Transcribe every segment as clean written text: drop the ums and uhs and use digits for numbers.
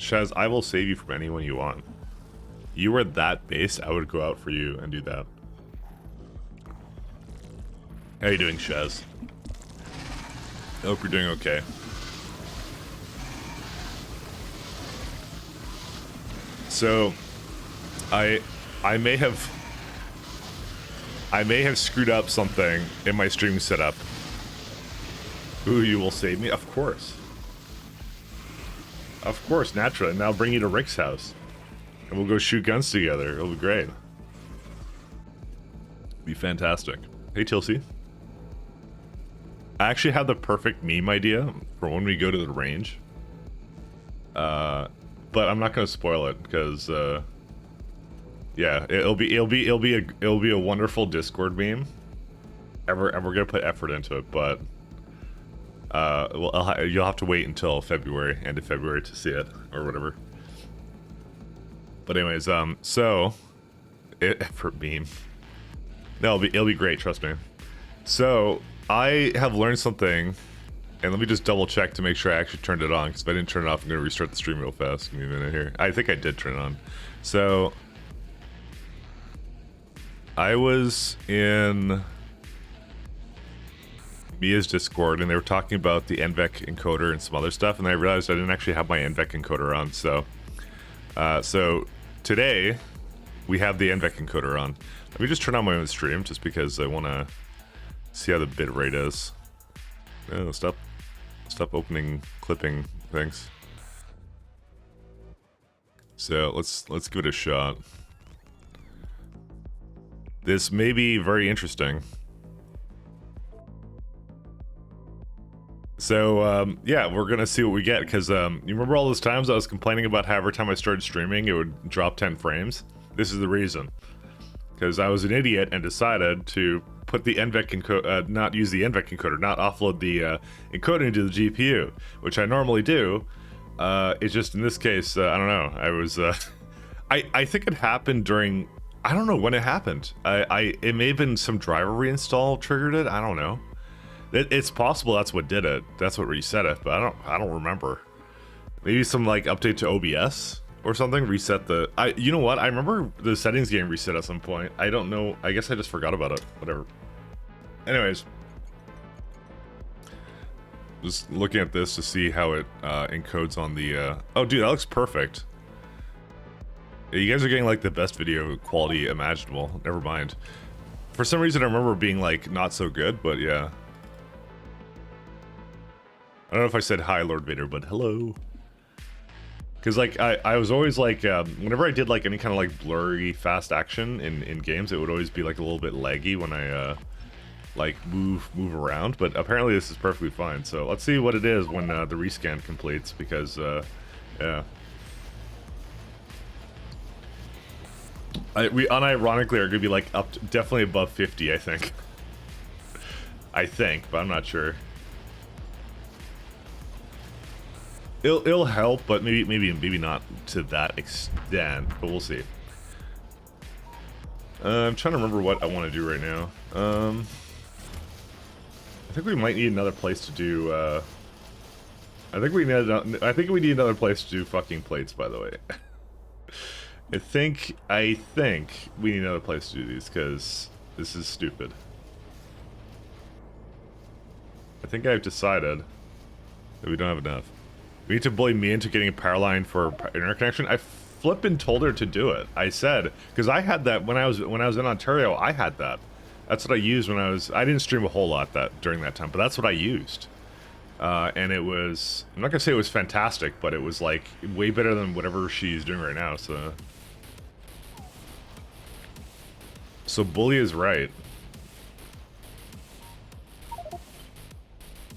Shaz, I will save you from anyone you want. You were that based, I would go out for you and do that. How you doing, Shaz? I hope you're doing okay. So, I may have screwed up something in my stream setup. Ooh, you will save me? Of course. Of course, naturally. And I'll bring you to Rick's house. And we'll go shoot guns together. It'll be great. Be fantastic. Hey, Tilsy. I actually have the perfect meme idea for when we go to the range. But I'm not gonna spoil it because yeah, it'll be a wonderful Discord meme. And we're gonna put effort into it, but well, you'll have to wait until February, end of February, to see it or whatever. But anyways, so effort meme. No, it'll be great. Trust me. So I have learned something, and let me just double check to make sure I actually turned it on. Because if I didn't turn it off, I'm gonna restart the stream real fast. Give me a minute here. I think I did turn it on. So I was in Mia's Discord, and they were talking about the NVEC encoder and some other stuff, and I realized I didn't actually have my NVEC encoder on. So today we have the NVEC encoder on. Let me just turn on my own stream just because I want to see how the bit rate is. Oh, stop opening clipping things. So let's give it a shot. This may be very interesting. So, yeah, we're gonna see what we get, because, you remember all those times I was complaining about how every time I started streaming, it would drop 10 frames? This is the reason. Because I was an idiot and decided to put the NVEC encoder, not use the NVEC encoder, not offload the encoder into the GPU, which I normally do. It's just, in this case, I don't know, I was, I think it happened during, I don't know when it happened. It may have been some driver reinstall triggered it, I don't know. It's possible that's what did it. That's what reset it, but I don't remember. Maybe some like update to OBS or something. Reset the. You know what? I remember the settings getting reset at some point. I don't know. I guess I just forgot about it. Whatever. Anyways, just looking at this to see how it encodes on the. Oh, dude, that looks perfect. Yeah, you guys are getting like the best video quality imaginable. Never mind. For some reason, I remember being like not so good, but yeah. I don't know if I said hi, Lord Vader, but hello. Because like I was always like, whenever I did like any kind of like blurry fast action in games, it would always be like a little bit laggy when I like move around. But apparently this is perfectly fine. So let's see what it is when the rescan completes. Because yeah, we unironically are gonna be like up to, definitely above 50, I think. I think, but I'm not sure. It'll help, but maybe not to that extent, but we'll see. I'm trying to remember what I want to do right now. I think we might need another place to do. I think we need another place to do fucking plates. By the way, I think we need another place to do these because this is stupid. I think I've decided that we don't have enough. We need to bully me into getting a power line for internet connection. I flippin' told her to do it. I said, because I had that when I was in Ontario. I had that. That's what I used when I didn't stream a whole lot during that time, but that's what I used. And it was, I'm not gonna say it was fantastic, but it was like way better than whatever she's doing right now. So bully is right.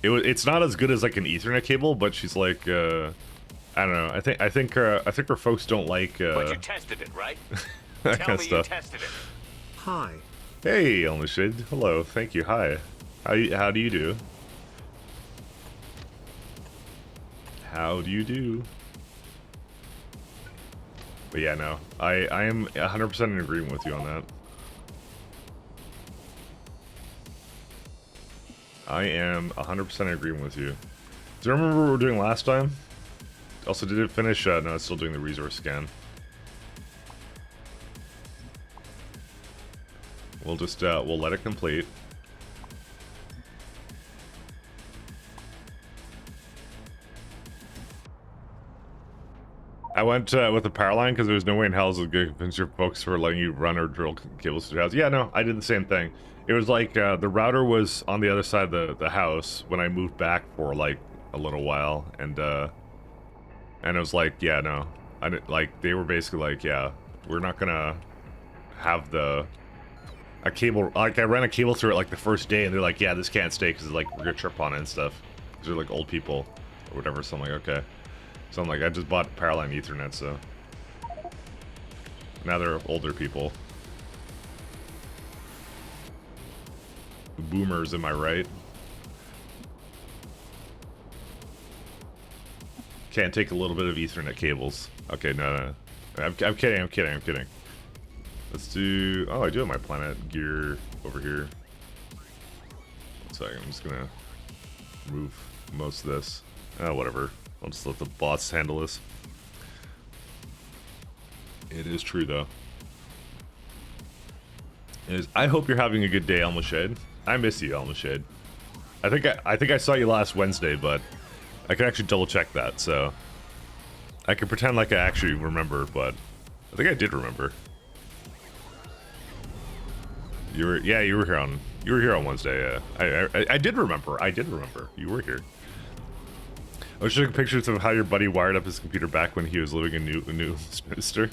It's not as good as like an Ethernet cable, but she's like, I don't know. I think her folks don't like. But you tested it, right? That Tell kind of me stuff. you tested it. Hi. Hey, Elnishid. Hello. Thank you. Hi. How do you do? How do you do? But yeah, no. I am 100% in agreement with you on that. I am 100% in agreement with you. Do you remember what we were doing last time? Also, did it finish? No, it's still doing the resource scan. We'll just, we'll let it complete. I went with the power line because there was no way in hell it was going to convince your folks for letting you run or drill cables to your house. Yeah, no, I did the same thing. It was like the router was on the other side of the house when I moved back for like a little while, and it was like, yeah, no, I didn't, like, they were basically like, yeah, we're not gonna have a cable, like, I ran a cable through it like the first day, and they're like, yeah, this can't stay because like we're gonna trip on it and stuff, because they're like old people or whatever. So I'm like, okay. So I'm like, I just bought Powerline Ethernet, so now they're older people. Boomers, am I right? Can't take a little bit of Ethernet cables. Okay, no. I'm kidding. Let's do... Oh, I do have my planet gear over here. 1 second, I'm just gonna move most of this. Oh, whatever. I'll just let the bots handle this. It is true, though. I hope you're having a good day, Elma Shade. I miss you, Elma Shade. I think I saw you last Wednesday, but I can actually double check that, so I can pretend like I actually remember, but I think I did remember. You were here on Wednesday. I did remember. You were here. I was showing pictures of how your buddy wired up his computer back when he was living in New Spinster.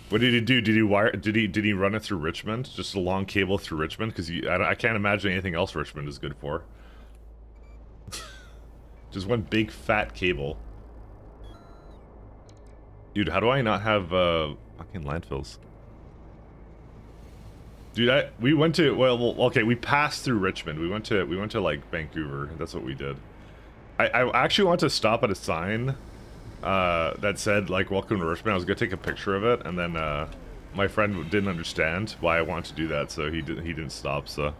What did he do? Did he run it through Richmond? Just a long cable through Richmond? Because I can't imagine anything else Richmond is good for. Just one big fat cable. Dude, how do I not have fucking landfills? Dude, we went to, well, okay, we passed through Richmond. We went to like Vancouver. That's what we did. I actually want to stop at a sign that said like welcome to Richmond. I was gonna take a picture of it, and then my friend didn't understand why I wanted to do that, so he didn't stop. So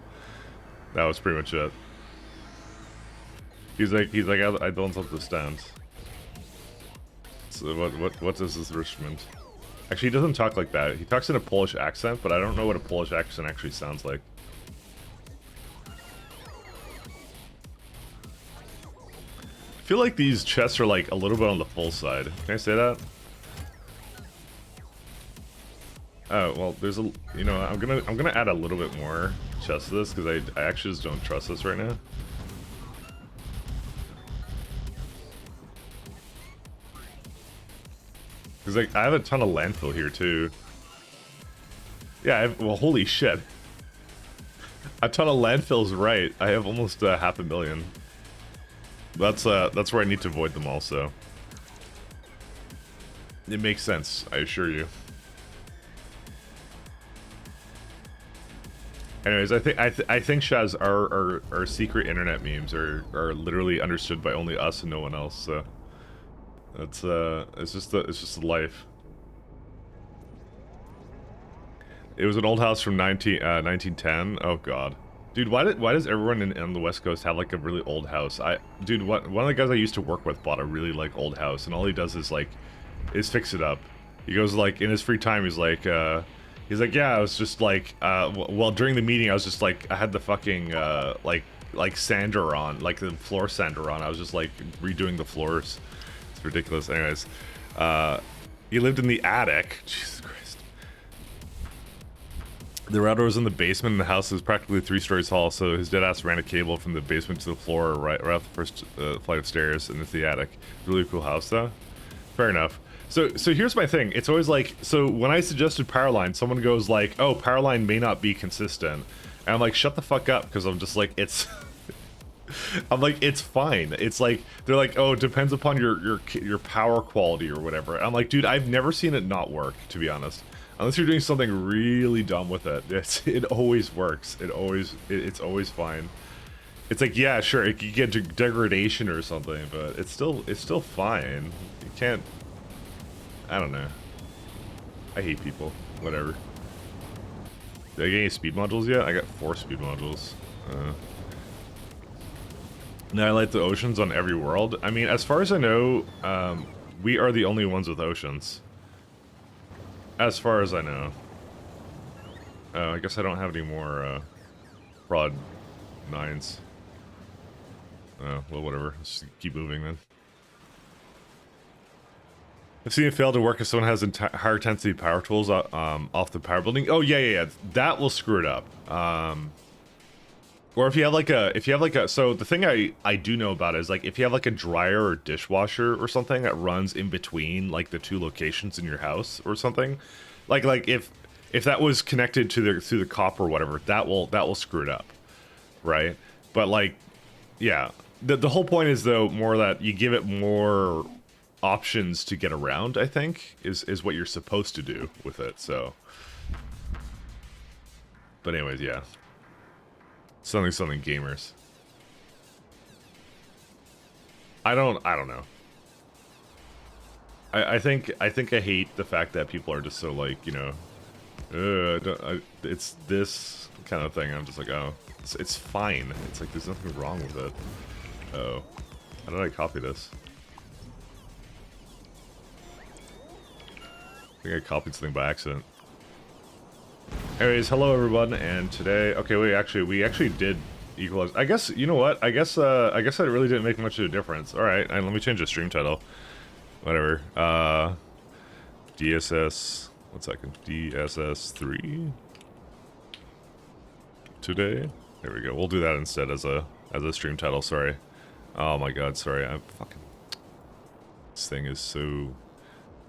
that was pretty much it. He's like I don't understand. So what is this Richmond? Actually, he doesn't talk like that. He talks in a Polish accent, but I don't know what a Polish accent actually sounds like. I feel like these chests are like a little bit on the full side. Can I say that? Oh, well, there's a, you know, I'm gonna add a little bit more chests to this because I actually just don't trust this right now. Because like I have a ton of landfill here too. Yeah, well, holy shit. A ton of landfill's right. I have almost 500,000. That's where I need to avoid them also. It makes sense, I assure you. Anyways, I think Shaz, our secret internet memes are literally understood by only us and no one else. So that's it's just the life. It was an old house from 1910. Oh god, dude, why does everyone on the West Coast have like a really old house? Dude, one of the guys I used to work with bought a really like old house, and all he does is fix it up. He goes like in his free time, he's like, yeah, I was just like, well, during the meeting, I was just like, I had the fucking like sander on, like the floor sander on. I was just like redoing the floors. It's ridiculous. Anyways, he lived in the attic. Jesus Christ. The router was in the basement, and the house is practically 3 stories tall, so his dead ass ran a cable from the basement to the floor right off the first flight of stairs, and it's the attic. Really cool house, though. Fair enough. So here's my thing. It's always like, so when I suggested Powerline, someone goes like, oh, Powerline may not be consistent. And I'm like, shut the fuck up, because I'm just like, it's... I'm like, it's fine. It's like, they're like, oh, it depends upon your power quality or whatever. I'm like, dude, I've never seen it not work, to be honest. Unless you're doing something really dumb with it, it always works. It's always fine. It's like, yeah, sure, it could get degradation or something, but it's still fine. You can't. I don't know. I hate people. Whatever. Did I get any speed modules yet? I got 4 speed modules. Annihilate the oceans on every world. I mean, as far as I know, we are the only ones with oceans. As far as I know. I guess I don't have any more Prod 9s. Oh, well, whatever. Let's keep moving then. I've seen it fail to work if someone has higher intensity power tools off the power building. Oh, yeah. That will screw it up. Or if you have like a, so the thing I do know about is like if you have like a dryer or dishwasher or something that runs in between like the two locations in your house or something, like if that was connected to through the copper or whatever, that will screw it up, right? But like, yeah, the whole point is though more that you give it more options to get around. I think is what you're supposed to do with it. So, but anyways, yeah. Something gamers. I don't know. I think I hate the fact that people are just so like, you know, it's this kind of thing. I'm just like, oh, it's fine. It's like there's nothing wrong with it. Oh, how did I copy this? I think I copied something by accident. Anyways, hello everyone, and today, okay, we actually did equalize. I guess, you know what? I guess that really didn't make much of a difference. All right, and let me change the stream title. Whatever. DSS. 1 second. DSS 3. Today. There we go. We'll do that instead as a stream title. Sorry. Oh my God. Sorry. I'm fucking. This thing is so.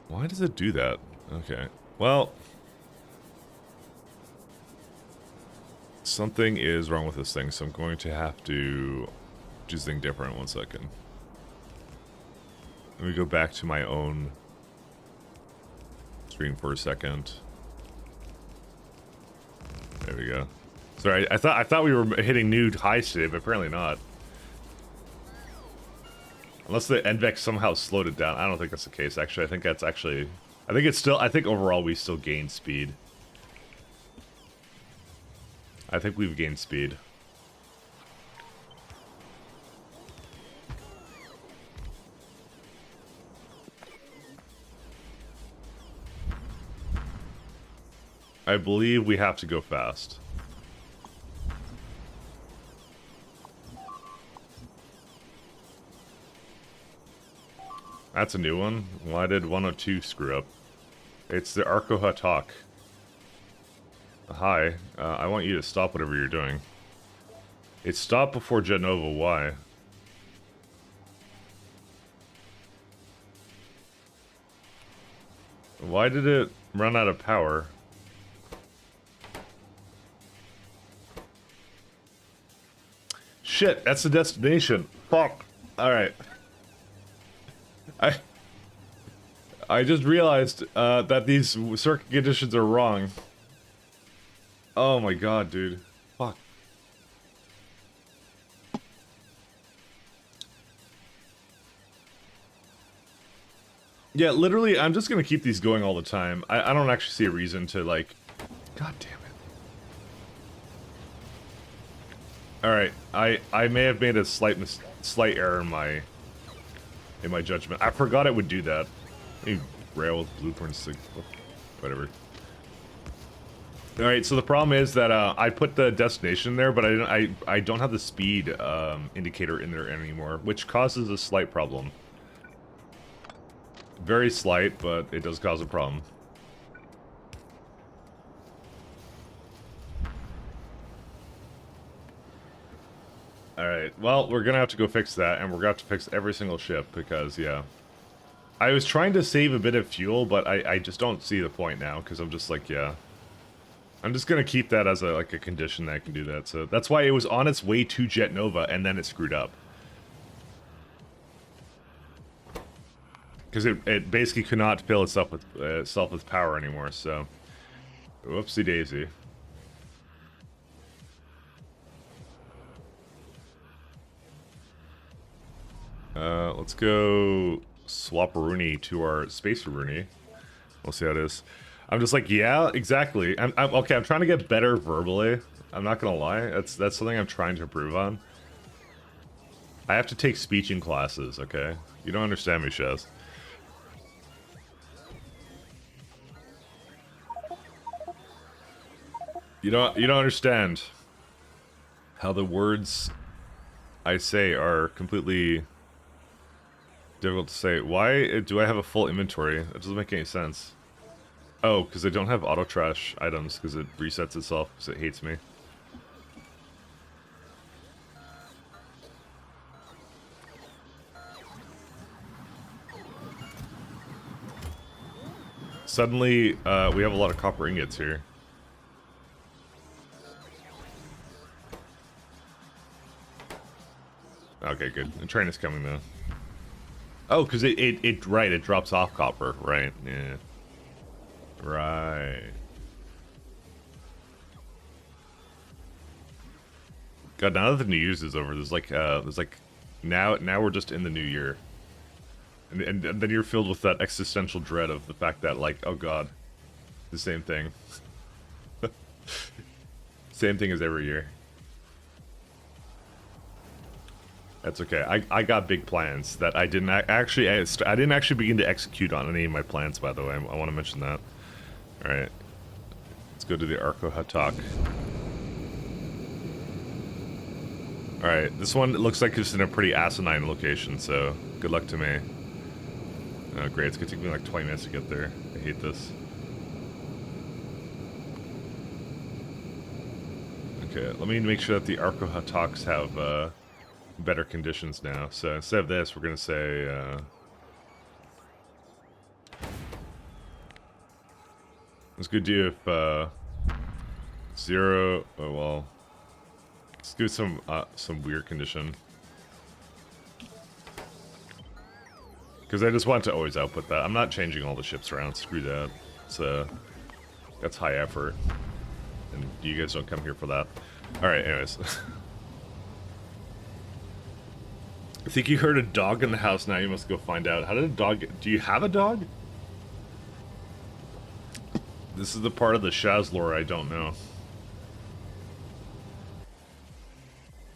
Why does it do that? Okay. Well. Something is wrong with this thing, so I'm going to have to do something different. 1 second. Let me go back to my own screen for a second. There we go. Sorry, I thought we were hitting new highs today, but apparently not. Unless the NVEX somehow slowed it down. I don't think that's the case, actually. I think it's still, I think overall we still gained speed. I think we've gained speed. I believe we have to go fast. That's a new one. Why did 102 screw up? It's the Arkoha talk. Hi, I want you to stop whatever you're doing. It stopped before Genova, why? Why did it run out of power? Shit, that's the destination. Fuck. Alright. I just realized that these circuit conditions are wrong. Oh my God, dude. Fuck. Yeah, literally, I'm just gonna keep these going all the time. I don't actually see a reason to, like... God damn it. Alright, I may have made a slight error in my judgment. I forgot it would do that. Maybe rail with blueprints, like, whatever. Alright, so the problem is that I put the destination there, but I don't have the speed indicator in there anymore, which causes a slight problem. Very slight, but it does cause a problem. Alright, well, we're gonna have to go fix that, and we're gonna have to fix every single ship, because, yeah. I was trying to save a bit of fuel, but I just don't see the point now, because I'm just like, yeah. I'm just gonna keep that as a condition that I can do that. So that's why it was on its way to Jet Nova and then it screwed up. Because it basically could not fill itself with power anymore. So, whoopsie daisy. Let's go swap Rooney to our Space Rooney. We'll see how it is. I'm just like, yeah, exactly. I'm okay. I'm trying to get better verbally. I'm not gonna lie. That's something I'm trying to improve on. I have to take speeching classes, okay? You don't understand me, Shaz. You don't understand how the words I say are completely difficult to say. Why do I have a full inventory? That doesn't make any sense. Oh, because I don't have auto trash items because it resets itself because it hates me. Suddenly, we have a lot of copper ingots here. Okay, good. The train is coming though. Oh, because it drops off copper, right? Yeah. Right. God, now that the New Year's is over, there's like, now we're just in the new year, and then you're filled with that existential dread of the fact that like, oh God, the same thing, same thing as every year. That's okay. I got big plans that I didn't actually begin to execute on any of my plans. By the way, I want to mention that. All right, let's go to the Arco Hatak. Alright, this one looks like it's in a pretty asinine location, so good luck to me. Oh great, it's gonna take me like 20 minutes to get there. I hate this. Okay, let me make sure that the Arco Hataks have better conditions now. So instead of this, we're gonna say let's go do if 0, oh well, let's do some weird condition. Because I just want to always output that. I'm not changing all the ships around, screw that. That's high effort. And you guys don't come here for that. Alright, anyways. I think you heard a dog in the house, now you must go find out. How did a dog do you have a dog? This is the part of the Shaz lore I don't know.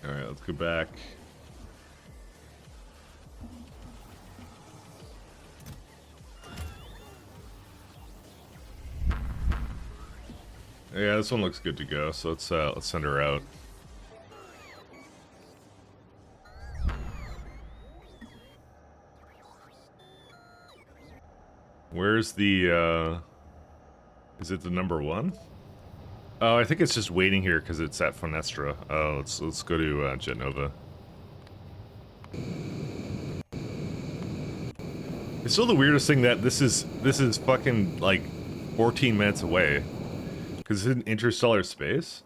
Alright, let's go back. Yeah, this one looks good to go, so let's send her out. Where's the is it the number 1? Oh, I think it's just waiting here because it's at Fonestra. Oh, let's go to Jet Nova. It's still the weirdest thing that this is fucking like 14 minutes away. Because it's in interstellar space?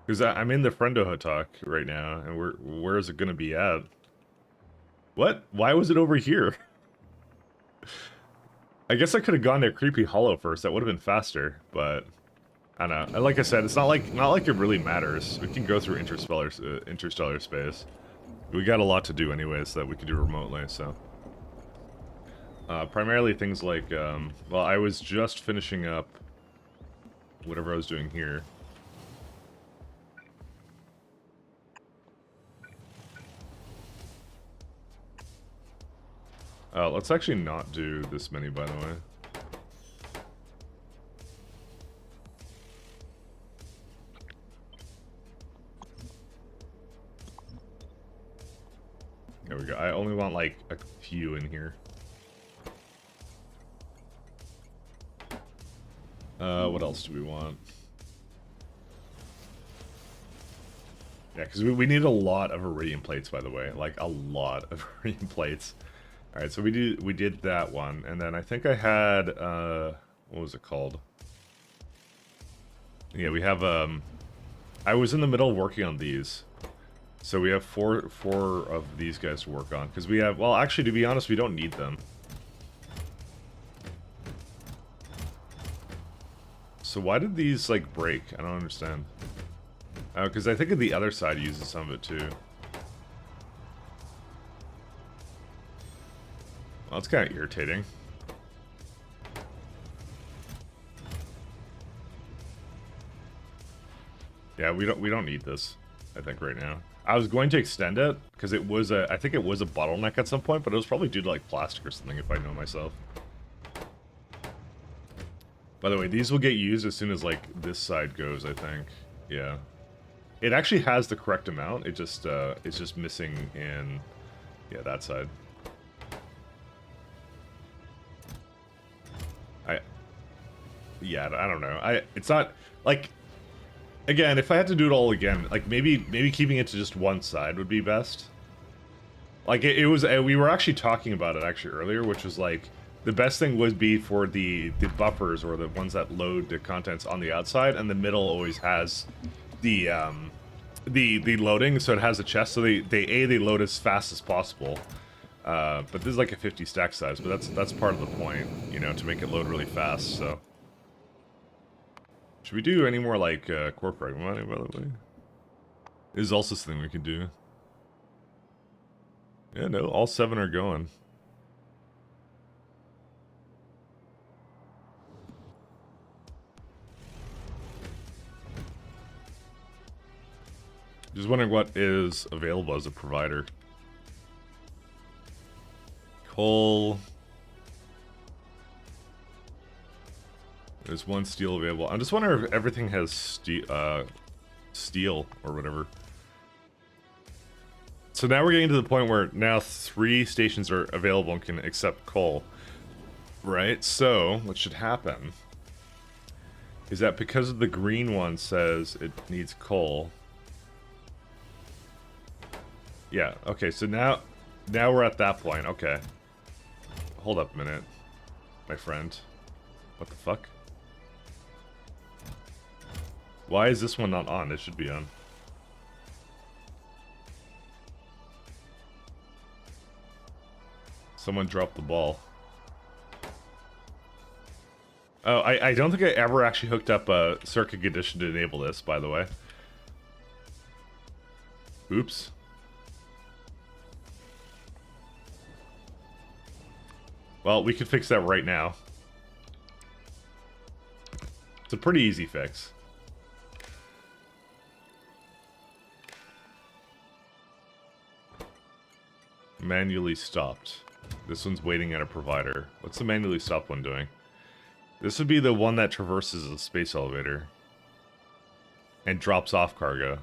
Because I'm in the Friendo Hatak right now, and where is it going to be at? What? Why was it over here? I guess I could have gone to Creepy Hollow first. That would have been faster, but I don't know. Like I said, it's not like it really matters. We can go through interstellar space. We got a lot to do anyways that we could do remotely, so. Primarily things like, well, I was just finishing up whatever I was doing here. Let's actually not do this many, by the way. There we go. I only want like a few in here. What else do we want? Yeah, because we need a lot of iridium plates, by the way. Like, a lot of iridium plates. Alright, so we did that one. And then I think I had, what was it called? Yeah, we have, I was in the middle of working on these. So we have four of these guys to work on. Because we have, well, actually, to be honest, we don't need them. So why did these, like, break? I don't understand. Oh, because I think the other side uses some of it, too. Well, that's kind of irritating. Yeah, we don't need this. I think right now. I was going to extend it because it was I think it was a bottleneck at some point, but it was probably due to like plastic or something if I know myself. By the way, these will get used as soon as like this side goes, I think. Yeah. It actually has the correct amount. It just it's just missing in that side. I don't know. It's not like, again, if I had to do it all again, like maybe keeping it to just one side would be best. Like it was we were actually talking about it actually earlier, which was like the best thing would be for the buffers or the ones that load the contents on the outside, and the middle always has the loading, so it has a chest, so they load as fast as possible. But this is like a 50 stack size, but that's part of the point, you know, to make it load really fast. So should we do any more like core fragment mining, by the way? This is also something we can do. Yeah, no, all 7 are going. Just wondering what is available as a provider. Coal. There's 1 steel available. I'm just wondering if everything has steel or whatever. So now we're getting to the point where now 3 stations are available and can accept coal. Right? So what should happen is that because the green one says it needs coal. Yeah, okay, so now we're at that point. Okay. Hold up a minute, my friend. What the fuck? Why is this one not on? It should be on. Someone dropped the ball. Oh, I don't think I ever actually hooked up a circuit condition to enable this, by the way. Oops. Well, we can fix that right now. It's a pretty easy fix. Manually stopped. This one's waiting at a provider. What's the manually stopped one doing? This would be the one that traverses the space elevator and drops off cargo.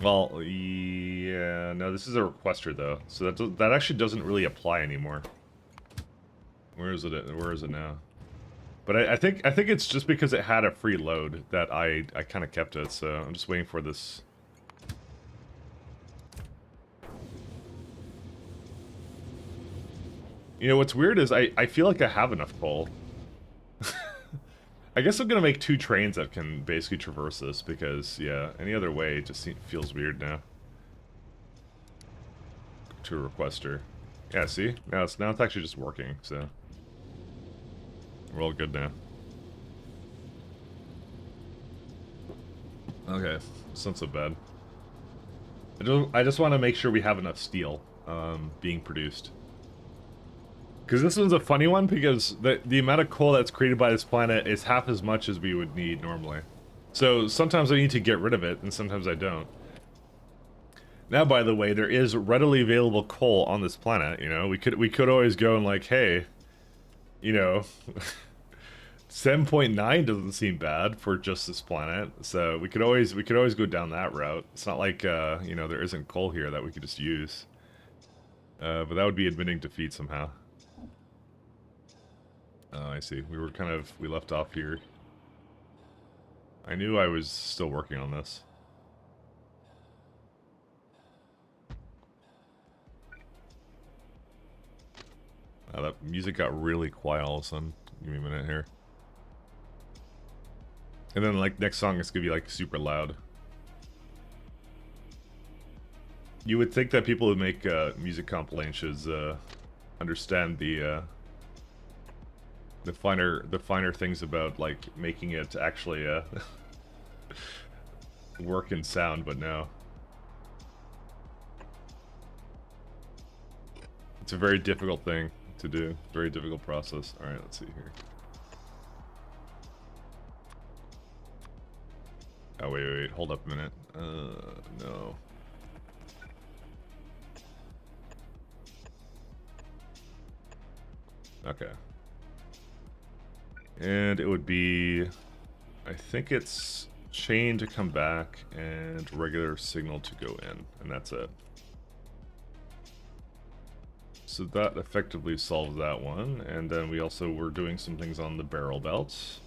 Well, yeah, no, this is a requester though, so that actually doesn't really apply anymore. Where is it? Where is it now? But I think it's just because it had a free load that I kind of kept it. So I'm just waiting for this. You know what's weird is I feel like I have enough coal. I guess I'm gonna make 2 trains that can basically traverse this because, yeah, any other way it just feels weird now. To a requester. Yeah, see? Now it's actually just working, so we're all good now. Okay, it's not so bad. I just want to make sure we have enough steel being produced. Because this one's a funny one, because the amount of coal that's created by this planet is half as much as we would need normally. So sometimes I need to get rid of it, and sometimes I don't. Now, by the way, there is readily available coal on this planet, you know? We could always go and like, hey, you know, 7.9 doesn't seem bad for just this planet, so we could always go down that route. It's not like, you know, there isn't coal here that we could just use. But that would be admitting defeat somehow. Oh, I see. We left off here. I knew I was still working on this. That music got really quiet all of a sudden. Give me a minute here. And then, like, next song is gonna be, like, super loud. You would think that people who make music compilations understand the finer things about like making it actually work in sound, but no. It's a very difficult thing to do. Very difficult process. All right, let's see here. Oh, wait, hold up a minute. No. Okay. And it would be, I think it's chain to come back and regular signal to go in, and that's it. So that effectively solves that one, and then we also were doing some things on the barrel belts.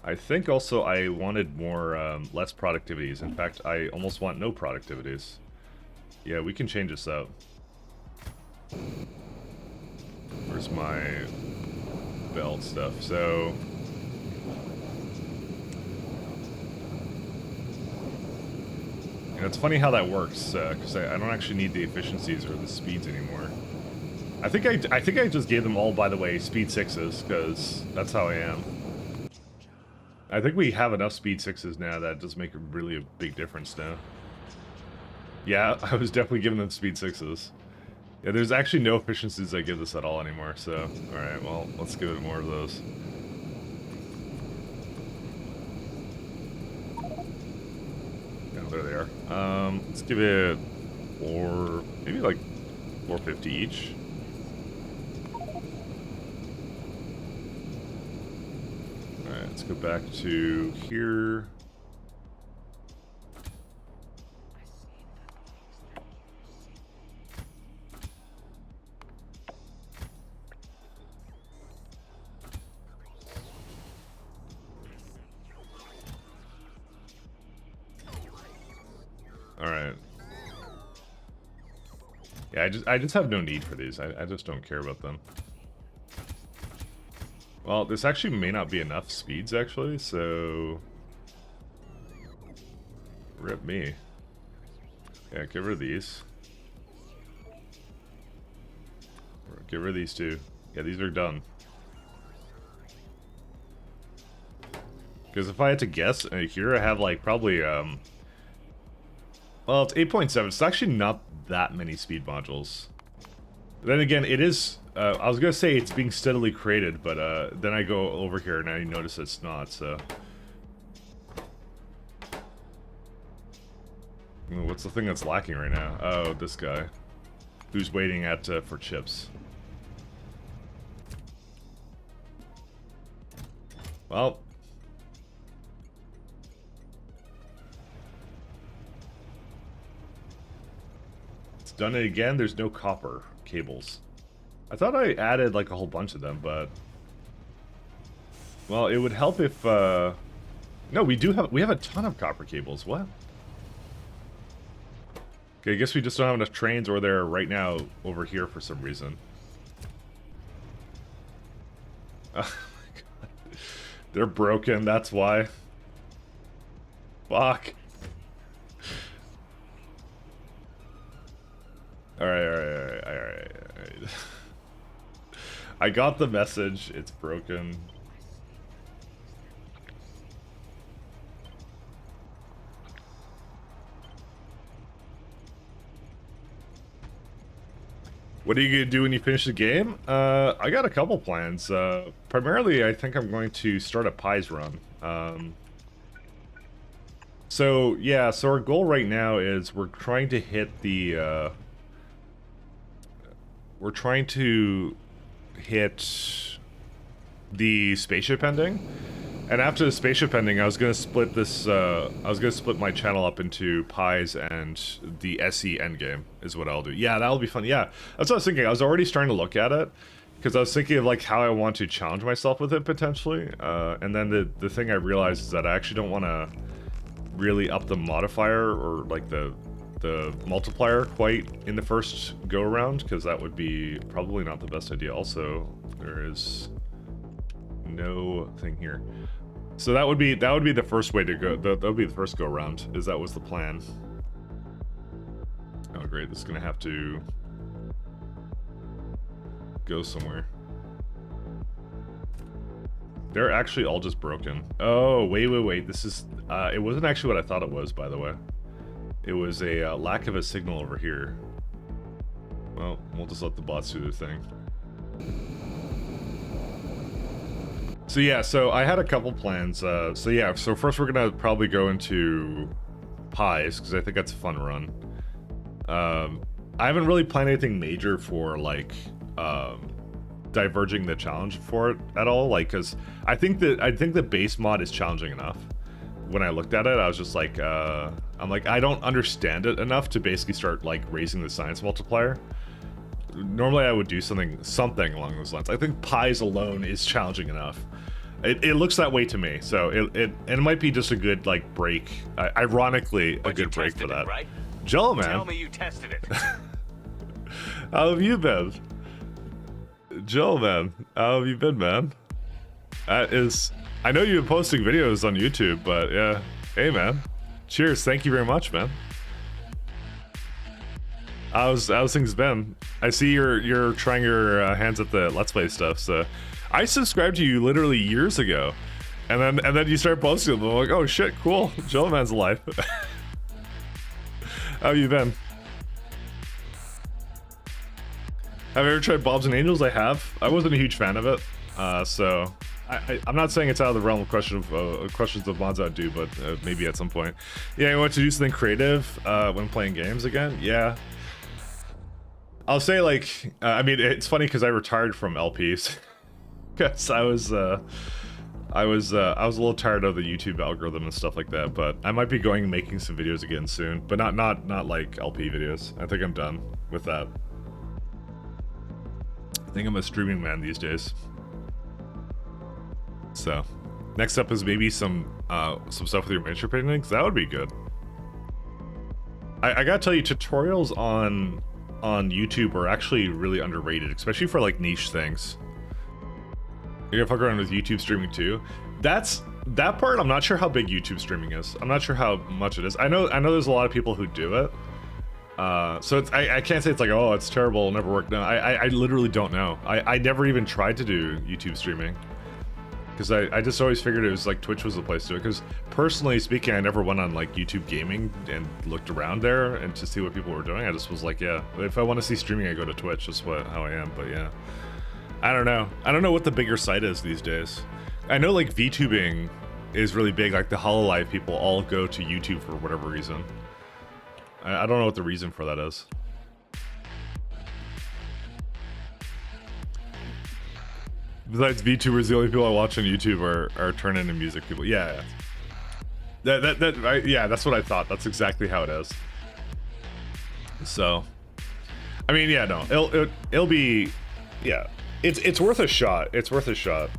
I think also I wanted more, less productivities. In fact, I almost want no productivities. Yeah, we can change this out. Where's my belt stuff? So... and it's funny how that works, because I don't actually need the efficiencies or the speeds anymore. I think I just gave them all, by the way, speed 6s, because that's how I am. I think we have enough speed 6s now that does make really a big difference now. Yeah, I was definitely giving them speed 6s. Yeah, there's actually no efficiencies I give this at all anymore, so... alright, well, let's give it more of those. Yeah, there they are. Let's give it... maybe like 450 each. Alright, let's go back to here. Alright. Yeah, I just have no need for these. I just don't care about them. Well, this actually may not be enough speeds, actually, so... rip me. Yeah, get rid of these. Get rid of these two. Yeah, these are done. Because if I had to guess, here I have, like, probably, well, it's 8.7. It's actually not that many speed modules. Then again, it is... I was gonna say it's being steadily created, but then I go over here and I notice it's not, so... what's the thing that's lacking right now? Oh, this guy. Who's waiting at for chips. Well... it's done it again. There's no copper cables. I thought I added like a whole bunch of them, but... well, it would help if, no, we have a ton of copper cables. What? Okay, I guess we just don't have enough trains, or they're right now over here for some reason. Oh my god. They're broken, that's why. Fuck. Alright. I got the message, it's broken. What are you gonna do when you finish the game? I got a couple plans. Primarily, I think I'm going to start a pies run. So yeah, so our goal right now is we're trying to hit the, we're trying to hit the spaceship ending. And after the spaceship ending, I was gonna split this, I was gonna split my channel up into pies and the SE endgame is what I'll do. Yeah, that'll be fun. Yeah, that's what I was thinking. I was already starting to look at it, because I was thinking of like how I want to challenge myself with it potentially. And then the thing I realized is that I actually don't want to really up the modifier or like the multiplier quite in the first go around, because that would be probably not the best idea. Also, there is no thing here. So that would be the first way to go. That would be the first go around, is that was the plan. Oh great, this is gonna have to go somewhere. They're actually all just broken. Oh, wait. This is, it wasn't actually what I thought it was, by the way. It was a lack of a signal over here. Well, we'll just let the bots do their thing. So yeah, so I had a couple plans. So yeah, so first we're gonna probably go into pies because I think that's a fun run. I haven't really planned anything major for like diverging the challenge for it at all. Like, because I think the base mod is challenging enough. When I looked at it, I was just like, I'm like, I don't understand it enough to basically start like raising the science multiplier. Normally I would do something along those lines. I think pies alone is challenging enough. It looks that way to me, so it might be just a good like break. Ironically, a good break for that. Right? Jello man, Tell me you tested it. how have you been? Jello man, how have you been, man? That is, I know you've been posting videos on YouTube, but yeah, hey man, cheers. Thank you very much, man. How's things been? I see you're trying your hands at the Let's Play stuff. So, I subscribed to you literally years ago, and then you start posting them. I'm like, oh shit, cool. Jello man's alive. How have you been? Have you ever tried Bob's and Angels? I have. I wasn't a huge fan of it, so I'm not saying it's out of the realm of questions of mods I'd do, but maybe at some point. Yeah, you want to do something creative when playing games again? Yeah. I'll say like, I mean, it's funny because I retired from LPs because I was a little tired of the YouTube algorithm and stuff like that. But I might be going and making some videos again soon, but not like LP videos. I think I'm done with that. I think I'm a streaming man these days. So, next up is maybe some stuff with your miniature paintings. That would be good. I gotta tell you, tutorials on YouTube are actually really underrated, especially for like niche things. You're gonna fuck around with YouTube streaming too. That part, I'm not sure how big YouTube streaming is. I'm not sure how much it is. I know there's a lot of people who do it. So it's, I can't say it's like, oh, it's terrible, it'll never work. No, I literally don't know. I never even tried to do YouTube streaming. Because I just always figured it was like Twitch was the place to do it. Because personally speaking, I never went on like YouTube gaming and looked around there and to see what people were doing. I just was like, yeah, if I want to see streaming, I go to Twitch. That's how I am. But yeah, I don't know. I don't know what the bigger site is these days. I know like VTubing is really big. Like the HoloLive people all go to YouTube for whatever reason. I don't know what the reason for that is. Besides VTubers, the only people I watch on YouTube are turn into music people. Yeah, yeah, that's what I thought. That's exactly how it is. So, I mean, yeah, no, it'll be, yeah, it's worth a shot. It's worth a shot.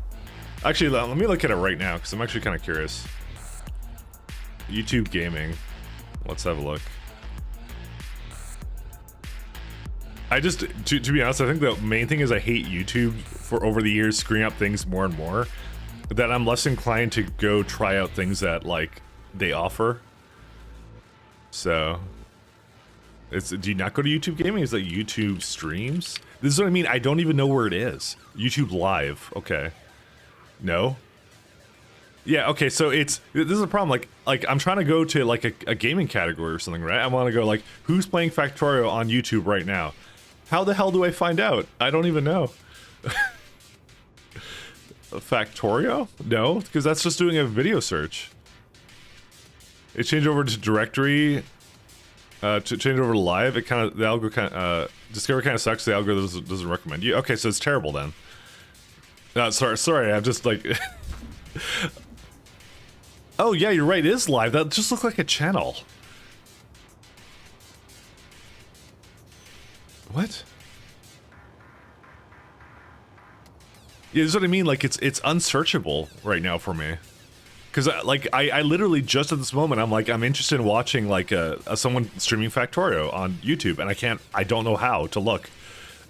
Actually, let me look at it right now because I'm actually kind of curious. YouTube gaming. Let's have a look. I just, to be honest, I think the main thing is I hate YouTube for over the years screwing up things more and more, that I'm less inclined to go try out things that like they offer. So, do you not go to YouTube gaming? Is like YouTube streams? This is what I mean. I don't even know where it is. YouTube Live. Okay. No. Yeah. Okay. So this is a problem. Like I'm trying to go to like a gaming category or something, right? I want to go like, who's playing Factorio on YouTube right now? How the hell do I find out? I don't even know. Factorio? No, because that's just doing a video search. It changed over to directory. To change over to live, it kind of, the algo kind of, Discover kind of sucks. The algorithm doesn't recommend you. Okay, so it's terrible then. No, sorry, I'm just like. Oh yeah, you're right. It is live. That just looked like a channel. What? Yeah, this is what I mean. Like it's unsearchable right now for me, because like I literally just at this moment I'm interested in watching like someone streaming Factorio on YouTube, and I don't know how to look.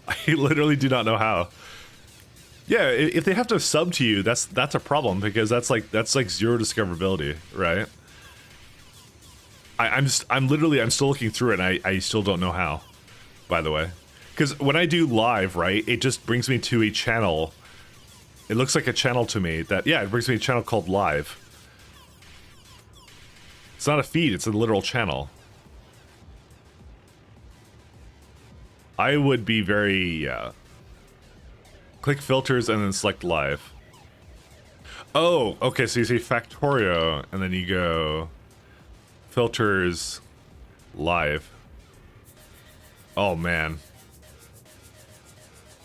I literally do not know how. Yeah, if they have to sub to you, that's a problem, because that's like zero discoverability, right? I'm still looking through it, and I still don't know how. By the way, because when I do live, right, it just brings me to a channel. It looks like a channel to me that, yeah, it brings me to a channel called Live. It's not a feed, it's a literal channel. I would be very, click filters and then select Live. Oh, okay, so you say Factorio, and then you go filters live. Oh man,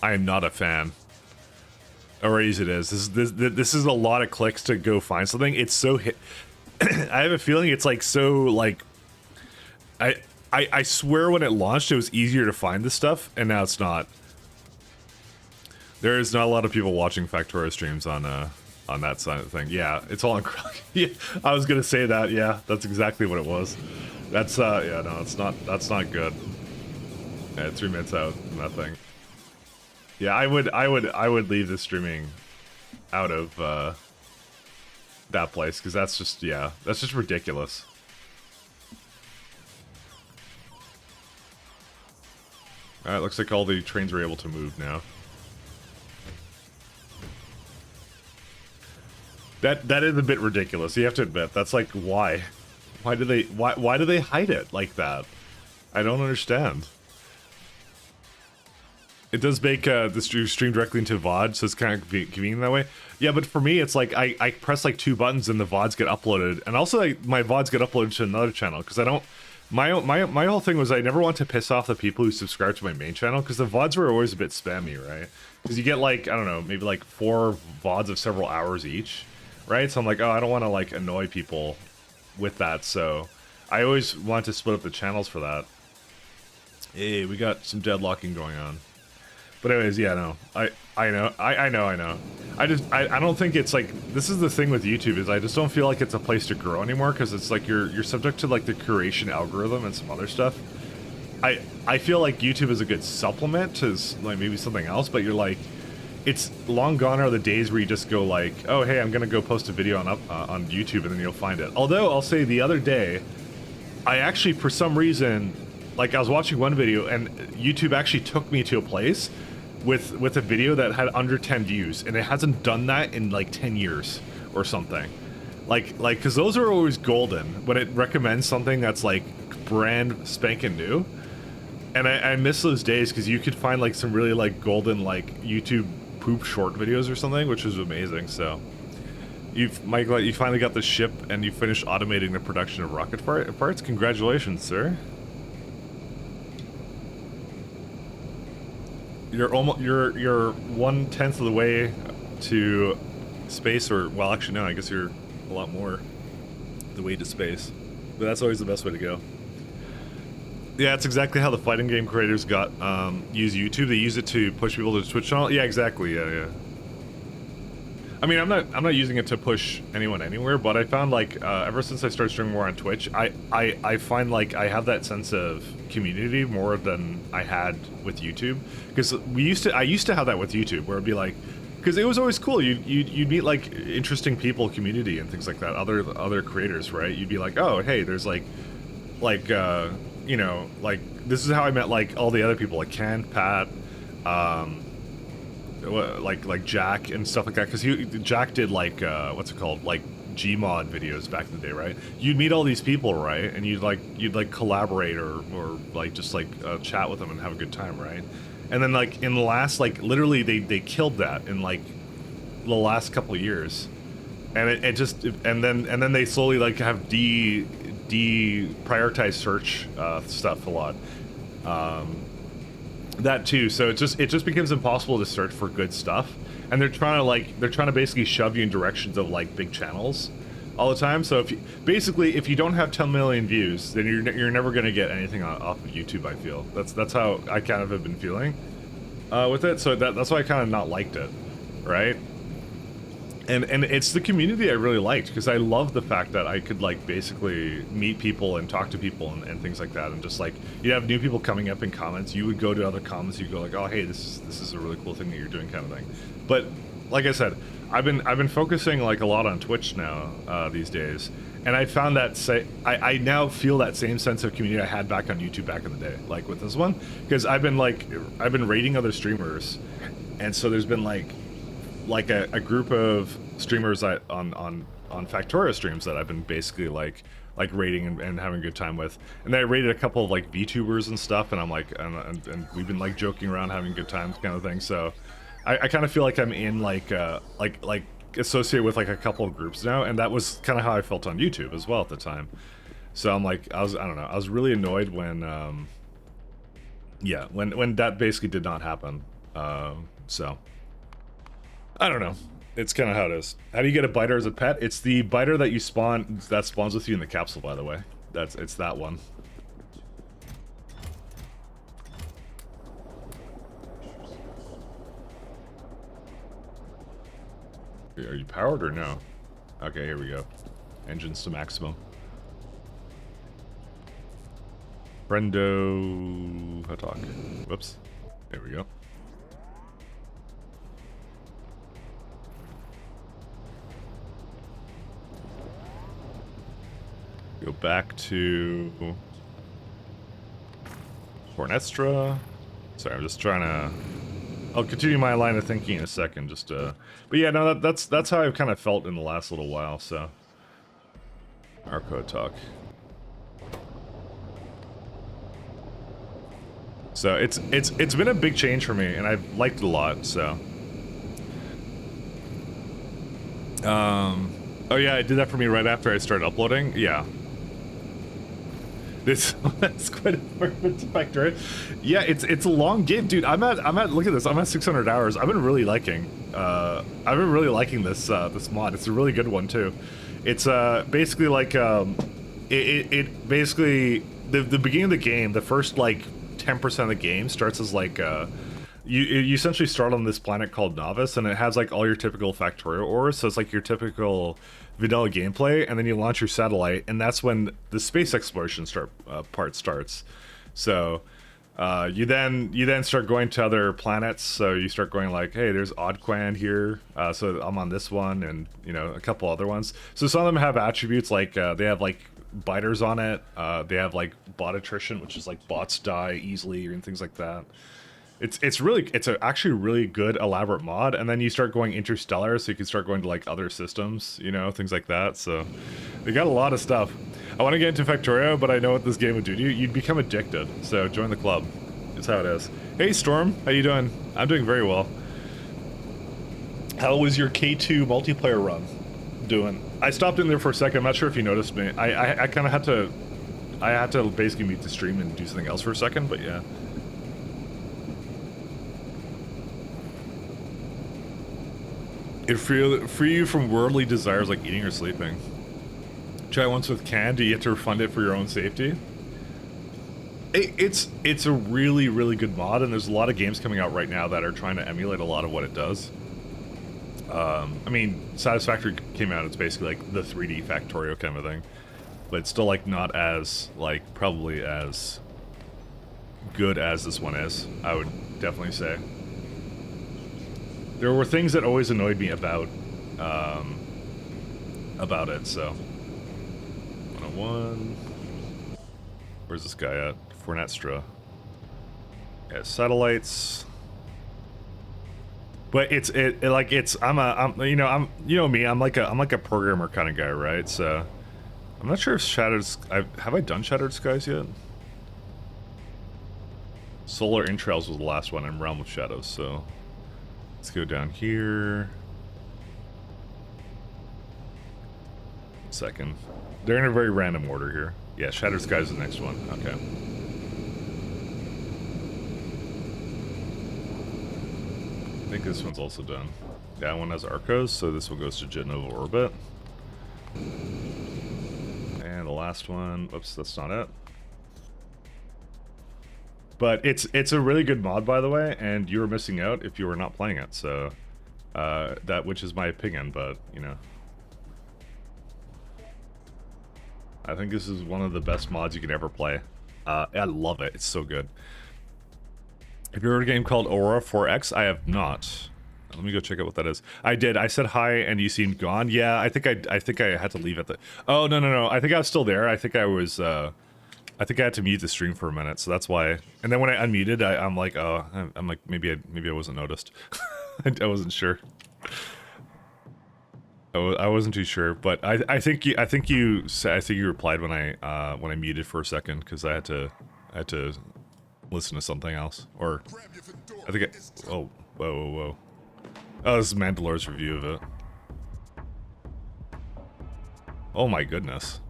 I am not a fan. Or as it is. This is a lot of clicks to go find something. It's so hit. I have a feeling it's like so like. I swear when it launched it was easier to find this stuff, and now it's not. There is not a lot of people watching Factorio streams on that side of the thing. Yeah, it's all on. Yeah, I was gonna say that. Yeah, that's exactly what it was. That's yeah, no, it's not. That's not good. Yeah, 3 minutes out, nothing. Yeah, I would leave the streaming out of that place, because that's just, yeah, that's just ridiculous. Alright, looks like all the trains are able to move now. That is a bit ridiculous, you have to admit. That's like, why? Why do they hide it like that? I don't understand. It does make the stream directly into VOD, so it's kind of convenient that way. Yeah, but for me, it's like I press like 2 buttons and the VODs get uploaded, and also like, my VODs get uploaded to another channel, because I don't. My whole thing was I never want to piss off the people who subscribe to my main channel, because the VODs were always a bit spammy, right? Because you get like, I don't know, maybe like 4 VODs of several hours each, right? So I'm like, oh, I don't want to like annoy people with that, so I always want to split up the channels for that. Hey, we got some deadlocking going on. But anyways, yeah, no, I know. I don't think it's like, this is the thing with YouTube, is I just don't feel like it's a place to grow anymore, because it's like you're subject to like the curation algorithm and some other stuff. I feel like YouTube is a good supplement to like maybe something else, but you're like, it's long gone are the days where you just go like, oh hey, I'm gonna go post a video on YouTube, and then you'll find it. Although I'll say the other day, I actually for some reason, like I was watching one video and YouTube actually took me to a place with a video that had under 10 views, and it hasn't done that in like 10 years or something. Like because those are always golden when it recommends something that's like brand spanking new. And I miss those days, because you could find like some really like golden like YouTube poop short videos or something, which was amazing. So Michael, you finally got the ship and you finished automating the production of rocket parts. Congratulations, sir. You're almost you're 1/10 of the way to space, or well, actually no, I guess you're a lot more the way to space. But that's always the best way to go. Yeah, it's exactly how the fighting game creators got use YouTube. They use it to push people to the Twitch channel. Yeah, exactly. Yeah. I mean, I'm not using it to push anyone anywhere, but I found like ever since I started streaming more on Twitch, I find like I have that sense of community more than I had with YouTube, because I used to have that with YouTube, where it'd be like, because it was always cool. You'd meet like interesting people, community, and things like that. Other creators, right? You'd be like, oh hey, there's like you know, like this is how I met like all the other people, like Ken, Pat, like Jack and stuff like that, because Jack did like what's it called, like Gmod videos back in the day, right? You'd meet all these people, right, and you'd like collaborate or like just like chat with them and have a good time, right? And then like in the last, like literally they killed that in like the last couple of years, and it just and then they slowly like have deprioritized search stuff a lot. That too, so it just becomes impossible to search for good stuff, and they're trying to basically shove you in directions of like big channels all the time. So if you don't have 10 million views, then you're never gonna get anything off of YouTube. I feel that's how I kind of have been feeling with it. So that's why I kind of not liked it, right? And it's the community I really liked, because I love the fact that I could like basically meet people and talk to people and things like that, and just like you have new people coming up in comments. You would go to other comments, you go like, oh hey, this is a really cool thing that you're doing, kind of thing. But like I said, I've been focusing like a lot on Twitch now these days, and I found that I now feel that same sense of community I had back on YouTube back in the day, like with this one, because I've been rating other streamers, and so there's been like a group of streamers on Factorio streams that I've been basically like rating and having a good time with, and then I rated a couple of like VTubers and stuff, and I'm like and we've been like joking around, having good times, kind of thing. So I kind of feel like I'm in like associated with like a couple of groups now, and that was kind of how I felt on YouTube as well at the time. So I'm like, I don't know, I was really annoyed when, yeah, when that basically did not happen. So I don't know. It's kind of how it is. How do you get a biter as a pet? It's the biter that you spawn, that spawns with you in the capsule, by the way. It's that one. Are you powered or no? Okay, here we go. Engines to maximum. Brendo talk. Whoops. There we go. Go back to Fornestra. Sorry, I'm just trying to. I'll continue my line of thinking in a second. Just but yeah, no, that's how I've kind of felt in the last little while. So, Arco talk. So it's been a big change for me, and I've liked it a lot. So, oh yeah, I did that for me right after I started uploading. Yeah. That's quite a effect, right? Yeah, it's a long game, dude. I'm at look at this. I'm at 600 hours. I've been really liking this this mod. It's a really good one too. It's basically like it basically the beginning of the game, the first like 10% of the game starts as like you essentially start on this planet called Novice, and it has like all your typical Factorio ores, so it's like your typical vanilla gameplay, and then you launch your satellite, and that's when the space exploration part starts. So you then start going to other planets. So you start going like, hey, there's Oddquan here, so I'm on this one, and you know, a couple other ones. So some of them have attributes like they have like biters on it. They have like bot attrition, which is like bots die easily and things like that. It's actually really good elaborate mod, and then you start going interstellar, so you can start going to like other systems, you know, things like that. So they got a lot of stuff. I want to get into Factorio, but I know what this game would do to you. You'd become addicted. So join the club. It's how it is. Hey Storm, how you doing? I'm doing very well. How was your K2 multiplayer run doing? I stopped in there for a second. I'm not sure if you noticed me. I kind of had to basically mute the stream and do something else for a second, but yeah. It free you from worldly desires like eating or sleeping. Try once with Can. Do you have to refund it for your own safety? It's a really, really good mod, and there's a lot of games coming out right now that are trying to emulate a lot of what it does. I mean, Satisfactory came out, it's basically like the 3D Factorio kind of thing. But it's still like not as, like, probably as good as this one is, I would definitely say. There were things that always annoyed me about it, so. 101. Where's this guy at? Fornestra. Yeah, satellites. But I'm you know me, I'm like a programmer kind of guy, right? So I'm not sure if have I done Shattered Skies yet? Solar Entrails was the last one in Realm of Shadows, so let's go down here. Second. They're in a very random order here. Yeah, Shattered Skies is the next one. Okay. I think this one's also done. That one has Arcos, so this one goes to Genova Orbit. And the last one, oops, that's not it. But it's a really good mod, by the way, and you were missing out if you were not playing it, so which is my opinion, but you know. I think this is one of the best mods you can ever play. I love it. It's so good. Have you heard of a game called Aurora 4X? I have not. Let me go check out what that is. I did. I said hi and you seemed gone. Yeah, I think I had to leave at the. Oh no. I think I was still there. I think I was. I think I had to mute the stream for a minute, so that's why. And then when I unmuted, I'm like, oh, I'm like, maybe I wasn't noticed. I wasn't sure. I wasn't too sure, but I think you replied when I muted for a second because I had to listen to something else, or I think oh whoa. Oh, this is Mandalore's review of it. Oh my goodness.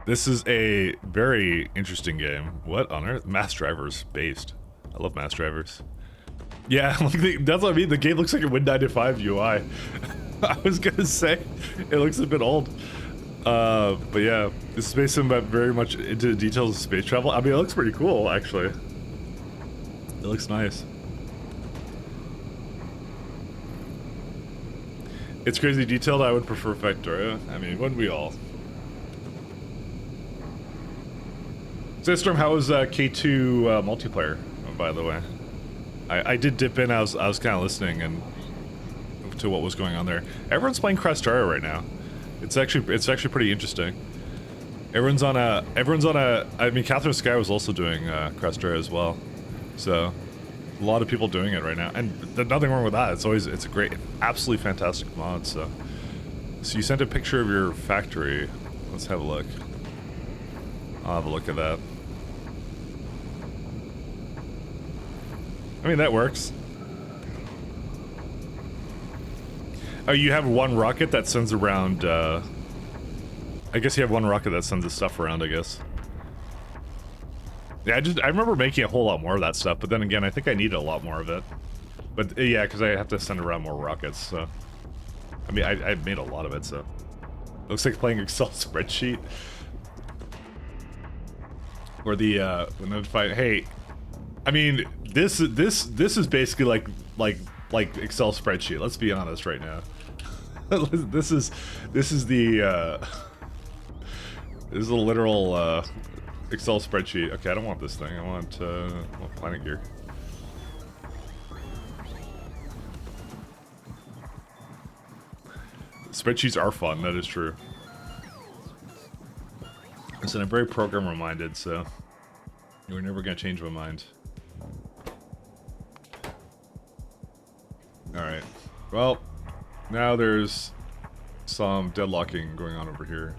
This is a very interesting game. What on earth? Mass Drivers based. I love Mass Drivers. Yeah, that's what I mean. The game looks like a Win95 UI. I was gonna say, it looks a bit old. But yeah, this is based on very much into the details of space travel. I mean, it looks pretty cool, actually. It looks nice. It's crazy detailed. I would prefer Factorio. I mean, wouldn't we all? Storm, how was K2 multiplayer? Oh, by the way, I did dip in. I was kind of listening and to what was going on there. Everyone's playing Crestaria right now. It's actually pretty interesting. Everyone's on a. I mean, Catherine Sky was also doing Crestaria as well, so a lot of people doing it right now, and there's nothing wrong with that. It's a great, absolutely fantastic mod. So you sent a picture of your factory. Let's have a look. I'll have a look at that. I mean, that works. Oh, you have one rocket that sends around, I guess you have one rocket that sends the stuff around, I guess. Yeah, I remember making a whole lot more of that stuff, but then again, I think I needed a lot more of it. But yeah, because I have to send around more rockets, so. I mean, I made a lot of it, so. Looks like playing Excel spreadsheet. Or the notified, hey, I mean, this is basically like Excel spreadsheet. Let's be honest right now. this is the this is a literal Excel spreadsheet. Okay, I don't want this thing. I want Planet Gear. Spreadsheets are fun. That is true. Listen, I'm very programmer minded, so you're never gonna change my mind. Alright. Well, now there's some deadlocking going on over here.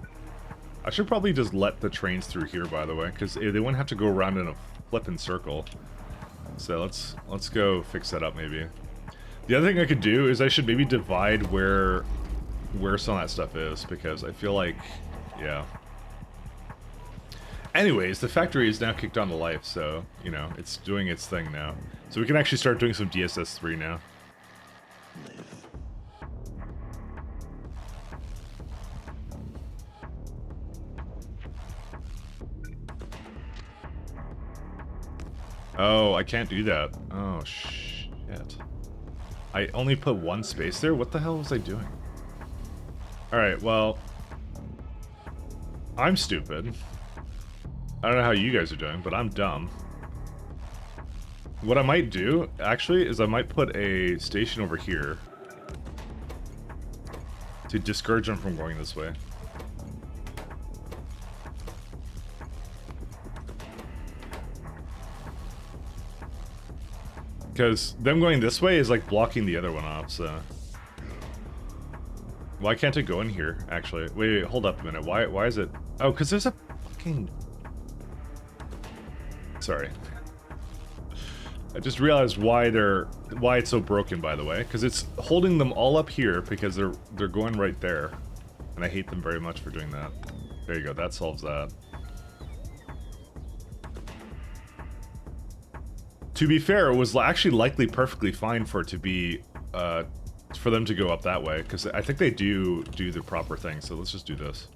I should probably just let the trains through here, by the way, because they wouldn't have to go around in a flippin' circle. So let's go fix that up, maybe. The other thing I could do is I should maybe divide where some of that stuff is, because I feel like, yeah. Anyways, the factory is now kicked on to life, so, you know, it's doing its thing now. So we can actually start doing some DSS3 now. Oh, I can't do that. Oh, shit. I only put one space there? What the hell was I doing? Alright, well... I'm stupid. I don't know how you guys are doing, but I'm dumb. What I might do, actually, is I might put a station over here to discourage them from going this way. Because them going this way is like blocking the other one off, so... Why can't it go in here, actually? Wait, hold up a minute. Why is it... Oh, because there's a fucking... Sorry. I just realized why it's so broken, by the way. Because it's holding them all up here because they're going right there. And I hate them very much for doing that. There you go, that solves that. To be fair, it was actually likely perfectly fine for it to be, for them to go up that way, because I think they do the proper thing, so let's just do this.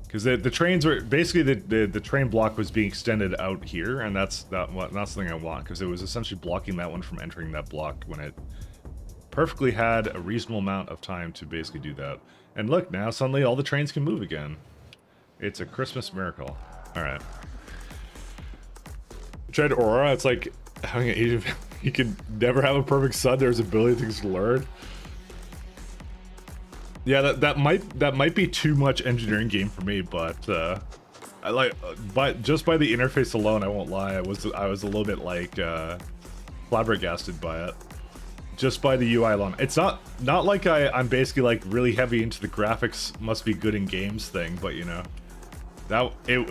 Because the trains were, basically the train block was being extended out here, and that's something I want, because it was essentially blocking that one from entering that block when it perfectly had a reasonable amount of time to basically do that. And look, now suddenly all the trains can move again. It's a Christmas miracle. Alright. Tried Aurora, it's like having an Asian family. You can never have a perfect son. There's a billion things to learn. Yeah, that might be too much engineering game for me, but I like, just by the interface alone, I won't lie, I was a little bit like flabbergasted by it. Just by the UI alone. It's not like I'm basically like really heavy into the graphics must be good in games thing, but you know, that it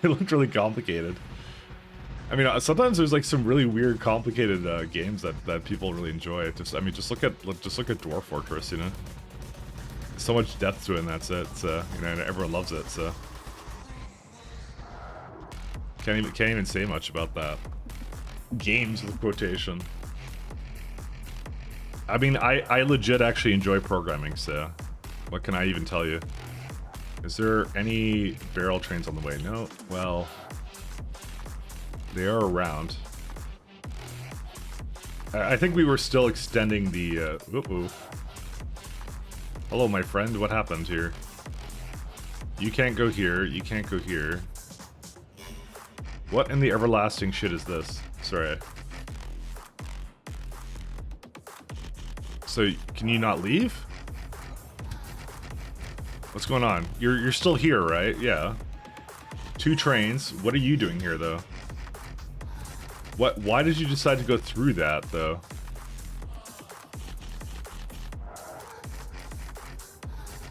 looked really complicated. I mean, sometimes there's like some really weird, complicated games that people really enjoy. Just, I mean, just look at Dwarf Fortress. You know, so much depth to it, and that's it. So, you know, and everyone loves it. So, can't even say much about that. Games with quotation. I mean, I legit actually enjoy programming. So, what can I even tell you? Is there any barrel trains on the way? No. Well. They are around. I think we were still extending the, Hello, my friend. What happened here? You can't go here. You can't go here. What in the everlasting shit is this? Sorry. So, can you not leave? What's going on? You're still here, right? Yeah. 2 trains. What are you doing here, though? Why did you decide to go through that, though?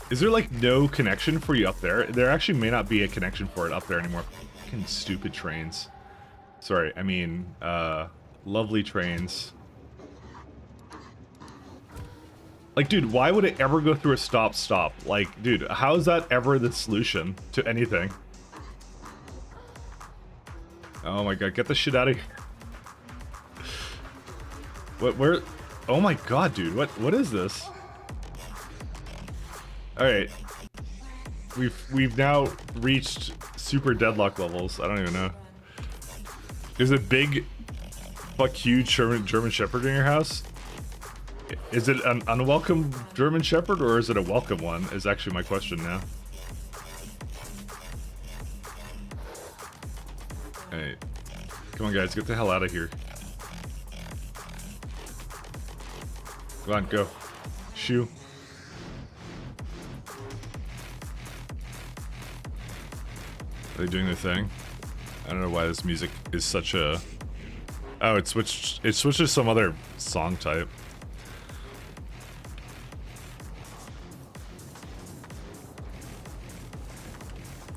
Is there, like, no connection for you up there? There actually may not be a connection for it up there anymore. Fucking stupid trains. Sorry, I mean, lovely trains. Like, dude, why would it ever go through a stop-stop? Like, dude, how is that ever the solution to anything? Oh my god, get the shit out of here. Where? Oh my god, dude, what is this? Alright. We've now reached super deadlock levels. I don't even know. There's a big, huge German Shepherd in your house? Is it an unwelcome German Shepherd, or is it a welcome one, is actually my question now. Alright. Come on, guys, get the hell out of here. Come on, go. Shoo. Are they doing their thing? I don't know why this music is such a... Oh, it switched to some other song type.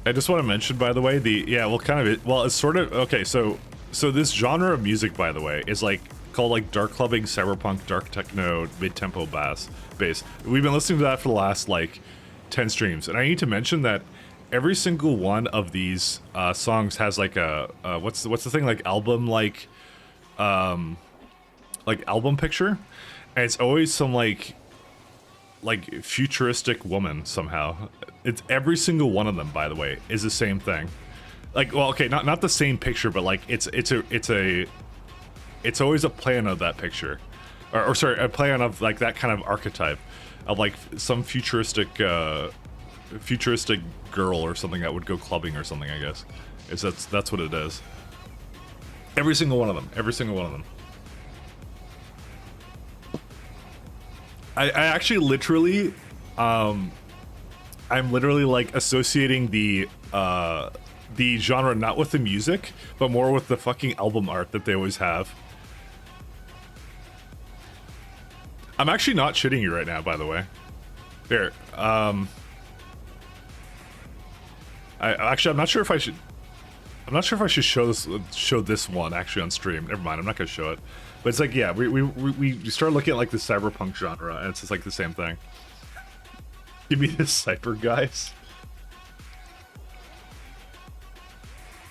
I just want to mention, by the way, it's sort of... Okay, so this genre of music, by the way, is like called like dark clubbing, cyberpunk, dark techno, mid-tempo bass. We've been listening to that for the last like 10 streams, and I need to mention that every single one of these songs has like a what's the thing, like album album picture, and it's always some like futuristic woman somehow. It's every single one of them, by the way, is the same thing. Like, well, okay, not the same picture, but like it's always a plan of that picture, or sorry, a plan of like that kind of archetype of like some futuristic girl or something that would go clubbing or something. I guess that's what it is. Every single one of them. Every single one of them. I actually literally, I'm literally like associating the genre not with the music, but more with the fucking album art that they always have. I'm actually not shitting you right now, by the way. Here, I'm not sure if I should. I'm not sure if I should show this one actually on stream. Never mind, I'm not gonna show it. But it's like, yeah, we started looking at like the cyberpunk genre, and it's just like the same thing. Give me this cyber, guys.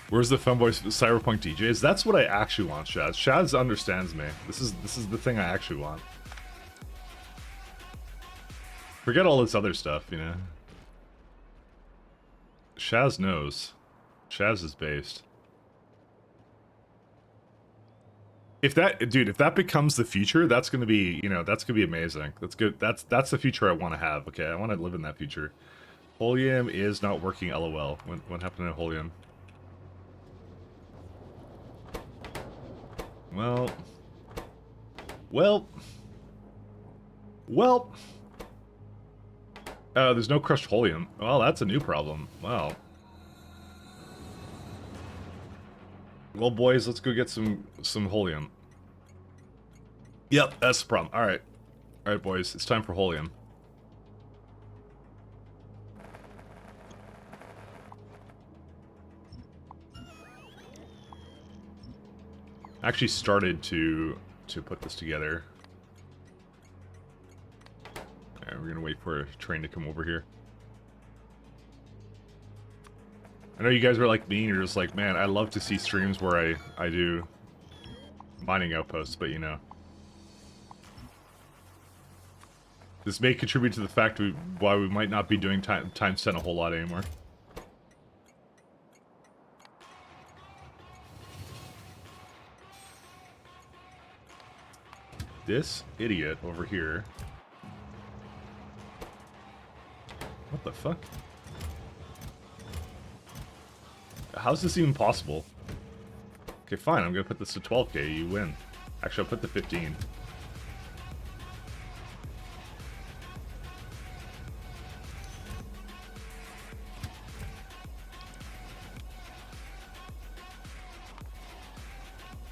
Where's the Femboy Cyberpunk DJs? That's what I actually want, Shaz. Shaz understands me. This is the thing I actually want. Forget all this other stuff, you know. Shaz knows. Shaz is based. If that becomes the future, that's gonna be, you know, that's gonna be amazing. That's good. That's the future I want to have. Okay, I want to live in that future. Holium is not working. LOL. What happened to Holium? Well. There's no crushed Holium. Well, that's a new problem. Wow. Well, boys, let's go get some Holium. Yep, that's the problem. Alright. Alright, boys, it's time for Holium. actually started to put this together. Alright, we're gonna wait for a train to come over here. I know you guys are like me, you're just like, man, I love to see streams where I do mining outposts, but you know. This may contribute to the fact why we might not be doing times 10 a whole lot anymore. This idiot over here. What the fuck? How's this even possible? Okay, fine, I'm gonna put this to 12k, you win. Actually, I'll put the 15.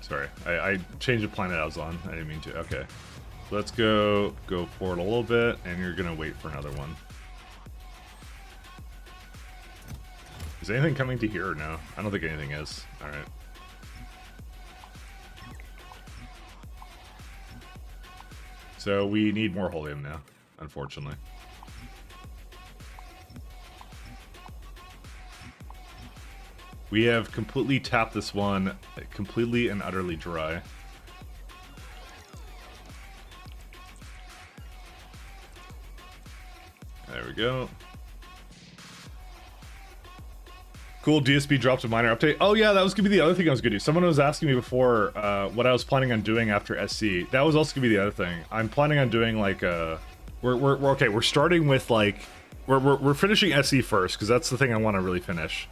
Sorry, I changed the planet I was on. I didn't mean to. Okay. Let's go forward a little bit, and you're gonna wait for another one. Is anything coming to here or no? I don't think anything is. Alright. So we need more helium now, unfortunately. We have completely tapped this one completely and utterly dry. There we go. Cool, DSP dropped a minor update. Oh yeah, that was gonna be the other thing I was gonna do. Someone was asking me before what I was planning on doing after SC. That was also gonna be the other thing. I'm planning on doing like we're okay. We're starting with like we're finishing SC first because that's the thing I want to really finish.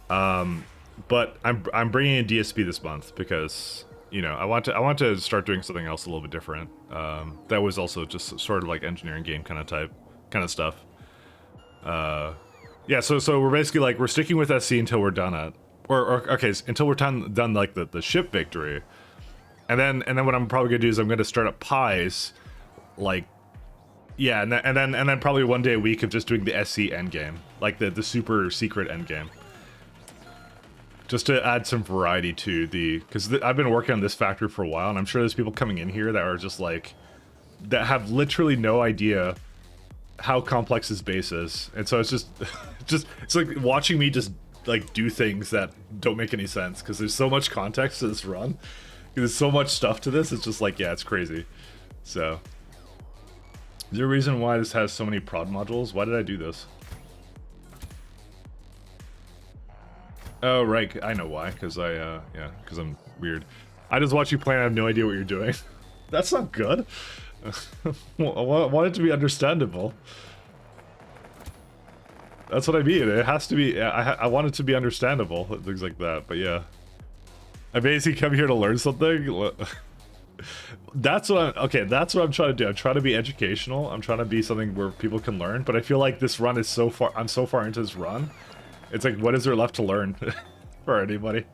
But I'm bringing in DSP this month because you know I want to start doing something else a little bit different. That was also just sort of like engineering game kind of stuff. Yeah, so we're basically like we're sticking with SC until we're done at, or okay, until we're done like the ship victory, and then what I'm probably gonna do is I'm gonna start up pies, like, yeah, and then probably one day a week of just doing the SC endgame, like the super secret endgame, just to add some variety to because I've been working on this factory for a while, and I'm sure there's people coming in here that are just like that have literally no idea how complex his base is, and so it's just it's like watching me just like do things that don't make any sense because there's so much context to this run, there's so much stuff to this. It's just like, yeah, it's crazy. So is there a reason why this has so many prod modules? Why did I do this? Oh right, I know why, because yeah, because I'm weird. I just watch you play and I have no idea what you're doing. That's not good. I want it to be understandable. That's what I mean. It has to be. I want it to be understandable. Things like that. But yeah, I basically come here to learn something. That's what that's what I'm trying to do. I'm trying to be educational. I'm trying to be something where people can learn. But I feel like this run is so far. I'm so far into this run. It's like, what is there left to learn for anybody?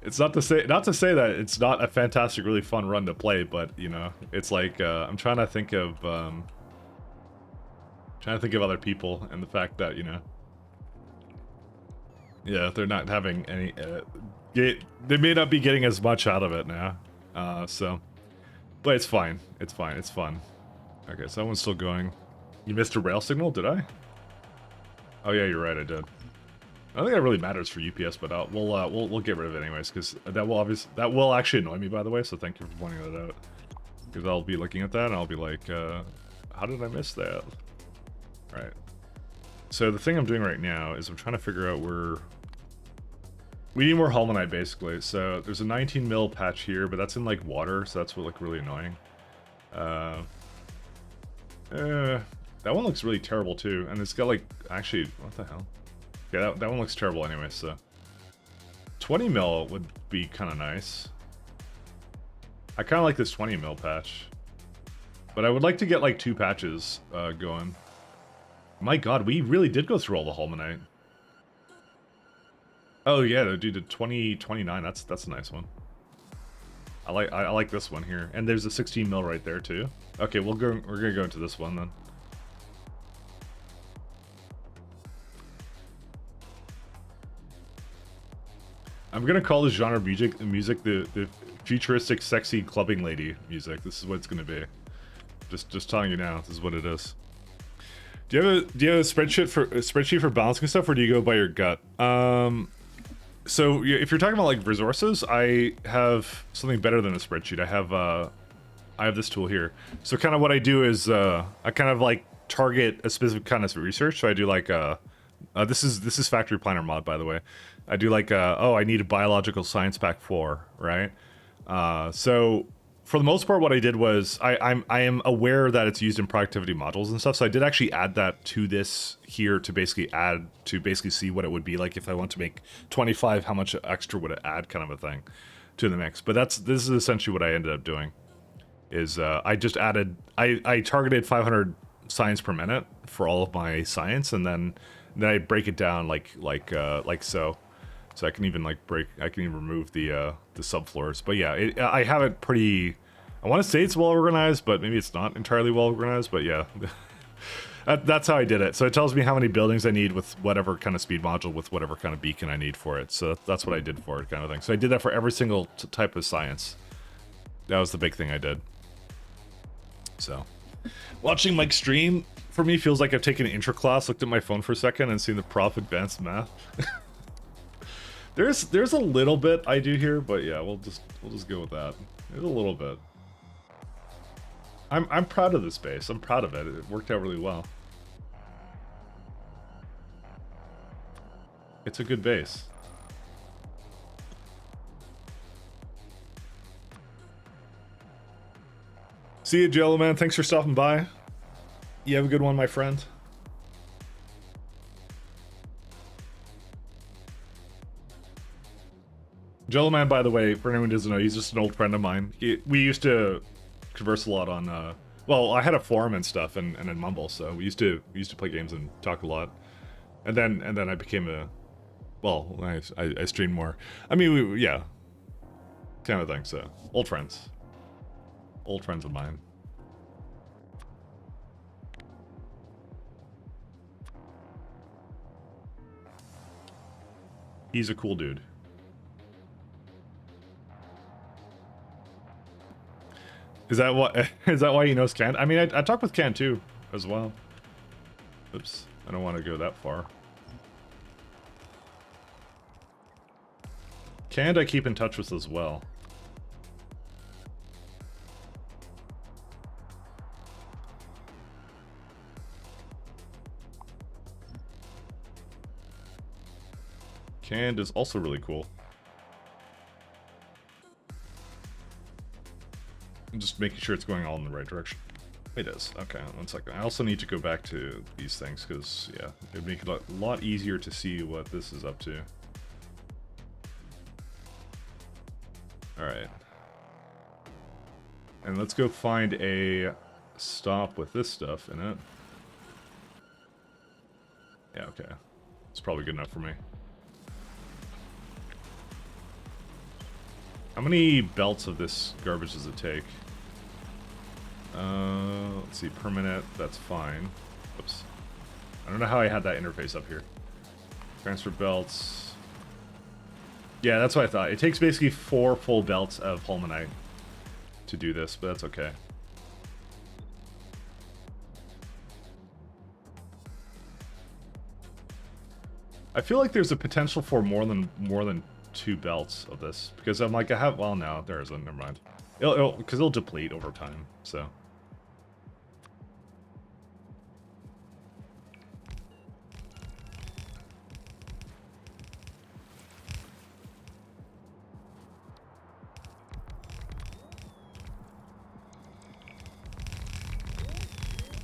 It's not to say that it's not a fantastic, really fun run to play, but you know, it's like I'm trying to think of other people and the fact that, you know, yeah, they're not having any. They may not be getting as much out of it now, so, but it's fine. It's fine. It's fun. Okay, so that one's still going. You missed a rail signal, did I? Oh yeah, you're right. I did. I don't think that really matters for UPS, but we'll get rid of it anyways, because that will actually annoy me, by the way. So thank you for pointing that out, because I'll be looking at that and I'll be like, how did I miss that? All right. So the thing I'm doing right now is I'm trying to figure out where we need more Holmanite, basically. So there's a 19 mil patch here, but that's in like water, so that's what like really annoying. That one looks really terrible too, and it's got like actually what the hell. Yeah, that one looks terrible anyway, so 20 mil would be kind of nice. I kind of like this 20 mil patch, but I would like to get like 2 patches going. My god, we really did go through all the Holmanite. Oh yeah, dude, the 2029, that's a nice one. I like this one here, and there's a 16 mil right there too. Okay, we're gonna go into this one then. I'm gonna call this genre music the futuristic, sexy clubbing lady music. This is what it's gonna be. Just telling you now. This is what it is. Do you have a spreadsheet for balancing stuff, or do you go by your gut? So if you're talking about like resources, I have something better than a spreadsheet. I have this tool here. So kind of what I do is I kind of like target a specific kind of research. So I do like this is Factory Planner mod, by the way. I do like oh, I need a biological science pack 4, right? So for the most part, what I did was I am aware that it's used in productivity modules and stuff. So I did actually add that to this here to basically see what it would be like if I want to make 25. How much extra would it add, kind of a thing, to the mix. But this is essentially what I ended up doing. Is I just added I targeted 500 science per minute for all of my science, and then I break it down like so. So I can even remove the subfloors. But yeah, I have it pretty. I want to say it's well organized, but maybe it's not entirely well organized. But yeah, that's how I did it. So it tells me how many buildings I need with whatever kind of speed module, with whatever kind of beacon I need for it. So that's what I did for it, kind of thing. So I did that for every single type of science. That was the big thing I did. So watching Mike stream for me feels like I've taken an intro class, looked at my phone for a second, and seen the prof advanced math. There's a little bit I do here, but yeah, we'll just go with that. There's a little bit. I'm proud of this base. I'm proud of it. It worked out really well. It's a good base. See you, Jello Man. Thanks for stopping by. You have a good one, my friend. Jello Man, by the way, for anyone who doesn't know, he's just an old friend of mine. We used to converse a lot on. Well, I had a forum and stuff, and in Mumble, so we used to play games and talk a lot. And then I became a. Well, I streamed more. I mean, yeah, kind of thing. So old friends of mine. He's a cool dude. Is that why he knows Can? I mean, I talked with Can too, as well. Oops, I don't want to go that far. Canned I keep in touch with as well. Canned is also really cool. I'm just making sure it's going all in the right direction. It is. Okay, 1 second. I also need to go back to these things because, yeah, it'd make it a lot easier to see what this is up to. Alright. And let's go find a stop with this stuff in it. Yeah, okay. It's probably good enough for me. How many belts of this garbage does it take? Let's see, per minute, that's fine. Oops. I don't know how I had that interface up here. Transfer belts. Yeah, that's what I thought. It takes basically 4 full belts of Holmanite to do this, but that's okay. I feel like there's a potential for more than 2 belts of this, because I'm like, well, no, there isn't. Never mind. Because it'll deplete over time. So.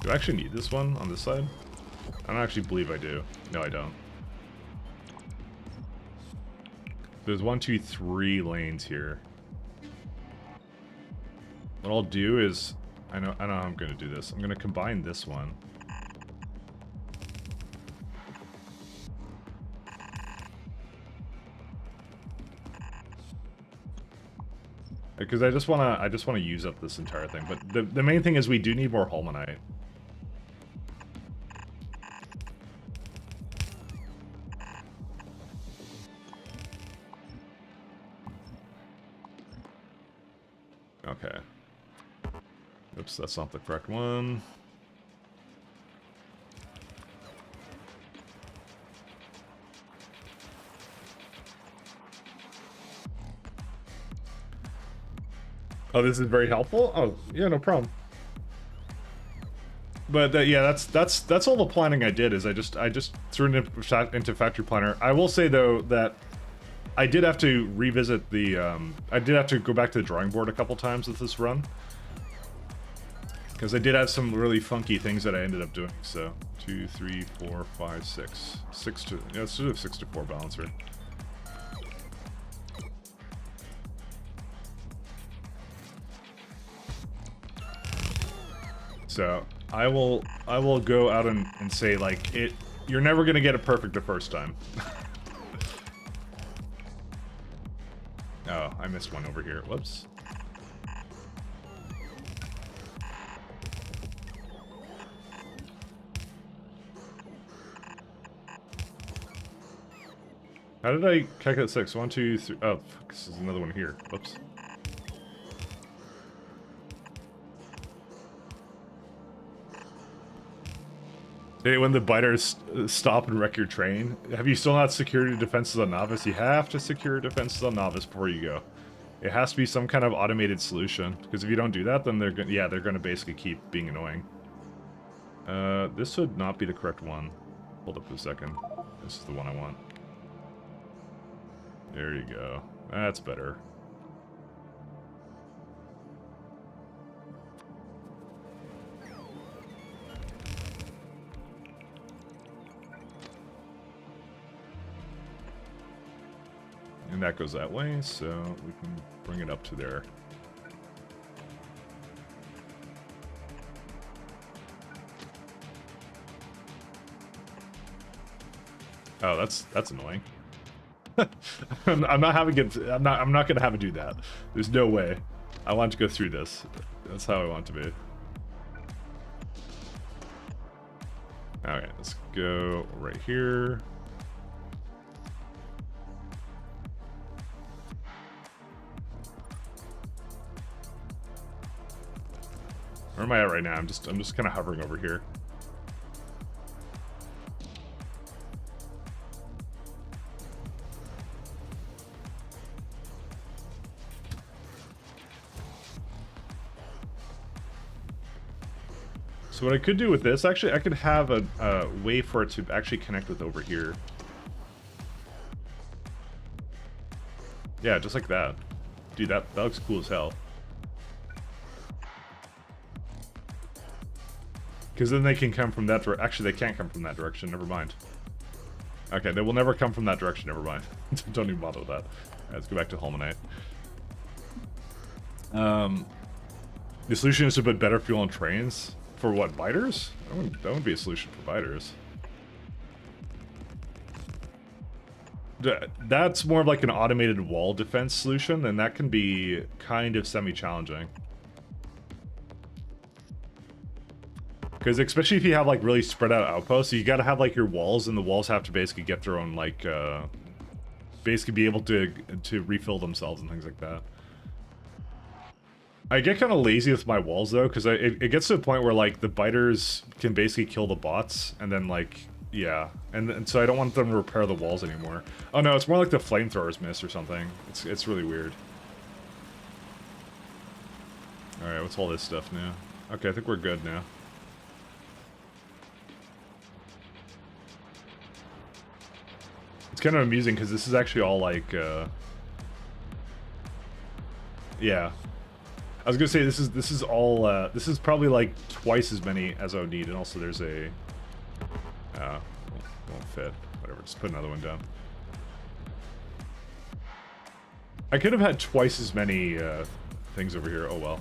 Do I actually need this one on this side? I don't actually believe I do. No, I don't. There's 1, 2, 3 lanes here. What I'll do is, I know how I'm gonna do this. I'm gonna combine this one. Because I just wanna use up this entire thing. But the main thing is we do need more Holmanite. Okay. Oops, that's not the correct one. Oh, this is very helpful? Oh, yeah, no problem. But yeah, that's all the planning I did. Is I just threw it into Factory Planner. I will say though that I did have to revisit the I did have to go back to the drawing board a couple times with this run, because I did have some really funky things that I ended up doing. So 2, 3, 4, 5, 6, 6 to yeah, let's do a 6 to 4 balancer. So I will go out and say like you're never gonna get it perfect the first time. Oh, I missed one over here. Whoops. How did I calculate 6? 1, 2, 3. Oh, fuck, this is another one here. Whoops. Hey, when the biters stop and wreck your train, have you still not secured your defenses on Novice? You have to secure defenses on Novice before you go. It has to be some kind of automated solution, because if you don't do that, then they're gonna basically keep being annoying. This would not be the correct one. Hold up a second. This is the one I want. There you go. That's better. And that goes that way, so we can bring it up to there. Oh, that's annoying. I'm not having it. I'm not gonna have it do that. There's no way. I want to go through this. That's how I want to be. Okay, let's go right here. Where am I at right now? I'm just kind of hovering over here. So what I could do with this, actually, I could have a way for it to actually connect with over here. Yeah, just like that. Dude, that looks cool as hell. Because then they can come from that direction. Actually, they can't come from that direction. Never mind. Okay, they will never come from that direction. Never mind. Don't even bother with that. Right, let's go back to Holmanite. The solution is to put better fuel on trains. For what, biters? That wouldn't be a solution for biters. That's more of like an automated wall defense solution, and that can be kind of semi-challenging. Because especially if you have like really spread out outposts, you gotta have like your walls, and the walls have to basically get their own like, basically be able to refill themselves and things like that. I get kind of lazy with my walls though, because it gets to a point where like the biters can basically kill the bots, and then like, yeah, and so I don't want them to repair the walls anymore. Oh no, it's more like the flamethrowers miss or something. It's really weird. All right, what's all this stuff now? Okay, I think we're good now. It's kind of amusing because this is actually all like, yeah. I was gonna say this is all this is probably like twice as many as I would need, and also there's a won't fit. Whatever, just put another one down. I could have had twice as many things over here. Oh well.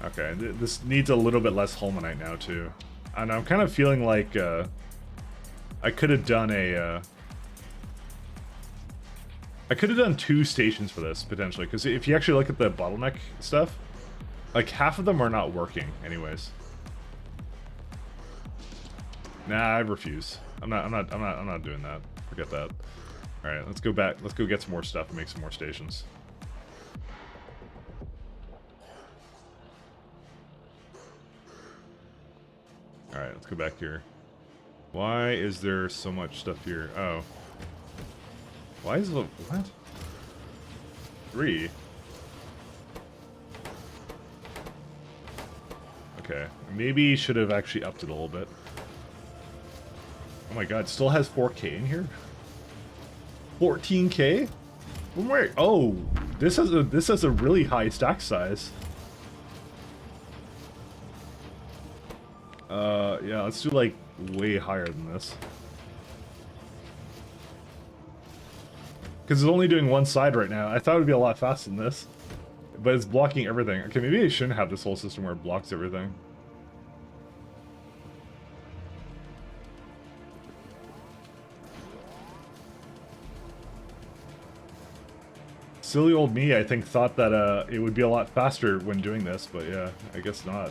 Okay, this needs a little bit less Holmanite now too, and I'm kind of feeling like I could have done a. I could have done 2 stations for this, potentially, because if you actually look at the bottleneck stuff, like half of them are not working anyways. Nah, I refuse. I'm not doing that. Forget that. Alright, let's go back. Let's go get some more stuff and make some more stations. Alright, let's go back here. Why is there so much stuff here? Oh. Why is the... what? 3? Okay. Maybe should have actually upped it a little bit. Oh my god, it still has 4K in here? 14K? Where? Oh, this has a really high stack size. Yeah, let's do like way higher than this. Because it's only doing one side right now. I thought it would be a lot faster than this. But it's blocking everything. Okay, maybe I shouldn't have this whole system where it blocks everything. Silly old me, I think, thought that it would be a lot faster when doing this, but yeah, I guess not.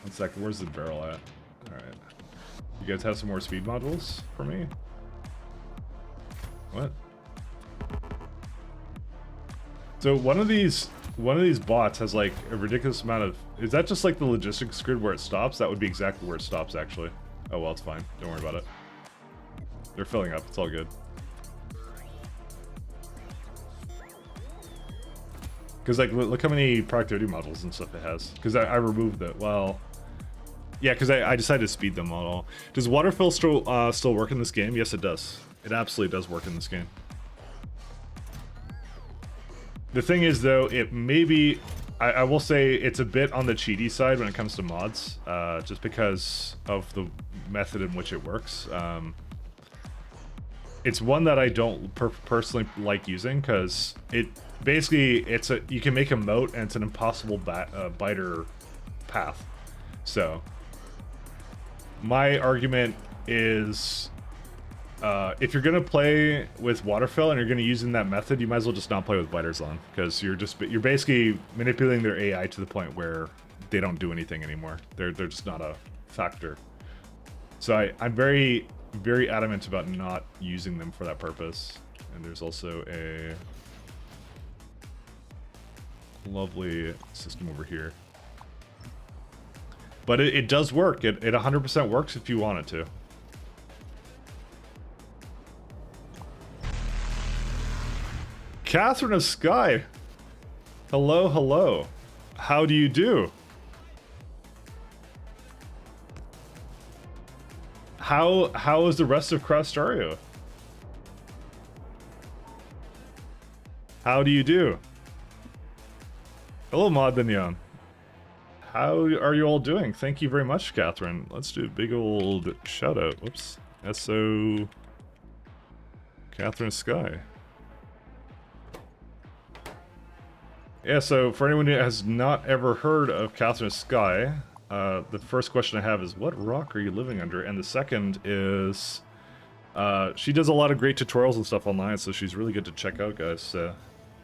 1 second, where's the barrel at? Alright. You guys have some more speed modules for me? What? So one of these bots has like a ridiculous amount of... Is that just like the logistics grid where it stops? That would be exactly where it stops, actually. Oh well, it's fine. Don't worry about it. They're filling up. It's all good. Because, like, look how many productivity modules and stuff it has. Because I removed it. Well, yeah, because I decided to speed them all. Does water fill still work in this game? Yes, it does. It absolutely does work in this game. The thing is, though, it may be... I will say it's a bit on the cheaty side when it comes to mods. Just because of the method in which it works. It's one that I don't personally like using, because it... Basically, you can make a moat, and it's an impossible biter path. So, my argument is, if you're gonna play with waterfill and you're gonna use in that method, you might as well just not play with biters on, because you're basically manipulating their AI to the point where they don't do anything anymore. They're just not a factor. So I'm very, very adamant about not using them for that purpose. And there's also a lovely system over here, but it does work. It 100% works if you want it to. Catherine of Sky, hello, hello. How do you do? How is the rest of Crastario? How do you do? Hello, Mod Mignon. How are you all doing? Thank you very much, Catherine. Let's do a big old shout out. Whoops. SO Catherine Sky. Yeah, so for anyone who has not ever heard of Catherine Sky, the first question I have is, what rock are you living under? And the second is, she does a lot of great tutorials and stuff online, so she's really good to check out, guys.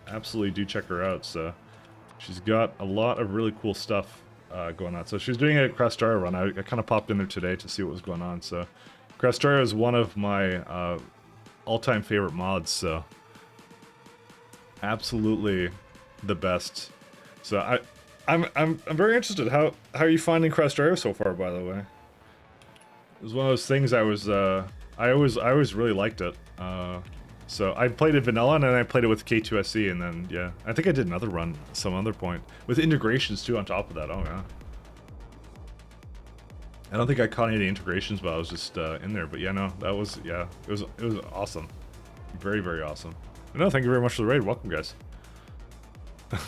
Absolutely do check her out. So she's got a lot of really cool stuff going on. So she's doing a Crastario run. I kind of popped in there today to see what was going on. So Crastario is one of my all-time favorite mods. So absolutely the best. So I'm very interested. How are you finding Crastario so far? By the way, it was one of those things I always really liked it. So I played it vanilla, and then I played it with K2 SE, and then, yeah. I think I did another run at some other point. With integrations, too, on top of that. Oh, yeah. I don't think I caught any of the integrations, but I was just in there. But, yeah, no, that was, yeah, it was awesome. Very, very awesome. But no, thank you very much for the raid. Welcome, guys.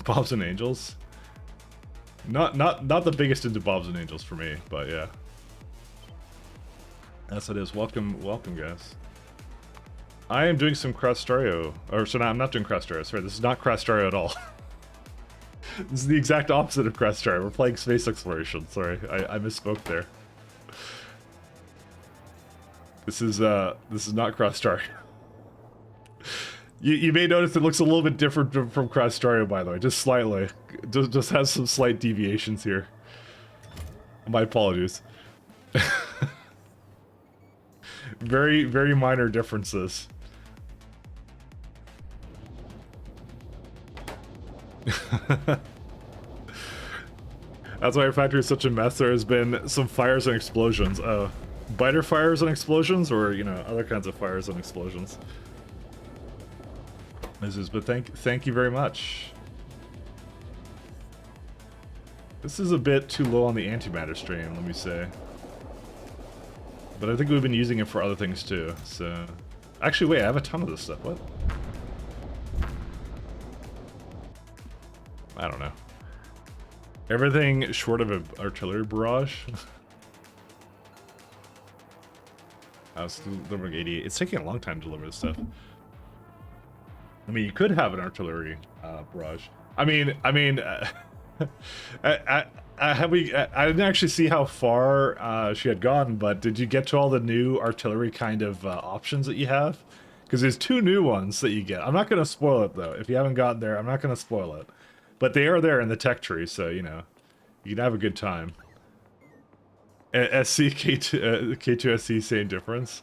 Bobs and Angels. Not the biggest into Bobs and Angels for me, but, yeah. That's what it is. Welcome, guys. I am doing some Crastario, or so I'm not doing Crastario, sorry, this is not Crastario at all. This is the exact opposite of Crastario, we're playing space exploration, sorry, I misspoke there. This is not Crastario. You may notice it looks a little bit different from Crastario, by the way, just slightly. Just has some slight deviations here. My apologies. Very, very minor differences. That's why our factory is such a mess. There has been some fires and explosions. Biter fires and explosions, or, you know, other kinds of fires and explosions. But thank you very much. This is a bit too low on the antimatter stream, let me say. But I think we've been using it for other things too, so... Actually, wait, I have a ton of this stuff. What? I don't know. Everything short of an artillery barrage. I was delivering 88. It's taking a long time to deliver this stuff. I mean, you could have an artillery barrage. I didn't actually see how far she had gone, but did you get to all the new artillery kind of options that you have? Because there's 2 new ones that you get. I'm not going to spoil it, though. If you haven't gotten there, I'm not going to spoil it. But they are there in the tech tree, so, you know, you can have a good time. SC, K2 SC, same difference.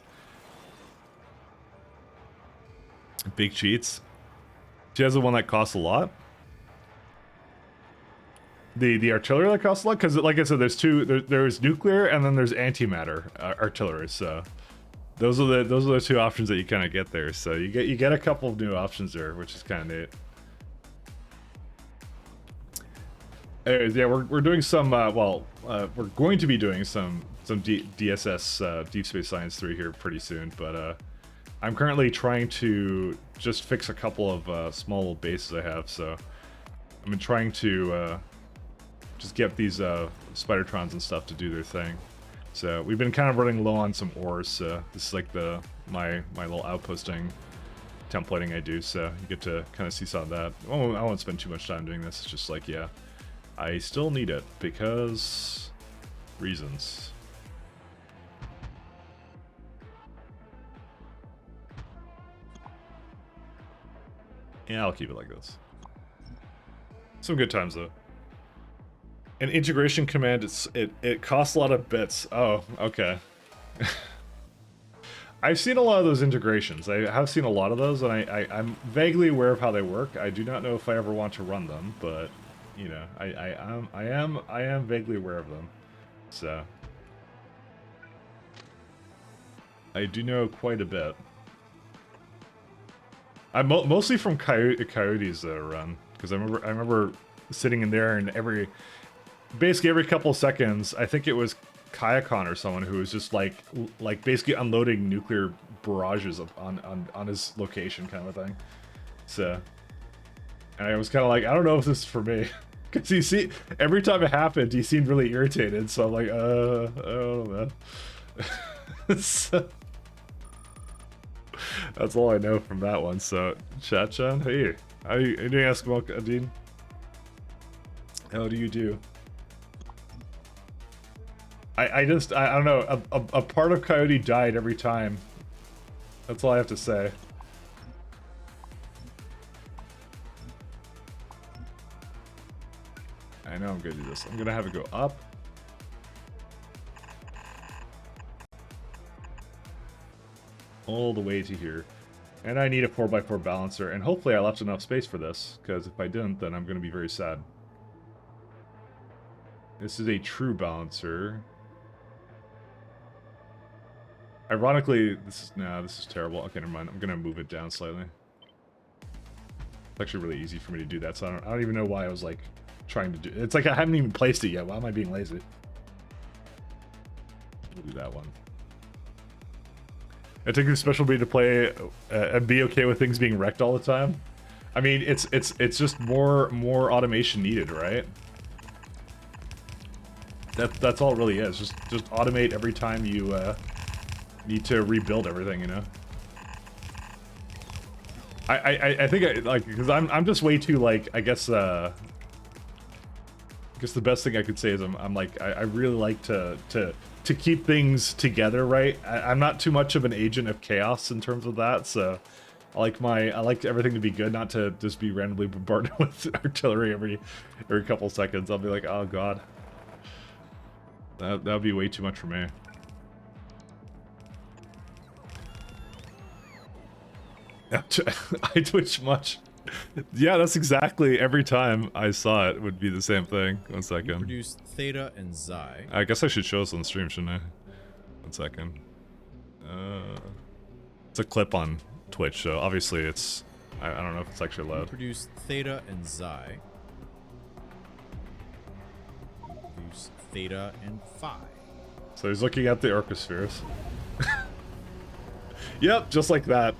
Big cheats. She has the one that costs a lot. The artillery that costs a lot, because like I said, there's 2. There's nuclear and then there's antimatter artillery. So those are the 2 options that you kind of get there. So you get a couple of new options there, which is kind of neat. Anyways, yeah, we're doing some. We're going to be doing some DSS Deep Space Science 3 here pretty soon, but I'm currently trying to just fix a couple of small little bases I have. So I've been trying to just get these Spidertrons and stuff to do their thing. So we've been kind of running low on some ores. So this is like my little outposting templating I do. So you get to kind of see some of that. Oh, I won't spend too much time doing this. It's just like, yeah, I still need it because reasons. Yeah, I'll keep it like this. Some good times though. An integration command, it costs a lot of bits. Oh, okay. I've seen a lot of those integrations. I have seen a lot of those, and I'm vaguely aware of how they work. I do not know if I ever want to run them, but you know, I am vaguely aware of them. So I do know quite a bit. I'm mostly from Coyotes run, because I remember sitting in there and basically every couple of seconds, I think it was Kayakon or someone who was just like basically unloading nuclear barrages on his location kind of a thing. So, and I was kind of like, I don't know if this is for me, because you see, every time it happened, he seemed really irritated. So I'm like, oh man. So, that's all I know from that one. So, Chat-chan, hey, how are you doing, Eskimo Adine? How do you do? I don't know, a part of Coyote died every time. That's all I have to say. I know I'm gonna do this. I'm gonna have it go up. All the way to here. And I need a 4x4 balancer, and hopefully I left enough space for this, because if I didn't, then I'm gonna be very sad. This is a true balancer. Ironically, this is terrible. Okay, never mind. I'm gonna move it down slightly. It's actually really easy for me to do that, so I don't even know why I was like trying to do it. It's like I haven't even placed it yet. Why am I being lazy? We'll do that one. I take a special breed to play and be okay with things being wrecked all the time. I mean, it's just more automation needed, right? That's all it really is. Just automate every time you need to rebuild everything, you know. I think because I'm just way too like, I guess the best thing I could say is I'm like I really like to keep things together, right? I'm not too much of an agent of chaos in terms of that, so I like everything to be good, not to just be randomly bombarded with artillery every couple seconds. I'll be like, oh god, that would be way too much for me. I twitch much. Yeah, that's exactly every time I saw it would be the same thing. 1 second. You produced theta and xi. I guess I should show this on stream, shouldn't I? 1 second. It's a clip on Twitch, so obviously it's... I don't know if it's actually You loud. produced theta and xi. You produced theta and phi. So he's looking at the orchospheres. Yep, just like that.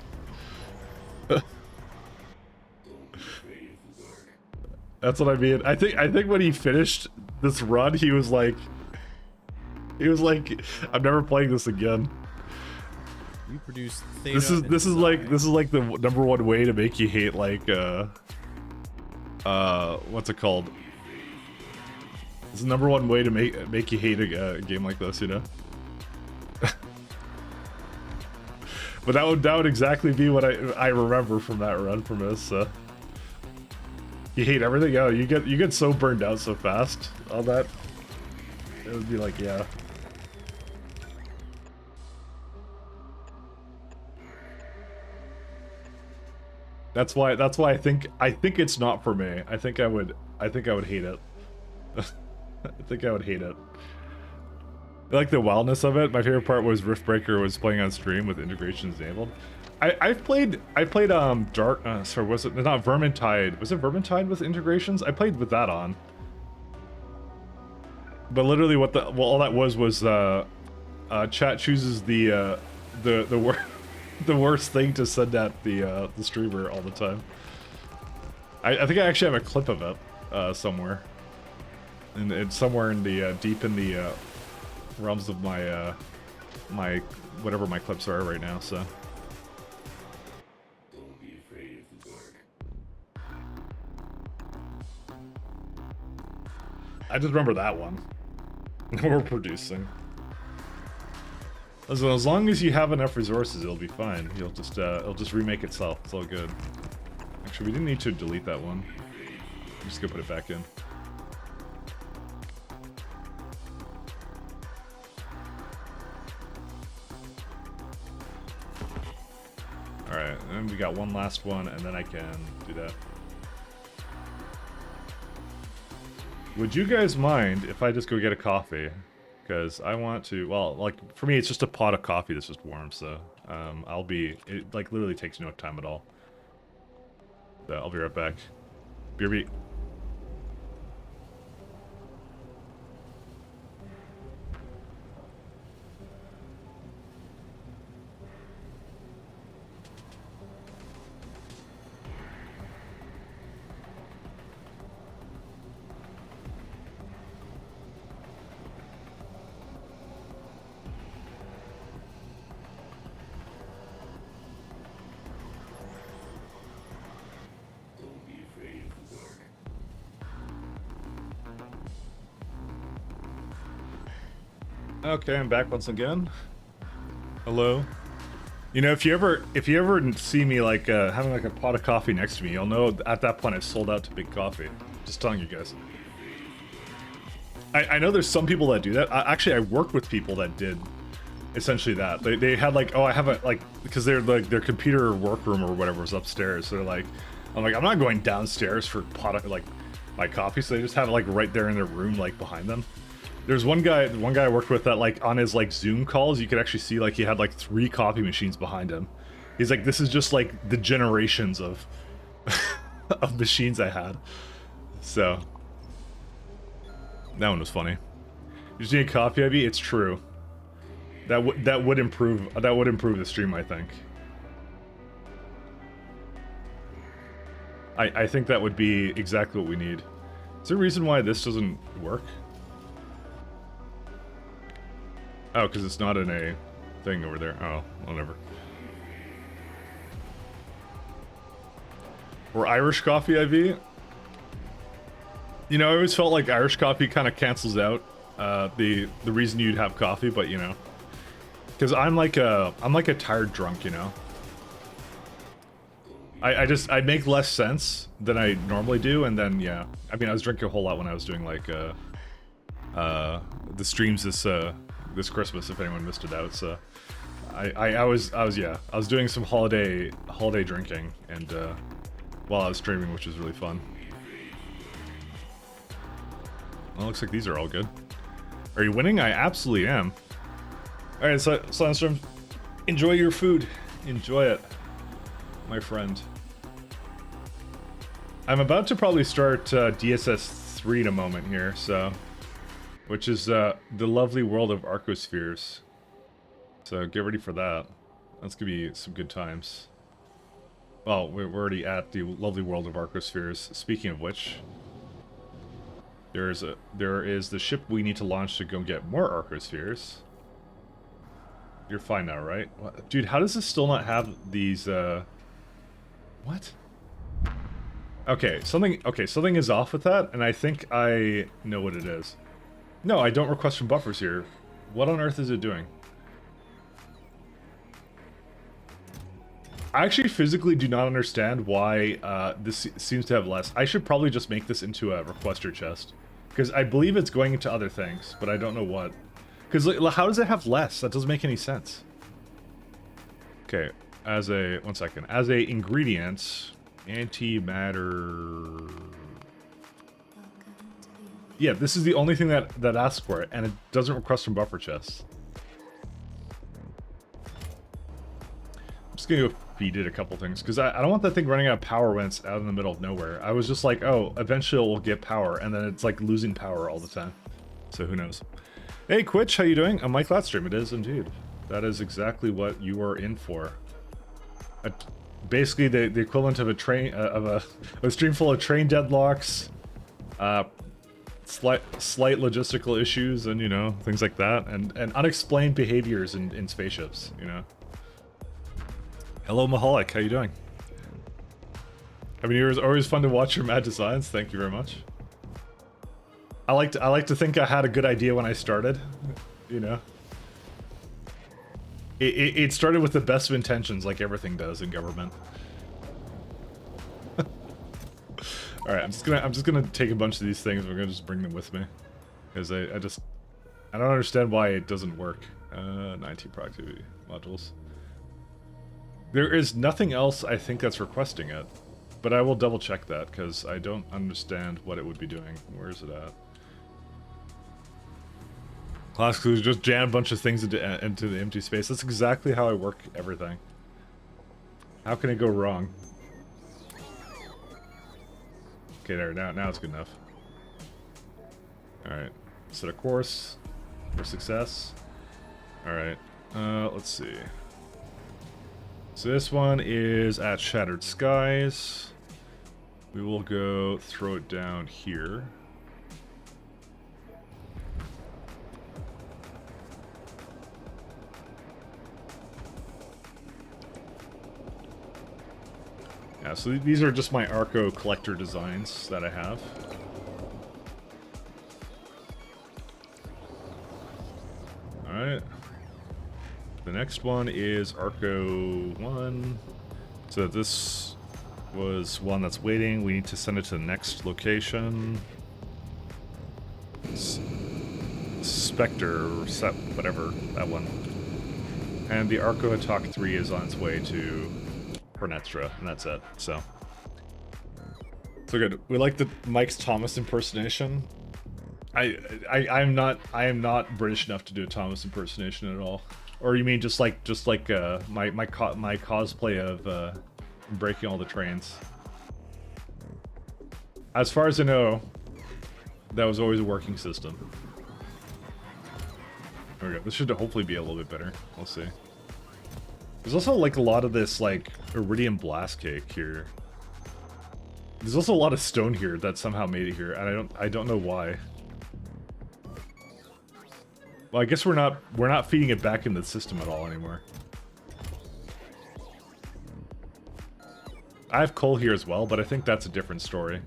That's what I mean. I think when he finished this run, he was like, I'm never playing this again. You produced theta. This is like the #1 way to make you hate like what's it called? This is the #1 way to make you hate a game like this, you know. But that would exactly be what I remember from that run from this. You hate everything. Oh, you get so burned out so fast on that. It would be like, yeah. That's why I think it's not for me. I think I would hate it. I think I would hate it. I like the wildness of it. My favorite part was Riftbreaker was playing on stream with integrations enabled. I played Dark sorry, was it not Vermintide? Was it Vermintide with integrations? I played with that on. But literally all that was chat chooses the worst thing to send at the streamer all the time. I think I actually have a clip of it somewhere. And it's somewhere in the deep in the realms of my my whatever my clips are right now, so. Don't be afraid of the dark. I just remember that one. We're producing. As long as you have enough resources, it'll be fine. It'll just remake itself. It's all good. Actually, we didn't need to delete that one. I'm just gonna put it back in. Alright, and then we got one last one, and then I can do that. Would you guys mind if I just go get a coffee? Because I want to, well, like, for me, it's just a pot of coffee that's just warm, so, it, like, literally takes no time at all. So, I'll be right back. BRB. Don't be afraid of the dark. Okay, I'm back once again. Hello. You know, if you ever see me like having like a pot of coffee next to me, you'll know at that point I sold out to big coffee. Just telling you guys. I know there's some people that do that. Actually, I worked with people that did essentially that. They had like, oh, I have a like, because they're like their computer workroom or whatever was upstairs. So they're like, I'm not going downstairs for pot of like my coffee. So they just have it like right there in their room, like behind them. There's one guy I worked with that like on his like Zoom calls, you could actually see like he had like 3 coffee machines behind him. He's like, this is just like the generations of of machines I had. So that one was funny. You just need a coffee, Ivy? It's true. That would improve the stream, I think. I think that would be exactly what we need. Is there a reason why this doesn't work? Oh, because it's not in a thing over there. Oh, whatever. Or Irish coffee, IV? You know, I always felt like Irish coffee kind of cancels out the reason you'd have coffee, but you know, because I'm like a tired drunk, you know. I make less sense than I normally do, and then yeah, I mean I was drinking a whole lot when I was doing like the streams this Christmas, if anyone missed it out. So I was doing some holiday drinking, and while I was streaming, which was really fun. Well, looks like these are all good. Are you winning? I absolutely am. Alright, so Sunstorm, enjoy your food. Enjoy it, my friend. I'm about to probably start DSS 3 in a moment here, so... Which is the lovely world of Arcospheres. So get ready for that. That's gonna be some good times. Well, we're already at the lovely world of Arcospheres. Speaking of which... There is the ship we need to launch to go get more Arcospheres. You're fine now, right? What? Dude, how does this still not have these, What? Okay, something is off with that, and I think I know what it is. No, I don't request from buffers here. What on earth is it doing? I actually physically do not understand why this seems to have less. I should probably just make this into a requester chest. Because I believe it's going into other things, but I don't know what. Because how does it have less? That doesn't make any sense. Okay, one second. As a ingredient, antimatter... Yeah, this is the only thing that asks for it, and it doesn't request from buffer chests. I'm just gonna go feed it a couple things, because I don't want that thing running out of power when it's out in the middle of nowhere. I was just like, oh, eventually it will get power, and then it's like losing power all the time. So who knows. Hey, Quitch, how you doing? I'm Mike Latstream. It is indeed. That is exactly what you are in for. Basically, the equivalent of a train a stream full of train deadlocks, slight logistical issues, and you know, things like that, and unexplained behaviors in spaceships. You know. Hello, Mahalik. How you doing? I mean, it was always fun to watch your mad designs. Thank you very much. I like to think I had a good idea when I started, you know. It started with the best of intentions, like everything does in government. All right, I'm just gonna take a bunch of these things. We're gonna just bring them with me, because I don't understand why it doesn't work. 19 productivity modules. There is nothing else I think that's requesting it, but I will double check that because I don't understand what it would be doing. Where is it at? Classically, just jam a bunch of things into the empty space. That's exactly how I work everything. How can it go wrong? Okay, there. Now it's good enough. All right, set a course for success. All right, let's see. So this one is at Shattered Skies. We will go throw it down here. Yeah, so these are just my Arco collector designs that I have. Alright. The next one is Arco 1. So this was one that's waiting. We need to send it to the next location. Spectre, or whatever, that one. And the Arco Attack 3 is on its way to Pernetra, and that's it. So good. We like the Mike's Thomas impersonation. I am not British enough to do a Thomas impersonation at all. Or you mean just like my cosplay of breaking all the trains? As far as I know, that was always a working system. There we go. This should hopefully be a little bit better. We'll see. There's also like a lot of this like iridium blast cake here. There's also a lot of stone here that somehow made it here, and I don't know why. Well, I guess we're not feeding it back into the system at all anymore. I have coal here as well, but I think that's a different story.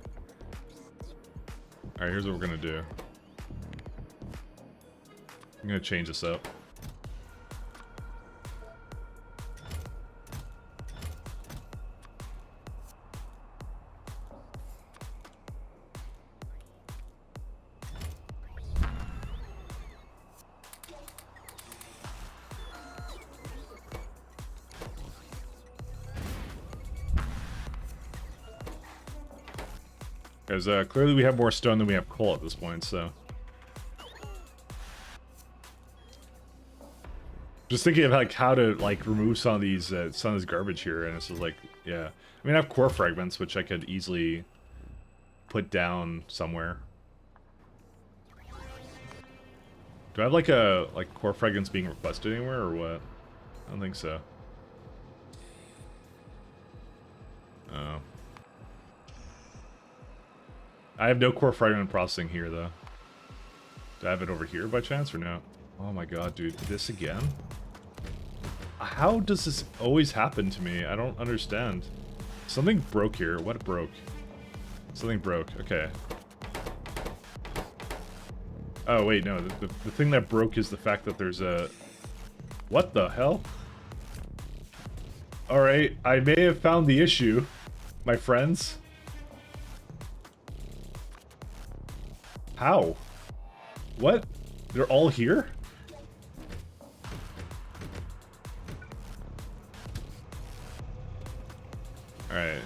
Alright, here's what we're gonna do. I'm gonna change this up. Because clearly we have more stone than we have coal at this point, so. Just thinking of like how to like remove some of these garbage here, and it's just like, yeah. I mean, I have core fragments, which I could easily put down somewhere. Do I have like core fragments being requested anywhere or what? I don't think so. Oh. I have no core fragment processing here though. Do I have it over here by chance or no? Oh my god, dude, this again? How does this always happen to me? I don't understand. Something broke here. What broke? Something broke. Okay. Oh, wait, no. The thing that broke is the fact that there's a... What the hell? Alright, I may have found the issue, my friends. How? What? They're all here? Alright.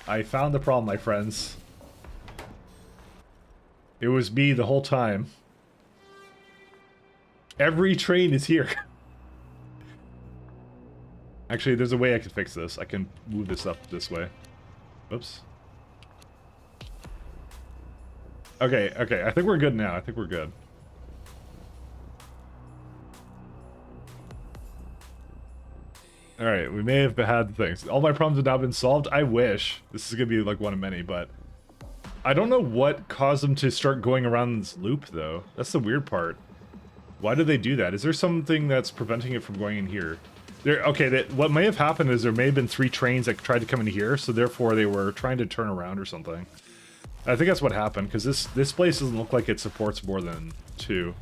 I found the problem, my friends. It was me the whole time. Every train is here. Actually, there's a way I can fix this. I can move this up this way. Oops. Okay, okay. I think we're good now. I think we're good. Alright, we may have had things. All my problems have now been solved. I wish. This is gonna be like one of many, but... I don't know what caused them to start going around this loop, though. That's the weird part. Why did they do that? Is there something that's preventing it from going in here? Okay, what may have happened is there may have been 3 trains that tried to come in here, so therefore they were trying to turn around or something. I think that's what happened, because this place doesn't look like it supports more than 2.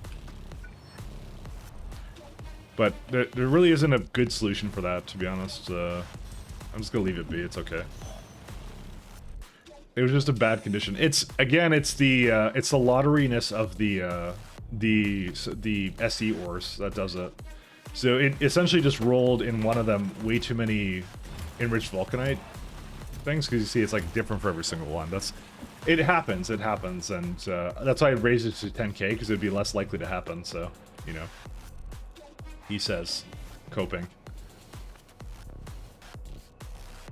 But there really isn't a good solution for that, to be honest. I'm just gonna leave it be. It's okay. It was just a bad condition. It's the lotteriness of the SE ores that does it. So it essentially just rolled in one of them way too many enriched vulcanite things, because you see it's like different for every single one. It happens, and that's why I raised it to 10k, because it'd be less likely to happen. So, you know. He says, coping.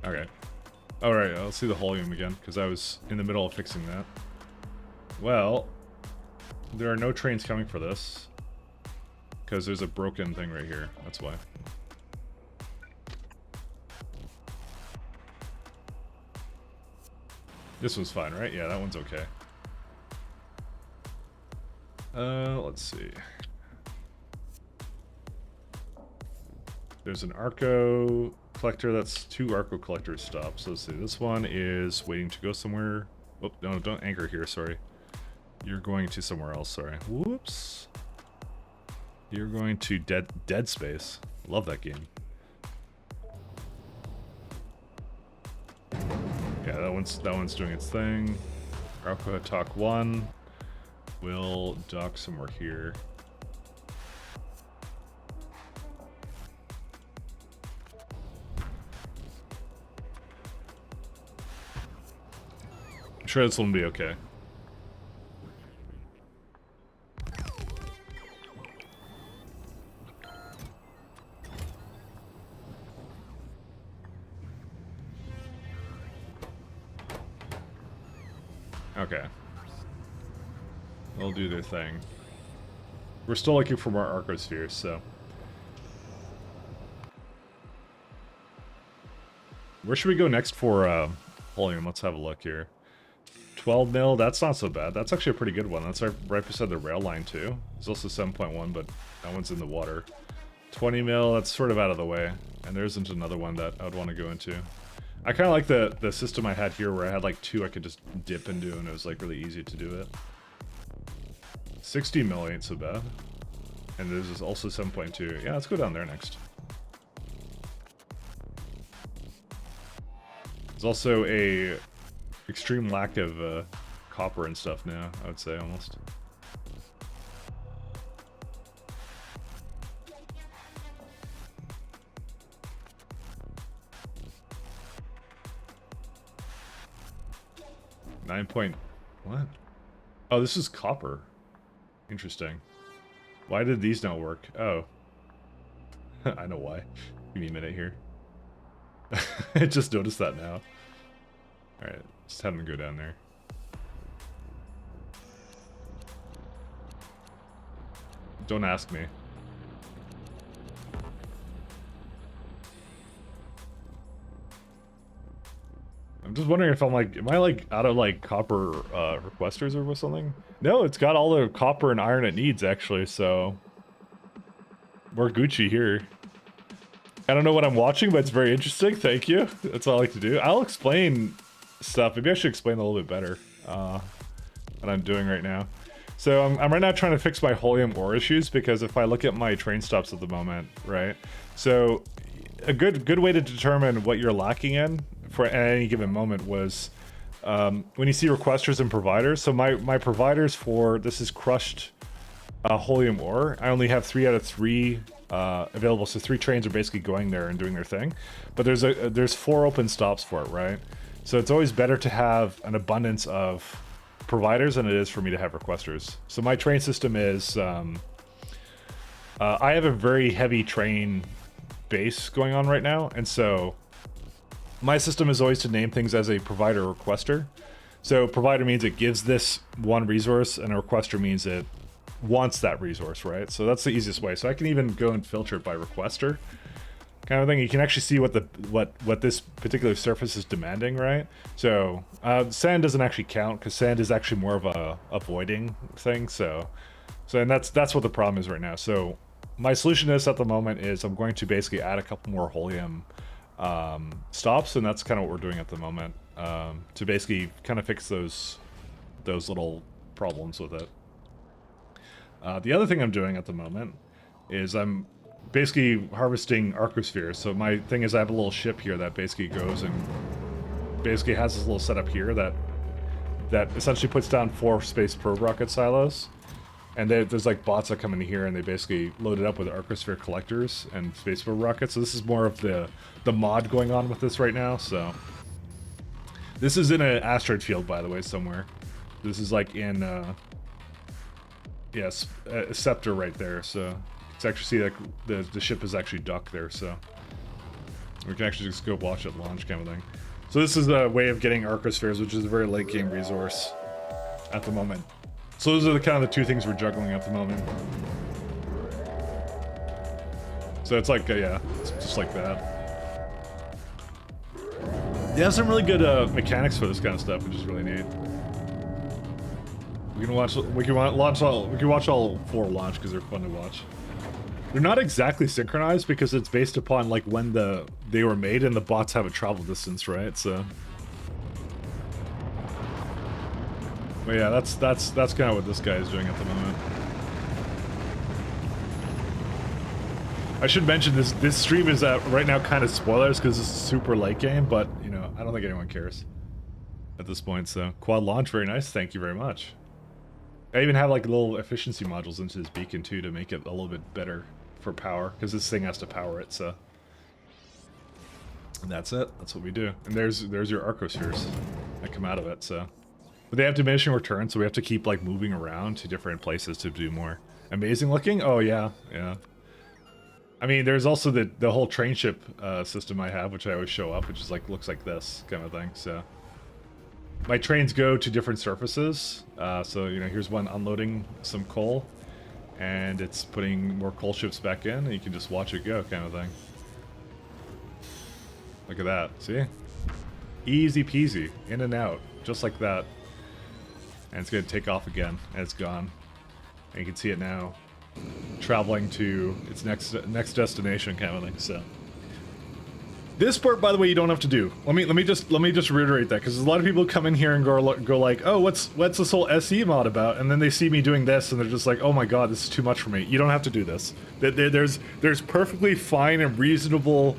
Okay. Alright, let's see the volume again, because I was in the middle of fixing that. Well, there are no trains coming for this, because there's a broken thing right here. That's why. This one's fine, right? Yeah, that one's okay. Let's see. There's an Arco collector. That's 2 Arco collectors stopped. So let's see. This one is waiting to go somewhere. Oh, no, don't anchor here. Sorry. You're going to somewhere else. Sorry. Whoops. You're going to Dead Space. Love that game. Yeah, that one's doing its thing. Arco Talk 1 will dock somewhere here. I'm sure this one will be okay. Okay. They'll do their thing. We're still looking for more Arcospheres, so... Where should we go next for volume? Let's have a look here. 12 mil, that's not so bad. That's actually a pretty good one. That's right beside the rail line too. There's also 7.1, but that one's in the water. 20 mil, that's sort of out of the way. And there isn't another one that I would want to go into. I kind of like the system I had here where I had like 2 I could just dip into and it was like really easy to do it. 60 mil ain't so bad. And there's also 7.2. Yeah, let's go down there next. There's also a extreme lack of copper and stuff now, I would say, almost. 9 point... What? Oh, this is copper. Interesting. Why did these not work? Oh. I know why. Give me a minute here. I just noticed that now. Alright, just have them go down there. Don't ask me. I'm just wondering if I'm like, am I like out of like copper requesters or something? No, it's got all the copper and iron it needs actually, so we're Gucci here. I don't know what I'm watching, but it's very interesting. Thank you. That's all I like to do. I'll explain stuff. Maybe I should explain a little bit better what I'm doing right now. So I'm right now trying to fix my holium ore issues because if I look at my train stops at the moment, right? So a good way to determine what you're lacking in for any given moment was when you see requesters and providers. So my providers for this is crushed holium ore. I only have 3 out of 3 available, so 3 trains are basically going there and doing their thing. But there's 4 open stops for it, right? So it's always better to have an abundance of providers than it is for me to have requesters. So my train system is I have a very heavy train base going on right now, and so my system is always to name things as a provider requester. So provider means it gives this one resource, and a requester means it wants that resource, right? So that's the easiest way. So I can even go and filter it by requester kind of thing. You can actually see what this particular surface is demanding, right? So sand doesn't actually count because sand is actually more of a avoiding thing. So and that's what the problem is right now. So my solution to this at the moment is I'm going to basically add a couple more holium stops, and that's kind of what we're doing at the moment to basically kind of fix those little problems with it. The other thing I'm doing at the moment is I'm basically harvesting arcospheres. So my thing is I have a little ship here that basically goes and basically has this little setup here that essentially puts down 4 space probe rocket silos. And there's like bots that come in here and they basically load it up with arcosphere collectors and space probe rockets. So this is more of the mod going on with this right now. So this is in an asteroid field, by the way, somewhere. This is like in yes, a scepter right there. So it's actually see like the ship is actually docked there. So we can actually just go watch it launch kind of thing. So this is a way of getting arcospheres, which is a very late game resource at the moment. So those are the kind of the 2 things we're juggling at the moment. So it's like, yeah, it's just like that. They have some really good mechanics for this kind of stuff, which is really neat. We can watch all 4 launch because they're fun to watch. They're not exactly synchronized because it's based upon like when they were made, and the bots have a travel distance, right? So. But yeah, that's kind of what this guy is doing at the moment. I should mention this stream is right now kind of spoilers because it's a super late game, but you know, I don't think anyone cares at this point. So quad launch, very nice, thank you very much. I even have like little efficiency modules into this beacon too to make it a little bit better for power, because this thing has to power it. So and that's it. That's what we do. And there's your arcospheres that come out of it. So. But they have diminishing returns, so we have to keep like moving around to different places to do more. Amazing looking? Oh yeah, yeah. I mean, there's also the whole train ship system I have, which I always show up, which is like looks like this kind of thing. So my trains go to different surfaces. So you know, here's one unloading some coal, and it's putting more coal ships back in, and you can just watch it go, kind of thing. Look at that. See? Easy peasy, in and out, just like that. And it's going to take off again, and it's gone. And you can see it now, traveling to its next destination, kind of thing. So, this part, by the way, you don't have to do. Let me just reiterate that, because a lot of people come in here and go like, oh, what's this whole SE mod about? And then they see me doing this, and they're just like, oh my god, this is too much for me. You don't have to do this. There's perfectly fine and reasonable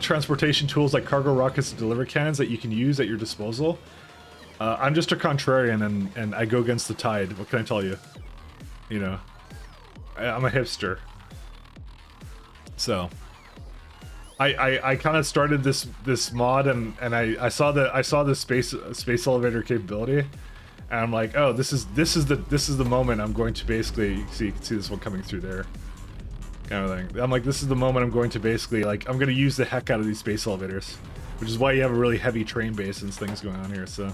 transportation tools like cargo rockets and delivery cannons that you can use at your disposal. I'm just a contrarian, and I go against the tide. What can I tell you? You know, I'm a hipster. So, I kind of started this mod and I saw the space elevator capability, and I'm like, oh, this is the moment I'm going to basically see, you can see this one coming through there, kind of thing. I'm like, this is the moment I'm going to basically, like, I'm going to use the heck out of these space elevators, which is why you have a really heavy train base and things going on here. So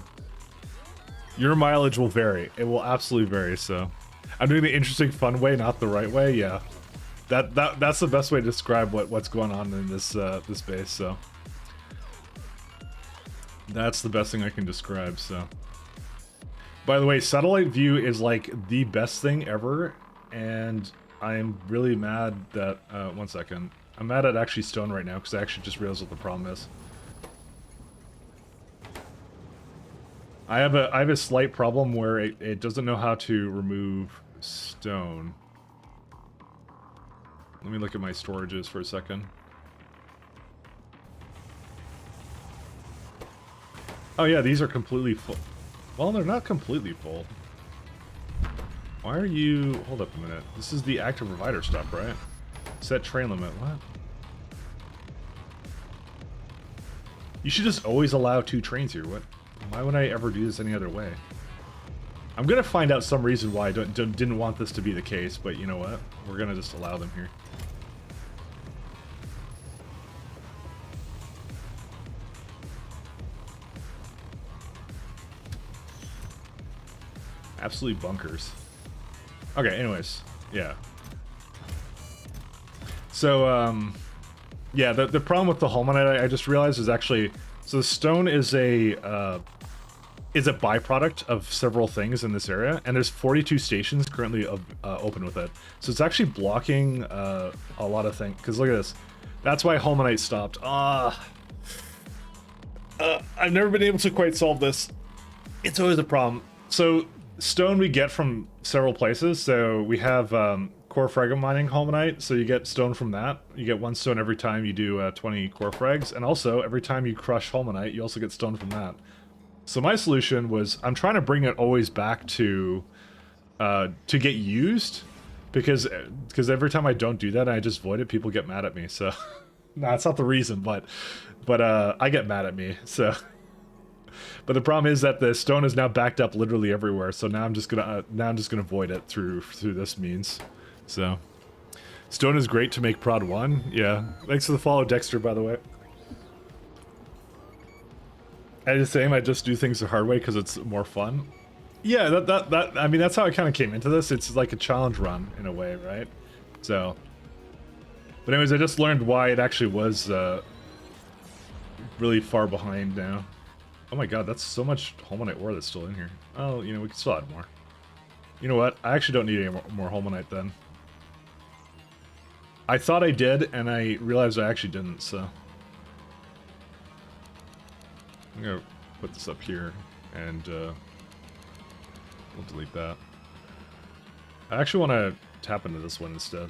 your mileage will vary. It will absolutely vary. So I'm doing the interesting, fun way, not the right way. Yeah. That's the best way to describe what's going on in this this base. So that's the best thing I can describe. So, by the way, satellite view is like the best thing ever, and I am really mad that 1 second. I'm mad at actually Stone right now because I actually just realized what the problem is. I have a slight problem where it doesn't know how to remove stone. Let me look at my storages for a second. Oh yeah, these are completely full. Well, they're not completely full. Why are you... Hold up a minute. This is the active provider stuff, right? Set train limit. What? You should just always allow 2 trains here. What? Why would I ever do this any other way? I'm gonna find out some reason why I didn't want this to be the case, but you know what? We're gonna just allow them here. Absolutely bunkers. Okay, anyways, yeah. So, yeah, the problem with the Holmonite I just realized is actually, so the stone is a byproduct of several things in this area, and there's 42 stations currently open with it. So it's actually blocking a lot of things. Because look at this. That's why Holmonite stopped. I've never been able to quite solve this. It's always a problem. So stone we get from several places. So we have core fragment mining Holmonite, so you get stone from that. You get 1 stone every time you do 20 core frags, and also every time you crush Holmonite, you also get stone from that. So my solution was, I'm trying to bring it always back to get used, because every time I don't do that, I just void it, people get mad at me. So, no, that's not the reason, but I get mad at me. So, but the problem is that the stone is now backed up literally everywhere. So now I'm just gonna void it through this means. So, stone is great to make prod 1. Yeah, thanks for the follow, Dexter. By the way. I just say I just do things the hard way because it's more fun. Yeah, that I mean, that's how I kind of came into this. It's like a challenge run in a way, right? So, but anyways, I just learned why it actually was really far behind now. Oh my god, that's so much Holmonite ore that's still in here. Oh, you know, we can still add more. You know what? I actually don't need any more Holmonite then. I thought I did, and I realized I actually didn't, so. I'm gonna put this up here, and we'll delete that. I actually want to tap into this one instead.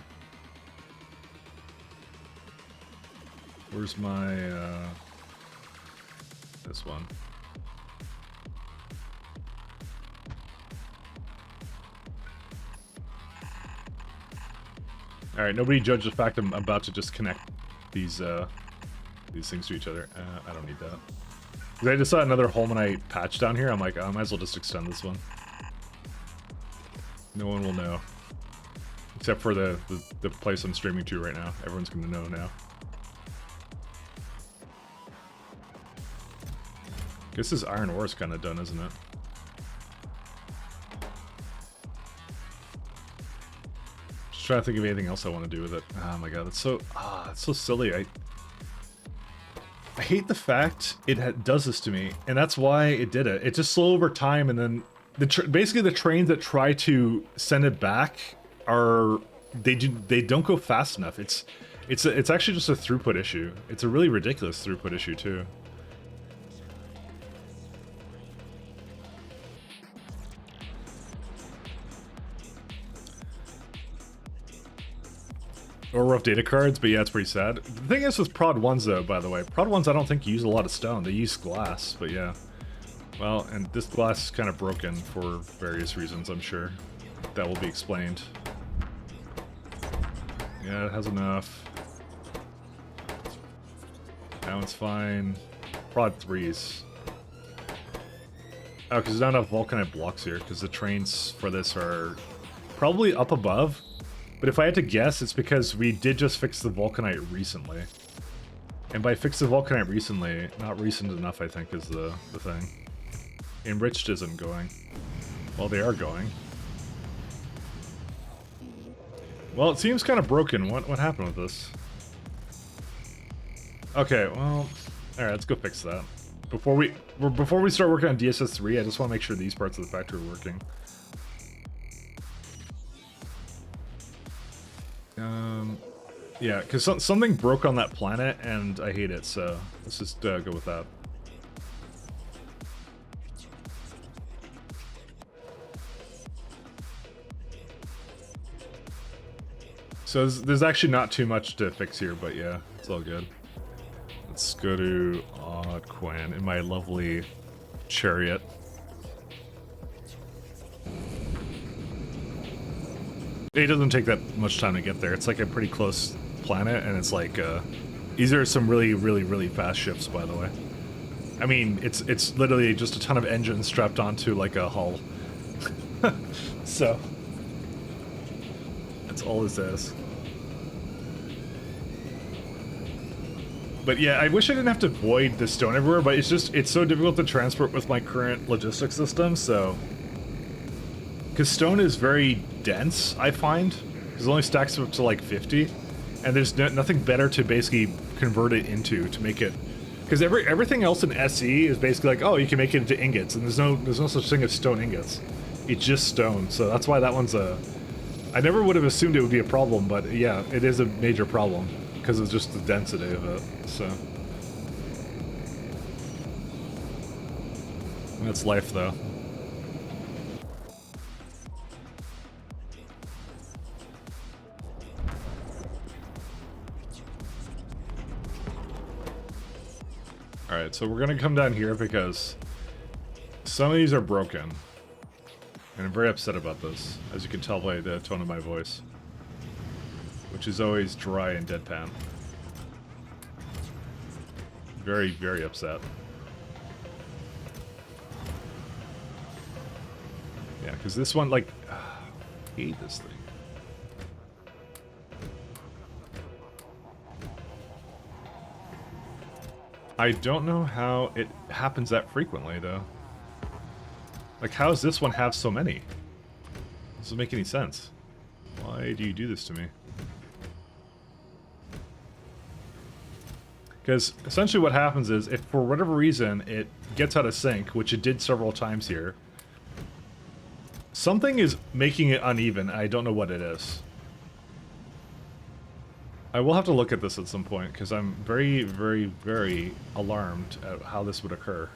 Where's my, this one? Alright, nobody judge the fact I'm about to just connect these things to each other. I don't need that. Because I just saw another Holmonite patch down here. I'm like, oh, I might as well just extend this one. No one will know. Except for the place I'm streaming to right now. Everyone's going to know now. Guess this iron ore is kind of done, isn't it? Just trying to think of anything else I want to do with it. Oh my god, that's so it's so silly. I hate the fact it does this to me, and that's why it did it. It's just slow over time, and then basically the trains that try to send it back are they don't go fast enough. It's actually just a throughput issue. It's a really ridiculous throughput issue too. Or rough data cards, but yeah, it's pretty sad. The thing is with prod 1s though, by the way, prod 1s I don't think use a lot of stone. They use glass, but yeah. Well, and this glass is kind of broken for various reasons, I'm sure. That will be explained. Yeah, it has enough. That one's fine. Prod 3s. Oh, because there's not enough vulcanite blocks here, because the trains for this are probably up above. But if I had to guess, it's because we did just fix the vulcanite recently. And by fix the vulcanite recently, not recent enough, I think, is the thing. Enriched isn't going. Well, they are going. Well, it seems kind of broken. What happened with this? Okay, well, all right, let's go fix that. Before we start working on DSS3, I just want to make sure these parts of the factory are working. Yeah, because something broke on that planet, and I hate it, so let's just go with that. So there's actually not too much to fix here, but yeah, it's all good. Let's go to Quinn in my lovely chariot. It doesn't take that much time to get there. It's like a pretty close planet, and it's like these are some really fast ships, by the way. I mean, it's literally just a ton of engines strapped onto like a hull. So that's all this is. But yeah, I wish I didn't have to void the stone everywhere, but it's so difficult to transport with my current logistics system, so... Because stone is very dense, I find, because it only stacks up to like 50, and there's nothing better to basically convert it into, to make it... Because everything else in SE is basically like, oh, you can make it into ingots, and there's no such thing as stone ingots. It's just stone, so that's why that one's a... I never would have assumed it would be a problem, but yeah, it is a major problem. Because of just the density of it, so. That's life, though. Alright, so we're gonna come down here because some of these are broken. And I'm very upset about this, as you can tell by the tone of my voice. Which is always dry and deadpan. Very upset. Yeah, because this one, like... I hate this thing. I don't know how it happens that frequently, though. Like, how does this one have so many? Doesn't make any sense. Why do you do this to me? Because essentially what happens is, if for whatever reason it gets out of sync, which it did several times here, something is making it uneven. I don't know what it is. I will have to look at this at some point, because I'm very alarmed at how this would occur.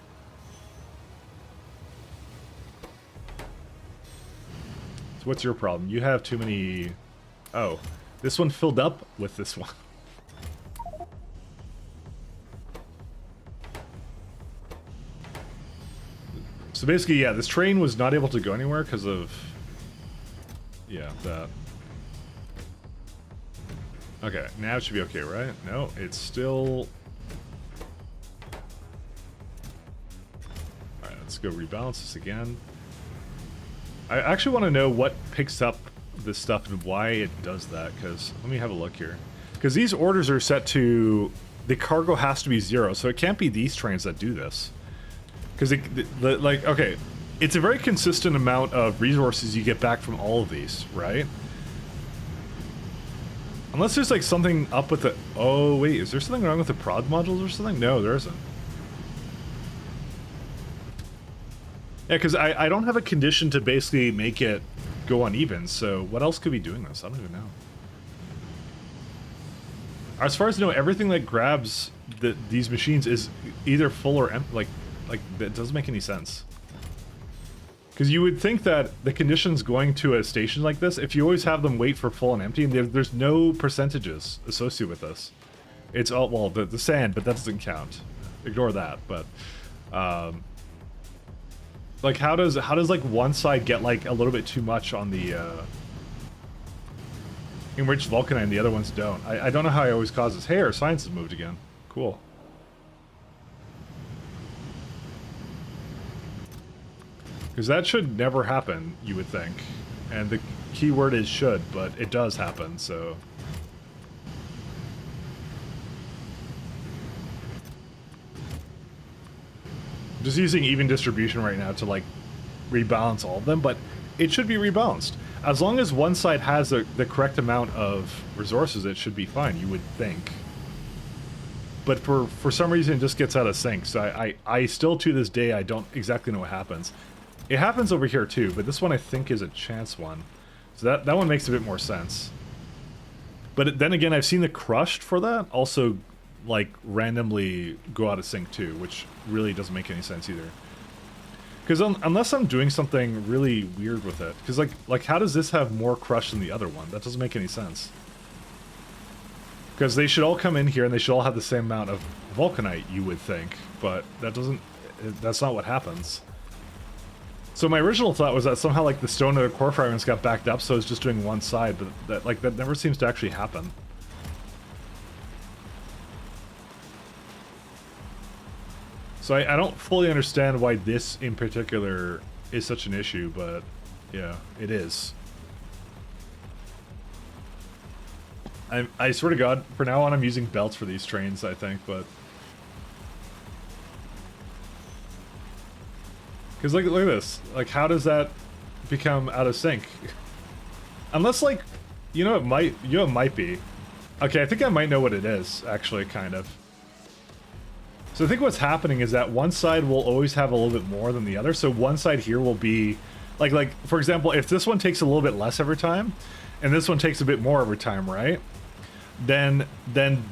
So what's your problem? You have too many... Oh, this one filled up with this one. So basically, yeah, this train was not able to go anywhere because of... Yeah, that. Okay, now it should be okay, right? No, it's still... Alright, let's go rebalance this again. I actually want to know what picks up this stuff and why it does that, because... Let me have a look here. Because these orders are set to... The cargo has to be 0, so it can't be these trains that do this. Because, like, okay, it's a very consistent amount of resources you get back from all of these, right? Unless there's, like, something up with the... Oh, wait, is there something wrong with the prod modules or something? No, there isn't. Yeah, because I don't have a condition to basically make it go uneven, so what else could be doing this? I don't even know. As far as I know, everything that grabs these machines is either full or empty, like, that doesn't make any sense. Because you would think that the conditions going to a station like this, if you always have them wait for full and empty, and there's no percentages associated with this. It's all, well, the sand, but that doesn't count. Ignore that, but... like, how does like, one side get, like, a little bit too much on the, enriched vulcanite and the other ones don't? I don't know how I always cause this. Hey, our science has moved again. Cool. Because that should never happen, you would think. And the keyword is should, but it does happen, so... I'm just using even distribution right now to, like, rebalance all of them, but it should be rebalanced. As long as one side has the correct amount of resources, it should be fine, you would think. But for some reason, it just gets out of sync, so I still, to this day, I don't exactly know what happens. It happens over here too, but this one I think is a chance one. So that one makes a bit more sense. But then again, I've seen the crushed for that also, like, randomly go out of sync too, which really doesn't make any sense either. Because unless I'm doing something really weird with it. Because, like, how does this have more crush than the other one? That doesn't make any sense. Because they should all come in here and they should all have the same amount of vulcanite, you would think. But that doesn't... that's not what happens. So my original thought was that somehow, like, the stone or the core fragments got backed up, so it's just doing one side, but that never seems to actually happen. So I don't fully understand why this in particular is such an issue, but yeah, it is. I swear to God, for now on I'm using belts for these trains, I think, but... Because look at this. Like, how does that become out of sync? Unless, like, you know, it might be. Okay, I think I might know what it is, actually, kind of. So I think what's happening is that one side will always have a little bit more than the other. So one side here will be, like for example, if this one takes a little bit less every time, and this one takes a bit more every time, right? Then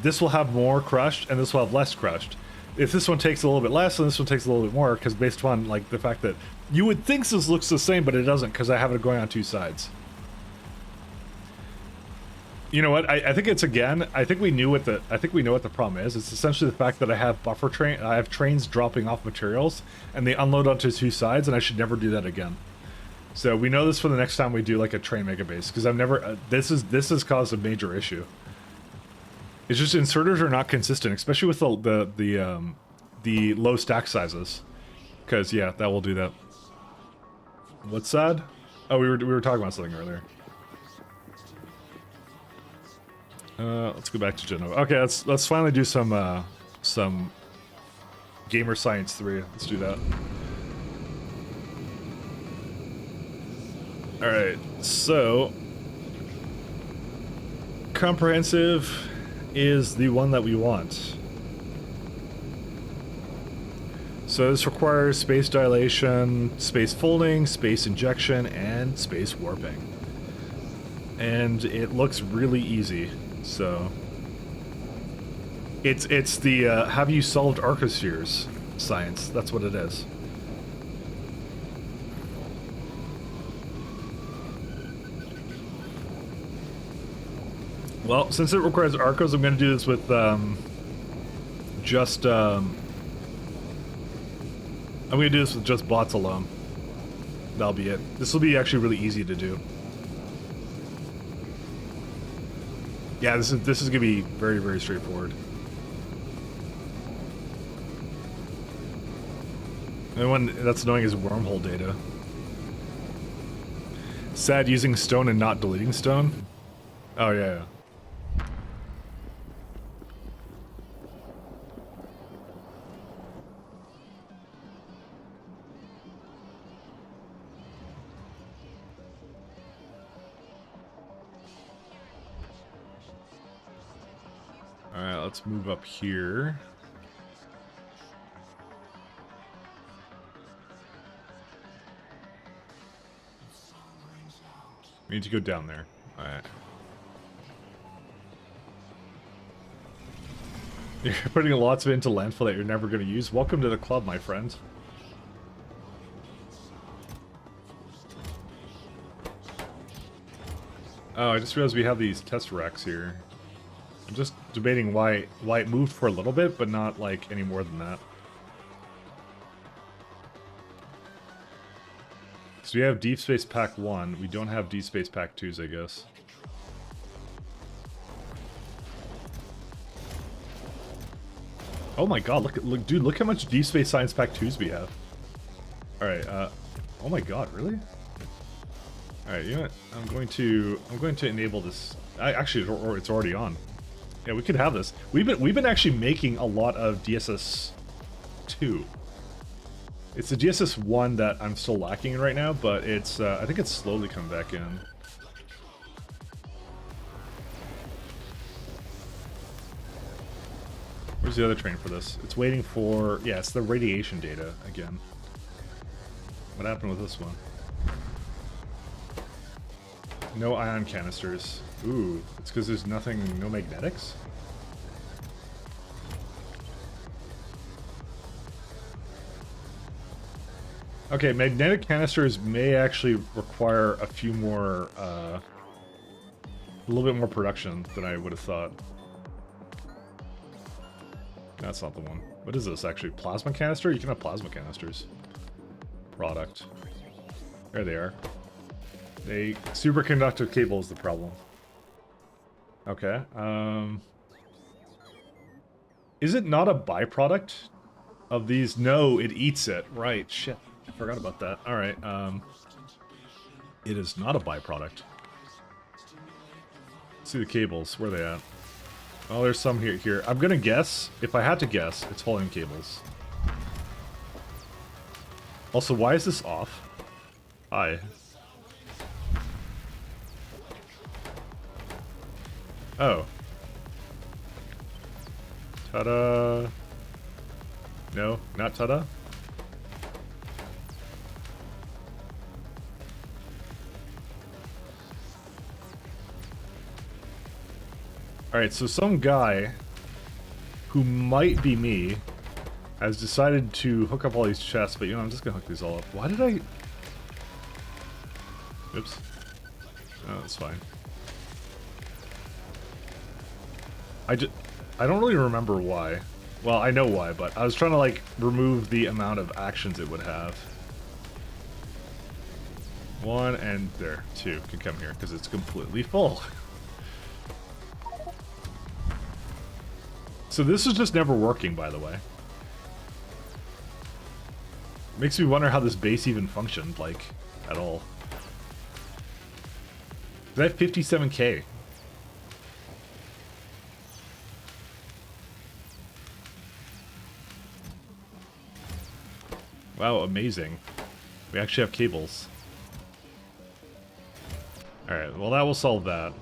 this will have more crushed, and this will have less crushed. If this one takes a little bit less, and this one takes a little bit more, because based on, like, the fact that you would think this looks the same, but it doesn't, because I have it going on two sides. You know what? I think it's, again, I think we know what the problem is. It's essentially the fact that I have trains dropping off materials, and they unload onto two sides, and I should never do that again. So we know this for the next time we do, like, a train mega base, because I've never, this has caused a major issue. It's just inserters are not consistent, especially with the low stack sizes. Because yeah, that will do that. What's sad? Oh, we were talking about something earlier. Let's go back to Genova. Okay, let's finally do some Gamer Science 3. Let's do that. All right, so comprehensive is the one that we want. So this requires space dilation, space folding, space injection, and space warping. And it looks really easy, so... It's the, have you solved arcospheres science, that's what it is. Well, since it requires Arcos, I'm going to do this with, I'm going to do this with just bots alone. That'll be it. This will be actually really easy to do. Yeah, this is going to be very, very straightforward. And one that's annoying is wormhole data. Sad using stone and not deleting stone. Oh, yeah. Alright, let's move up here. We need to go down there. Alright. You're putting lots of it into landfill that you're never going to use. Welcome to the club, my friend. Oh, I just realized we have these test racks here. I'm just debating why it moved for a little bit, but not, like, any more than that. So we have Deep Space Pack 1. We don't have Deep Space Pack 2s, I guess. Oh my god, look, dude, look how much Deep Space Science Pack 2s we have. Alright, Oh my god, really? Alright, you know what? I'm going to enable this. Actually, or it's already on. Yeah, we could have this. We've been actually making a lot of DSS 2. It's the DSS 1 that I'm still lacking in right now, but it's I think it's slowly coming back in. Where's the other train for this? It's waiting for, yeah, it's the radiation data again. What happened with this one? No ion canisters. Ooh, it's because there's nothing, no magnetics? Okay, magnetic canisters may actually require a few more, a little bit more production than I would have thought. That's not the one. What is this actually? Plasma canister? You can have plasma canisters. Product. There they are. A superconductive cable is the problem. Okay. Is it not a byproduct of these? No, it eats it. Right. Shit. I forgot about that. Alright. It is not a byproduct. Let's see the cables. Where are they at? Oh, there's some here. I'm gonna guess, if I had to guess, it's hauling cables. Also, why is this off? Hi. Oh. Ta-da. No, not ta-da. Alright, so some guy who might be me has decided to hook up all these chests, but you know, I'm just gonna hook these all up. Why did I... Oops. Oh, that's fine. I don't really remember why. Well, I know why, but I was trying to, like, remove the amount of actions it would have. 1 and there. 2 can come here, because it's completely full. So this is just never working, by the way. Makes me wonder how this base even functioned, like, at all. I have 57k. Wow, amazing. We actually have cables. Alright, well that will solve that.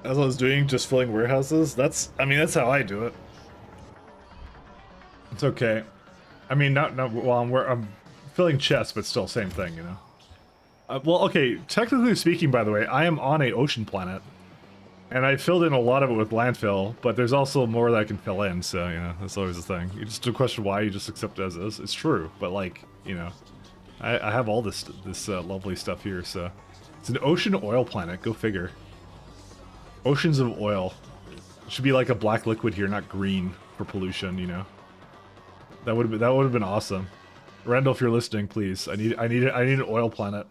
As I was doing, just filling warehouses, I mean, that's how I do it. It's okay. I mean, well, I'm filling chests, but still, same thing, you know? Well, okay, technically speaking, by the way, I am on a ocean planet. And I filled in a lot of it with landfill, but there's also more that I can fill in, so, you know, that's always the thing. You just question why you just accept it as is. It's true, but, like, you know, I have all this lovely stuff here, so. It's an ocean oil planet, go figure. Oceans of oil. It should be like a black liquid here, not green for pollution, you know. That would have been awesome. Randall, if you're listening, please. I need an oil planet.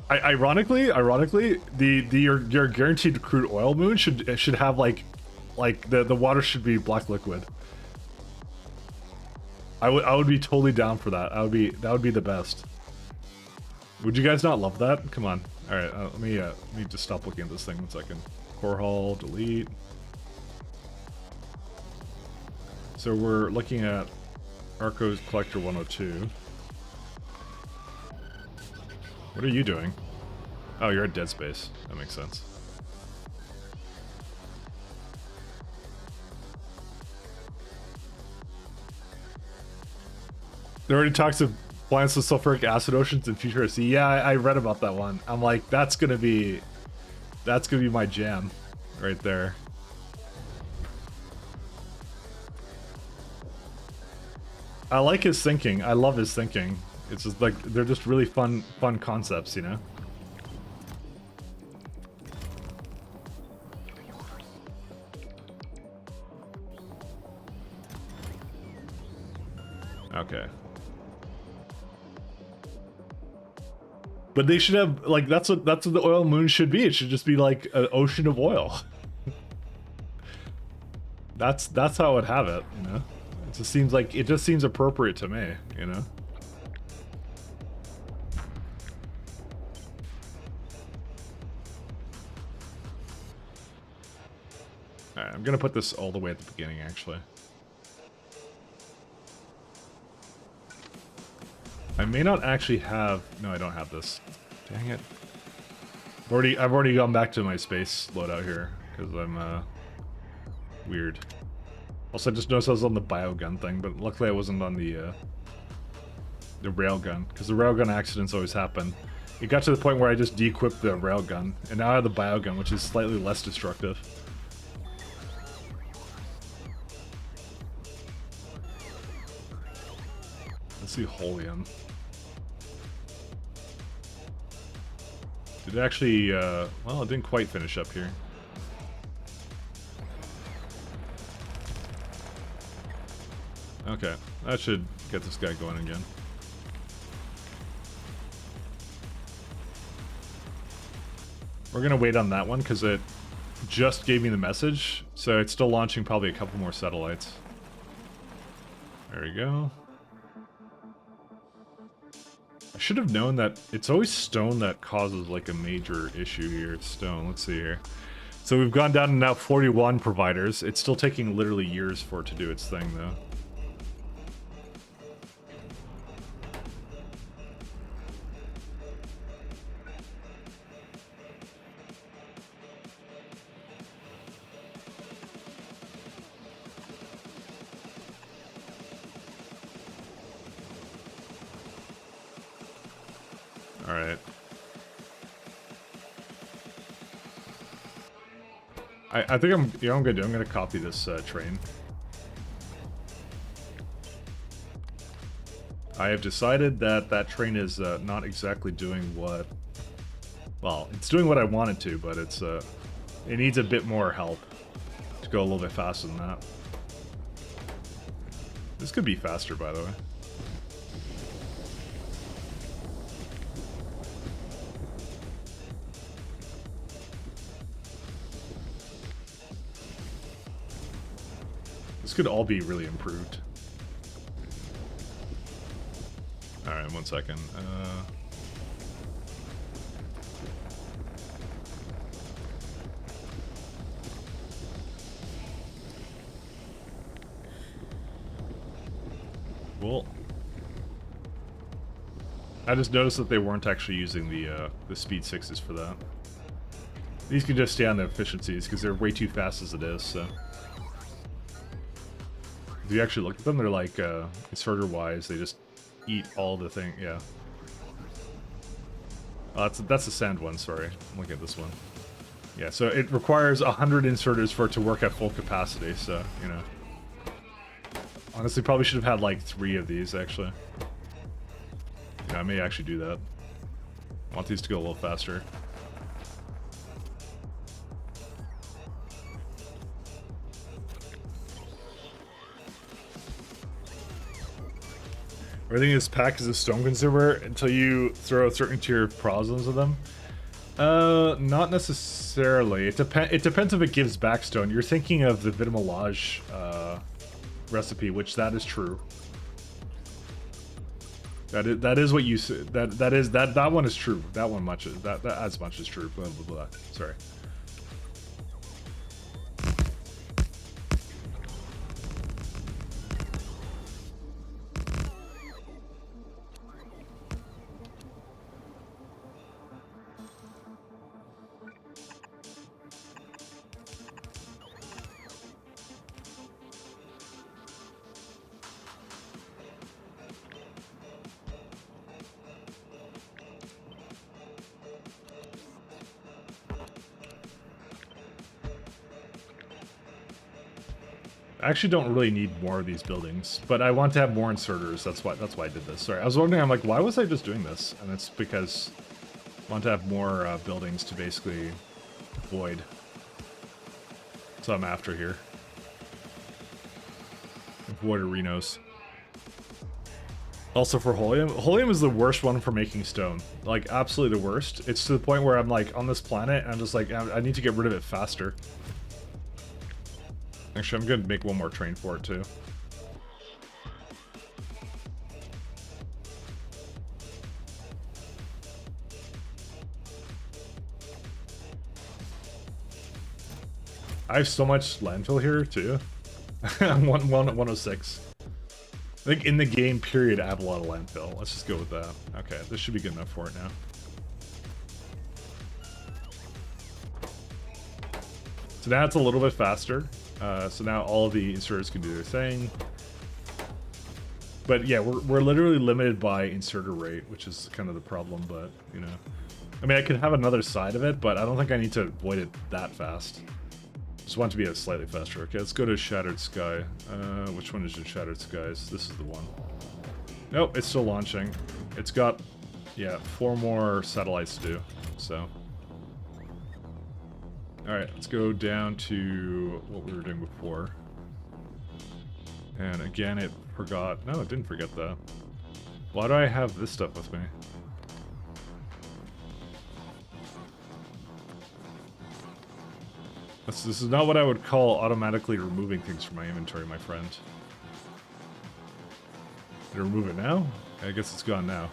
Ironically, your guaranteed crude oil moon should have like the water should be black liquid. I would be totally down for that. That would be the best. Would you guys not love that? Come on. All right, let me just stop looking at this thing 1 second. Core hull, delete. So we're looking at Arco's Collector 102. What are you doing? Oh, you're at Dead Space. That makes sense. There already talks of plants with sulfuric acid oceans in Future SE. Yeah, I read about that one. I'm like, that's gonna be my jam, right there. I like his thinking. I love his thinking. It's just like, they're just really fun concepts, you know? Okay. But they should have, like, that's what the oil moon should be. It should just be like an ocean of oil. That's how I would have it, you know? It just seems appropriate to me, you know? Alright, I'm gonna put this all the way at the beginning, actually. I may not actually have... No, I don't have this. Dang it. I've already gone back to my space loadout here, because I'm, weird. Also, I just noticed I was on the biogun thing, but luckily I wasn't on the railgun, because the railgun accidents always happen. It got to the point where I just de-equipped the railgun, and now I have the biogun, which is slightly less destructive. Let's see Holium. Did it actually, well, it didn't quite finish up here. Okay, that should get this guy going again. We're gonna wait on that one because it just gave me the message, so it's still launching probably a couple more satellites. There we go. I should have known that it's always stone that causes like a major issue here. It's stone. Let's see here. So we've gone down to now 41 providers. It's still taking literally years for it to do its thing though. Alright. I think I'm, you know what I'm gonna do? I'm gonna copy this train. I have decided that that train is not exactly doing what... Well, it's doing what I want it to, but it's it needs a bit more help to go a little bit faster than that. This could be faster, by the way. This could all be really improved. Alright, 1 second. Cool. I just noticed that they weren't actually using the speed 6s for that. These can just stay on the efficiencies because they're way too fast as it is, so... If you actually look at them, they're like, inserter-wise, they just eat all the thing, yeah. Oh, that's the sand one, sorry. I'm looking at this one. Yeah, so it requires 100 inserters for it to work at full capacity, so, you know. Honestly, probably should have had like 3 of these, actually. Yeah, I may actually do that. I want these to go a little faster. Everything is packed as a stone consumer until you throw a certain tier of problems of them. Not necessarily. It depends if it gives back stone. You're thinking of the Vitamelage recipe, which that is true. That is what you said. That one is true. That one much that as much is true. Blah blah blah. Sorry. I actually don't really need more of these buildings, but I want to have more inserters. That's why I did this. Sorry, I was wondering. I'm like, why was I just doing this? And it's because I want to have more buildings to basically avoid. So I'm after here. Avoid arenos. Also for Holium. Holium is the worst one for making stone. Like, absolutely the worst. It's to the point where I'm like, on this planet, and I'm just like, I need to get rid of it faster. Actually, I'm going to make one more train for it, too. I have so much landfill here too. I'm 106. I think in the game period I have a lot of landfill. Let's just go with that. Okay, this should be good enough for it now. So now it's a little bit faster. So now all of the inserters can do their thing. But yeah, we're literally limited by inserter rate, which is kind of the problem, but you know. I mean, I could have another side of it, but I don't think I need to avoid it that fast. Just want it to be a slightly faster. Okay, let's go to Shattered Sky. Which one is your Shattered Skies? This is the one. Nope, it's still launching. It's got, yeah, 4 more satellites to do, so. Alright, let's go down to what we were doing before. And again, it forgot. No, it didn't forget that. Why do I have this stuff with me? This is not what I would call automatically removing things from my inventory, my friend. Did I remove it now? I guess it's gone now.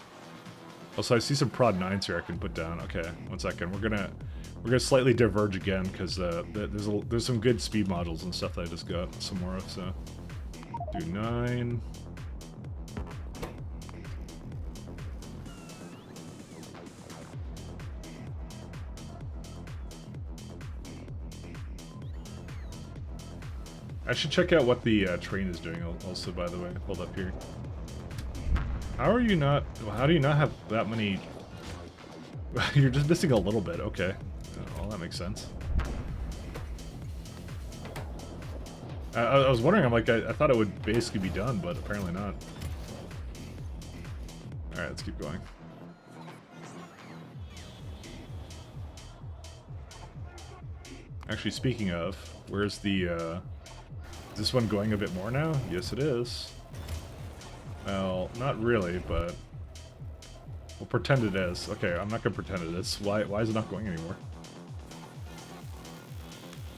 Also, I see some prod 9s here I can put down. Okay, 1 second. We're gonna slightly diverge again because there's some good speed modules and stuff that I just got some more of. So do 9. I should check out what the train is doing also, by the way. Hold up here. How are you not... How do you not have that many... You're just missing a little bit. Okay. Well, that makes sense. I was wondering, I'm like, I thought it would basically be done, but apparently not. Alright, let's keep going. Actually, speaking of, where's the... Is this one going a bit more now? Yes, it is. Well, not really, but we'll pretend it is. Okay, I'm not gonna pretend it is. Why is it not going anymore?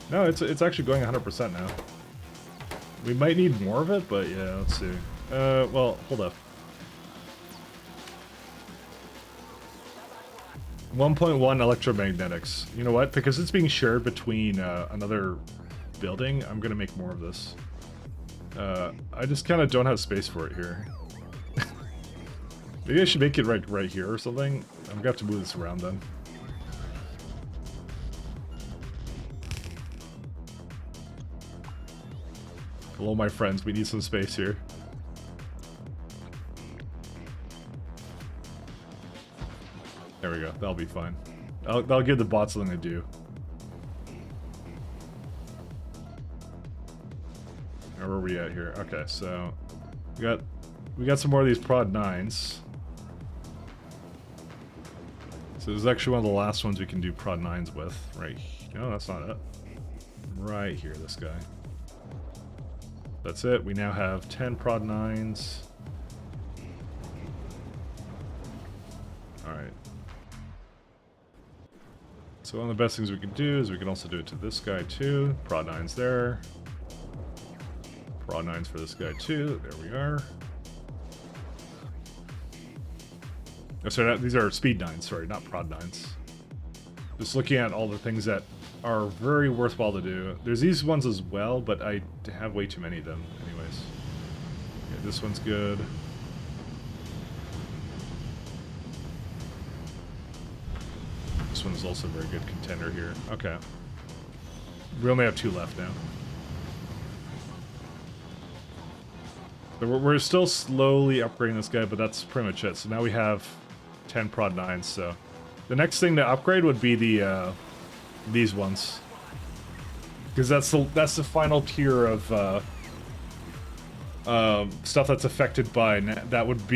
No, it's actually going 100% now. We might need more of it, but yeah, let's see. Well, hold up. 1.1 electromagnetics. You know what? Because it's being shared between another building, I'm gonna make more of this. I just kind of don't have space for it here. Maybe I should make it right here or something. I'm gonna have to move this around then. Hello, my friends. We need some space here. There we go. That'll be fine. That'll give the bot something to do. Where are we at here? Okay, so we got some more of these prod 9s. So this is actually one of the last ones we can do prod 9s with. Right. No, that's not it. Right here, this guy. That's it. We now have 10 prod 9s. Alright. So one of the best things we can do is we can also do it to this guy too. Prod 9s there. Prod 9s for this guy too. There we are. Oh, sorry, these are speed 9s, sorry, not prod 9s. Just looking at all the things that are very worthwhile to do. There's these ones as well, but I have way too many of them anyways. Okay, this one's good. This one's also a very good contender here. Okay. We only have 2 left now. So we're still slowly upgrading this guy, but that's pretty much it. So now we have 10 prod 9s, so... The next thing to upgrade would be the, these ones. Because that's the final tier of, stuff that's affected by... that would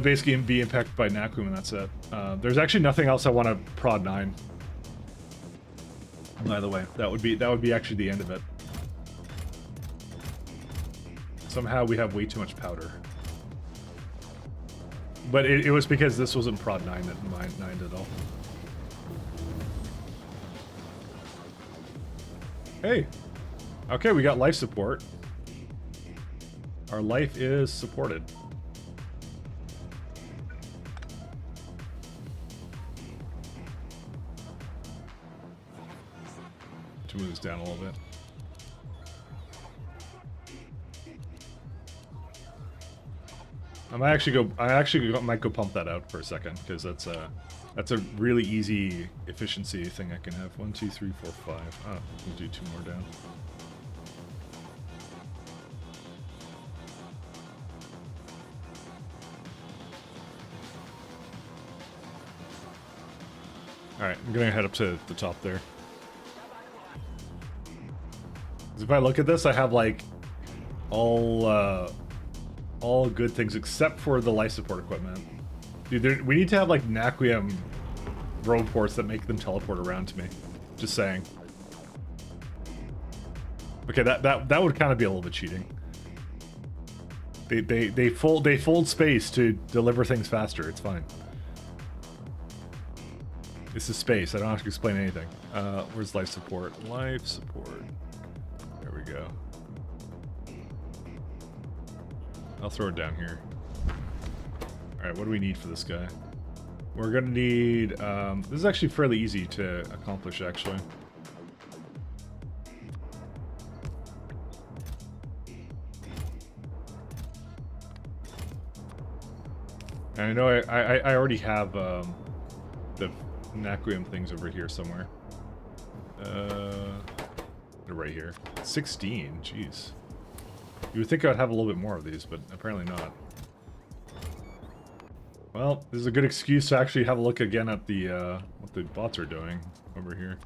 basically be impacted by Nakum, and that's it. There's actually nothing else I want to prod 9. By the way, that would be actually the end of it. Somehow we have way too much powder. But it was because this wasn't prod 9 that mined at all. Hey! Okay, we got life support. Our life is supported. to move this down a little bit. I might go pump that out for a second because that's a really easy efficiency thing I can have. 1, 2, 3, 4, 5. Oh, we'll do 2 more down. Alright, I'm gonna head up to the top there. 'Cause if I look at this, I have like all good things except for the life support equipment. Dude, we need to have like Naquium road ports that make them teleport around to me. Just saying. Okay, that would kind of be a little bit cheating. They fold space to deliver things faster. It's fine. This is space. I don't have to explain anything. Where's life support? Life support. There we go. I'll throw it down here. Alright, what do we need for this guy? We're gonna need... this is actually fairly easy to accomplish, actually. And I know I already have the Naquium things over here somewhere. They're right here. 16, jeez. You would think I'd have a little bit more of these, but apparently not. Well, this is a good excuse to actually have a look again at the what the bots are doing over here.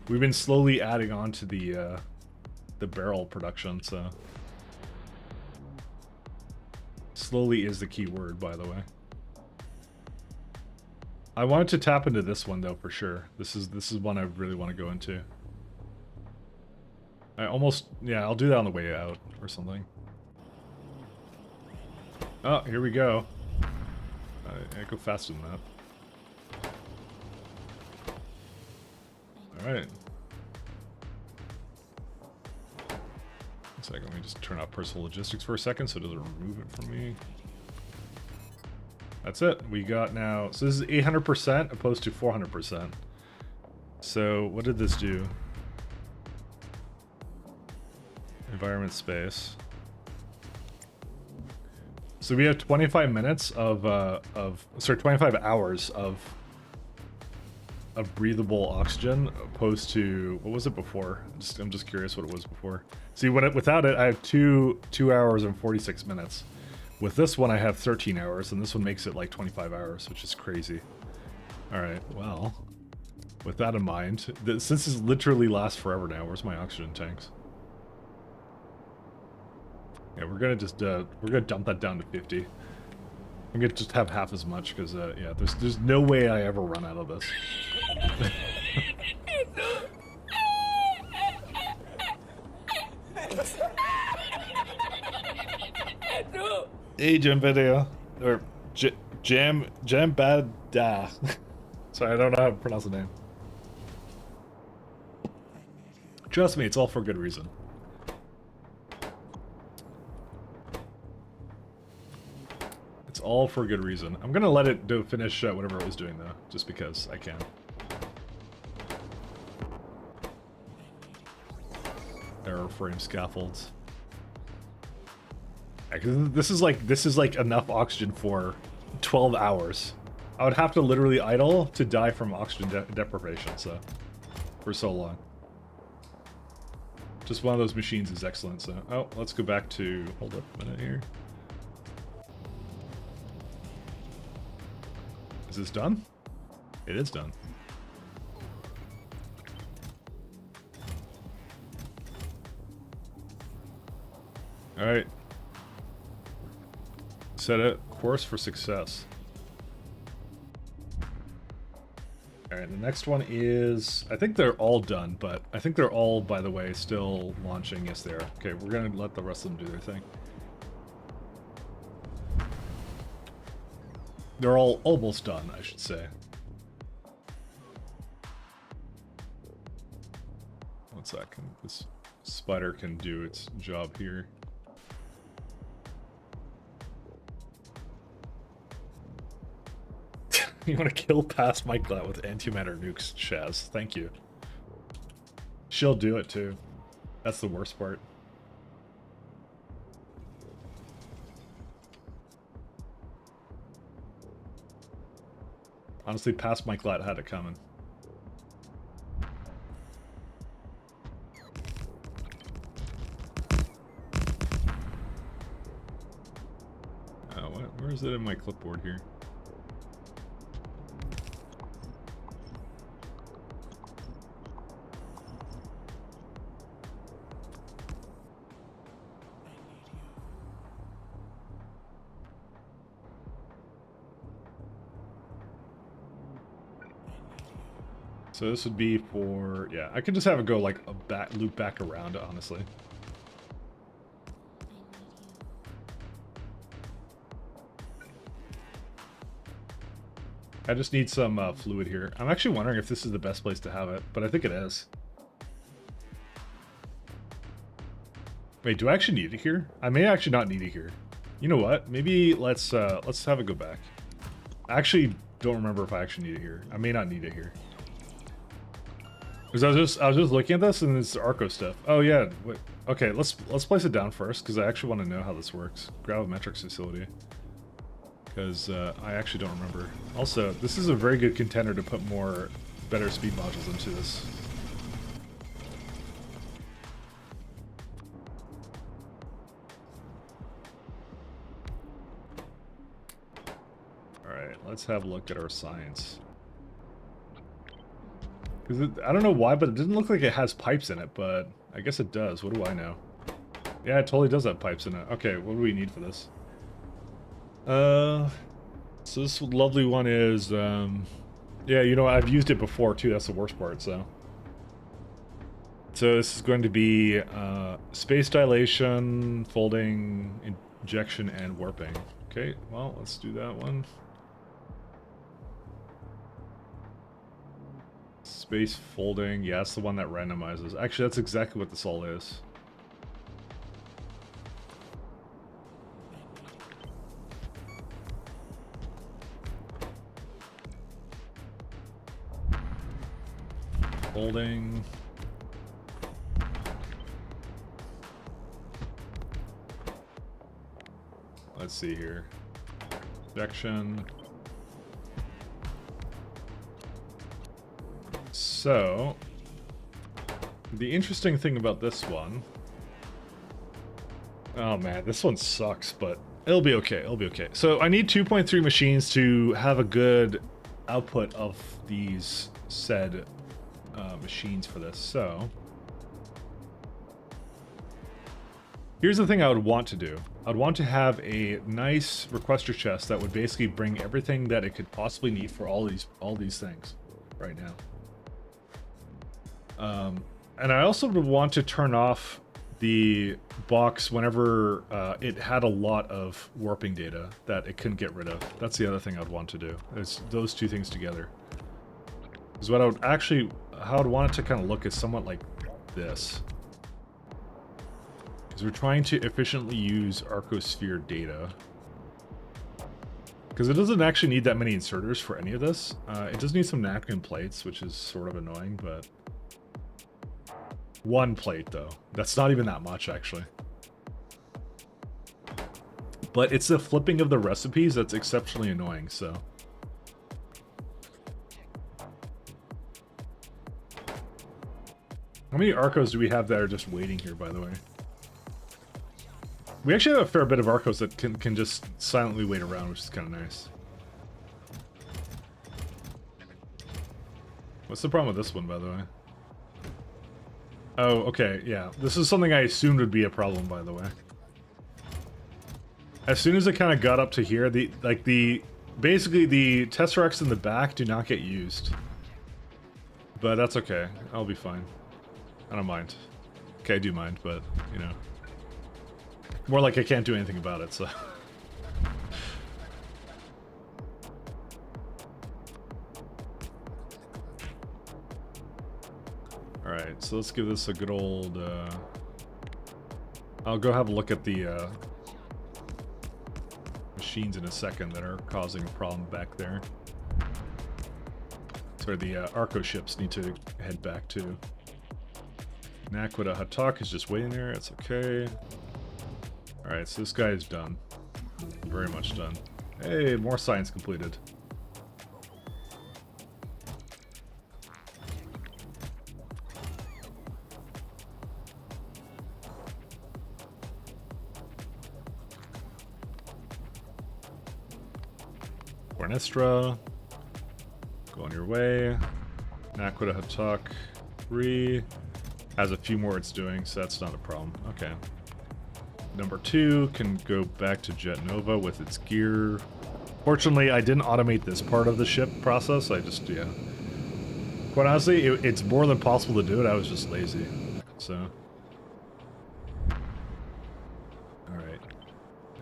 We've been slowly adding on to the barrel production, so slowly is the key word, by the way. I wanted to tap into this one though for sure. This is one I really want to go into. Yeah, I'll do that on the way out or something. Oh, here we go. I go faster than that. Alright. One second, let me just turn off personal logistics for a second so it doesn't remove it from me. That's it. We got now... So this is 800% opposed to 400%. So what did this do? Environment space. So we have 25 minutes of 25 hours of breathable oxygen opposed to, what was it before? I'm just curious what it was before. See, without it, I have 2 hours and 46 minutes. With this one, I have 13 hours, and this one makes it like 25 hours, which is crazy. All right, well, with that in mind, since this literally lasts forever now, where's my oxygen tanks? Yeah, we're gonna just we're gonna dump that down to 50. I'm gonna just have half as much because yeah, there's no way I ever run out of this. Hey, Jam Video or Jam Bad Da. Sorry, I don't know how to pronounce the name. Trust me, it's all for good reason. It's all for good reason. I'm gonna let it finish whatever it was doing though, just because I can. Error frame scaffolds. Yeah, 'cause this is like enough oxygen for 12 hours. I would have to literally idle to die from oxygen deprivation, so for so long. Just one of those machines is excellent. So, oh, let's go back to, hold up a minute here. Is this done? It is done. All right. Set a course for success. All right, the next one is, I think they're all done, but I think they're all, by the way, still launching. Yes, they are. Okay, we're gonna let the rest of them do their thing. They're all almost done, I should say. One second. This spider can do its job here. You want to kill past Mike Glatt with antimatter nukes, Shaz. Thank you. she'll do it too. That's the worst part. Honestly, past my Glad had it coming. Where is it in my clipboard here? So this would be for, yeah, I could just have it go like a loop back around, honestly. I just need some fluid here. I'm actually wondering if this is the best place to have it, but I think it is. Wait, do I actually need it here? I may actually not need it here. You know what? Maybe let's have it go back. I actually don't remember if I actually need it here. I may not need it here. Because I was just looking at this and it's Arco stuff. Oh yeah. Wait. Okay, let's place it down first because I actually want to know how this works. Gravimetrics facility. Because I actually don't remember. Also, this is a very good contender to put more better speed modules into this. Alright, let's have a look at our science. Because I don't know why, but it doesn't look like it has pipes in it, but I guess it does. What do I know? Yeah, it totally does have pipes in it. Okay, what do we need for this? So this lovely one is, yeah, you know, I've used it before too, that's the worst part, so. So this is going to be space dilation, folding, injection, and warping. Okay, well, let's do that one. Space folding, yeah, that's the one that randomizes. Actually, that's exactly what this all is. Folding. Let's see here. Injection. So, the interesting thing about this one... Oh man, this one sucks, but it'll be okay, it'll be okay. So I need 2.3 machines to have a good output of these said machines for this, so... Here's the thing I would want to do. I'd want to have a nice requester chest that would basically bring everything that it could possibly need for all these things right now. And I also would want to turn off the box whenever it had a lot of warping data that it couldn't get rid of. That's the other thing I'd want to do. It's those two things together. Because what I would actually, how I'd want it to kind of look is somewhat like this. Because we're trying to efficiently use Arcosphere data. Because it doesn't actually need that many inserters for any of this. It does need some napkin plates, which is sort of annoying, but... One plate, though. That's not even that much, actually. But it's the flipping of the recipes that's exceptionally annoying, so... How many Arcos do we have that are just waiting here, by the way? We actually have a fair bit of Arcos that can just silently wait around, which is kind of nice. What's the problem with this one, by the way? Oh, okay, yeah. This is something I assumed would be a problem, by the way. As soon as it kind of got up to here, basically the Tesseracts in the back do not get used. But that's okay. I'll be fine. I don't mind. Okay, I do mind, but, you know. More like I can't do anything about it, so... Alright, so let's give this a good old, I'll go have a look at the, machines in a second that are causing a problem back there. Sorry, the, Arco ships need to head back too. Knack with a Hatak is just waiting there. It's okay. Alright, so this guy is done. Very much done. Hey, more science completed. Cornestra. Go on your way. Knack with a Hatak. 3. Has a few more it's doing, so that's not a problem. Okay. Number 2 can go back to Jet Nova with its gear. Fortunately, I didn't automate this part of the ship process. I just, yeah. Quite honestly, it's more than possible to do it. I was just lazy. So. Alright.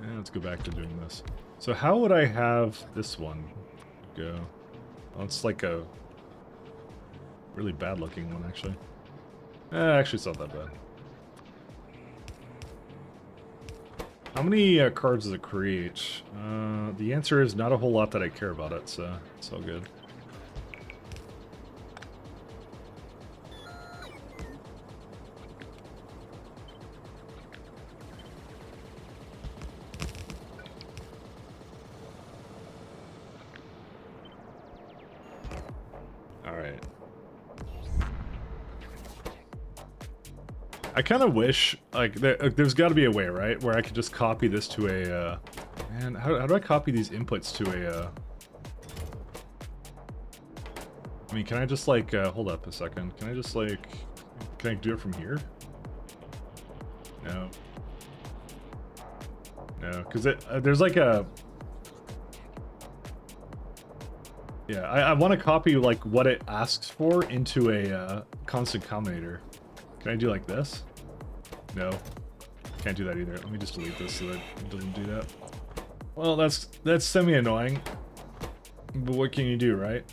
And let's go back to doing this. So how would I have this one go? Well, it's like a really bad looking one, actually. Actually, it's not that bad. How many cards does it create? The answer is not a whole lot that I care about it, so it's all good. Alright. I kind of wish, like, there's got to be a way, right, where I could just copy this to a, man, how do I copy these inputs to a, I mean, can I just, like, hold up a second, can I just, like, can I do it from here? No. No, because there's, like, a, yeah, I want to copy, like, what it asks for into a, constant combinator. Can I do like this? No. Can't do that either. Let me just delete this so that it doesn't do that. Well, that's semi-annoying. But what can you do, right?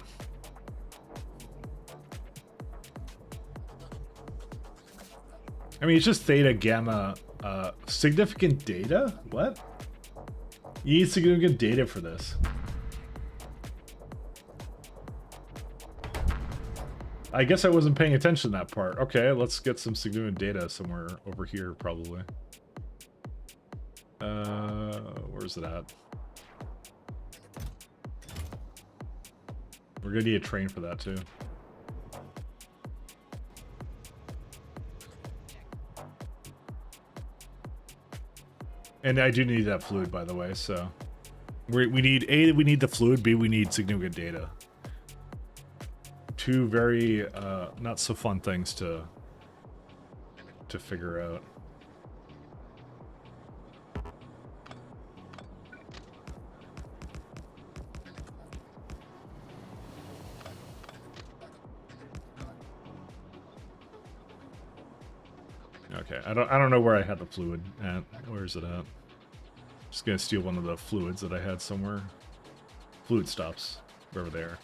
I mean, it's just theta, gamma, significant data? What? You need significant data for this. I guess I wasn't paying attention to that part. Okay, let's get some significant data somewhere over here, probably. Where's it at? We're gonna need a train for that, too. And I do need that fluid, by the way, so... We need, A, we need the fluid, B, we need significant data. Two very not so fun things to figure out. Okay, I don't know where I had the fluid at. Where is it at? Just gonna steal one of the fluids that I had somewhere. Fluid stops, wherever they are.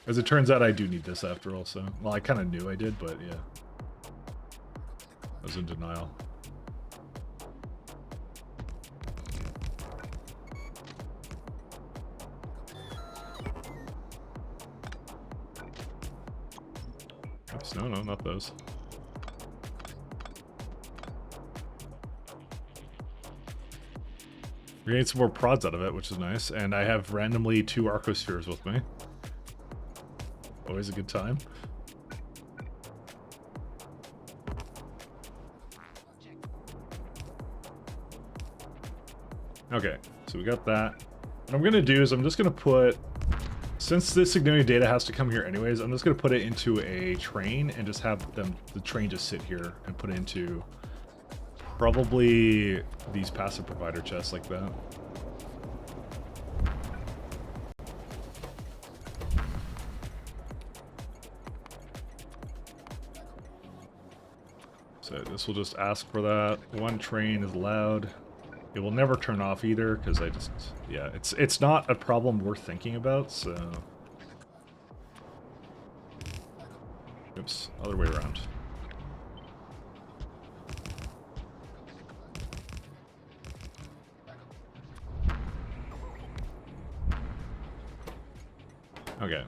As it turns out, I do need this after all, so... Well, I kind of knew I did, but yeah. I was in denial. Oops, no, not those. We're getting some more prods out of it, which is nice. And I have randomly 2 Arcospheres with me. Always a good time. Okay, so we got that. What I'm gonna do is I'm just gonna put, since this significant data has to come here anyways, I'm just gonna put it into a train and just have the train just sit here and put it into probably these passive provider chests like that. So this will just ask for that. 1 train is allowed. It will never turn off either, because I just, yeah, it's not a problem worth thinking about, so... Oops, other way around. Okay.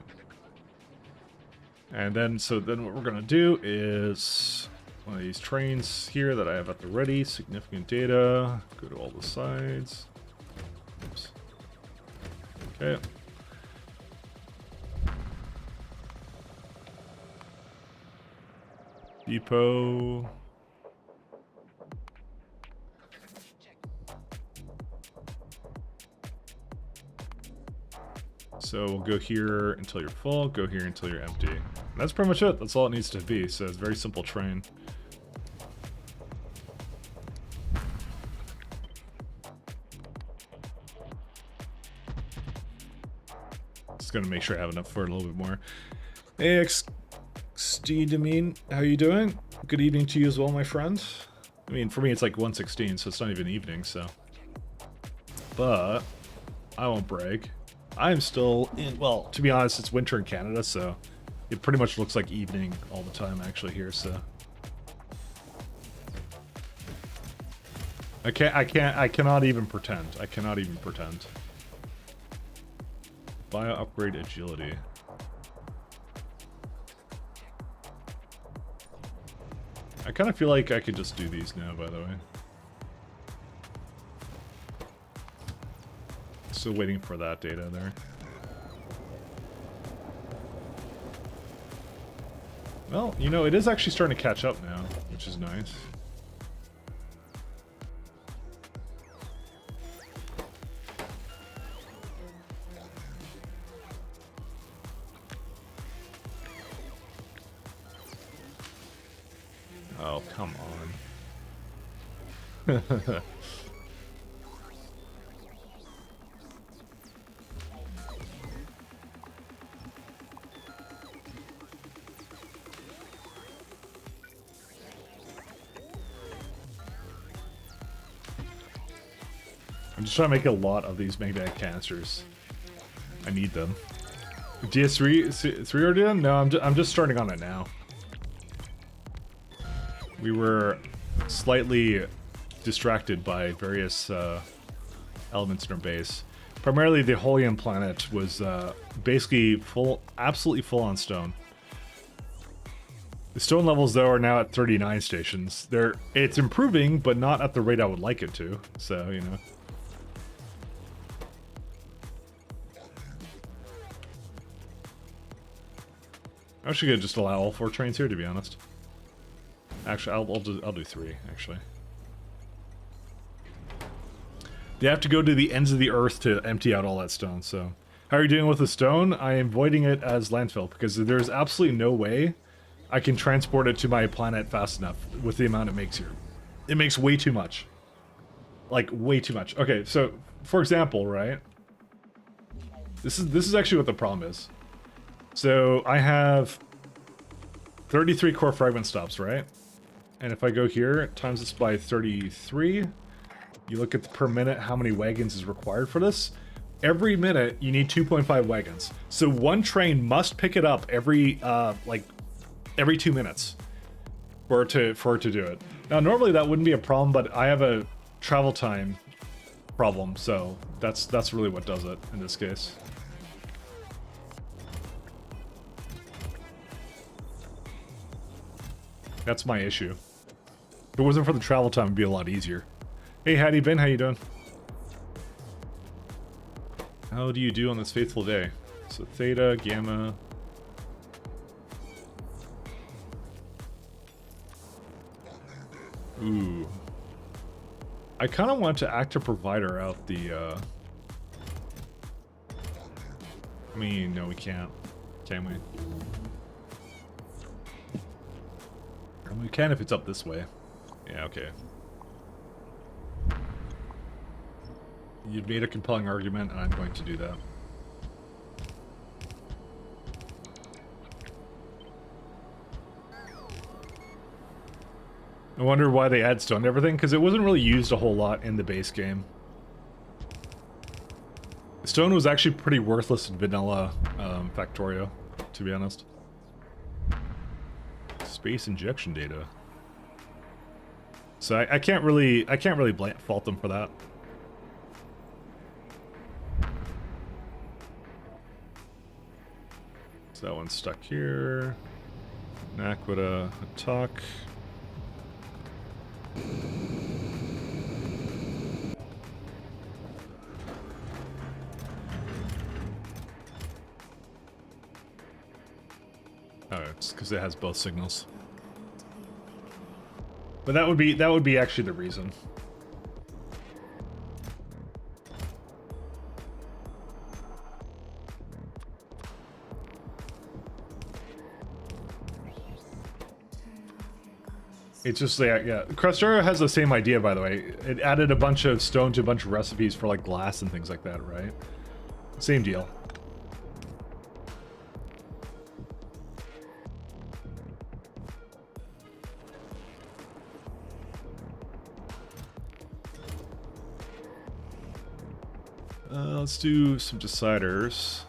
And then, so then what we're gonna do is one of these trains here that I have at the ready, significant data, go to all the sides. Oops. Okay. Depot. So we'll go here until you're full, go here until you're empty. And that's pretty much it. That's all it needs to be. So it's a very simple train. Just gonna make sure I have enough for it a little bit more. Hey, XD Demean, how you doing? Good evening to you as well, my friend. I mean, for me it's like 1:16, so it's not even evening, so. But I won't brag. I'm still in, well, to be honest, it's winter in Canada, so it pretty much looks like evening all the time actually here, so. I cannot even pretend. I cannot even pretend. Bio upgrade agility. I kind of feel like I could just do these now, by the way. Still waiting for that data there. Well, you know, it is actually starting to catch up now, which is nice. Oh, come on. I'm just trying to make a lot of these magnetic canisters. I need them. DS3 are doing? No, I'm just starting on it now. We were slightly distracted by various elements in our base. Primarily, the Holium planet was basically absolutely full on stone. The stone levels, though, are now at 39 stations. It's improving, but not at the rate I would like it to. So, you know. I'm actually gonna just allow all 4 trains here, to be honest. Actually, I'll do 3, actually. They have to go to the ends of the earth to empty out all that stone, so. How are you doing with the stone? I am voiding it as landfill, because there's absolutely no way I can transport it to my planet fast enough with the amount it makes here. It makes way too much. Like, way too much. Okay, so, for example, right? This is actually what the problem is. So, I have 33 core fragment stops, right? And if I go here, times this by 33, you look at the per minute, how many wagons is required for this. Every minute, you need 2.5 wagons. So one train must pick it up every 2 minutes for it to do it. Now, normally that wouldn't be a problem, but I have a travel time problem, so that's really what does it in this case. That's my issue. If it wasn't for the travel time, it'd be a lot easier. Hey, Hattie Ben, how you doing? How do you do on this faithful day? So theta, gamma. Ooh. I kind of want to active provider out the, I mean, no, we can't. Can we? We can if it's up this way. Yeah, okay. You've made a compelling argument, and I'm going to do that. I wonder why they add stone to everything, because it wasn't really used a whole lot in the base game. Stone was actually pretty worthless in vanilla Factorio, to be honest. Space injection data. So I can't really fault them for that. So that one's stuck here. Naquita attack. Oh, it's because it has both signals. But that would be actually the reason. It's just yeah. Crustero has the same idea, by the way. It added a bunch of stone to a bunch of recipes for like glass and things like that, right? Same deal. Let's do some deciders.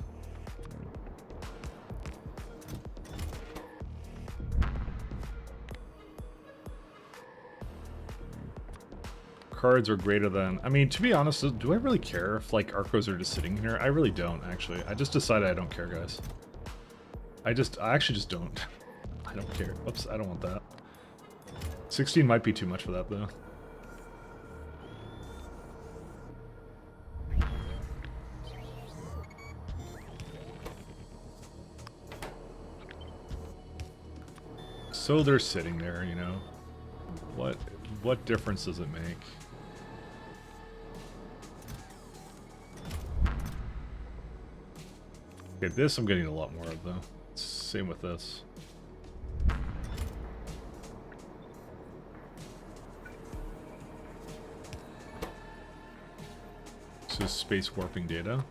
Cards are greater than... I mean, to be honest, do I really care if, like, Arcos are just sitting here? I really don't, actually. I just decided I don't care, guys. I actually just don't. I don't care. Oops, I don't want that. 16 might be too much for that, though. So they're sitting there, you know. What difference does it make? Okay, this I'm getting a lot more of, though. Same with this. This is space warping data.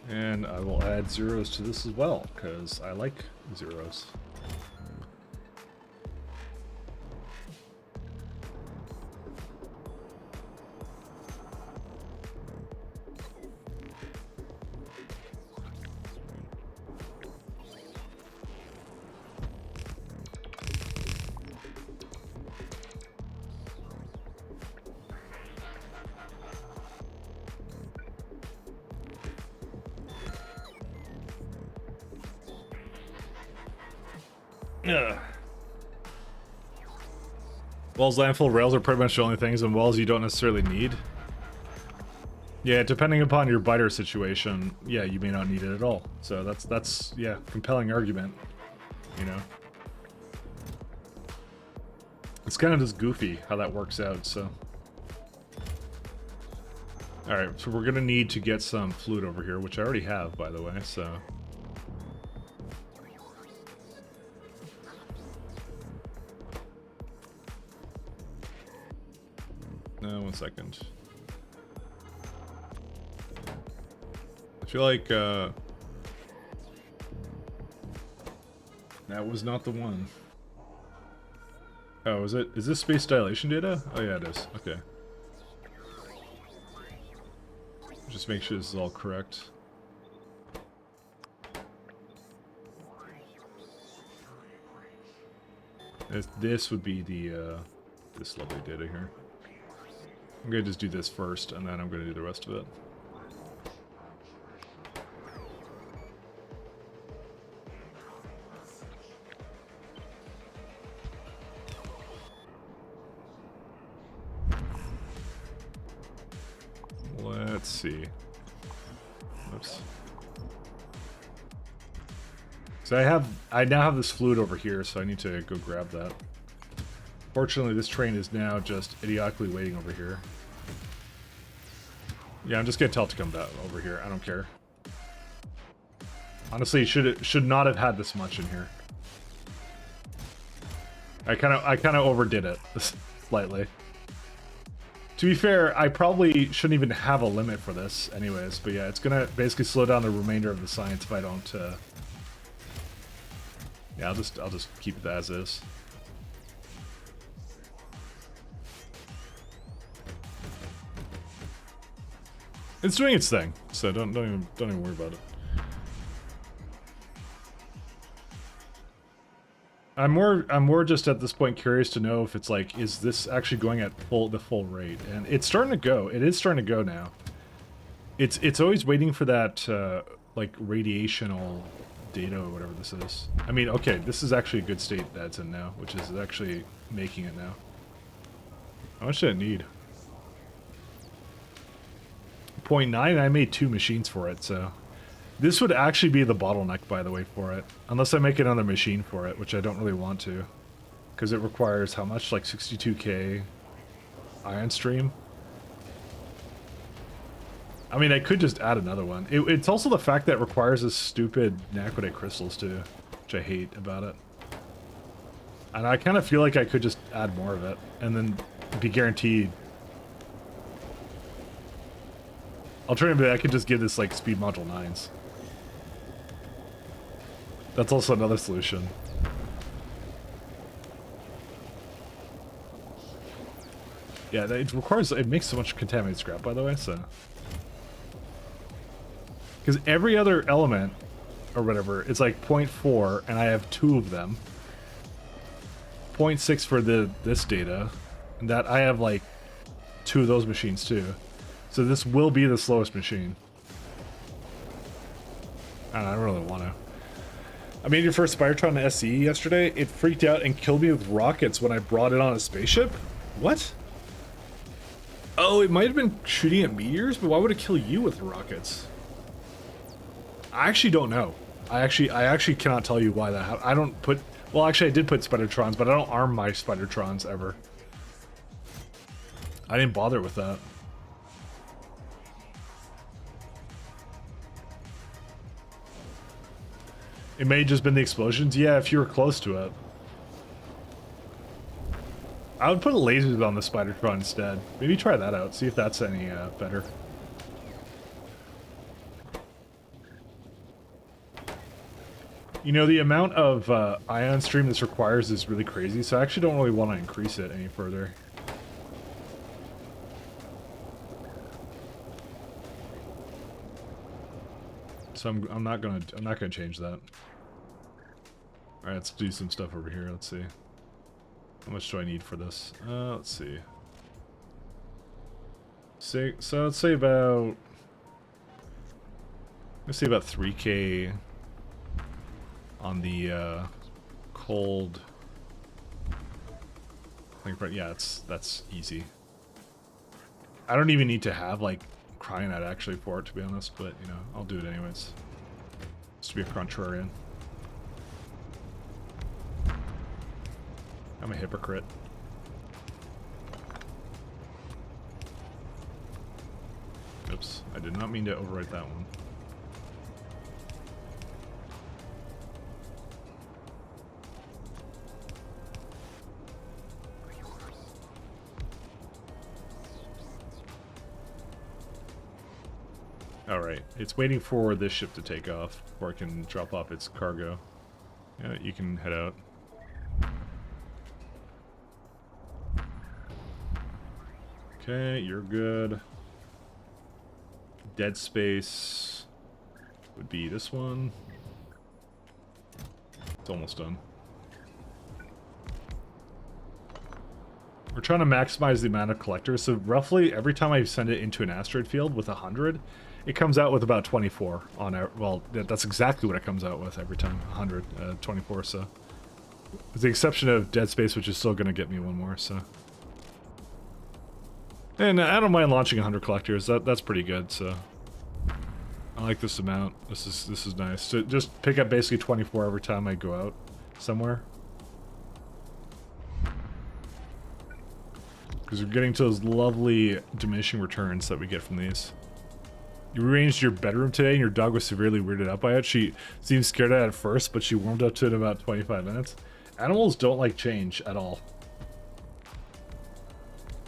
And I will add zeros to this as well, because I like zeros. Wells, landfill, rails are pretty much the only things in wells you don't necessarily need. Yeah, depending upon your biter situation, yeah, you may not need it at all. So that's yeah, compelling argument, you know. It's kind of just goofy how that works out, so. Alright, so we're gonna need to get some fluid over here, which I already have, by the way, so. No, 1 second. I feel like, that was not the one. Oh, is it? Is this space dilation data? Oh yeah, it is. Okay. Just make sure this is all correct. This would be the, this lovely data here. I'm gonna just do this first, and then I'm gonna do the rest of it. Let's see. Oops. So I now have this fluid over here, so I need to go grab that. Fortunately, this train is now just idiotically waiting over here. Yeah, I'm just gonna tell it to come down over here. I don't care. Honestly, should not have had this much in here. I kind of overdid it slightly. To be fair, I probably shouldn't even have a limit for this, anyways. But yeah, it's gonna basically slow down the remainder of the science if I don't. Yeah, I'll just keep it as is. It's doing its thing, so don't even worry about it. I'm more just at this point curious to know if it's like, is this actually going at the full rate? And it's starting to go. It is starting to go now. It's always waiting for that like radiational data or whatever this is. I mean, okay, this is actually a good state that's in now, which is actually making it now. How much did it need? 0.9. I made 2 machines for it, so this would actually be the bottleneck, by the way, for it. Unless I make another machine for it, which I don't really want to, because it requires how much? Like 62k ion stream. I mean, I could just add another one. It's also the fact that it requires this stupid naquite crystals too, which I hate about it. And I kind of feel like I could just add more of it, and then be guaranteed. Alternatively, I could just give this like speed module 9s. That's also another solution. Yeah, it makes so much contaminated scrap, by the way, so. Because every other element, or whatever, it's like 0.4, and I have 2 of them. 0.6 for this data, and that I have like 2 of those machines too. So this will be the slowest machine. I don't really want to. I made your first Spytron SE yesterday. It freaked out and killed me with rockets when I brought it on a spaceship. What? Oh, it might have been shooting at meteors, but why would it kill you with rockets? I actually don't know. I actually cannot tell you why that happened. I don't put... Well, actually, I did put Spidertrons, but I don't arm my Spidertrons ever. I didn't bother with that. It may have just been the explosions. Yeah, if you were close to it. I would put lasers on the Spidertron instead. Maybe try that out. See if that's any better. You know, the amount of ion stream this requires is really crazy, so I actually don't really want to increase it any further. So I'm not gonna change that. All right, let's do some stuff over here. Let's see. How much do I need for this? Let's see. So let's say about 3K on the cold. I think, yeah, that's easy. I don't even need to have like Cryonite actually for it, to be honest, but you know, I'll do it anyways. Just to be a contrarian. I'm a hypocrite. Oops, I did not mean to overwrite that one. Alright, it's waiting for this ship to take off before it can drop off its cargo. Yeah, you can head out. Okay, you're good. Dead space would be this one. It's almost done. We're trying to maximize the amount of collectors, so roughly every time I send it into an asteroid field with 100, it comes out with about 24 on our, well, that's exactly what it comes out with every time, 100, 24, so. With the exception of Dead Space, which is still going to get me one more, so. And I don't mind launching 100 collectors, that's pretty good, so. I like this amount, this is nice. So just pick up basically 24 every time I go out somewhere. Because we're getting to those lovely diminishing returns that we get from these. You rearranged your bedroom today and your dog was severely weirded out by it. She seemed scared at first, but she warmed up to it in about 25 minutes. Animals don't like change at all.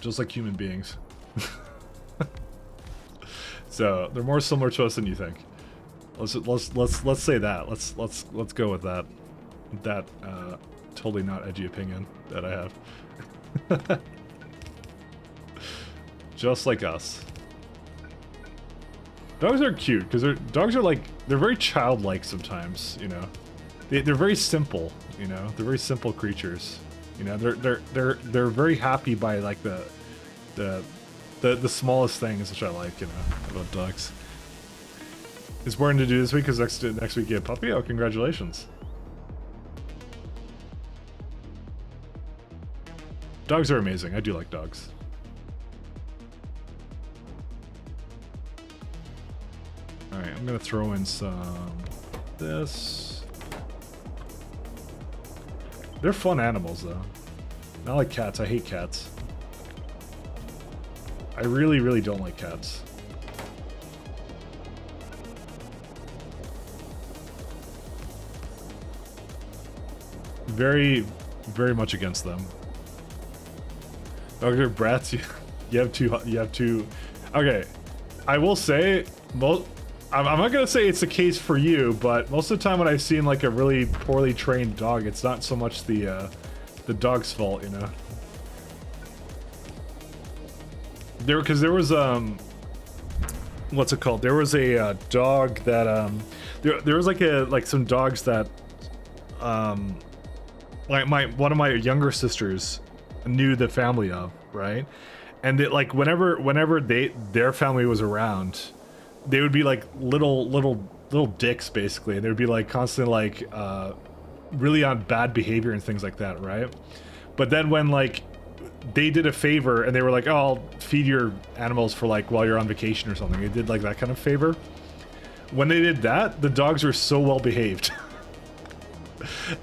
Just like human beings. So they're more similar to us than you think. Let's say that. Let's go with that. That totally not edgy opinion that I have. Just like us. Dogs are cute because dogs are like they're very childlike sometimes. You know, they're very simple. You know, they're very simple creatures. You know, they're very happy by like the smallest things, which I like. You know, about dogs. It's important to do this week because next week you get a puppy. Oh, congratulations! Dogs are amazing. I do like dogs. Alright, I'm gonna throw in some this. They're fun animals though. Not like cats. I hate cats. I really, really don't like cats. Very, very much against them. Dogs are brats. You have two. Okay, I will say, I'm not gonna say it's the case for you, but most of the time when I've seen like a really poorly trained dog, it's not so much the dog's fault, you know. Because there was what's it called? There was a dog that there was like some dogs that like one of my younger sisters knew the family of, right? And it, like whenever their family was around, they would be like little dicks basically, and they'd be like constantly like really on bad behavior and things like that, right? But then when like they did a favor and they were like, oh, I'll feed your animals for like while you're on vacation or something, they did like that kind of favor. When they did that, the dogs were so well behaved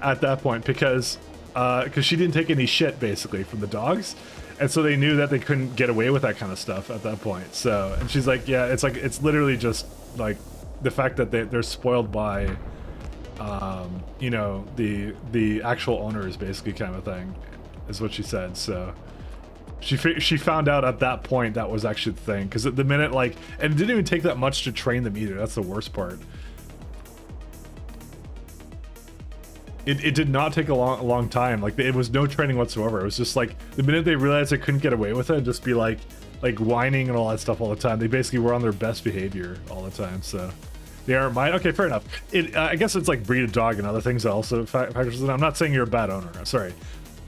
at that point because she didn't take any shit basically from the dogs. And so they knew that they couldn't get away with that kind of stuff at that point. So, and she's like, yeah, it's literally just like the fact that they're spoiled by, you know, the actual owners basically kind of thing, is what she said. So she found out at that point that was actually the thing. Because at the minute, like, and it didn't even take that much to train them either. That's the worst part. It did not take a long time. Like it was no training whatsoever. It was just like the minute they realized they couldn't get away with it, just be like whining and all that stuff all the time. They basically were on their best behavior all the time. So they aren't mine. Okay, fair enough. I guess it's like breed of dog and other things that also factors in. I'm not saying you're a bad owner. I'm sorry.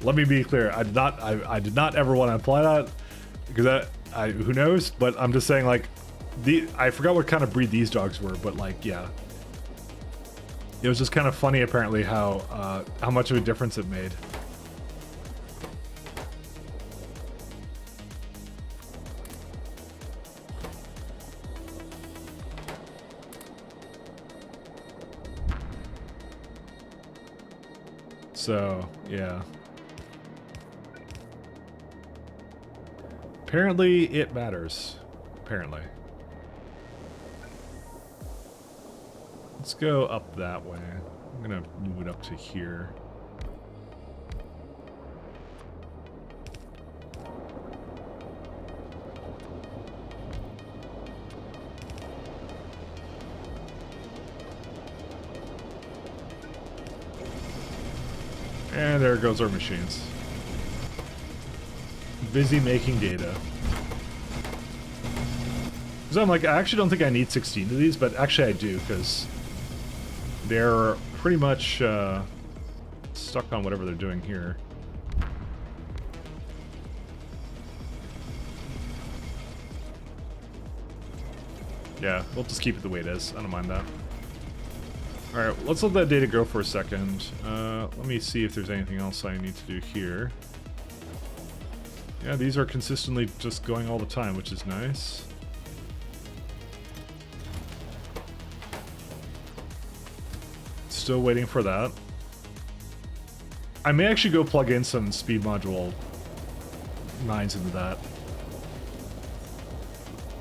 Let me be clear. I did not ever want to imply that because who knows? But I'm just saying like I forgot what kind of breed these dogs were, but like yeah. It was just kind of funny, apparently, how much of a difference it made. So, yeah. Apparently, it matters. Apparently. Let's go up that way. I'm gonna move it up to here. And there goes our machines. Busy making data. So I'm like, I actually don't think I need 16 of these, but actually I do, because they're pretty much stuck on whatever they're doing here. Yeah, we'll just keep it the way it is. I don't mind that. Alright, let's let that data go for a second. Let me see if there's anything else I need to do here. Yeah, these are consistently just going all the time, which is nice. Still waiting for that. I may actually go plug in some speed module 9s into that.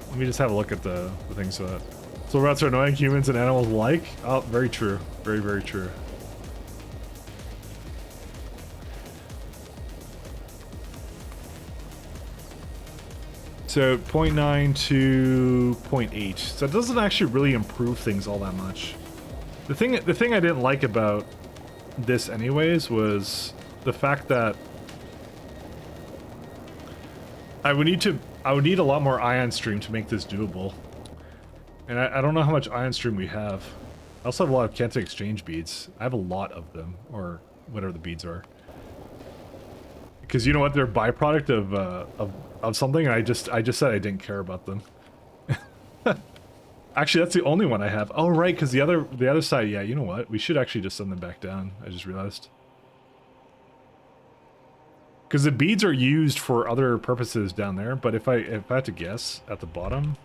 Let me just have a look at the things so that... So rats are annoying humans and animals alike? Oh, very true. Very, very true. So 0.9 to 0.8. So it doesn't actually really improve things all that much. The thing I didn't like about this anyways was the fact that I would need a lot more ion stream to make this doable. And I don't know how much ion stream we have. I also have a lot of Kenta exchange beads. I have a lot of them, or whatever the beads are. Because you know what, they're a byproduct of something. And I just said I didn't care about them. Actually, that's the only one I have. Oh right, because the other side. Yeah, you know what? We should actually just send them back down. I just realized. Because the beads are used for other purposes down there. But if I had to guess, at the bottom,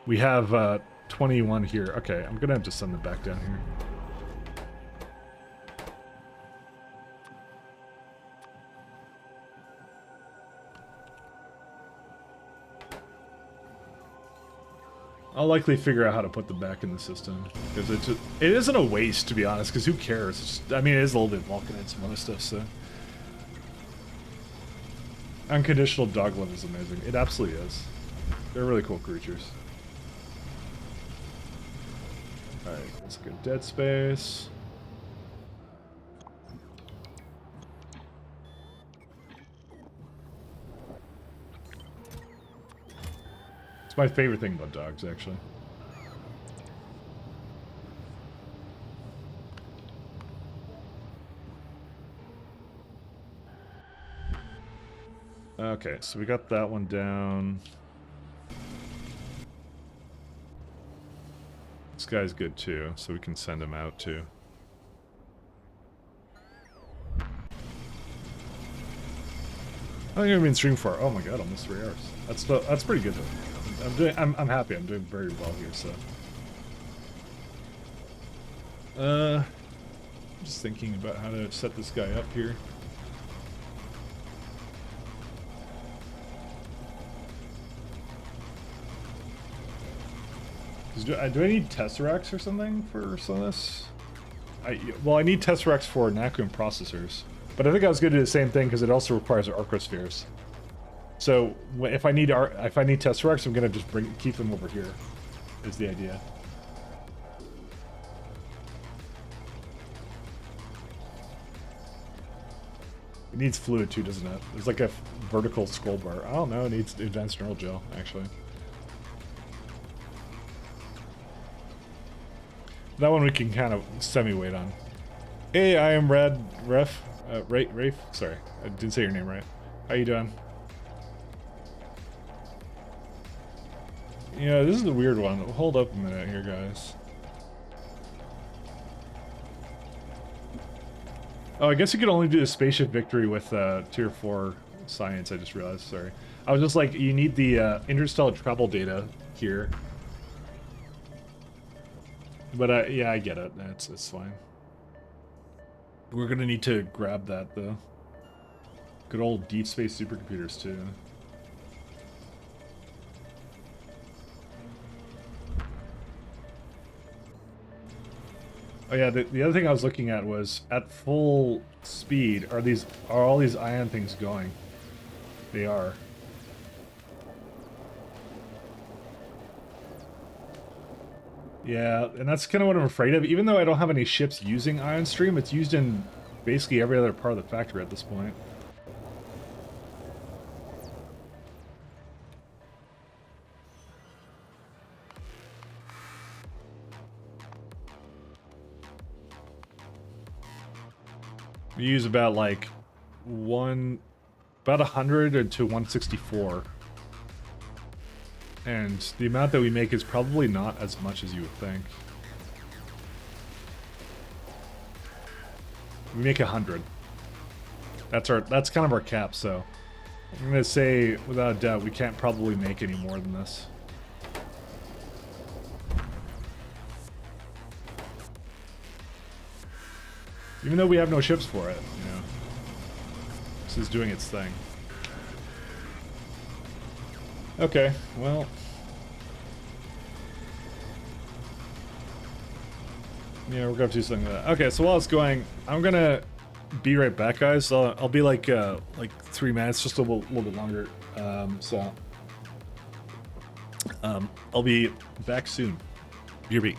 we have 21 here. Okay, I'm gonna have to send them back down here. I'll likely figure out how to put them back in the system, because it isn't a waste, to be honest, because who cares? It's just, I mean, it is a little bit vulcanite and some other stuff, so. Unconditional dog love is amazing. It absolutely is. They're really cool creatures. Alright, let's go dead space. It's my favorite thing about dogs, actually. Okay, so we got that one down. This guy's good too, so we can send him out too. I think I've been streaming for, oh my god, almost 3 hours. That's pretty good though. I'm happy. I'm doing very well here. So, just thinking about how to set this guy up here. Do I need Tesseracts or something for some of this? Well, I need Tesseracts for Nakum processors, but I think I was going to do the same thing because it also requires Archrospheres. So if I need Tesseracts, I'm going to just keep them over here. Is the idea. It needs fluid too, doesn't it? There's like a vertical scroll bar. I don't know. It needs advanced neural gel actually. That one we can kind of semi-wait on. Hey, I am Rafe. Rafe? Sorry, I didn't say your name right. How you doing? Yeah, this is the weird one. Hold up a minute here, guys. Oh, I guess you could only do the spaceship victory with tier 4 science, I just realized, sorry. I was just like, you need the interstellar travel data here. But yeah, I get it. It's fine. We're gonna need to grab that though. Good old deep space supercomputers too. Oh yeah, the other thing I was looking at was at full speed. Are all these ion things going? They are. Yeah, and that's kind of what I'm afraid of. Even though I don't have any ships using ion stream, it's used in basically every other part of the factory at this point. We use about like about 100 to 164. And the amount that we make is probably not as much as you would think. We make 100. That's kind of our cap, so I'm gonna say without a doubt we can't probably make any more than this. Even though we have no ships for it, you know. This is doing its thing. Okay, well. Yeah, we're gonna have to do something like that. Okay, so while it's going, I'm gonna be right back, guys. So I'll be like 3 minutes, just a little bit longer. I'll be back soon. BRB.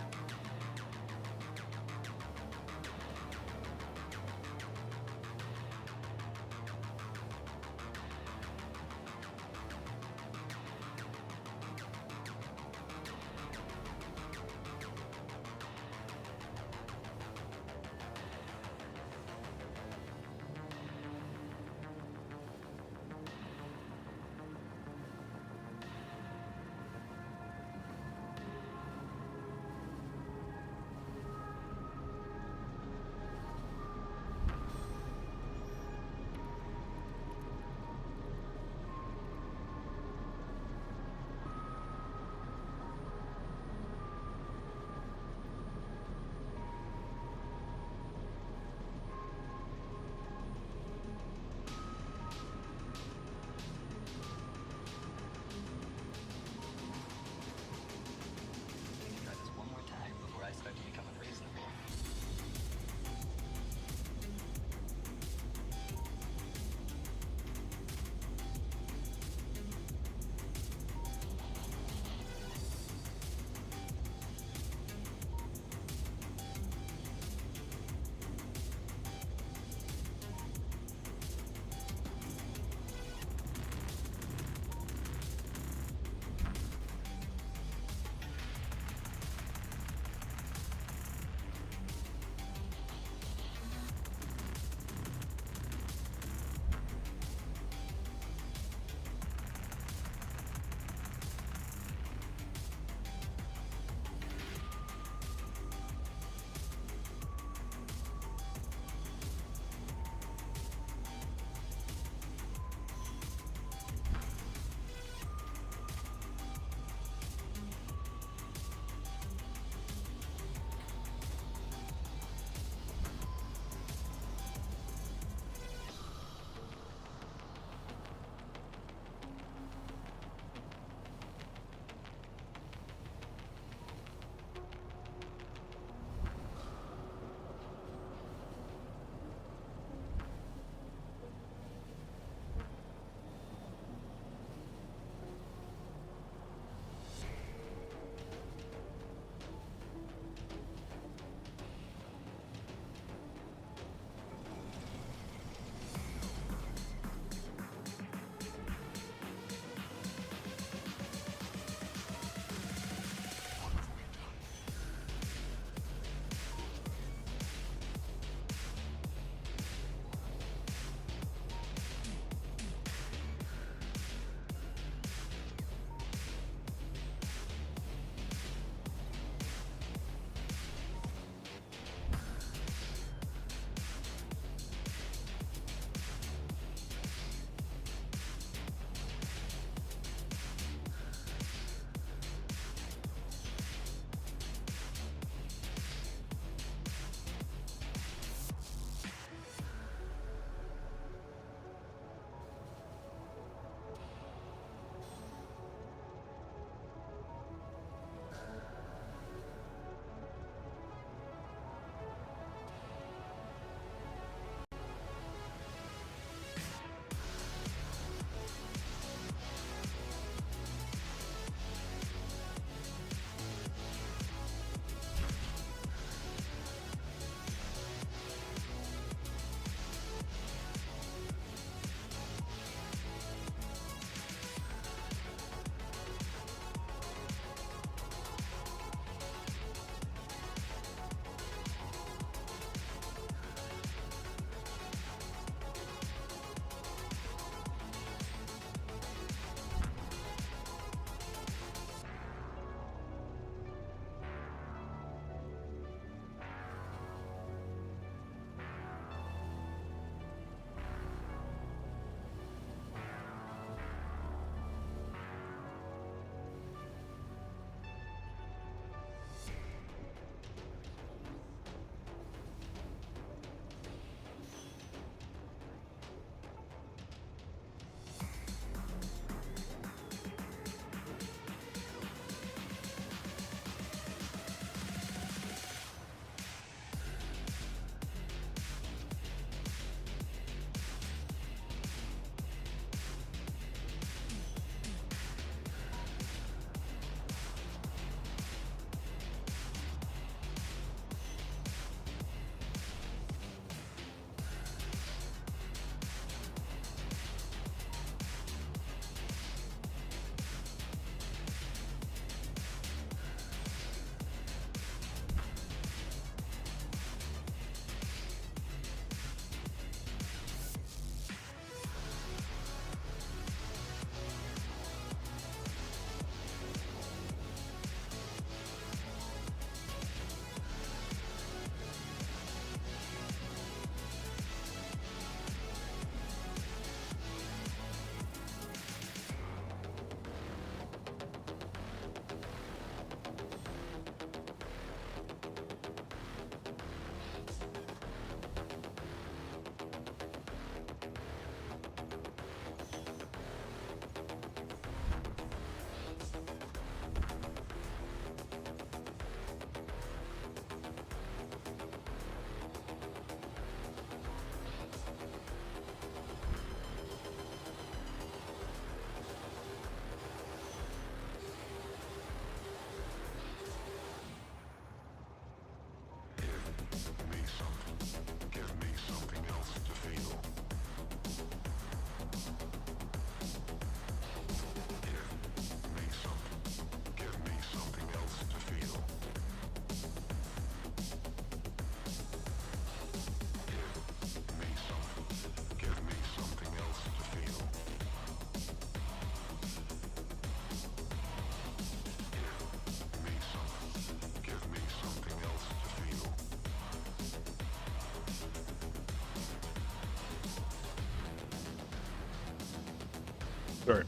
Sorry.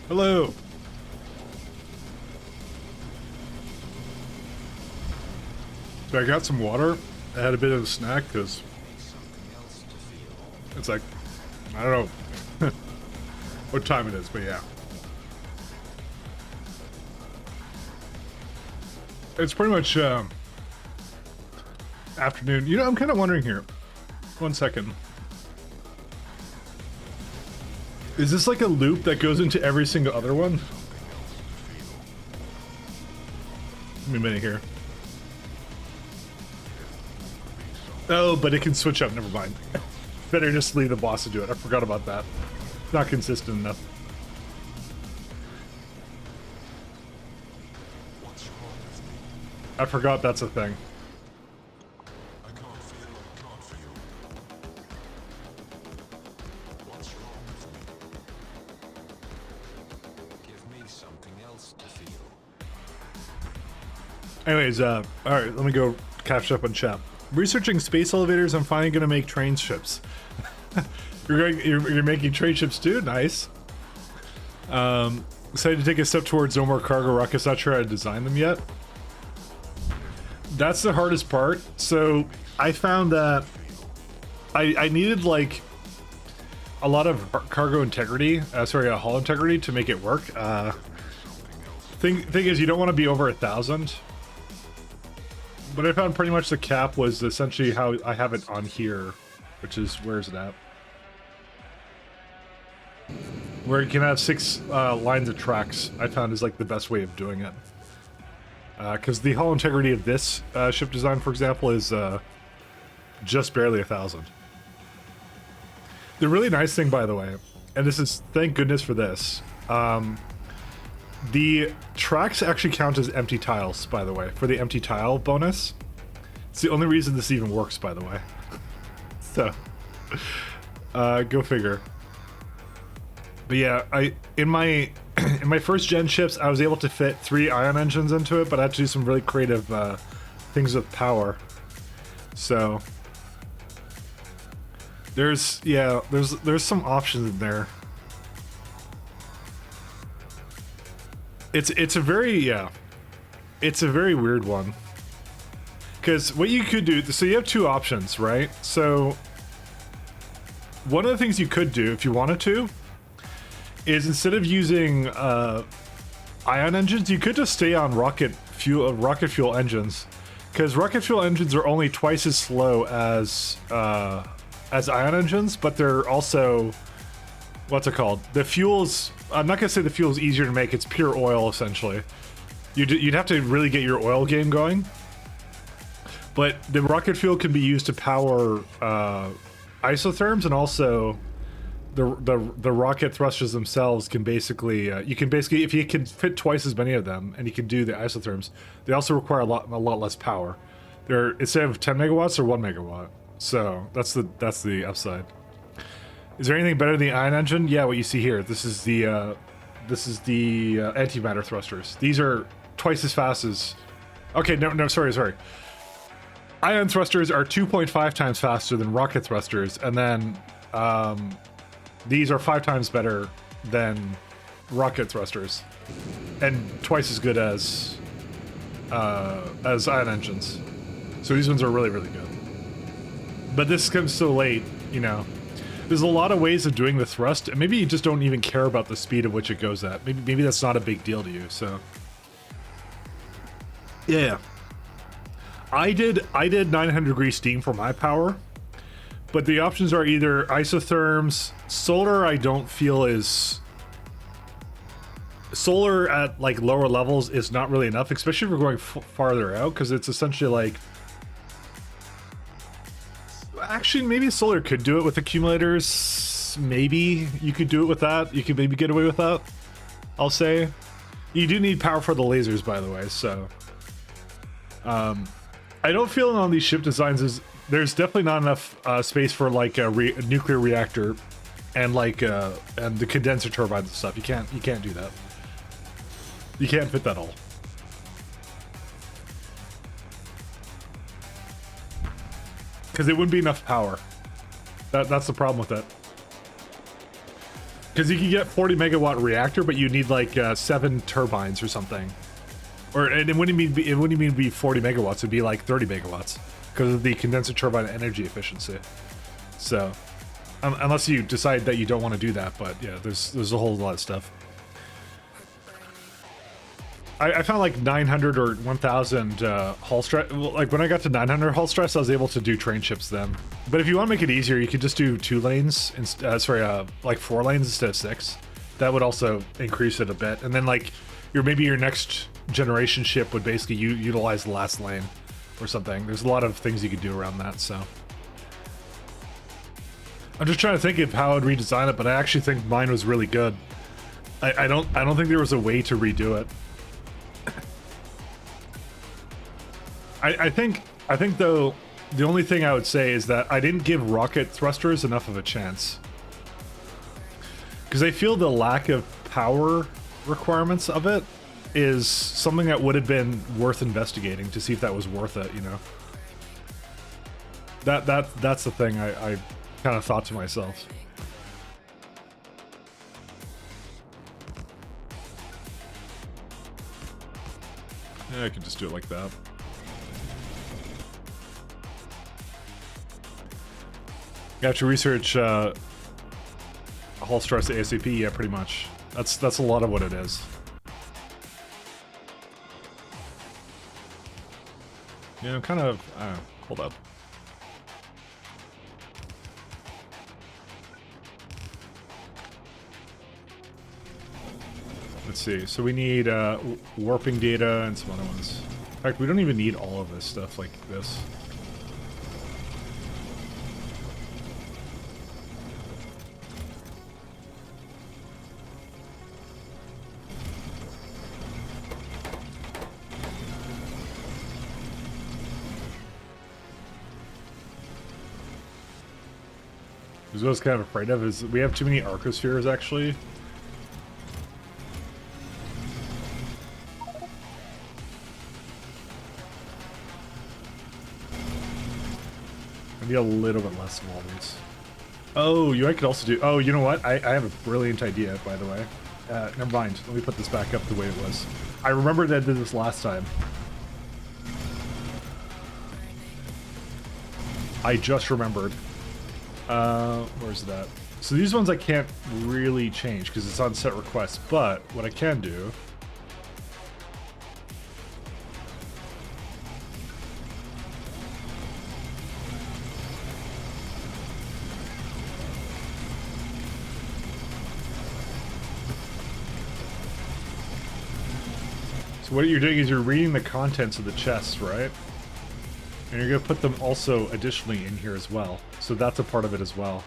Hello. So I got some water. I had a bit of a snack because it's like, I don't know what time it is, but yeah. It's pretty much afternoon. You know, I'm kind of wondering here. 1 second. Is this like a loop that goes into every single other one? Give me a minute here. Oh, but it can switch up. Never mind. Better just leave the boss to do it. I forgot about that. Not consistent enough. I forgot that's a thing. Anyways, all right, let me go catch up on chat. Researching space elevators. I'm finally gonna make train ships. You're making train ships too. Nice. Excited to take a step towards no more cargo rockets. Not sure how to design them yet. That's the hardest part. So I found that I needed like a lot of cargo integrity. Hull integrity to make it work. Thing is, you don't want to be over 1,000. But I found pretty much the cap was essentially how I have it on here, which is, where is it at? Where you can have 6 lines of tracks, I found is like the best way of doing it. Because the hull integrity of this ship design, for example, is just barely 1,000. The really nice thing, by the way, and this is, thank goodness for this, the tracks actually count as empty tiles, by the way, for the empty tile bonus. It's the only reason this even works, by the way. So, go figure. But yeah, in my first gen ships, I was able to fit 3 ion engines into it, but I had to do some really creative things with power. So there's some options in there. It's a very weird one, because what you could do, so you have 2 options, right? So one of the things you could do if you wanted to is, instead of using ion engines, you could just stay on rocket fuel engines, because rocket fuel engines are only twice as slow as ion engines, but they're also, what's it called? The fuel's, I'm not gonna say the fuel's easier to make. It's pure oil, essentially. You'd have to really get your oil game going. But the rocket fuel can be used to power isotherms, and also the rocket thrusters themselves can basically, if you can fit twice as many of them, and you can do the isotherms, they also require a lot less power. They're, instead of 10 megawatts, they're 1 megawatt. So that's the upside. Is there anything better than the ion engine? Yeah, what you see here. This is the antimatter thrusters. These are twice as fast as. Okay, no, sorry. Ion thrusters are 2.5 times faster than rocket thrusters, and then these are 5 times better than rocket thrusters, and twice as good as ion engines. So these ones are really, really good. But this comes so late, you know. There's a lot of ways of doing the thrust, and maybe you just don't even care about the speed at which it goes at. Maybe that's not a big deal to you, so. Yeah. I did 900 degree steam for my power, but the options are either isotherms, solar. I don't feel is. Solar at like lower levels is not really enough, especially if we're going farther out, because it's essentially like. Actually, maybe solar could do it with accumulators. Maybe you could do it with that. You could maybe get away with that, I'll say. You do need power for the lasers, by the way, so. I don't feel on these ship designs there's definitely not enough space for like a nuclear reactor and like and the condenser turbines and stuff. You can't do that. You can't fit that all. Because it wouldn't be enough power. That's the problem with that. Because you can get 40 megawatt reactor, but you need like 7 turbines or something. And it wouldn't even be 40 megawatts. It'd be like 30 megawatts because of the condenser turbine energy efficiency. So, unless you decide that you don't want to do that, but yeah, there's a whole lot of stuff. I found like 900 or 1000 hull stress. Like when I got to 900 hull stress, I was able to do train ships then. But if you want to make it easier, you could just do 2 lanes, like 4 lanes instead of 6. That would also increase it a bit. And then like maybe your next generation ship would basically utilize the last lane or something. There's a lot of things you could do around that. So I'm just trying to think of how I'd redesign it, but I actually think mine was really good. I don't think there was a way to redo it. I think though, the only thing I would say is that I didn't give rocket thrusters enough of a chance. Because I feel the lack of power requirements of it is something that would have been worth investigating to see if that was worth it, you know? That's the thing I kind of thought to myself. Yeah, I could just do it like that. You have to research hull stress ASAP, yeah, pretty much. That's a lot of what it is. Yeah, I'm kind of hold up. Let's see. So we need warping data and some other ones. In fact, we don't even need all of this stuff like this. What I was kind of afraid of is we have too many arcospheres, actually. I need a little bit less of all these. Oh, I could also do... Oh, you know what? I have a brilliant idea, by the way. Never mind. Let me put this back up the way it was. I remember that I did this last time. I just remembered. Where's that? So these ones I can't really change because it's on set request, but what I can do... So what you're doing is you're reading the contents of the chests, right? And you're going to put them also additionally in here as well. So that's a part of it as well.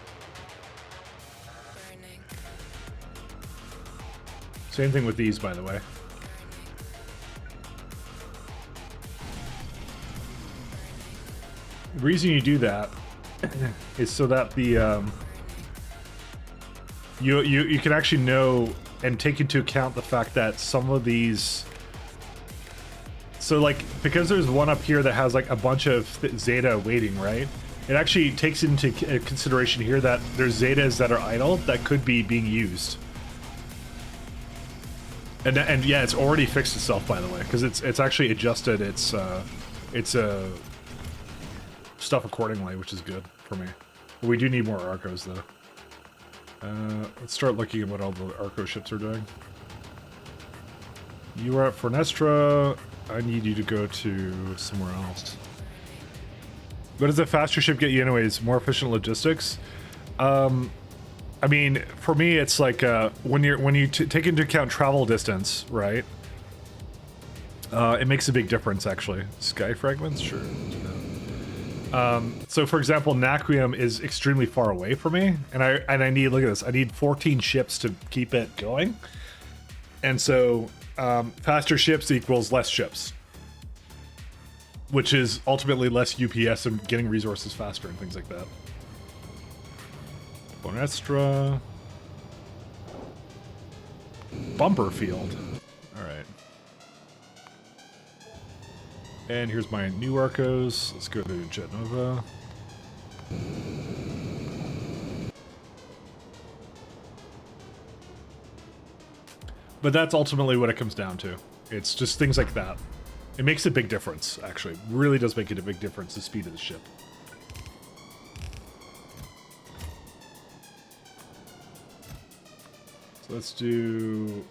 Same thing with these, by the way. The reason you do that is so that the you can actually know and take into account the fact that some of these... So like, because there's one up here that has like a bunch of Zeta waiting, right? It actually takes into consideration here that there's Zetas that are idle that could be being used. And yeah, it's already fixed itself, by the way, because it's actually adjusted its stuff accordingly, which is good for me. But we do need more Arcos though. Let's start looking at what all the Arco ships are doing. You are at Fornestra. I need you to go to somewhere else. What does a faster ship get you anyways? More efficient logistics? I mean, for me, it's like when you take into account travel distance, right? It makes a big difference, actually. Sky fragments? Sure. So, for example, Naquium is extremely far away from me, and I need, look at this, I need 14 ships to keep it going. And so... faster ships equals less ships, which is ultimately less UPS and getting resources faster and things like that. Bonestra. Bumper field. Alright. And here's my new Arcos. Let's go to Jetnova. But that's ultimately what it comes down to. It's just things like that. It makes a big difference, actually. It really does make it a big difference, the speed of the ship. So let's do...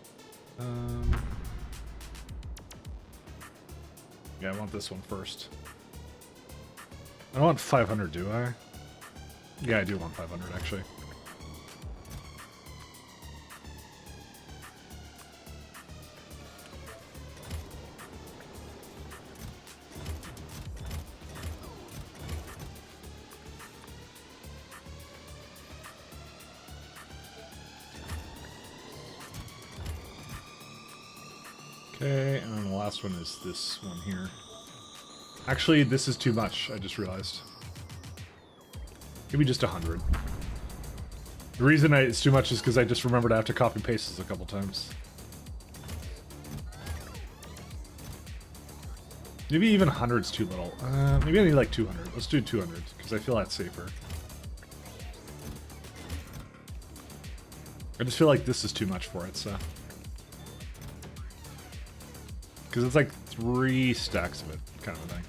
yeah, I want this one first. I don't want 500, do I? Yeah, I do want 500, actually. Okay, and then the last one is this one here. Actually, this is too much, I just realized. Maybe just 100. The reason it's too much is because I just remembered I have to copy and paste this a couple times. Maybe even 100's too little. Maybe I need like 200. Let's do 200, because I feel that's safer. I just feel like this is too much for it, so... Because it's like 3 stacks of it, kind of a thing.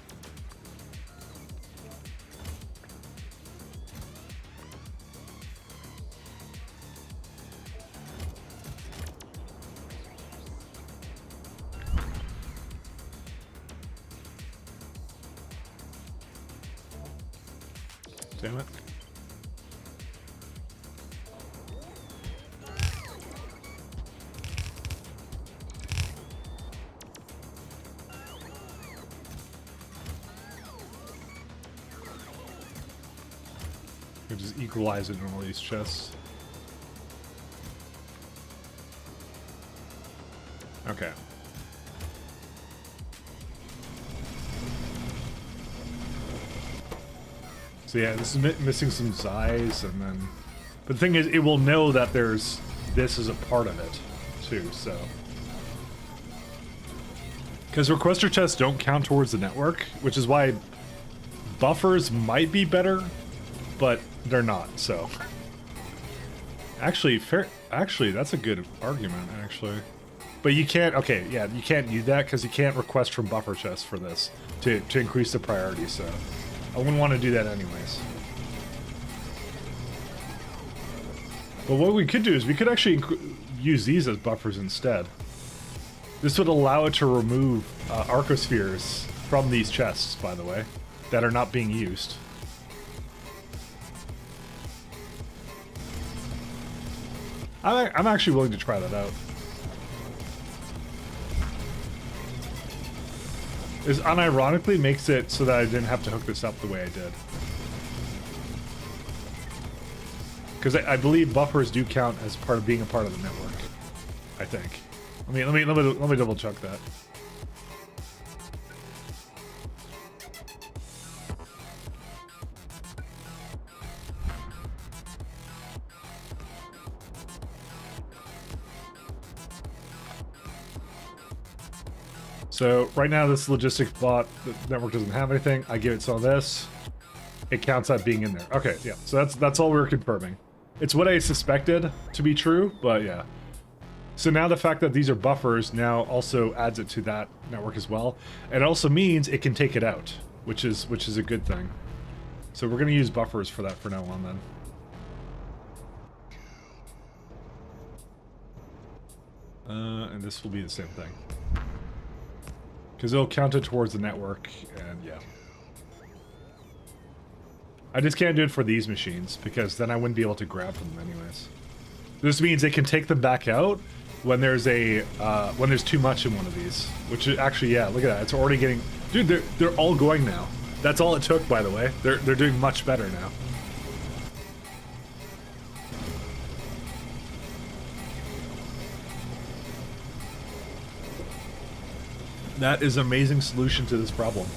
Damn it. We just equalize it in all these chests. Okay. So yeah, this is missing some Zais, and then... But the thing is, it will know that there's... This is a part of it, too, so... Because requester chests don't count towards the network, which is why buffers might be better, but they're not, so... Actually, Actually, that's a good argument, actually. But you can't... Okay, yeah, you can't do that, because you can't request from buffer chests for this to increase the priority, so... I wouldn't want to do that anyways. But what we could do is we could actually use these as buffers instead. This would allow it to remove arcospheres from these chests, by the way, that are not being used. I'm actually willing to try that out. Is unironically makes it so that I didn't have to hook this up the way I did. Because I believe buffers do count as part of being a part of the network. I think. Let me double check that. So right now this logistics bot, the network doesn't have anything. I give it some of this. It counts that being in there. Okay, yeah. So that's all we're confirming. It's what I suspected to be true, but yeah. So now the fact that these are buffers now also adds it to that network as well. And it also means it can take it out, which is a good thing. So we're gonna use buffers for that for now on then. And this will be the same thing. Because it'll count it towards the network, and yeah. I just can't do it for these machines, because then I wouldn't be able to grab them anyways. This means they can take them back out when there's a when there's too much in one of these. Which is actually, yeah, look at that. It's already getting... Dude, they're all going now. That's all it took, by the way. They're doing much better now. That is an amazing solution to this problem.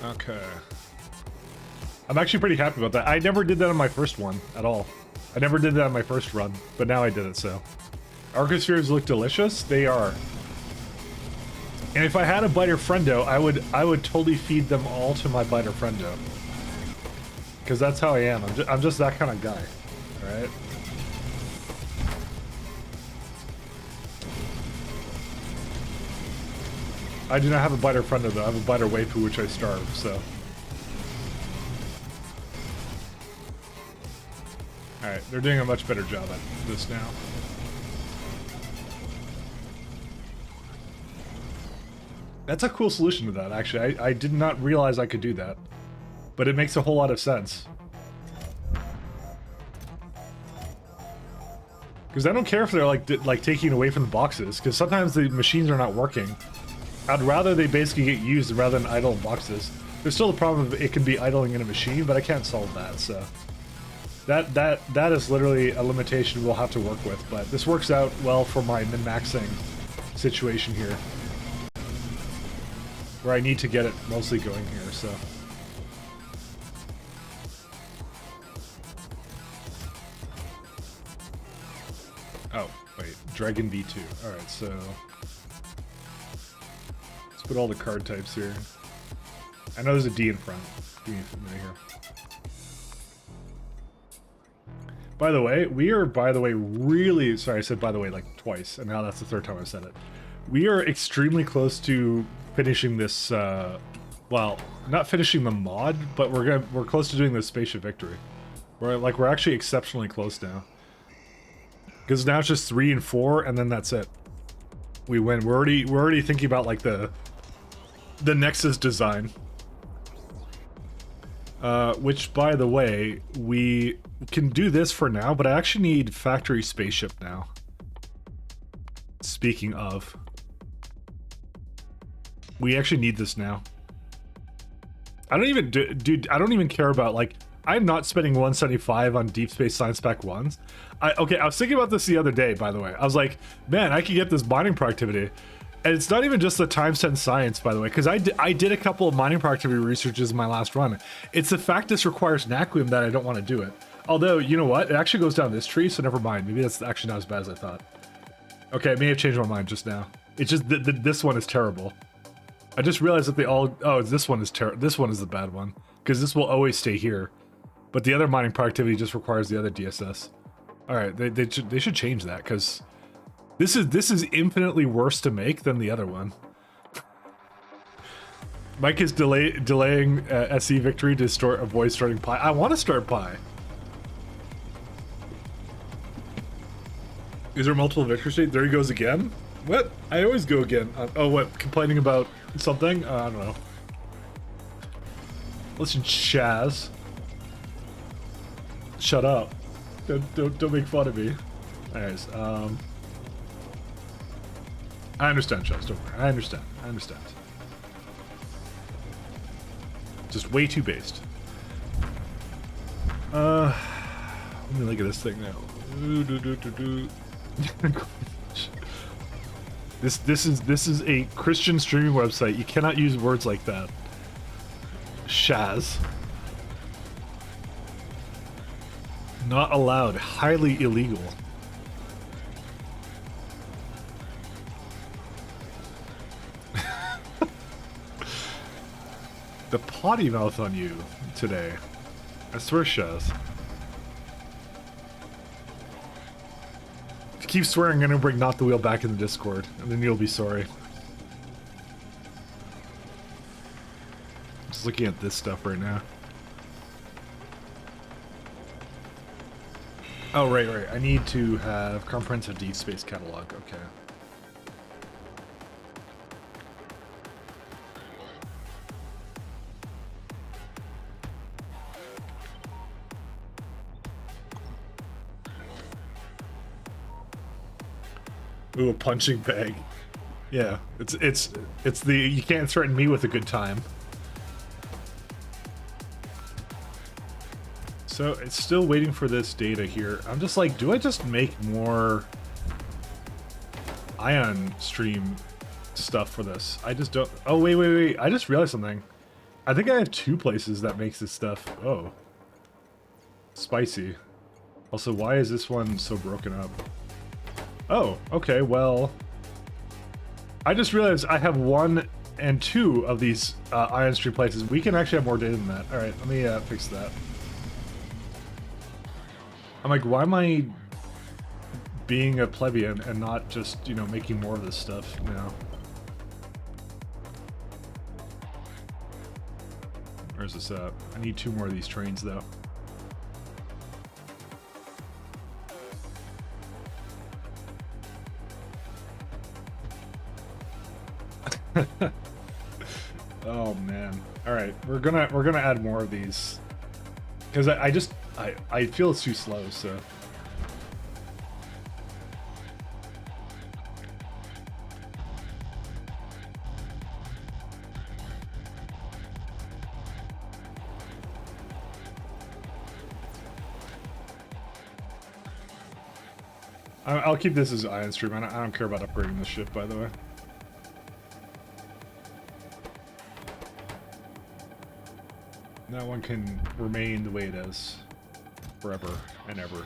Okay. I'm actually pretty happy about that. I never did that on my first one at all. I never did that on my first run, but now I did it, so. Arcospheres look delicious? They are. And if I had a biter friendo, I would totally feed them all to my biter friendo. Because that's how I am. I'm just that kind of guy. All right. I do not have a biter friendo though. I have a biter waifu which I starve. So. All right, they're doing a much better job at this now. That's a cool solution to that, actually. I did not realize I could do that. But it makes a whole lot of sense. Because I don't care if they're like taking away from the boxes, because sometimes the machines are not working. I'd rather they basically get used rather than idle in boxes. There's still the problem of it can be idling in a machine, but I can't solve that, so... That is literally a limitation we'll have to work with, but this works out well for my min-maxing situation here. Where I need to get it mostly going here, so... Oh, wait. Dragon V2. Alright, so... let's put all the card types here. I know there's a D in front. Give me a minute here. By the way, we are, really... Sorry, I said by the way like twice, and now that's the third time I've said it. We are extremely close to finishing this, well, not finishing the mod, but we're close to doing the Spaceship Victory. We're actually exceptionally close now. Because now it's just 3 and 4, and then that's it. We win. We're already thinking about like the Nexus design. Which, by the way, we can do this for now, but I actually need Factory Spaceship now. Speaking of. We actually need this now. I don't even, dude, I don't even care about, like, I'm not spending 175 on Deep Space Science Pack 1s. Okay, I was thinking about this the other day, by the way. I was like, man, I could get this mining productivity. And it's not even just the times 10 science, by the way, because I did a couple of mining productivity researches in my last run. It's the fact this requires Naquium that I don't want to do it. Although, you know what? It actually goes down this tree, so never mind. Maybe that's actually not as bad as I thought. Okay, I may have changed my mind just now. It's just this one is terrible. I just realized that they all... Oh, this one is this one is the bad one. Because this will always stay here. But the other mining productivity just requires the other DSS. Alright, they should change that, because... This is infinitely worse to make than the other one. Mike is delaying SE Victory to avoid starting Pi. I want to start Pi. Is there multiple victory state? There he goes again? What? I always go again. Oh, what? Complaining about something? I don't know. Listen, Chaz. Shut up. Don't make fun of me. Anyways, I understand, Chaz. Don't worry. I understand. Just way too based. Let me look at this thing now. This is a Christian streaming website. You cannot use words like that. Shaz. Not allowed. Highly illegal. The potty mouth on you today. I swear, Shaz. If you keep swearing, I'm gonna bring Not the Wheel back in the Discord, and then you'll be sorry. Just looking at this stuff right now. Oh, right. I need to have comprehensive Deep Space catalog. Okay. Ooh, a punching bag. Yeah, it's the you can't threaten me with a good time. So it's still waiting for this data here. I'm just like, do I just make more Ion stream stuff for this? I just don't. Oh wait! I just realized something. I think I have 2 places that makes this stuff. Oh, spicy. Also, why is this one so broken up? Oh, okay, well... I just realized I have 1 and 2 of these ion stream places. We can actually have more data than that. All right, let me fix that. I'm like, why am I being a plebeian and not just, you know, making more of this stuff now? Where's this at? I need 2 more of these trains, though. Oh man! All right, we're gonna add more of these because I feel it's too slow. So I'll keep this as ion stream. I don't care about upgrading this ship, by the way. That one can remain the way it is forever and ever.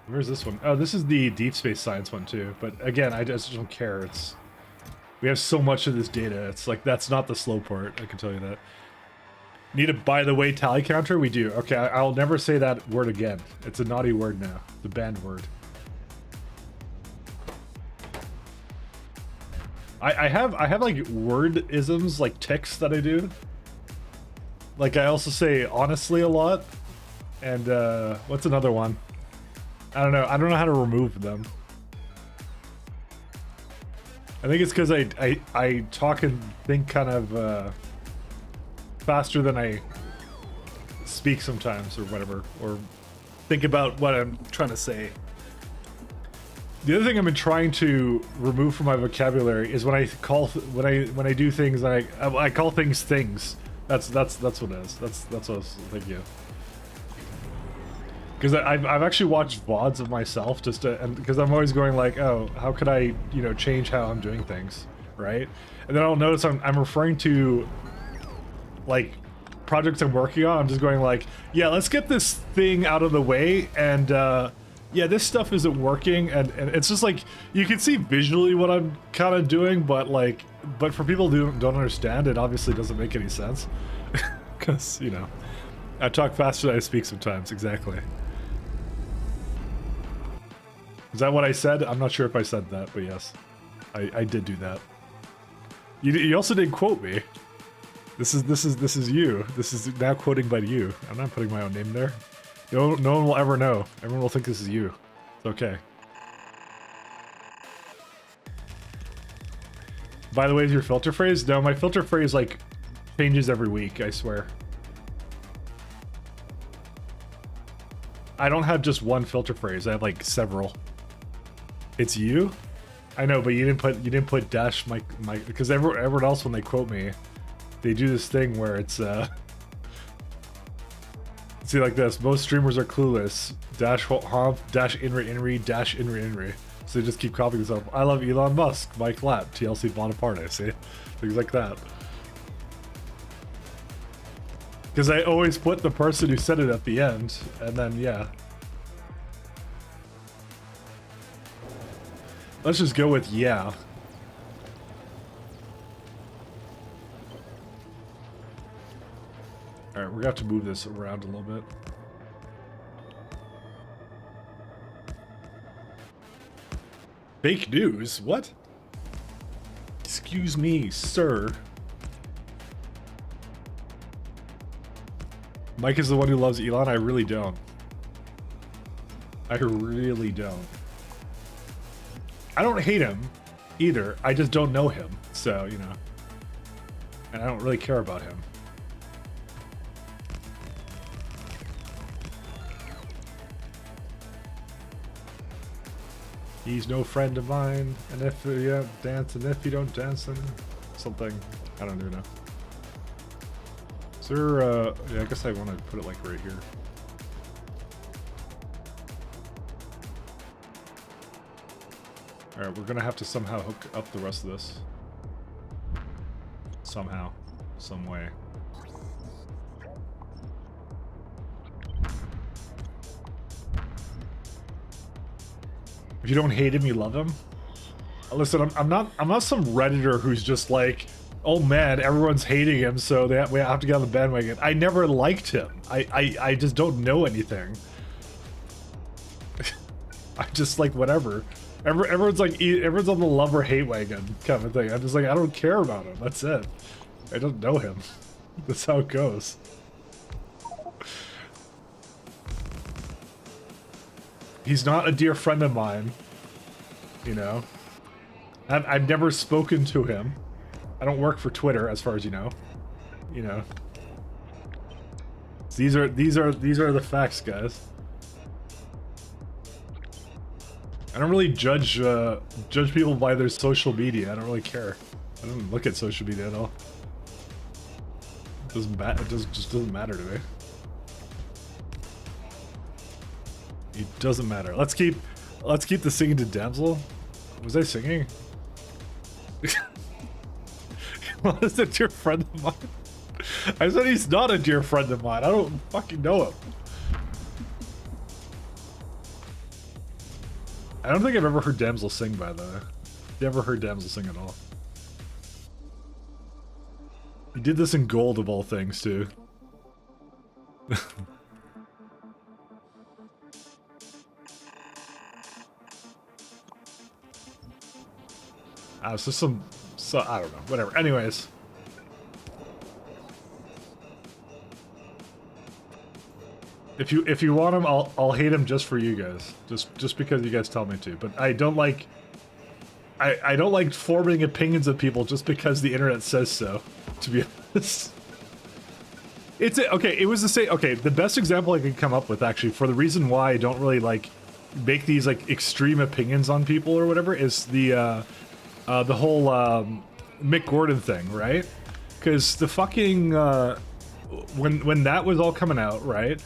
Where's this one? Oh, this is the deep space science one too. But again, I just don't care. We have so much of this data. It's like, that's not the slow part. I can tell you that. Need a by the way tally counter? We do. Okay, I'll never say that word again. It's a naughty word now. It's a banned word. I have like wordisms, like tics that I do. Like I also say honestly a lot. And what's another one? I don't know. I don't know how to remove them. I think it's because I talk and think kind of faster than I speak sometimes, or whatever, or think about what I'm trying to say. The other thing I've been trying to remove from my vocabulary is when I do things, I call things things. That's what it is. That's what I was thinking of. Because I've actually watched VODs of myself just to, and because I'm always going like, oh, how could I, you know, change how I'm doing things, right? And then I'll notice I'm referring to like projects I'm working on. I'm just going like, yeah, let's get this thing out of the way, and yeah, this stuff isn't working, and it's just like you can see visually what I'm kind of doing, but for people who don't understand, it obviously doesn't make any sense because, you know, I talk faster than I speak sometimes. Exactly. Is that what I said? I'm not sure if I said that, but yes, I did do that. You also did quote me. This is you. This is now quoting by you. I'm not putting my own name there. No one will ever know. Everyone will think this is you. It's okay. By the way, is your filter phrase? No, my filter phrase like changes every week, I swear. I don't have just one filter phrase. I have like several. It's you? I know, but you didn't put dash my because everyone else, when they quote me, they do this thing where it's see, like this. Most streamers are clueless. Dash honf, dash inri, dash inri. So they just keep copying themselves. I love Elon Musk, Mike Lapp, TLC Bonaparte, see? Things like that. Because I always put the person who said it at the end, and then, yeah. Let's just go with yeah. Alright, we're gonna have to move this around a little bit. Fake news? What? Excuse me, sir. Mike is the one who loves Elon? I really don't. I really don't. I don't hate him either. I just don't know him. So, you know. And I don't really care about him. He's no friend of mine. And if you dance, and if you don't dance, then something. I don't even know. Is there, yeah, I guess I want to put it like right here. Alright, we're gonna have to somehow hook up the rest of this. Somehow. Some way. If you don't hate him, you love him? Listen, I'm not some Redditor who's just like, oh man, everyone's hating him, so we have to get on the bandwagon. I never liked him. I just don't know anything. I just like whatever. Everyone's like, everyone's on the love or hate wagon kind of thing. I'm just like, I don't care about him. That's it. I don't know him. That's how it goes. He's not a dear friend of mine. You know? I've never spoken to him. I don't work for Twitter, as far as you know. You know. These are the facts, guys. I don't really judge people by their social media. I don't really care. I don't look at social media at all. It doesn't matter. It just doesn't matter to me. It doesn't matter. Let's keep the singing to Damsel. Was I singing? What is a dear friend of mine? I said he's not a dear friend of mine. I don't fucking know him. I don't think I've ever heard Damsel sing, by the way. Never heard Damsel sing at all. He did this in gold, of all things, too. So I don't know, whatever. Anyways. If you want him, I'll hate him just for you guys. Just because you guys tell me to. But I don't like I don't like forming opinions of people just because the internet says so, to be honest. It was the same. Okay, the best example I could come up with, actually, for the reason why I don't really like make these like extreme opinions on people or whatever, is the whole Mick Gordon thing, right? Because the fucking when that was all coming out, right?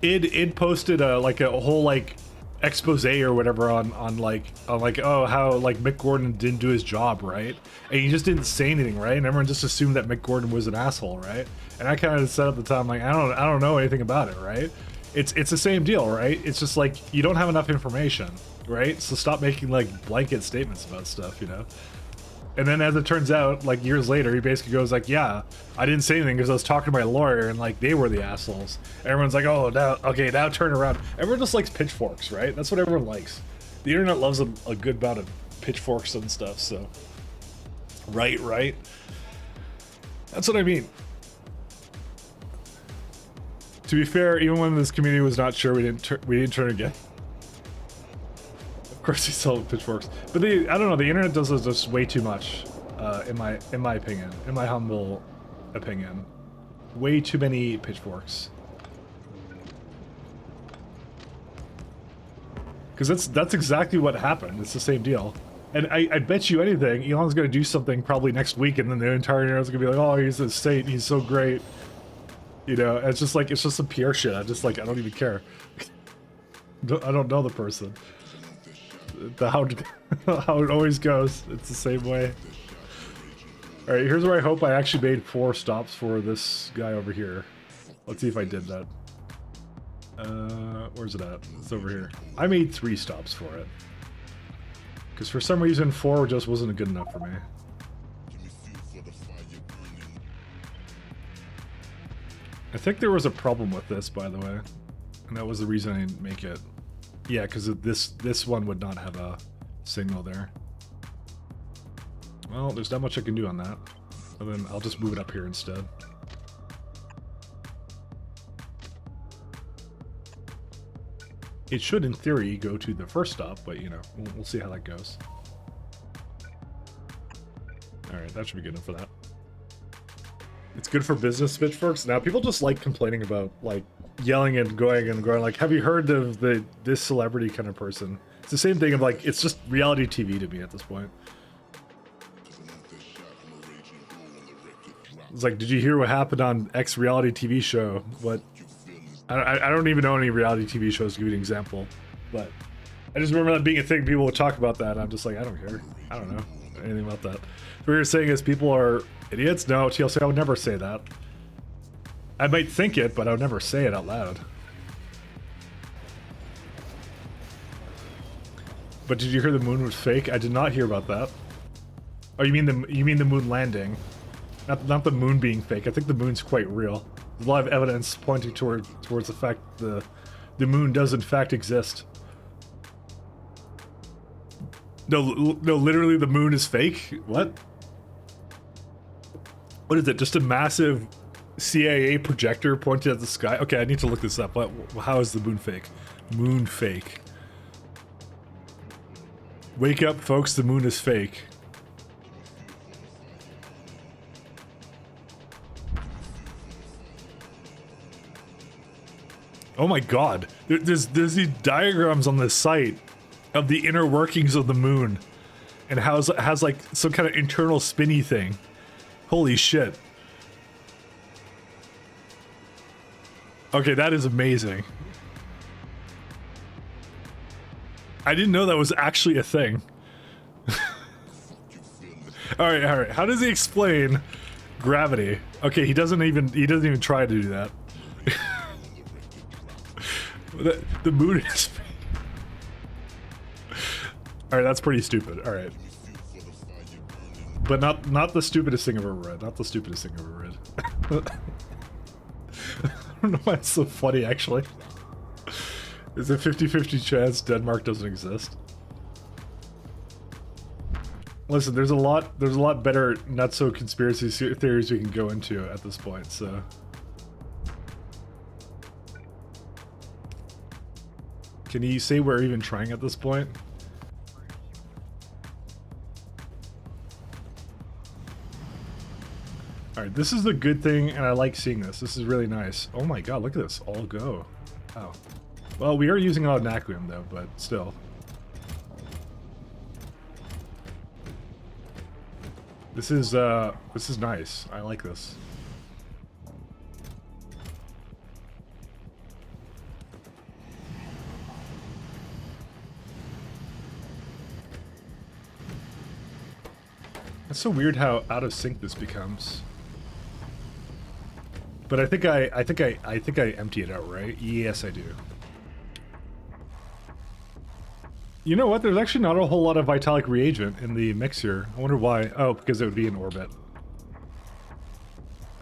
It posted a whole like expose or whatever on like oh, how like Mick Gordon didn't do his job, right? And he just didn't say anything, right? And everyone just assumed that Mick Gordon was an asshole, right? And I kind of said at the time, like, I don't know anything about it, right? It's the same deal, right? It's just like you don't have enough information, right? So stop making like blanket statements about stuff, you know? And then as it turns out, like years later, he basically goes like, yeah, I didn't say anything because I was talking to my lawyer and like they were the assholes. And everyone's like, oh, now turn around. Everyone just likes pitchforks, right? That's what everyone likes. The internet loves a good bout of pitchforks and stuff, so. Right. That's what I mean. To be fair, even when this community was not sure, we didn't turn again. Of course, they sell pitchforks, but I don't know. The internet does this just way too much, in my opinion, in my humble opinion. Way too many pitchforks. Because that's exactly what happened. It's the same deal. And I bet you anything, Elon's gonna do something probably next week, and then the entire internet's gonna be like, oh, he's a saint, he's so great. You know, it's just some PR shit. I don't even care. I don't know the person. How it always goes. It's the same way. Alright, here's where I hope I actually made 4 stops for this guy over here. Let's see if I did that. Where's it at? It's over here. I made 3 stops for it. Because for some reason 4 just wasn't good enough for me. I think there was a problem with this, by the way. And that was the reason I didn't make it. Yeah, because this one would not have a signal there. Well, there's not much I can do on that. And then I'll just move it up here instead. It should, in theory, go to the first stop, but, you know, we'll see how that goes. Alright, that should be good enough for that. It's good for business pitchforks. Now, people just like complaining about, like, yelling and going, like, have you heard of this celebrity kind of person? It's the same thing of, like, it's just reality TV to me at this point. It's like, did you hear what happened on X reality TV show? What? I don't even know any reality TV shows to give you an example. But I just remember that being a thing. People would talk about that. And I'm just like, I don't care. I don't know anything about that. What you're saying is people are idiots? No, TLC, I would never say that. I might think it, but I would never say it out loud. But did you hear the moon was fake? I did not hear about that. Oh, you mean the moon landing, not the moon being fake. I think the moon's quite real. There's a lot of evidence pointing towards the fact the moon does in fact exist. No, literally the moon is fake. What? What is it? Just a massive CIA projector pointed at the sky? Okay, I need to look this up. How is the moon fake? Moon fake. Wake up, folks, the moon is fake. Oh my god. There's these diagrams on this site of the inner workings of the moon and how it has like some kind of internal spinny thing. Holy shit. Okay, that is amazing. I didn't know that was actually a thing. Alright. How does he explain gravity? Okay, he doesn't even try to do that. The moon is fake. Alright, that's pretty stupid. Alright. But not the stupidest thing I've ever read. Not the stupidest thing I've ever read. I don't know why it's so funny, actually. Is a 50-50 chance Denmark doesn't exist? Listen, there's a lot better not so conspiracy theories we can go into at this point, so. Can you say we're even trying at this point? Alright, this is the good thing, and I like seeing this. This is really nice. Oh my god, look at this. All go. Wow. Well, we are using a lot of Naquium, though, but still. This is nice. I like this. It's so weird how out of sync this becomes. But I think I empty it out, right? Yes, I do. You know what? There's actually not a whole lot of Vitalic reagent in the mix here. I wonder why. Oh, because it would be in orbit.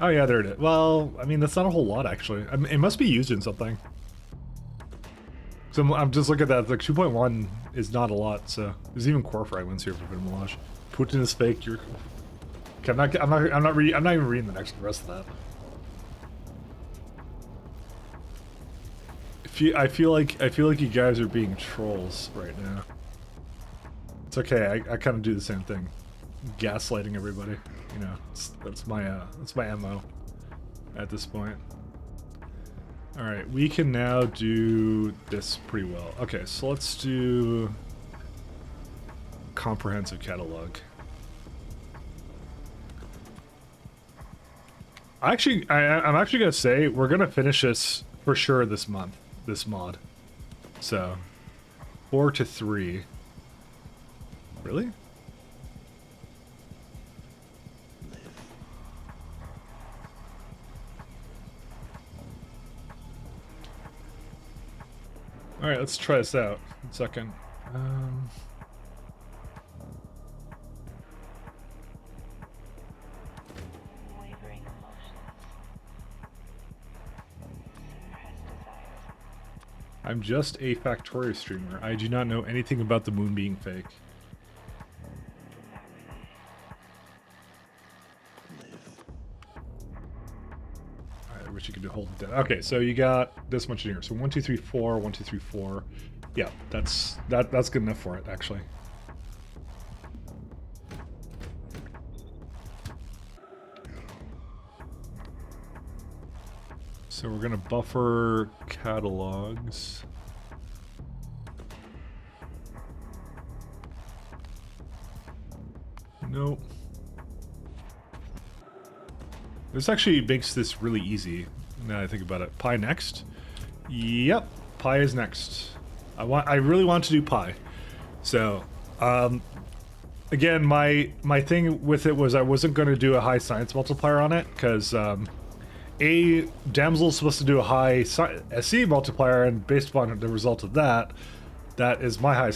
Oh yeah, there it is. Well, I mean, that's not a whole lot, actually. I mean, it must be used in something. So I'm just looking at that. Like 2.1 is not a lot. So there's even core fragments here for Melange. Putin is fake. You're. Okay, I'm not even reading the rest of that. I feel like you guys are being trolls right now. It's okay. I kind of do the same thing, gaslighting everybody. You know, that's my MO at this point. All right, we can now do this pretty well. Okay, so let's do comprehensive catalog. I'm actually gonna say we're gonna finish this for sure this month. This mod. So 4 to 3. Really? Alright, let's try this out. 1 second. I'm just a Factorio streamer. I do not know anything about the moon being fake. Alright, I wish you could hold it down. Okay, so you got this much in here. So 1, 2, 3, 4, 1, 2, 3, 4. Yeah, that's good enough for it, actually. So we're gonna buffer catalogs. Nope. This actually makes this really easy, now that I think about it. Pi next? Yep, pi is next. I really want to do pi. So, again, my thing with it was I wasn't going to do a high science multiplier on it, because Damsel's supposed to do a high SE multiplier, and based upon the result of that, that is my high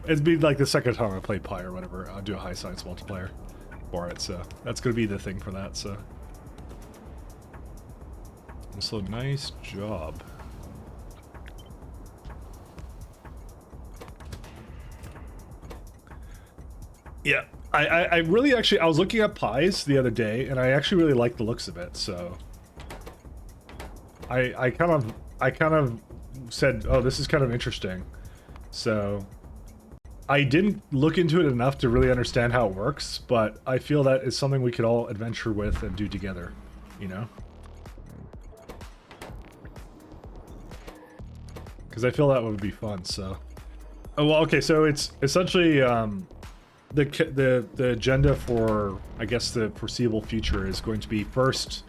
It'd be like the second time I play Pi or whatever. I'll do a high science multiplayer for it, so that's gonna be the thing for that. So nice job. Yeah, I really actually, I was looking at Pies the other day, and I actually really like the looks of it. So I kind of said, oh, this is kind of interesting. So I didn't look into it enough to really understand how it works, but I feel that it's something we could all adventure with and do together, you know? Because I feel that would be fun, so. Oh, well, okay, so it's essentially, the agenda for, I guess, the foreseeable future is going to be first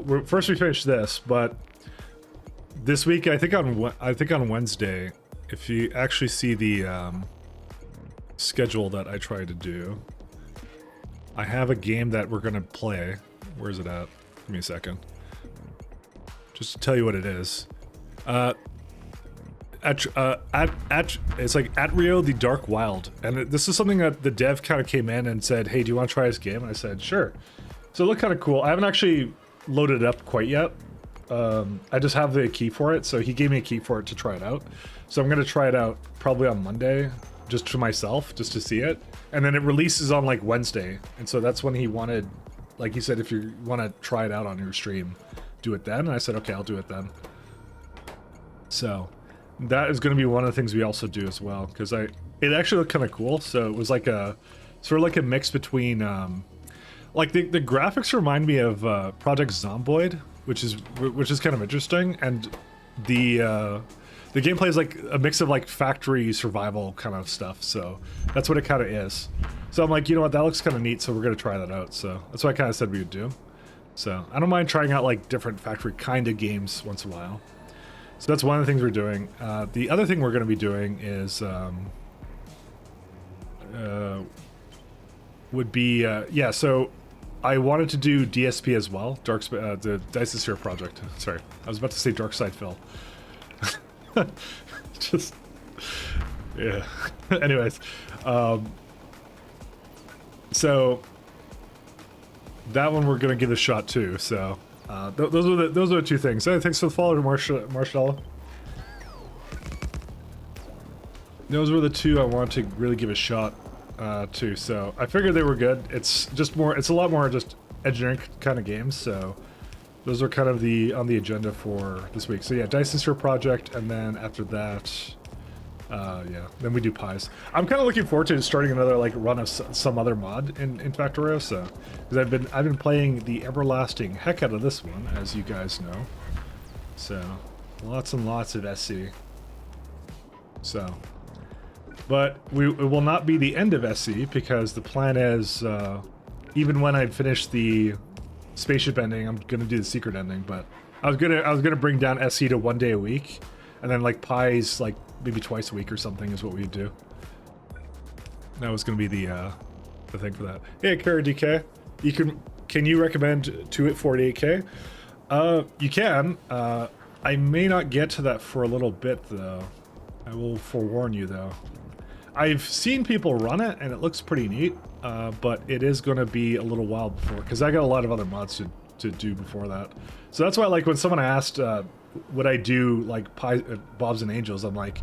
we finish this, but this week I think on Wednesday, if you actually see the schedule that I tried to do, I have a game that we're gonna play. Where's it at? Give me a second. Just to tell you what it is. It's like at Rio the Dark Wild, and this is something that the dev kind of came in and said, hey, do you want to try this game? And I said, sure. So it looked kind of cool. I haven't actually loaded it up quite yet. I just have the key for it, so he gave me a key for it to try it out. So I'm gonna try it out probably on Monday, just to myself, just to see it. And then it releases on like Wednesday, and so that's when he wanted, like he said, if you want to try it out on your stream, do it then. And I said, okay, I'll do it then. So that is going to be one of the things we also do as well, because it actually looked kind of cool. So it was like a sort of like a mix between like the graphics remind me of Project Zomboid, which is kind of interesting, and the gameplay is like a mix of like factory survival kind of stuff. So that's what it kind of is. So I'm like, you know what, that looks kind of neat, so we're going to try that out. So that's what I kind of said we would do. So I don't mind trying out like different factory kind of games once in a while. So that's one of the things we're doing. The other thing we're going to be doing is would be yeah. So I wanted to do DSP as well, the Dice Sphere project. Sorry, I was about to say Dark Side Phil. Just yeah. Anyways, so that one we're gonna give a shot too. So. Those are the two things. Thanks for the follow, Marshall. Those were the two I wanted to really give a shot to. So I figured they were good. It's a lot more just engineering kind of games. So those are kind of on the agenda for this week. So yeah, Dice Sphere project, and then after that, yeah, then we do Pies. I'm kind of looking forward to starting another like run of some other mod in Factorio. So because I've been playing the everlasting heck out of this one, as you guys know. So lots and lots of SE. So, but it will not be the end of SE, because the plan is even when I finish the spaceship ending, I'm gonna do the secret ending. But I was gonna bring down SE to 1 day a week, and then like Pies like maybe twice a week or something is what we'd do. That was gonna be the thing for that. Hey, Kara DK, can you recommend 248K? You can. I may not get to that for a little bit though. I will forewarn you though. I've seen people run it and it looks pretty neat, but it is gonna be a little while before, because I got a lot of other mods to do before that. So that's why, like, when someone asked would I do like Bobs and Angels, I'm like,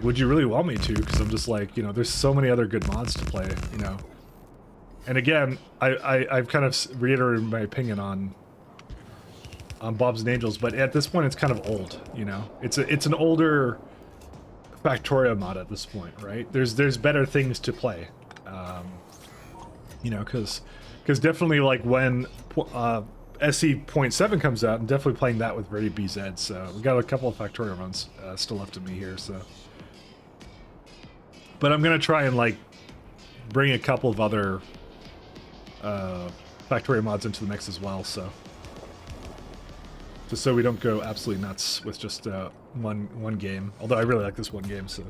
would you really want me to? Because I'm just like, you know, there's so many other good mods to play, you know. And again, I've kind of reiterated my opinion on Bobs and Angels, but at this point it's kind of old, you know. It's an older Factorio mod at this point, right? There's better things to play, you know, because definitely like when SE.7 comes out, I'm definitely playing that with Ready BZ. So we got a couple of Factorio runs still left to me here. So, but I'm gonna try and like bring a couple of other Factorio mods into the mix as well. So just so we don't go absolutely nuts with just one game. Although I really like this one game. So.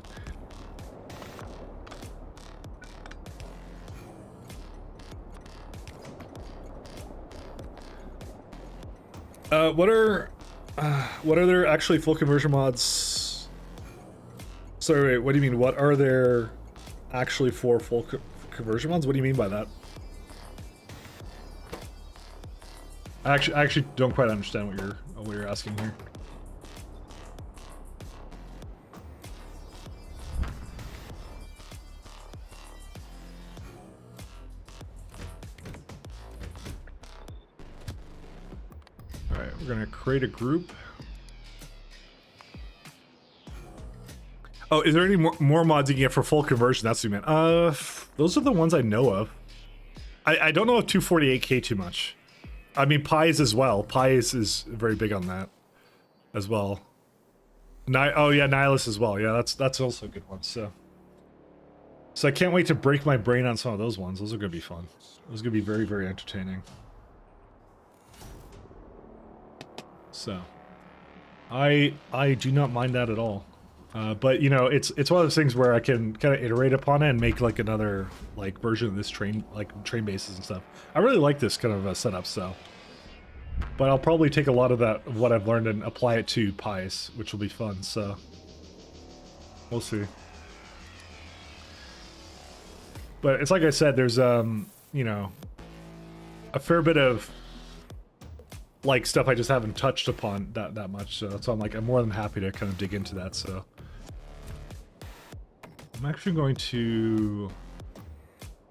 What are there actually full conversion mods So wait, what do you mean? What are there actually for full conversion mods? What do you mean by that? I actually don't quite understand what you're asking here. All right, we're gonna create a group. Oh, is there any more mods you can get for full conversion? That's what you meant. Those are the ones I know of. I don't know of 248K too much. I mean, Pies as well. Pies is very big on that as well. Oh yeah, Nihilus as well. Yeah, that's also a good one. So I can't wait to break my brain on some of those ones. Those are gonna be fun. Those are gonna be very, very entertaining. So I do not mind that at all. But you know, it's one of those things where I can kind of iterate upon it and make like another like version of this train bases and stuff. I really like this kind of a setup, so. But I'll probably take a lot of that, of what I've learned, and apply it to Pies, which will be fun. So we'll see. But it's like I said, there's you know, a fair bit of like stuff I just haven't touched upon that much. So that's why I'm more than happy to kind of dig into that. So I'm actually going to,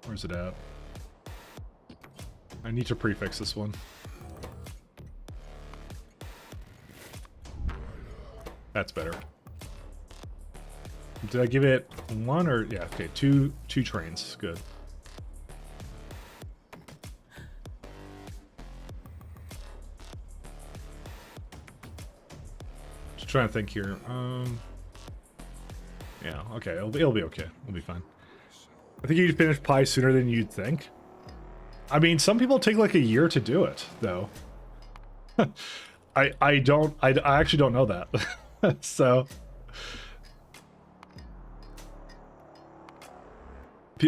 where's it at? I need to prefix this one. That's better. Did I give it one or, yeah, okay, two trains, good. Just trying to think here. Yeah, okay, it'll be okay. It'll be fine. I think you'd finish Pi sooner than you'd think. I mean, some people take like a year to do it, though. I actually don't know that. So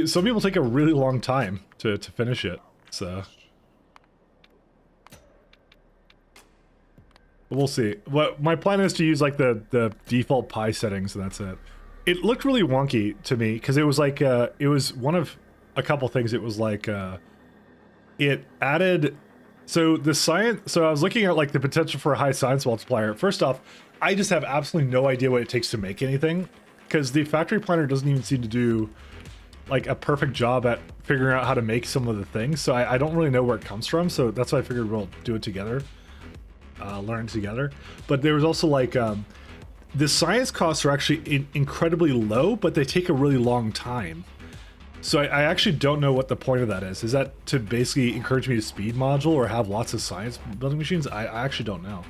some people take a really long time to finish it, so we'll see. What my plan is to use like the default Pi settings, and that's it. It looked really wonky to me because it was like it was one of a couple things. It was like it added, so the science, so I was looking at like the potential for a high science multiplier. First off, I just have absolutely no idea what it takes to make anything, because the factory planner doesn't even seem to do like a perfect job at figuring out how to make some of the things. So I don't really know where it comes from. So that's why I figured we'll do it together, learn together. But there was also like the science costs are actually incredibly low, but they take a really long time. So I actually don't know what the point of that is. Is that to basically encourage me to speed module or have lots of science building machines? I actually don't know.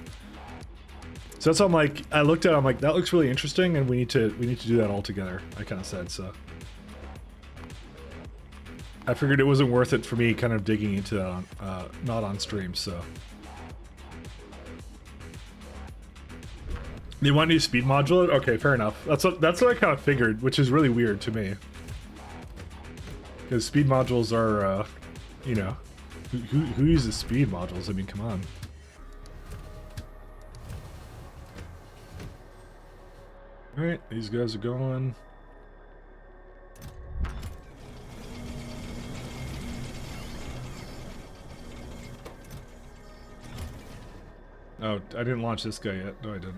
So that's why I'm like, I looked at it, I'm like, that looks really interesting, and we need to do that all together. I kind of said, so I figured it wasn't worth it for me kind of digging into that not on stream. So they want me to speed module it? Okay, fair enough. That's what I kind of figured, which is really weird to me, because speed modules are, you know, who uses speed modules? I mean, come on. All right, these guys are going. Oh, I didn't launch this guy yet. No, I didn't.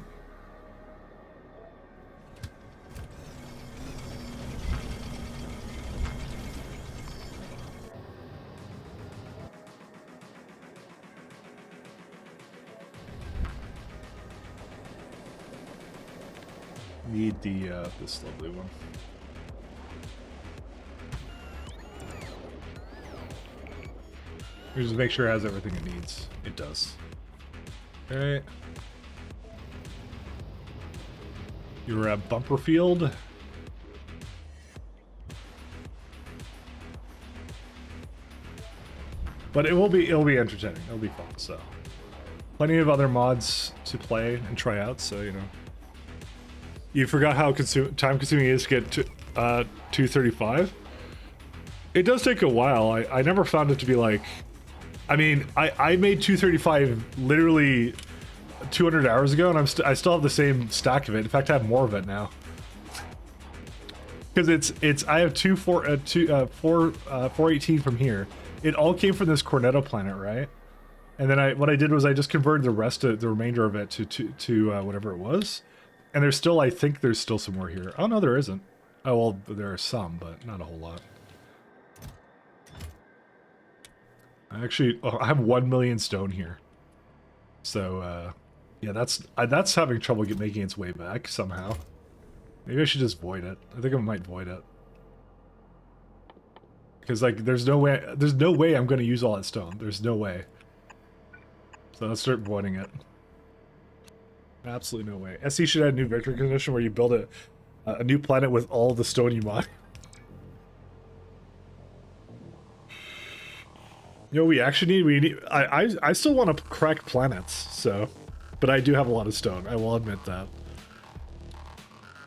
Need the this lovely one. We just make sure it has everything it needs. It does. Alright. Your bumper field. But it will be entertaining. It'll be fun, so. Plenty of other mods to play and try out, so you know. You forgot how time consuming it is to get to 235? It does take a while. I never found it to be like, I mean, I made 235 literally 200 hours ago, and I still have the same stack of it. In fact, I have more of it now. Because it's I have 418 from here. It all came from this Cornetto planet, right? And then what I did was I just converted the remainder of it to whatever it was. And there's still, I think there's still some more here. Oh no, there isn't. Oh well, there are some, but not a whole lot. I have 1 million stone here. So yeah, that's having trouble making its way back somehow. Maybe I should just void it. I think I might void it. Because like there's no way I'm going to use all that stone. There's no way. So let's start voiding it. Absolutely no way. SE should add a new victory condition where you build a new planet with all the stone you mine. You know, we need I still want to crack planets, so, but I do have a lot of stone. I will admit that.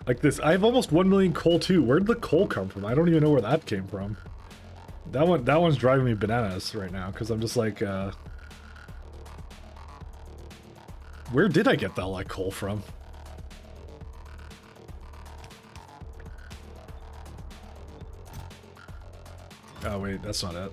Like this, I have almost 1 million coal too. Where did the coal come from? I don't even know where that came from. That one's driving me bananas right now because I'm just like, where did I get all that coal from? Oh wait, that's not it.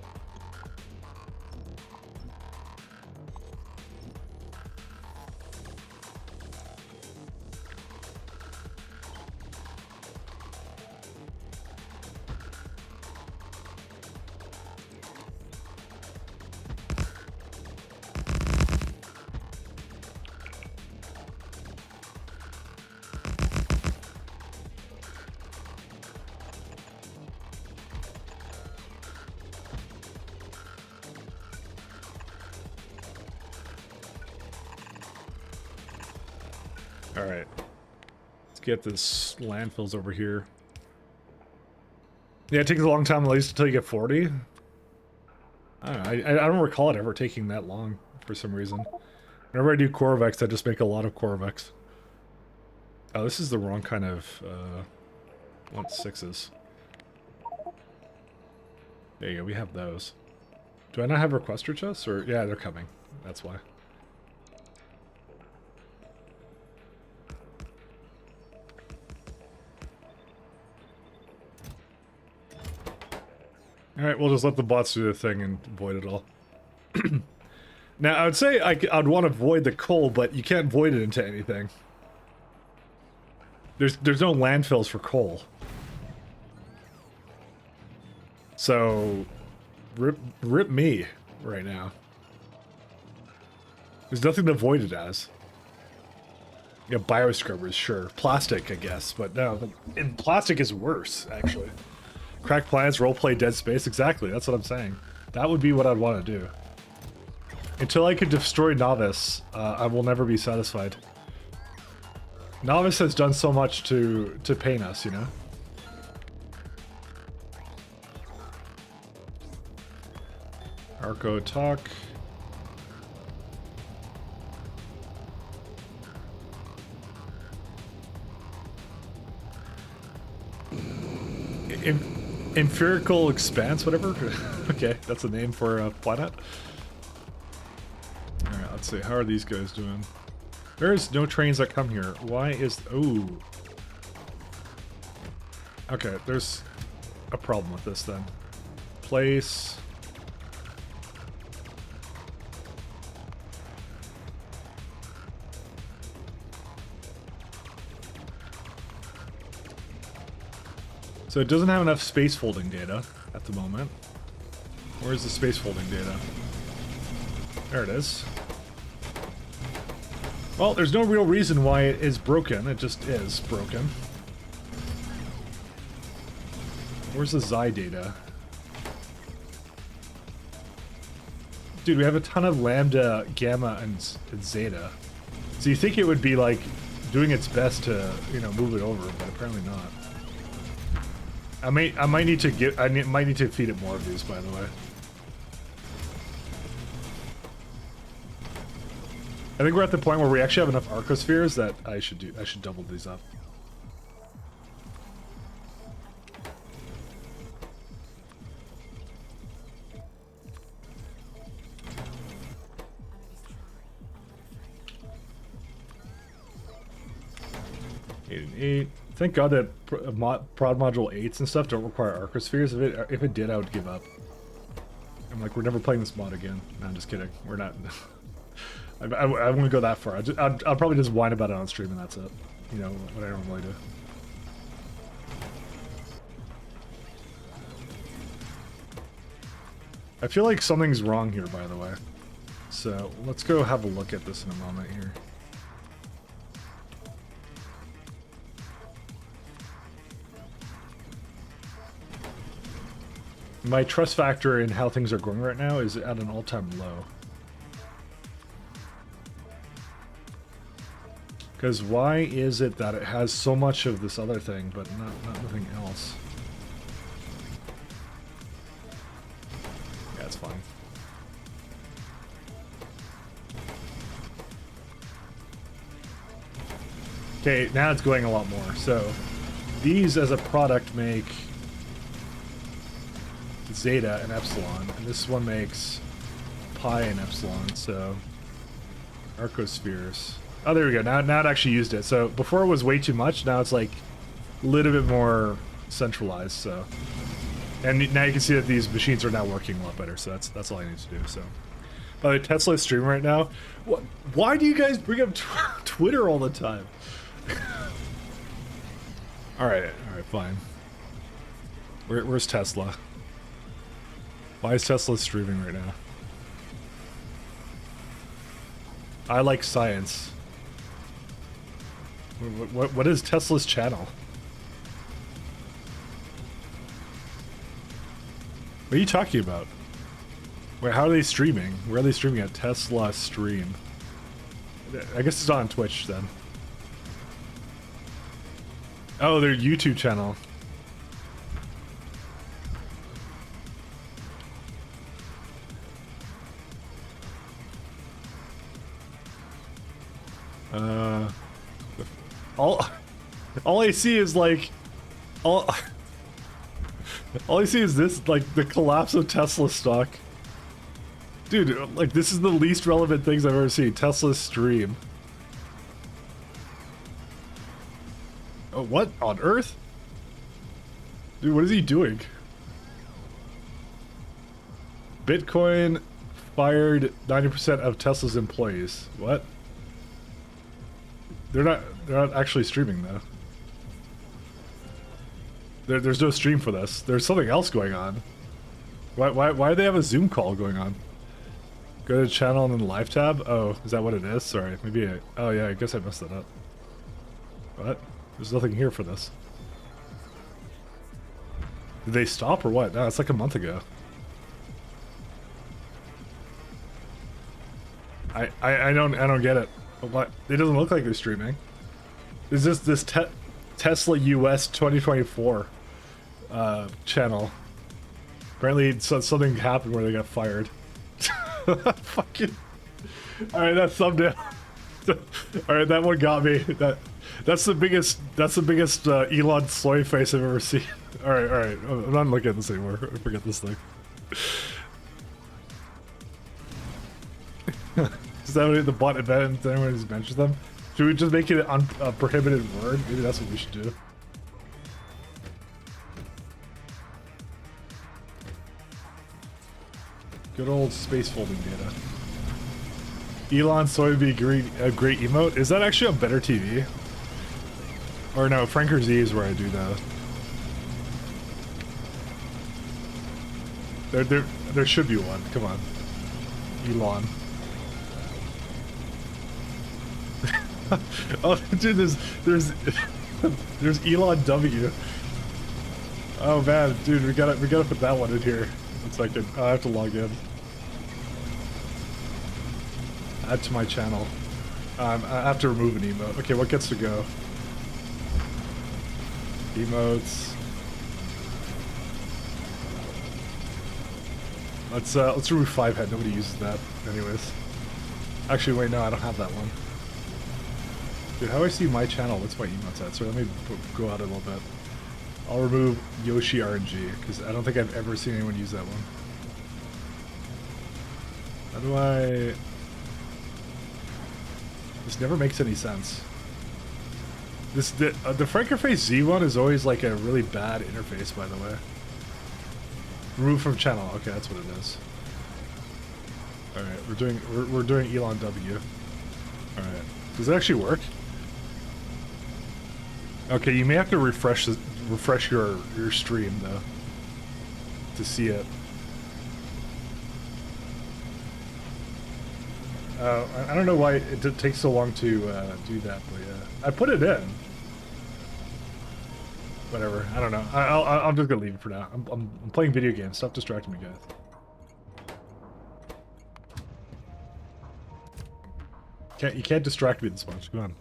Alright. Let's get this landfills over here. Yeah, it takes a long time, at least until you get 40. I don't know, I don't recall it ever taking that long for some reason. Whenever I do Corvex, I just make a lot of Corvex. Oh, this is the wrong kind of, want 6s. There you go, we have those. Do I not have requester chests? Or, yeah, they're coming. That's why. Alright, we'll just let the bots do the thing and void it all. Now, I would say I'd want to void the coal, but you can't void it into anything. There's no landfills for coal. So, rip me right now. There's nothing to void it as. Yeah, bioscrubbers, sure. Plastic, I guess, but no. And plastic is worse, actually. Crack planets, roleplay Dead Space, exactly, that's what I'm saying. That would be what I'd want to do. Until I could destroy Novice, I will never be satisfied. Novice has done so much to pain us, you know? Arco talk. Empirical Expanse, whatever? Okay, that's a name for a planet. Alright, let's see. How are these guys doing? There's no trains that come here. Why is... Ooh. Okay, there's a problem with this then. Place... So it doesn't have enough space folding data at the moment. Where's the space folding data? There it is. Well, there's no real reason why it is broken. It just is broken. Where's the Xi data? Dude, we have a ton of Lambda, Gamma, and Zeta. So you think it would be, like, doing its best to, you know, move it over, but apparently not. I might need to feed it more of these, by the way. I think we're at the point where we actually have enough arcospheres that I should double these up. Eight and 8. Thank God that prod module 8s and stuff don't require arcospheres. If it did, I would give up. I'm like, we're never playing this mod again. No, I'm just kidding. We're not. I wouldn't go that far. I'll probably just whine about it on stream and that's it. You know, what I normally do. I feel like something's wrong here, by the way. So let's go have a look at this in a moment here. My trust factor in how things are going right now is at an all-time low. Because why is it that it has so much of this other thing, but nothing else? Yeah, it's fine. Okay, now it's going a lot more. So, these as a product make zeta and epsilon, and this one makes pi and epsilon, so arcospheres. Oh, there we go. Now it actually used it. So before it was way too much. Now it's like a little bit more centralized. So, and now you can see that these machines are now working a lot better. So that's all I need to do. So, by the way, Tesla is streaming right now. What? Why do you guys bring up Twitter all the time? all right, fine. Where's Tesla? Why is Tesla streaming right now? I like science. What is Tesla's channel? What are you talking about? Wait, how are they streaming? Where are they streaming at? Tesla stream. I guess it's on Twitch then. Oh, their YouTube channel. All I see is like all I see is this, like the collapse of Tesla stock. Dude, like this is the least relevant things I've ever seen. Tesla stream. Oh, what on earth? Dude, what is he doing? Bitcoin fired 90% of Tesla's employees. What? They're not actually streaming though. There's no stream for this. There's something else going on. Why do they have a Zoom call going on? Go to channel and then live tab? Oh, is that what it is? Sorry, maybe oh yeah, I guess I messed that up. What? There's nothing here for this. Did they stop or what? No, it's like a month ago. I don't get it. What? It doesn't look like they're streaming. Is this Tesla US 2024 channel? Apparently something happened where they got fired. Fucking. All right, that thumbnail. All right, that one got me. That's the biggest Elon soy face I've ever seen. All right. I'm not looking at this anymore. I forget this thing. Is that what the bot event anyone who's mentioned them? Should we just make it a prohibited word? Maybe that's what we should do. Good old space folding data. Elon soy would be a great emote. Is that actually on Better TV? Or no, Franker Z is where I do that. There should be one. Come on, Elon. Oh, dude, there's Elon W. Oh man, dude, we gotta put that one in here. 1 second, I have to log in. Add to my channel. I have to remove an emote. Okay, what gets to go? Emotes. Let's remove 5 head. Nobody uses that, anyways. Actually, wait, no, I don't have that one. Dude, how do I see my channel? What's my emotes at? So let me go out a little bit. I'll remove Yoshi RNG because I don't think I've ever seen anyone use that one. How do I? This never makes any sense. The Frankerface Z one is always like a really bad interface, by the way. Remove from channel. Okay, that's what it is. All right, we're doing Elon W. All right, does it actually work? Okay, you may have to refresh your stream though to see it. I don't know why it takes so long to do that, but yeah, I put it in. Whatever, I don't know. I'm just gonna leave it for now. I'm playing video games. Stop distracting me, guys. You can't distract me this much. Come on.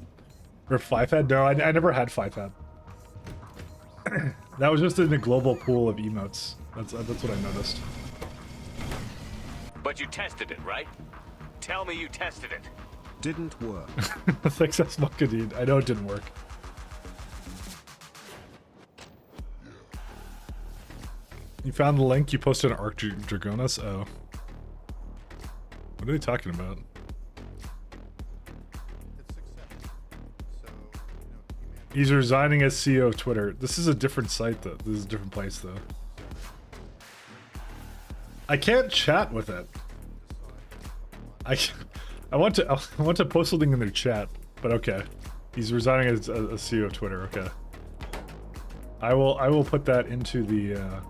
Or 5-head? No, I never had 5-head. That was just in the global pool of emotes. That's what I noticed. But you tested it, right? Tell me you tested it. Didn't work. Thanks, that's Muckadine. I know it didn't work. You found the link? You posted an Arc Dragonis? Oh. What are they talking about? He's resigning as CEO of Twitter. This is a different site, though. This is a different place, though. I can't chat with it. I want to post something in their chat, but okay. He's resigning as a CEO of Twitter. Okay. I will put that into the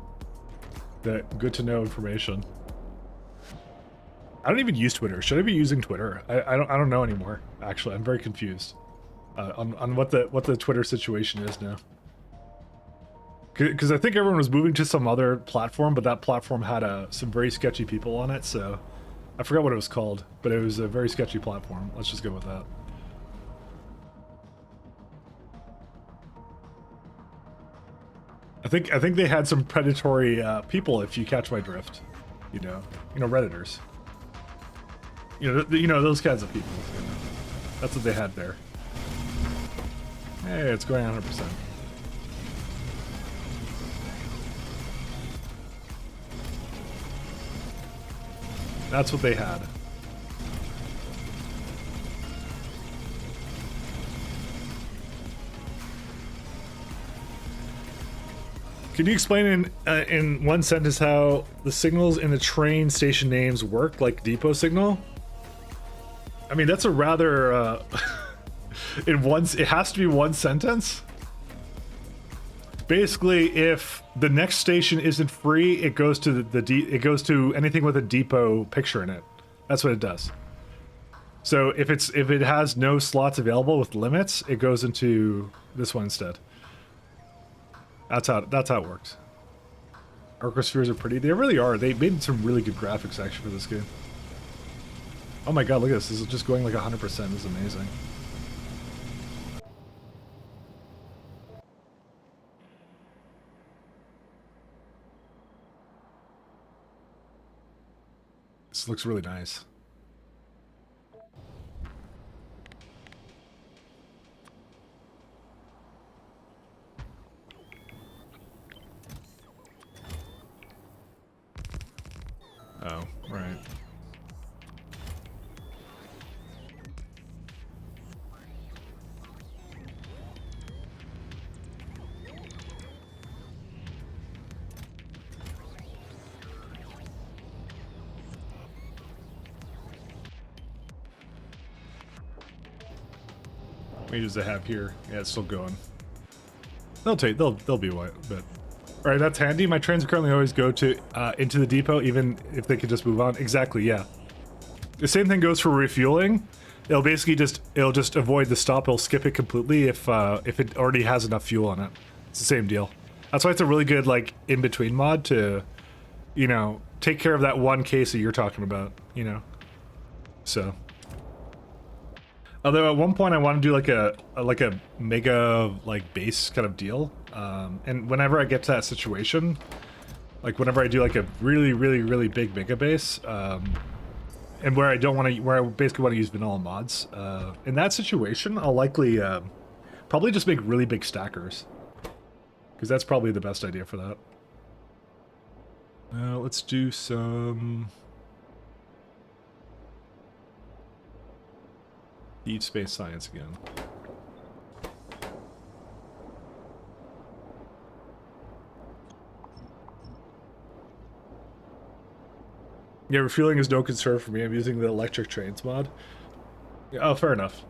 good to know information. I don't even use Twitter. Should I be using Twitter? I don't know anymore. Actually, I'm very confused on what the Twitter situation is now. Because I think everyone was moving to some other platform, but that platform had some very sketchy people on it. So I forgot what it was called, but it was a very sketchy platform. Let's just go with that. I think they had some predatory people, if you catch my drift. You know, Redditors. You know those kinds of people. You know? That's what they had there. Hey, it's going 100%. That's what they had. Can you explain in one sentence how the signals in the train station names work, like depot signal? I mean, that's a rather it has to be one sentence. Basically, if the next station isn't free, it goes to it goes to anything with a depot picture in it. That's what it does. So if it has no slots available with limits, it goes into this one instead. That's how it works. Arcospheres are pretty. They really are. They made some really good graphics actually for this game. Oh my god, look at this. This is just going like 100%. This is amazing. This looks really nice. Oh, right. How many does it have here? Yeah, it's still going. They'll be what, but all right, that's handy. My trains currently always go to into the depot, even if they could just move on. Exactly, yeah. The same thing goes for refueling. It'll basically it'll just avoid the stop. It'll skip it completely if it already has enough fuel on it. It's the same deal. That's why it's a really good like in between mod to, you know, take care of that one case that you're talking about. You know, so. Although at one point I want to do like a mega like base kind of deal, and whenever I get to that situation, like whenever I do like a really big mega base, and where I basically want to use vanilla mods, in that situation I'll likely probably just make really big stackers, because that's probably the best idea for that. Let's do some. Deep space science again. Yeah, refueling is no concern for me. I'm using the electric trains mod. Yeah, oh, fair enough.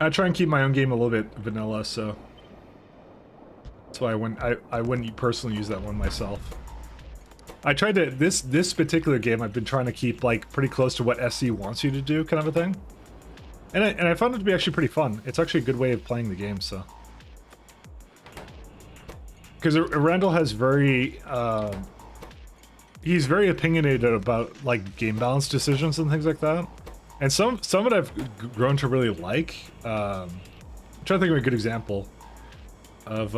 I try and keep my own game a little bit vanilla, so that's why I wouldn't personally use that one myself. I tried to this particular game I've been trying to keep like pretty close to what SE wants you to do, kind of a thing. And I found it to be actually pretty fun. It's actually a good way of playing the game, so. Because Randall has very he's very opinionated about like game balance decisions and things like that. And some of it I've grown to really like. I'm trying to think of a good example of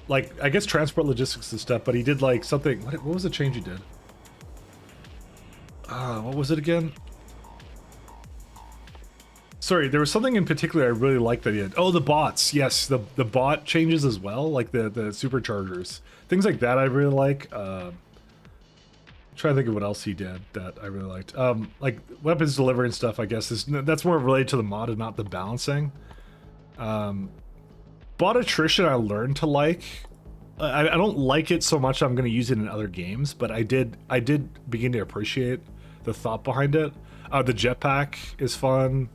like I guess transport logistics and stuff. But he did like something. What was the change he did? What was it again? Sorry, there was something in particular I really liked that he did. Oh, the bots. Yes, the bot changes as well, like the superchargers, things like that. I really like. Try to think of what else he did that I really liked. Like weapons delivery and stuff, I guess that's more related to the mod and not the balancing. Bot attrition I learned to like. I don't like it so much I'm going to use it in other games, but I did begin to appreciate the thought behind it. The jetpack is fun.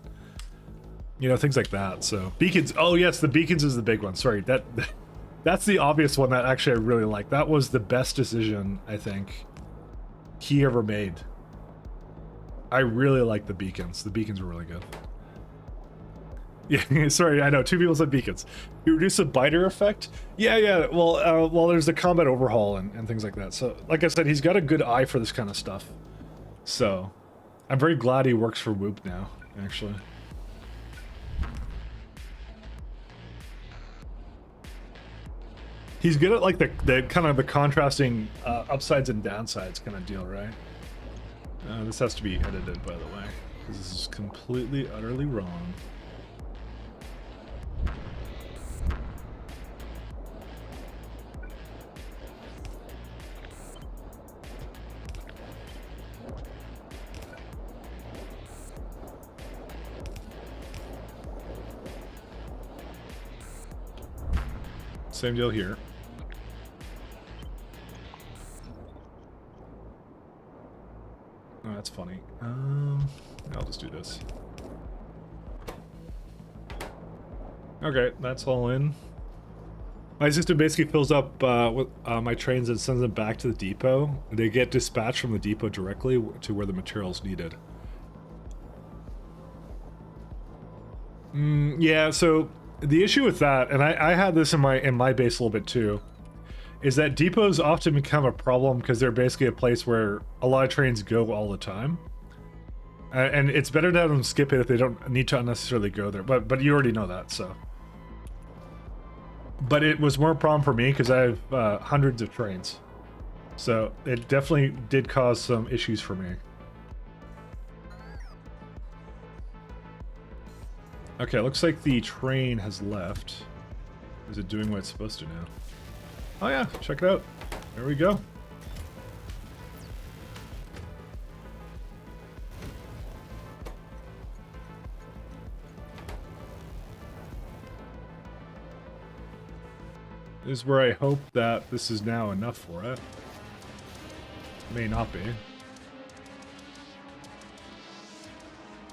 You know, things like that. So beacons. Oh yes, the beacons is the big one. Sorry, that's the obvious one that actually I really like. That was the best decision I think he ever made. I really like the beacons. The beacons were really good. Yeah, sorry, I know 2 people said beacons. You reduce the biter effect. Yeah. Well, there's the combat overhaul and things like that. So, like I said, he's got a good eye for this kind of stuff. So, I'm very glad he works for Whoop now. Actually. He's good at like the kind of the contrasting upsides and downsides kind of deal, right? This has to be edited, by the way, because this is completely, utterly wrong. Same deal here. Oh, that's funny. I'll just do this. Okay, that's all in. My system basically fills up with my trains and sends them back to the depot. They get dispatched from the depot directly to where the material's needed. Yeah, so the issue with that, and I had this in my base a little bit too, is that depots often become a problem because they're basically a place where a lot of trains go all the time. And it's better to have them skip it if they don't need to unnecessarily go there. But you already know that, so. But it was more a problem for me because I have hundreds of trains. So it definitely did cause some issues for me. Okay, looks like the train has left. Is it doing what it's supposed to now? Oh yeah, check it out. There we go. This is where I hope that this is now enough for it. May not be.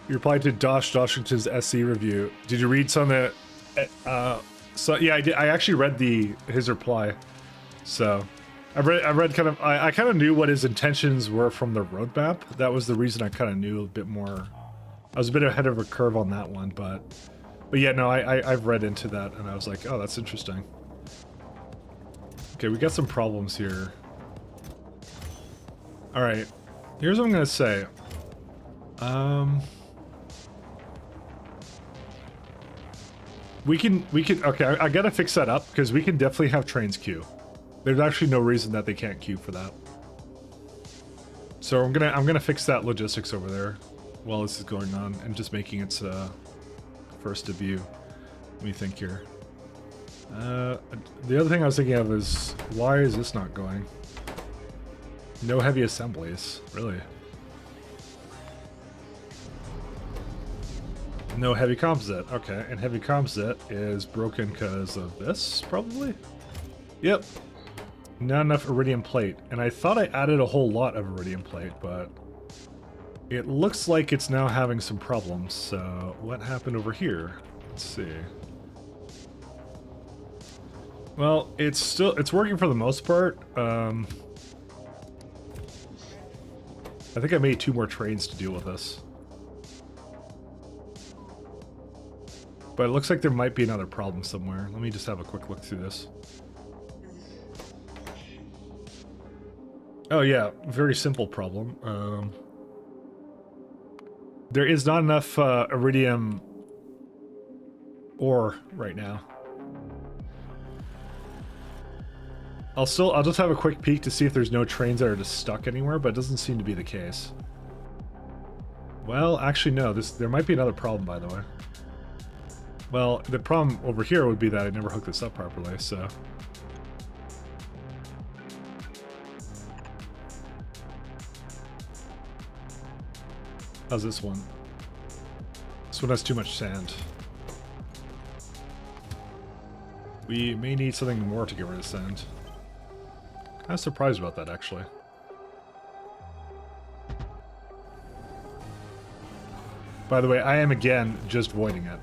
You replied to Dosh Doshington's SE review. Did you read some of the? So yeah, I did. I actually read his reply. So I read kind of. I kind of knew what his intentions were from the roadmap. That was the reason I kind of knew a bit more. I was a bit ahead of a curve on that one, but yeah, no, I've read into that and I was like, oh, that's interesting. Okay, we got some problems here. All right, here's what I'm gonna say. We can, okay, I gotta fix that up because we can definitely have trains queue. There's actually no reason that they can't queue for that. So I'm gonna fix that logistics over there while this is going on and just making its first debut. Let me think here. The other thing I was thinking of is, why is this not going? No heavy assemblies, really. No heavy composite, okay, and heavy composite is broken because of this, probably? Yep. Not enough iridium plate. And I thought I added a whole lot of iridium plate, but it looks like it's now having some problems. So what happened over here? Let's see. Well, it's working for the most part. I think I made 2 more trains to deal with this. But it looks like there might be another problem somewhere. Let me just have a quick look through this. Oh yeah, very simple problem. There is not enough iridium ore right now. I'll just have a quick peek to see if there's no trains that are just stuck anywhere, but it doesn't seem to be the case. Well, actually no, there might be another problem, by the way. Well, the problem over here would be that I never hooked this up properly, so... How's this one? This one has too much sand. We may need something more to get rid of sand. Kind of surprised about that, actually. By the way, I am again just voiding it.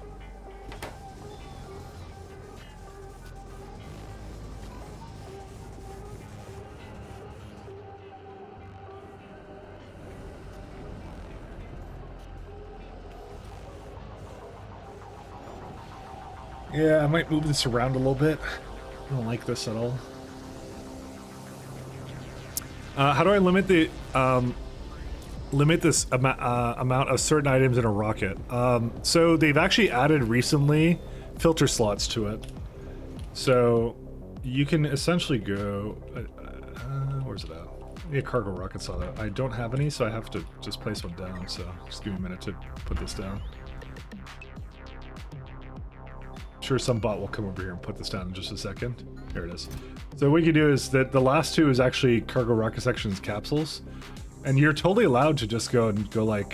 Yeah, I might move this around a little bit. I don't like this at all. How do I limit the this amount of certain items in a rocket? So they've actually added recently filter slots to it. So you can essentially go. Where's it at? Yeah, cargo rocket saw that. I don't have any, so I have to just place one down. So just give me a minute to put this down. Sure, some bot will come over here and put this down in just a second. Here it is. So what you can do is that the last 2 is actually cargo rocket sections capsules, and you're totally allowed to just go like,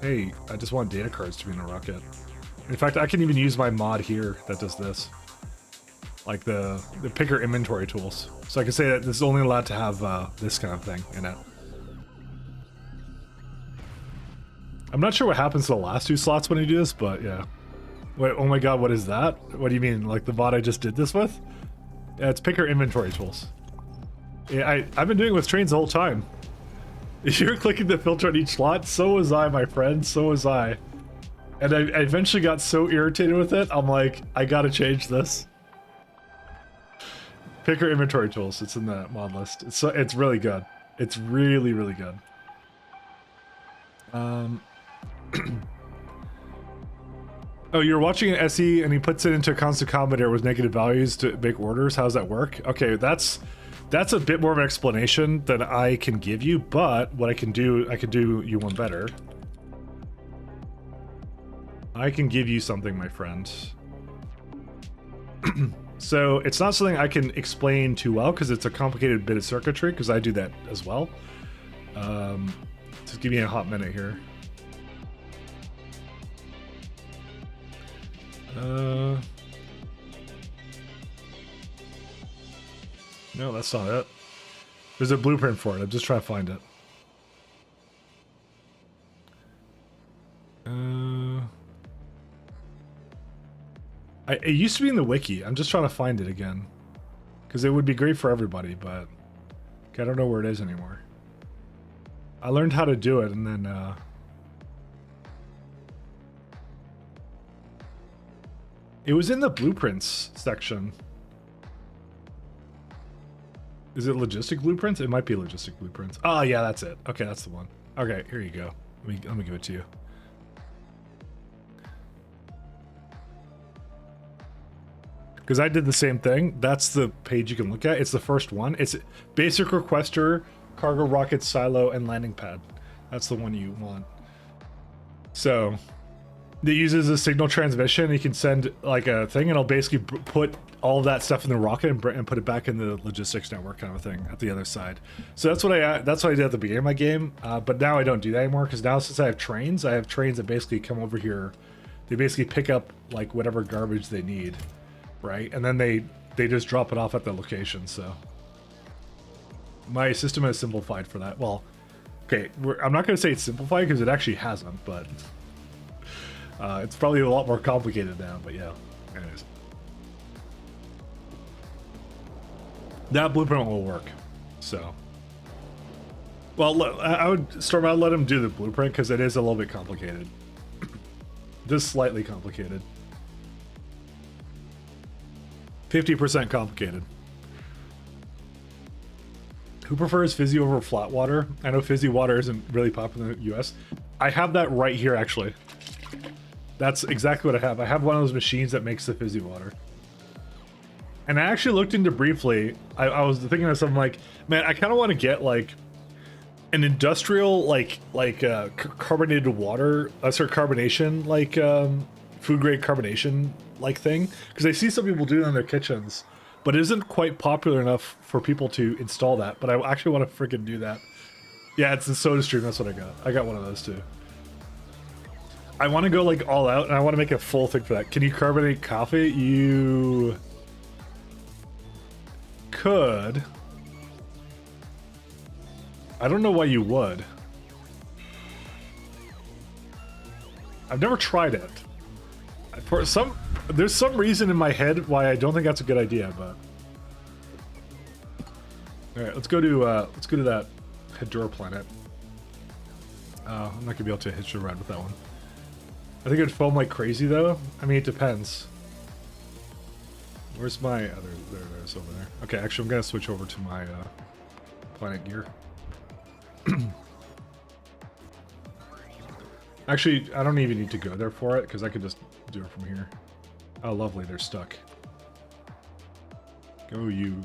hey, I just want data cards to be in a rocket. In fact, I can even use my mod here that does this, like the picker inventory tools. So I can say that this is only allowed to have this kind of thing in it. I'm not sure what happens to the last 2 slots when you do this, but yeah. Wait, oh my god, what is that? What do you mean, like the bot I just did this with? Yeah, it's picker inventory tools. Yeah, I've been doing it with trains the whole time. If you're clicking the filter on each slot, so was I, my friend, so was I. And I eventually got so irritated with it, I'm like, I gotta change this. Picker inventory tools, it's in the mod list. It's really good. It's really, really good. Oh, you're watching an SE and he puts it into a constant combinator with negative values to make orders. How does that work? Okay, that's a bit more of an explanation than I can give you, but what I can do you one better. I can give you something, my friend. So it's not something I can explain too well because it's a complicated bit of circuitry, because I do that as well. Just give me a hot minute here. No, that's not it. There's a blueprint for it. I'm just trying to find it. It used to be in the wiki. I'm just trying to find it again, because it would be great for everybody, but I don't know where it is anymore. I learned how to do it, and then it was in the blueprints section. Is it logistic blueprints? It might be logistic blueprints. Oh yeah, that's it. Okay, that's the one. Okay, here you go. Let me give it to you. Because I did the same thing. That's the page you can look at. It's the first one. It's basic requester, cargo rocket, silo, and landing pad. That's the one you want. So it uses a signal transmission. You can send like a thing, and it'll basically put all of that stuff in the rocket and put it back in the logistics network kind of a thing at the other side. So that's what I did at the beginning of my game. But now I don't do that anymore, because now since I have trains that basically come over here. They basically pick up like whatever garbage they need, right? And then they just drop it off at the location. So My system has simplified for that. Well, okay, I'm not going to say it's simplified because it actually hasn't, but it's probably a lot more complicated now, but yeah. Anyways. That blueprint will work, so. Well, I would start out, let him do the blueprint because it is a little bit complicated. Just slightly complicated. 50% complicated. Who prefers fizzy over flat water? I know fizzy water isn't really popular in the US. I have that right here, actually. That's exactly what I have. I have one of those machines that makes the fizzy water. And I actually looked into briefly. I was thinking of something like, man, I kind of want to get like an industrial carbonated water, carbonation, like food grade carbonation like thing, because I see some people do it in their kitchens, but it isn't quite popular enough for people to install that. But I actually want to freaking do that. Yeah, it's the Soda Stream. That's what I got. I got one of those too. I want to go like all out, and I want to make a full thing for that. Can you carbonate coffee? You could. I don't know why you would. I've never tried it. There's some reason in my head why I don't think that's a good idea, but. All right, let's go to that Hedora planet. I'm not gonna be able to hitch a ride with that one. I think it would foam like crazy though. I mean, it depends. Where's my other? There's over there. Okay, actually, I'm gonna switch over to my planet gear. Actually, I don't even need to go there for it because I could just do it from here. Oh, lovely, they're stuck. Go, you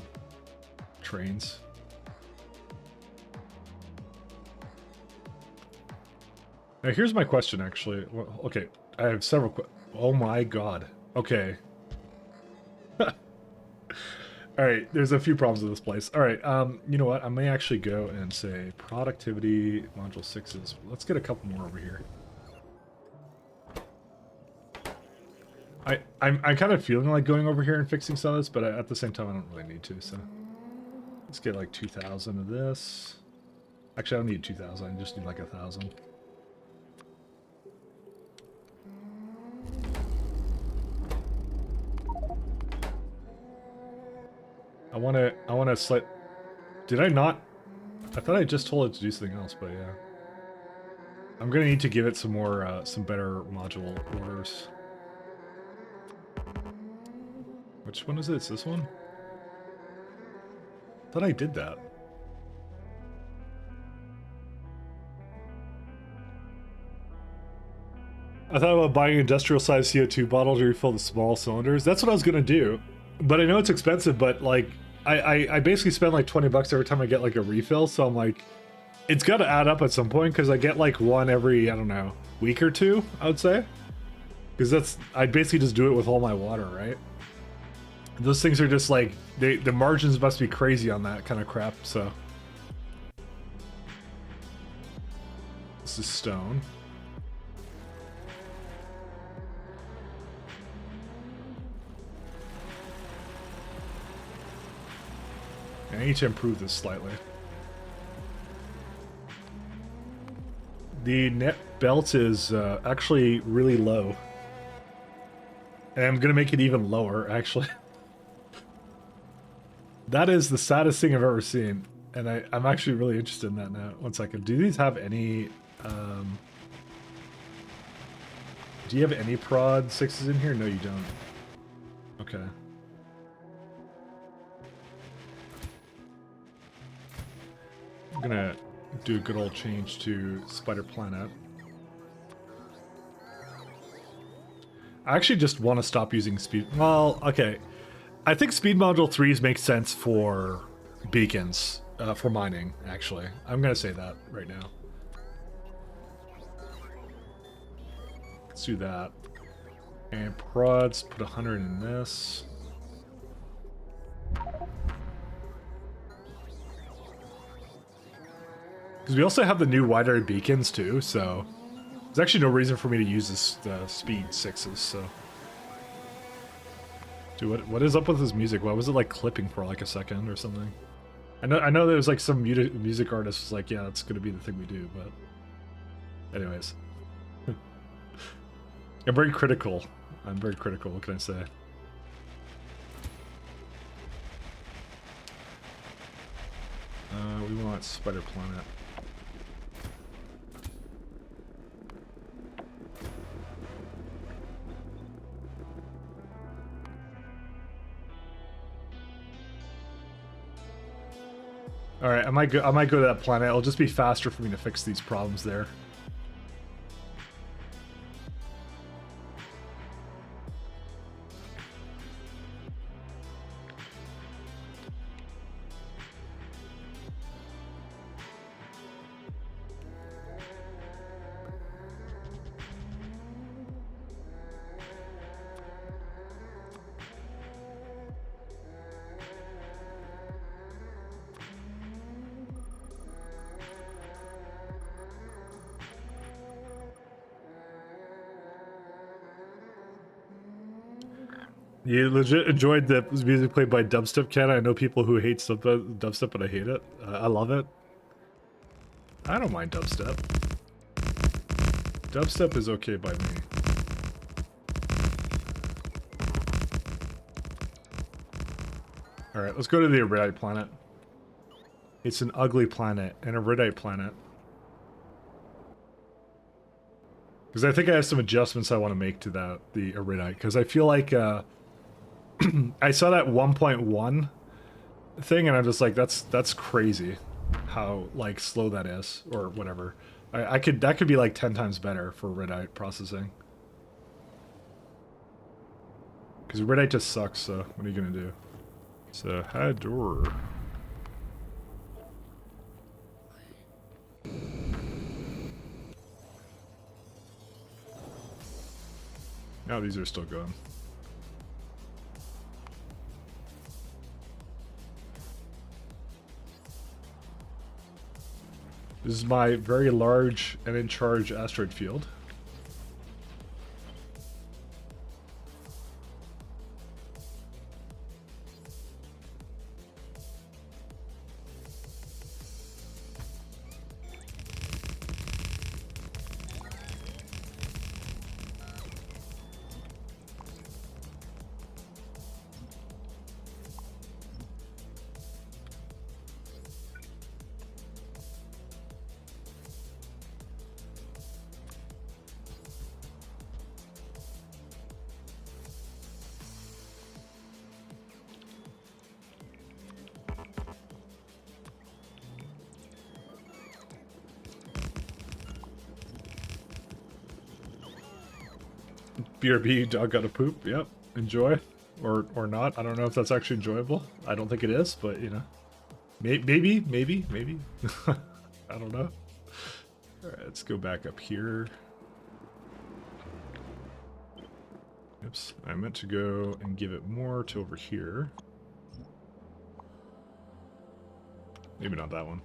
trains. Now, here's my question, actually. Well, okay, I have several oh my god. Okay. Alright, there's a few problems with this place. Alright, you know what? I may actually go and say productivity, module 6s. Let's get a couple more over here. I'm kind of feeling like going over here and fixing some of this, but at the same time, I don't really need to, so. Let's get like 2,000 of this. Actually, I don't need 2,000, I just need like 1,000. I wanna select. Did I not? I thought I just told it to do something else, but yeah. I'm gonna need to give it some more, some better module orders. Which one is it? It's this one? I thought I did that. I thought about buying an industrial-sized CO2 bottle to refill the small cylinders. That's what I was gonna do. But I know it's expensive, but like, I basically spend like 20 bucks every time I get like a refill, so I'm like, it's gotta add up at some point, because I get like one every, I don't know, week or two, I would say. Because I basically just do it with all my water, right? Those things are just like, the margins must be crazy on that kind of crap, so. This is stone. I need to improve this slightly. The net belt is actually really low. And I'm gonna make it even lower, actually. That is the saddest thing I've ever seen. And I'm actually really interested in that now. One second. Do these have any... do you have any prod 6s in here? No, you don't. Okay. I'm gonna do a good old change to Spider Planet. I actually just want to stop using speed. Well, okay. I think speed module 3s make sense for beacons, for mining, actually. I'm gonna say that right now. Let's do that. And prods, put 100 in this. Because we also have the new wide area beacons too, so there's actually no reason for me to use this speed 6s, so. Dude, what is up with this music? Why was it like clipping for like a second or something? I know there was like some music artist was like, yeah, that's gonna be the thing we do, but anyways. I'm very critical. I'm very critical, what can I say? We want Spider Planet. Alright, I might go to that planet. It'll just be faster for me to fix these problems there. You legit enjoyed the music played by Dubstep, Ken. I know people who hate dubstep, but I hate it. I love it. I don't mind dubstep. Dubstep is okay by me. Alright, let's go to the Iridite planet. It's an ugly planet, an Iridite planet. Because I think I have some adjustments I want to make to the Iridite. Because I feel like, I saw that 1.1 thing and I'm just like, that's crazy how like slow that is or whatever. That could be like 10 times better for Iridite processing. Because Iridite just sucks, so what are you gonna do? So Hador. Now these are still going. This is my very large and in charge asteroid field. BRB, dog gotta poop. Yep. Enjoy. Or not. I don't know if that's actually enjoyable. I don't think it is, but you know. Maybe. I don't know. Alright, let's go back up here. Oops. I meant to go and give it more to over here. Maybe not that one.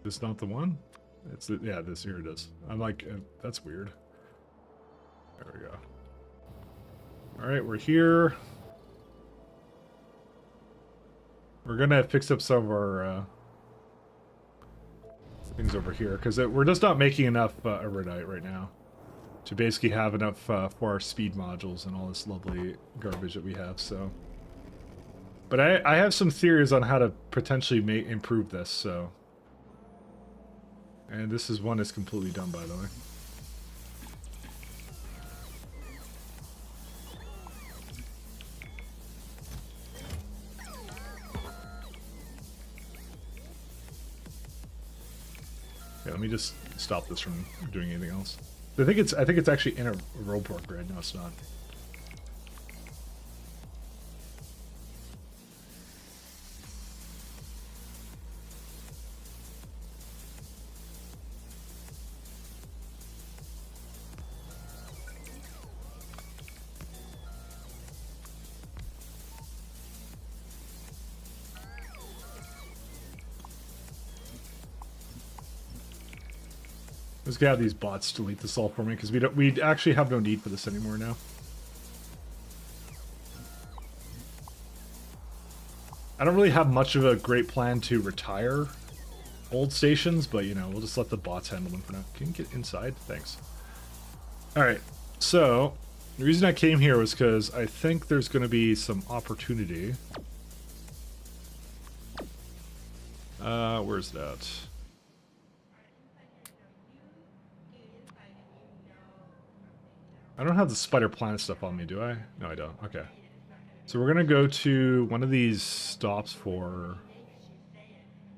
This not the one? It's the, yeah, this here it is. I'm like, that's weird. There we go. All right, we're here. We're gonna fix up some of our things over here because we're just not making enough Iridite right now to basically have enough for our speed modules and all this lovely garbage that we have. So, but I have some theories on how to potentially improve this. So. And this is one that's completely done, by the way. Yeah, let me just stop this from doing anything else. I think it's actually in a roadblock grid. No, it's not. Just gonna have these bots delete this all for me because we actually have no need for this anymore now. I don't really have much of a great plan to retire old stations, but you know, we'll just let the bots handle them for now. Can you get inside? Thanks. Alright, so the reason I came here was because I think there's going to be some opportunity. Where's that? I don't have the Spider Planet stuff on me, do I? No, I don't. Okay. So we're gonna go to one of these stops for.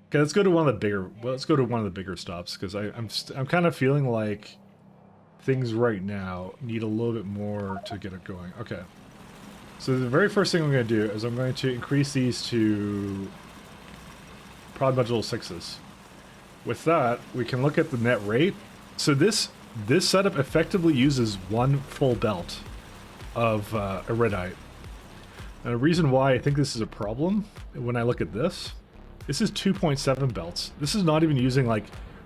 Okay, let's go to one of the bigger. Well, let's go to one of the bigger stops because I'm kind of feeling like things right now need a little bit more to get it going. Okay. So the very first thing I'm going to do is I'm going to increase these to prod module 6s. With that, we can look at the net rate. So this setup effectively uses one full belt of iridite. And the reason why I think this is a problem, when I look at this is 2.7 belts. This is not even using like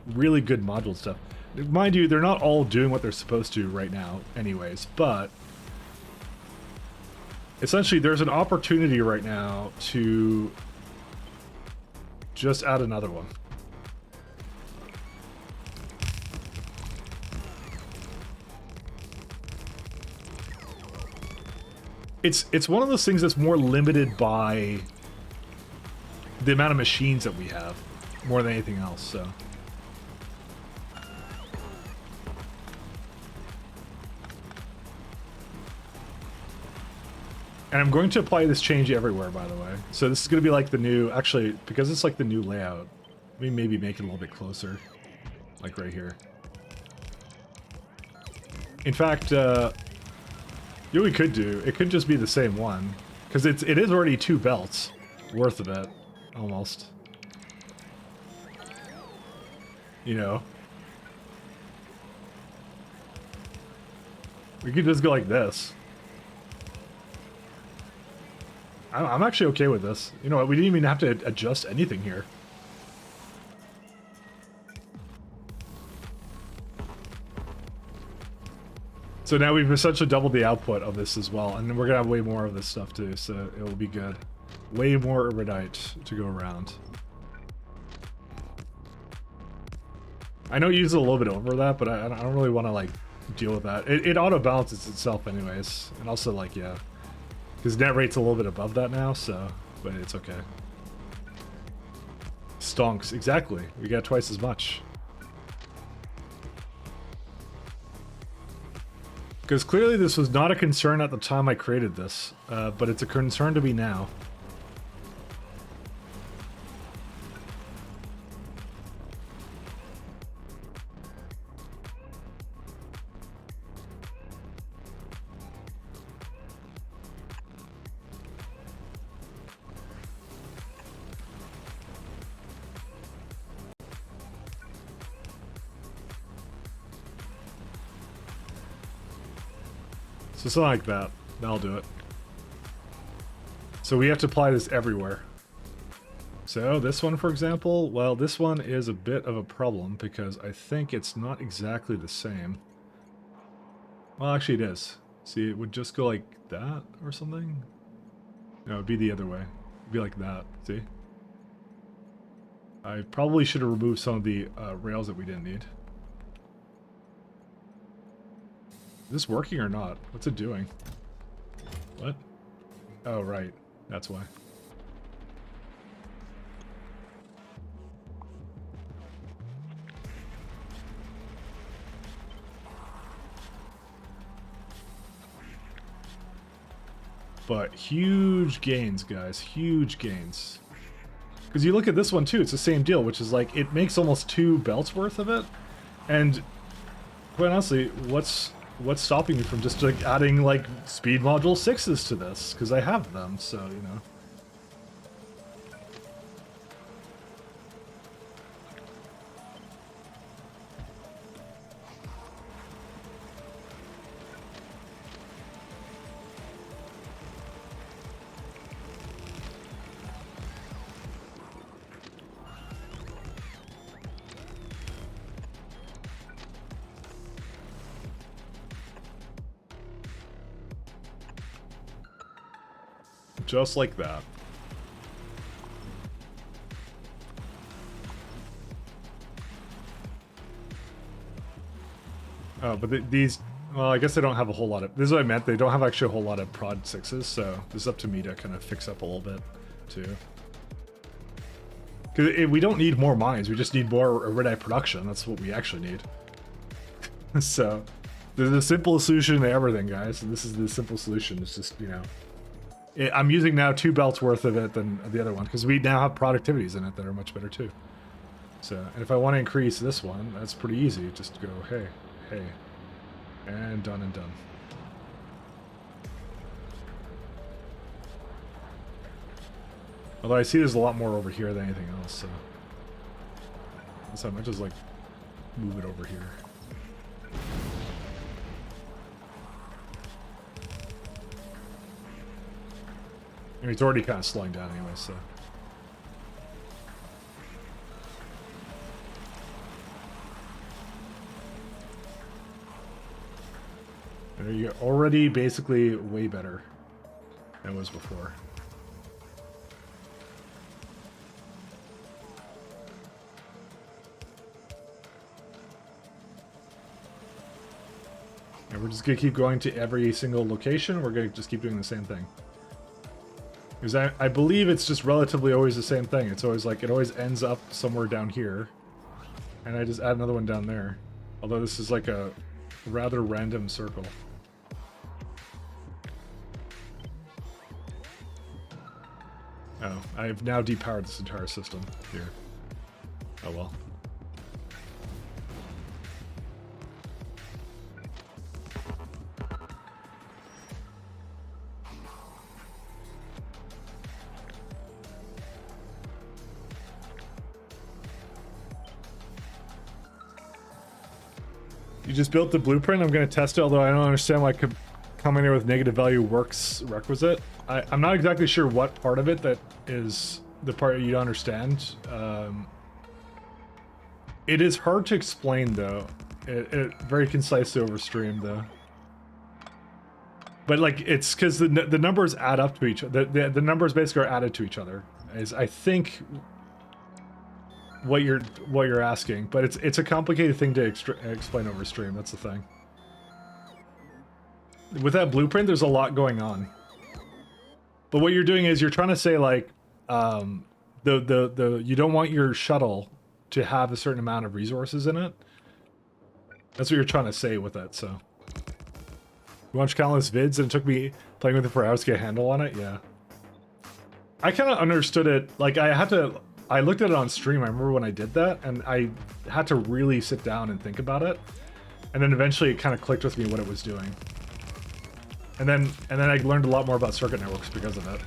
really good module stuff. Mind you, they're not all doing what they're supposed to right now anyways, but essentially there's an opportunity right now to just add another one. It's one of those things that's more limited by the amount of machines that we have, more than anything else, so. And I'm going to apply this change everywhere, by the way. So this is going to be like the new, actually, because it's like the new layout, we maybe make it a little bit closer, like right here. In fact, you know what we could do? It could just be the same one, because it is already 2 belts worth of it, almost. You know, we could just go like this. I'm actually okay with this. You know what? We didn't even have to adjust anything here. So now we've essentially doubled the output of this as well, and then we're gonna have way more of this stuff too, so it will be good. Way more iridite to go around. I know it uses a little bit over that, but I don't really want to like deal with that. It auto balances itself anyways, and also like yeah, because net rate's a little bit above that now, so but it's okay. Stonks, exactly. We got twice as much. Because clearly this was not a concern at the time I created this, but it's a concern to me now. So something like that. That'll do it. So we have to apply this everywhere. So this one, for example, well, this one is a bit of a problem because I think it's not exactly the same. Well, actually it is. See, it would just go like that or something. No, it'd be the other way. It'd be like that, see? I probably should have removed some of the rails that we didn't need. Is this working or not? What's it doing? What? Oh, right. That's why. But huge gains, guys. Huge gains. Because you look at this one too, it's the same deal, which is like, it makes almost 2 belts worth of it. And quite honestly, what's stopping me from just like adding like speed module 6s to this? Because I have them, so you know. Just like that. Oh, but these... Well, I guess they don't have a whole lot of... This is what I meant. They don't have actually a whole lot of prod 6s, so this is up to me to kind of fix up a little bit, too. Because we don't need more mines. We just need more Iridite production. That's what we actually need. So, there's a simple solution to everything, guys. And this is the simple solution. It's just, you know... I'm using now 2 belts worth of it than the other one, because we now have productivities in it that are much better, too. So, and if I want to increase this one, that's pretty easy. Just go, hey, hey. And done and done. Although I see there's a lot more over here than anything else, so I might just like move it over here. I mean, it's already kind of slowing down anyway, so. There you go. Already basically way better than it was before. And we're just gonna keep going to every single location. We're gonna just keep doing the same thing. Because I believe it's just relatively always the same thing. It's always like, it always ends up somewhere down here. And I just add another one down there. Although this is like a rather random circle. Oh, I've now depowered this entire system here. Oh well. You just built the blueprint. I'm going to test it, although I don't understand why coming there with negative value works requisite. I'm not exactly sure what part of it that is the part you don't understand. It is hard to explain, though. It very concisely over stream, though. But like, it's because the numbers add up to each other. The numbers basically are added to each other. Is I think what you're asking, but it's a complicated thing to explain over stream. That's the thing. With that blueprint, there's a lot going on. But what you're doing is you're trying to say like, you don't want your shuttle to have a certain amount of resources in it. That's what you're trying to say with that. So, you watch countless vids, and it took me playing with it for hours to get a handle on it. Yeah, I kind of understood it. Like I looked at it on stream. I remember when I did that, and I had to really sit down and think about it. And then eventually, it kind of clicked with me what it was doing. And then I learned a lot more about circuit networks because of it.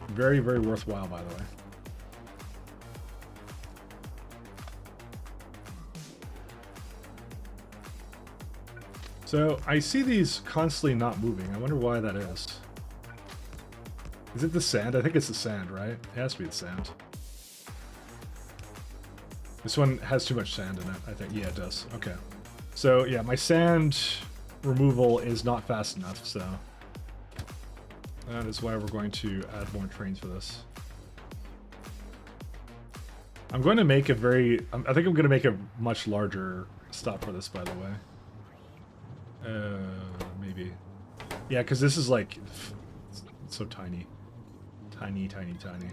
Very, very worthwhile, by the way. So, I see these constantly not moving. I wonder why that is. Is it the sand? I think it's the sand, right? It has to be the sand. This one has too much sand in it, I think. Yeah, it does. Okay. So, yeah, my sand removal is not fast enough, so... that is why we're going to add more trains for this. I'm going to make a very... I think I'm going to make a much larger stop for this, by the way. Maybe. Yeah, because this is like... it's so tiny. Tiny, tiny, tiny.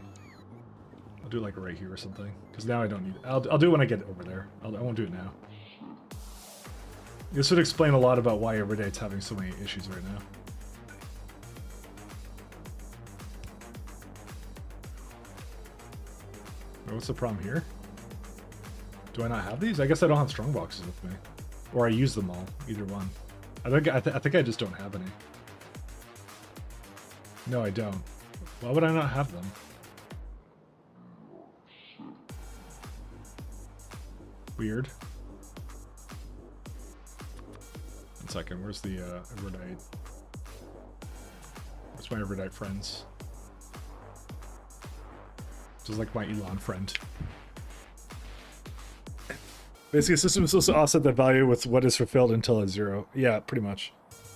I'll do it like right here or something. Because now I don't need... I'll do it when I get over there. I won't do it now. This would explain a lot about why Iridite's having so many issues right now. What's the problem here? Do I not have these? I guess I don't have strong boxes with me. Or I use them all. Either one. I think I just don't have any. No, I don't. Why would I not have them? Weird. 1 second, where's the Iridite? Where's my Iridite friends? Just like my Elon friend. Basically, a system is supposed to offset that value with what is fulfilled until it's 0. Yeah, pretty much.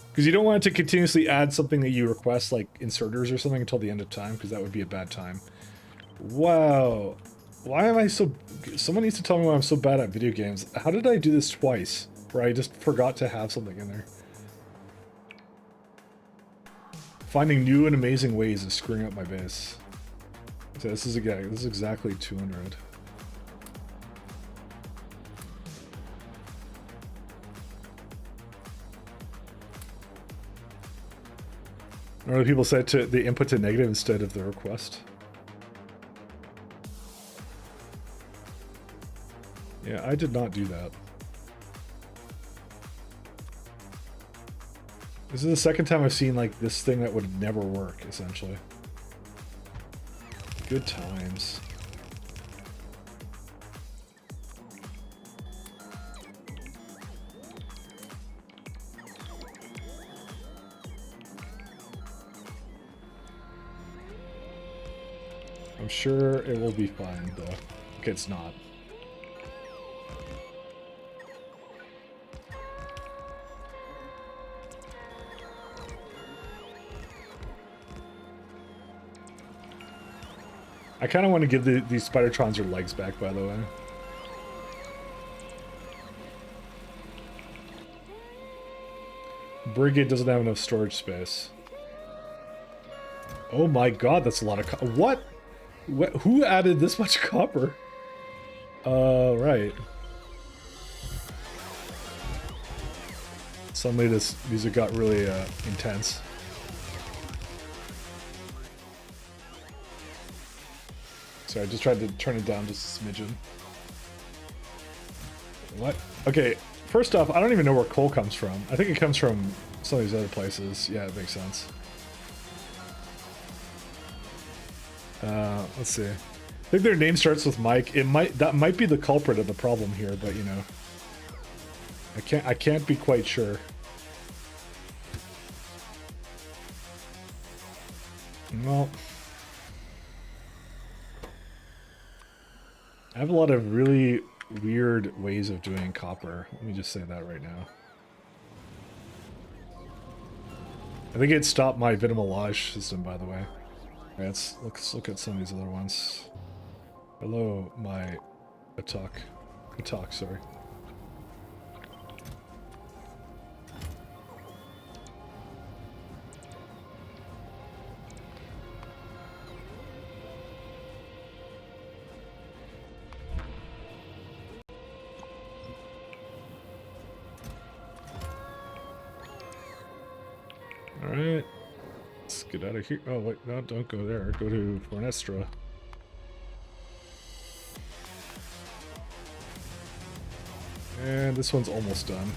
Because you don't want it to continuously add something that you request, like inserters or something, until the end of time, because that would be a bad time. Wow. Why am I so... Someone needs to tell me why I'm so bad at video games. How did I do this twice? Where I just forgot to have something in there. Finding new and amazing ways of screwing up my base. So this is exactly 200. Or do people set to the input to negative instead of the request? Yeah, I did not do that. This is the second time I've seen like this thing that would never work, essentially. Good times. I'm sure it will be fine, though. Okay, it's not. I kind of want to give these Spidertrons their legs back, by the way. Brigade doesn't have enough storage space. Oh my god, that's a lot of what? Who added this much copper? Right. Suddenly this music got really intense. Sorry, I just tried to turn it down just a smidgen. What? Okay, first off, I don't even know where coal comes from. I think it comes from some of these other places. Yeah, it makes sense. Let's see. I think their name starts with Mike. That might be the culprit of the problem here, but you know, I can't be quite sure. Well, I have a lot of really weird ways of doing copper. Let me just say that right now. I think it stopped my Vitamelage system, by the way. Okay, let's look at some of these other ones. Hello, my attack, sorry. Alright. Let's get out of here. Oh, wait, no, don't go there. Go to Fornestra. And this one's almost done.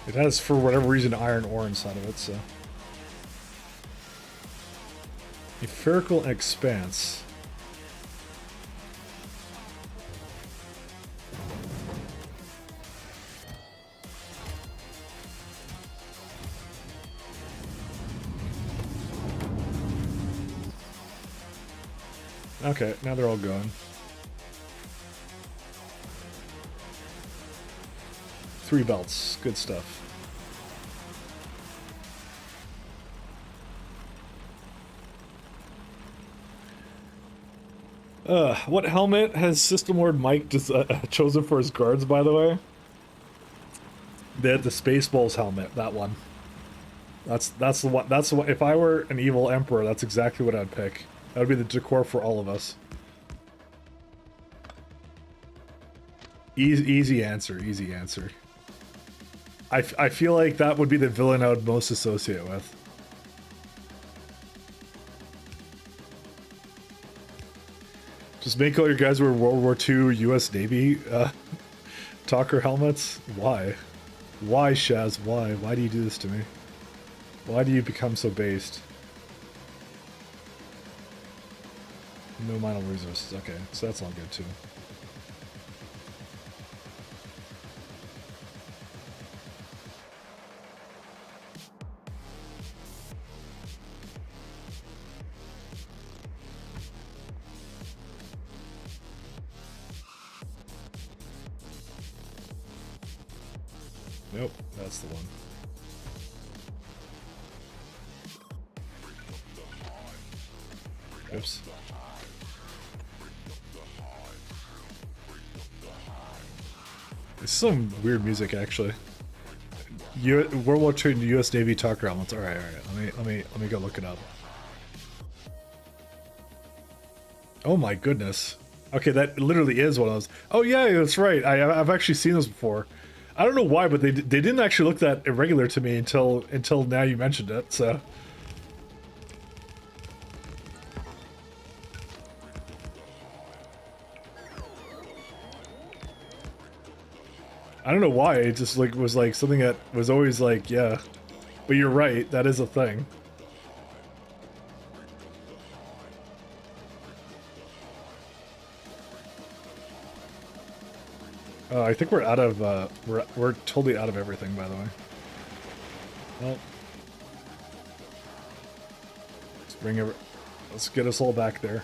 It has, for whatever reason, iron ore inside of it, so. Etherical Expanse. Okay, now they're all gone. 3 belts. Good stuff. What helmet has System Lord Mike just, chosen for his guards, by the way? The Spaceballs helmet, that one. That's the one. That's the one. If I were an evil emperor, that's exactly what I'd pick. That would be the decor for all of us. Easy answer. Easy answer. I feel like that would be the villain I would most associate with. Just make all your guys wear World War II U.S. Navy talker helmets? Why? Why, Shaz? Why? Why do you do this to me? Why do you become so based? No minor resources. Okay, so that's all good too. Nope, that's the one. Oops. It's some weird music, actually. World War II and U.S. Navy talk elements. All right. Let me go look it up. Oh my goodness. Okay, that literally is one of those. Oh yeah, that's right. I've actually seen those before. I don't know why, but they didn't actually look that irregular to me until now you mentioned it. So. I don't know why, it just like was like something that was always like, yeah. But you're right, that is a thing. I think we're out of we're totally out of everything, by the way. Well, let's get us all back there.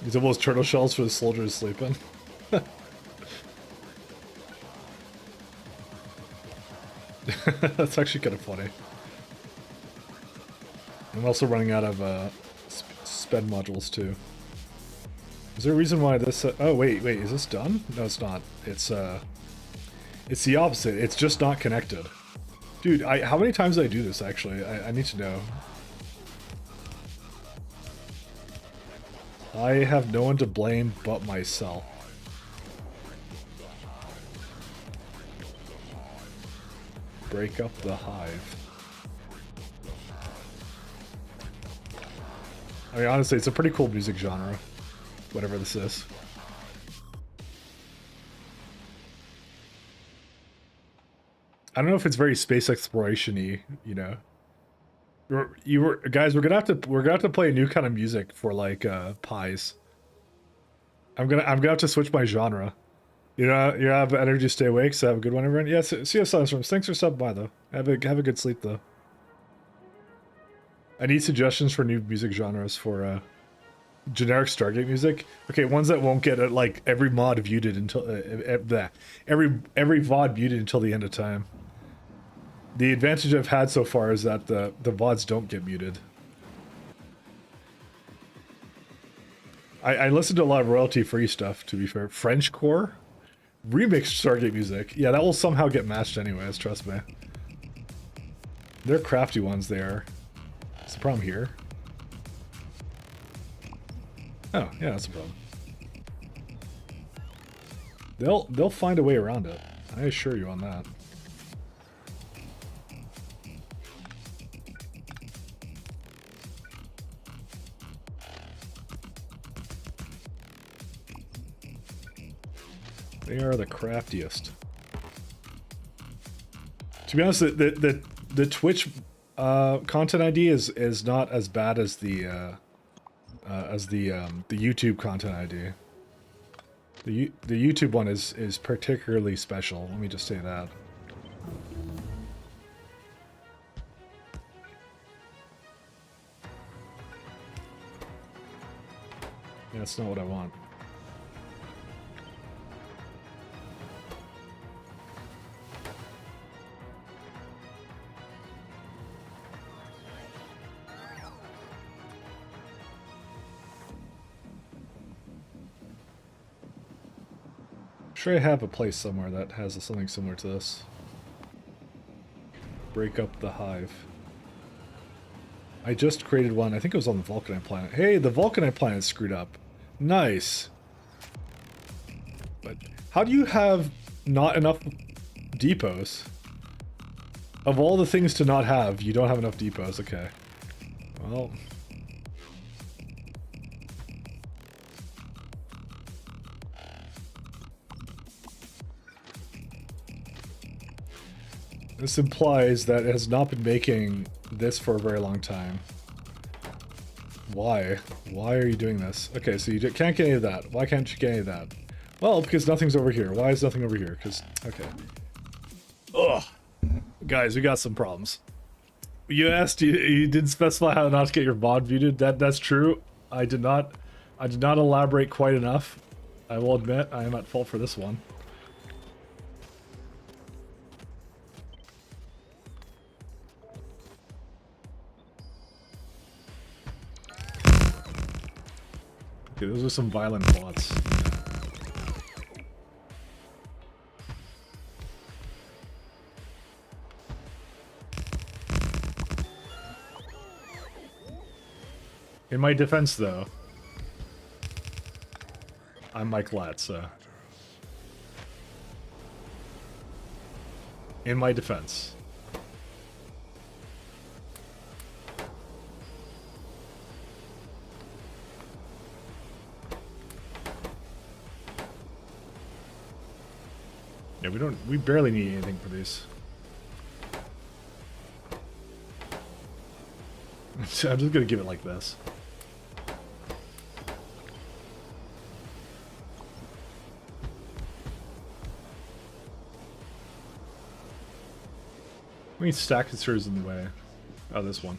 These almost turtle shells for the soldiers sleeping. That's actually kind of funny. I'm also running out of sped modules too. Is there a reason why this? Oh wait, is this done? No, it's not. It's the opposite. It's just not connected. Dude, how many times did I do this actually? I need to know. I have no one to blame but myself. Break up the hive. I mean, honestly, it's a pretty cool music genre. Whatever this is. I don't know if it's very space exploration-y, you know. Guys, we're gonna have to play a new kind of music for like pies. I'm gonna have to switch my genre. You have energy to stay awake, so have a good one, everyone. Yes, see you silence rooms. Thanks for stopping by though. Have a good sleep though. I need suggestions for new music genres for generic Stargate music. Okay, ones that won't get like every mod muted until every VOD muted until the end of time. The advantage I've had so far is that the VODs don't get muted. I listen to a lot of royalty-free stuff, to be fair. Frenchcore? Remixed Stargate music. Yeah, that will somehow get matched anyways, trust me. They're crafty ones, they are. What's the problem here? Oh, yeah, that's a problem. They'll find a way around it. I assure you on that. They are the craftiest. To be honest, the Twitch content ID is not as bad as the YouTube content ID. The YouTube one is particularly special. Let me just say that. Yeah, that's not what I want. Sure, I have a place somewhere that has something similar to this. Break up the hive. I just created one. I think it was on the Vulcanite planet. Hey, the Vulcanite planet screwed up. Nice. But how do you have not enough depots? Of all the things to not have, you don't have enough depots. Okay. Well. This implies that it has not been making this for a very long time. Why? Why are you doing this? Okay, so you can't get any of that. Why can't you get any of that? Well, because nothing's over here. Why is nothing over here? Because, okay. Ugh. Guys, we got some problems. You asked, you didn't specify how not to get your VOD muted. That's true. I did not. I did not elaborate quite enough. I will admit I am at fault for this one. Okay, those are some violent bots. In my defense, though, I'm Mike Latt, so... In my defense. Yeah, we barely need anything for these. I'm just gonna give it like this. We need stack conserves in the way. Oh, this one.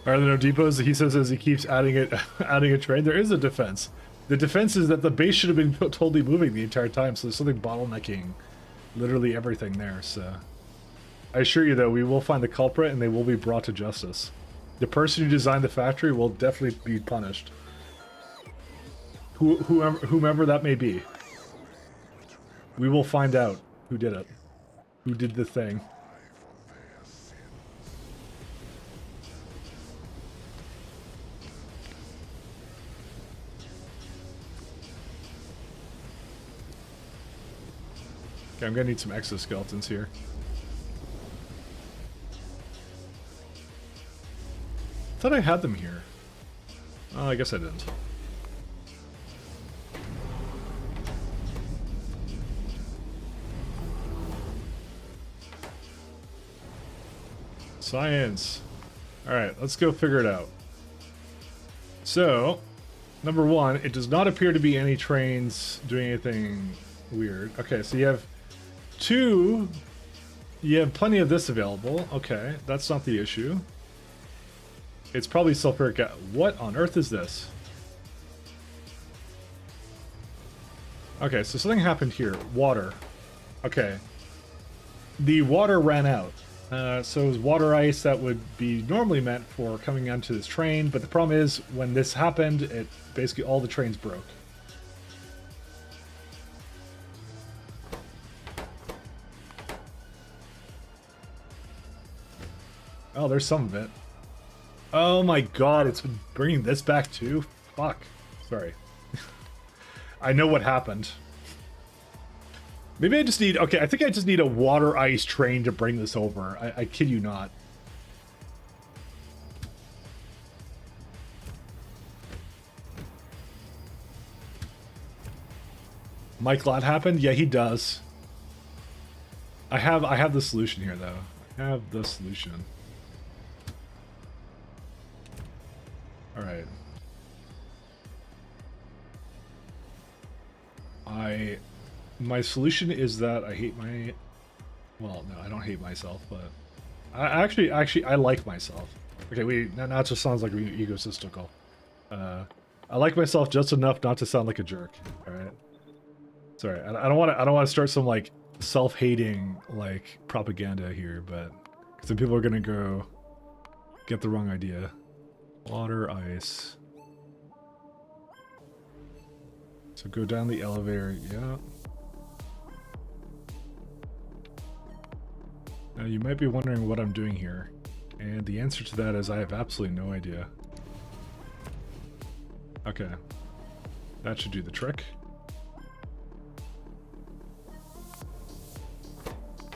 Are there no depots? He says as he keeps adding it, adding a train. There is a defense. The defense is that the base should have been totally moving the entire time, so there's something bottlenecking literally everything there, so... I assure you, though, we will find the culprit and they will be brought to justice. The person who designed the factory will definitely be punished. Whomever that may be. We will find out who did it. Who did the thing. Okay, I'm gonna need some exoskeletons here. I thought I had them here. Oh, I guess I didn't. Science. Alright, let's go figure it out. So, number one, it does not appear to be any trains doing anything weird. Okay, so you have you have plenty of this available. Okay, that's not the issue. It's probably sulfuric gas. What on earth is this? Okay, so something happened here. Water. Okay. The water ran out. So it was water ice that would be normally meant for coming onto this train, but the problem is, when this happened, it basically all the trains broke. Oh, there's some of it. Oh my god, it's been bringing this back too? Fuck. Sorry. I know what happened. Maybe I just need... Okay, I think I just need a water ice train to bring this over. I kid you not. Mike Latt happened? Yeah, he does. I have the solution here, though. I have the solution. Alright. My solution is that I hate my... Well, no, I don't hate myself, but... Actually, I like myself. Okay, now it just sounds like egotistical. I like myself just enough not to sound like a jerk. Alright? Sorry, I don't want to start some, like, self-hating, like, propaganda here, but... Because then people are gonna go... get the wrong idea. Water, ice. So go down the elevator, yeah. Now you might be wondering what I'm doing here. And the answer to that is I have absolutely no idea. Okay. That should do the trick.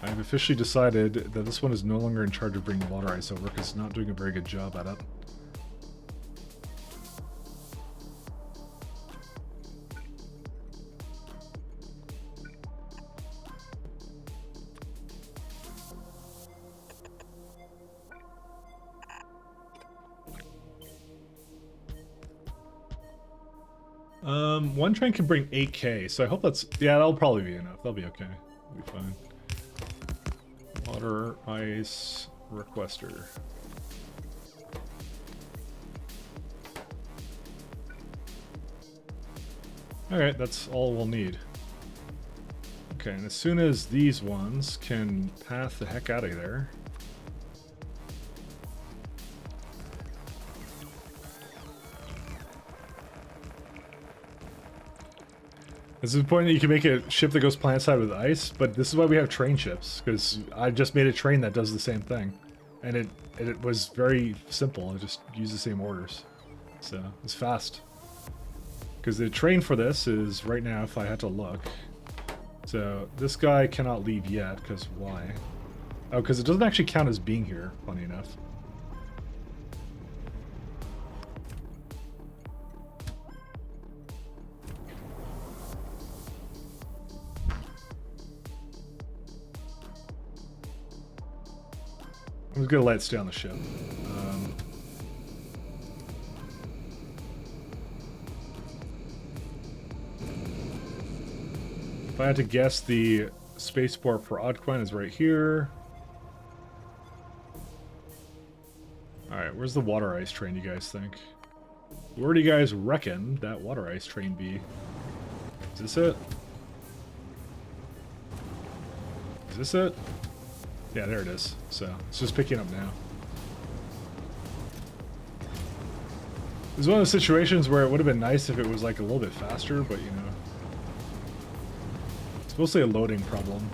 I have officially decided that this one is no longer in charge of bringing water ice over because it's not doing a very good job at it. One train can bring 8K, so I hope that's... Yeah, that'll probably be enough. That'll be okay. It'll be fine. Water, ice, requester. Alright, that's all we'll need. Okay, and as soon as these ones can path the heck out of there... This is the point that you can make a ship that goes planet-side with ice, but this is why we have train ships, because I just made a train that does the same thing. And it was very simple, I just used the same orders. So, it's fast. Because the train for this is, right now, if I had to look... So, this guy cannot leave yet, because why? Oh, because it doesn't actually count as being here, funny enough. I'm just gonna let it stay on the ship. If I had to guess, the spaceport for Oddcoin is right here. Alright, where's the water ice train, you guys think? Where do you guys reckon that water ice train be? Is this it? Is this it? Yeah, there it is. So, it's just picking up now. It's one of those situations where it would have been nice if it was like a little bit faster, but you know. It's mostly a loading problem.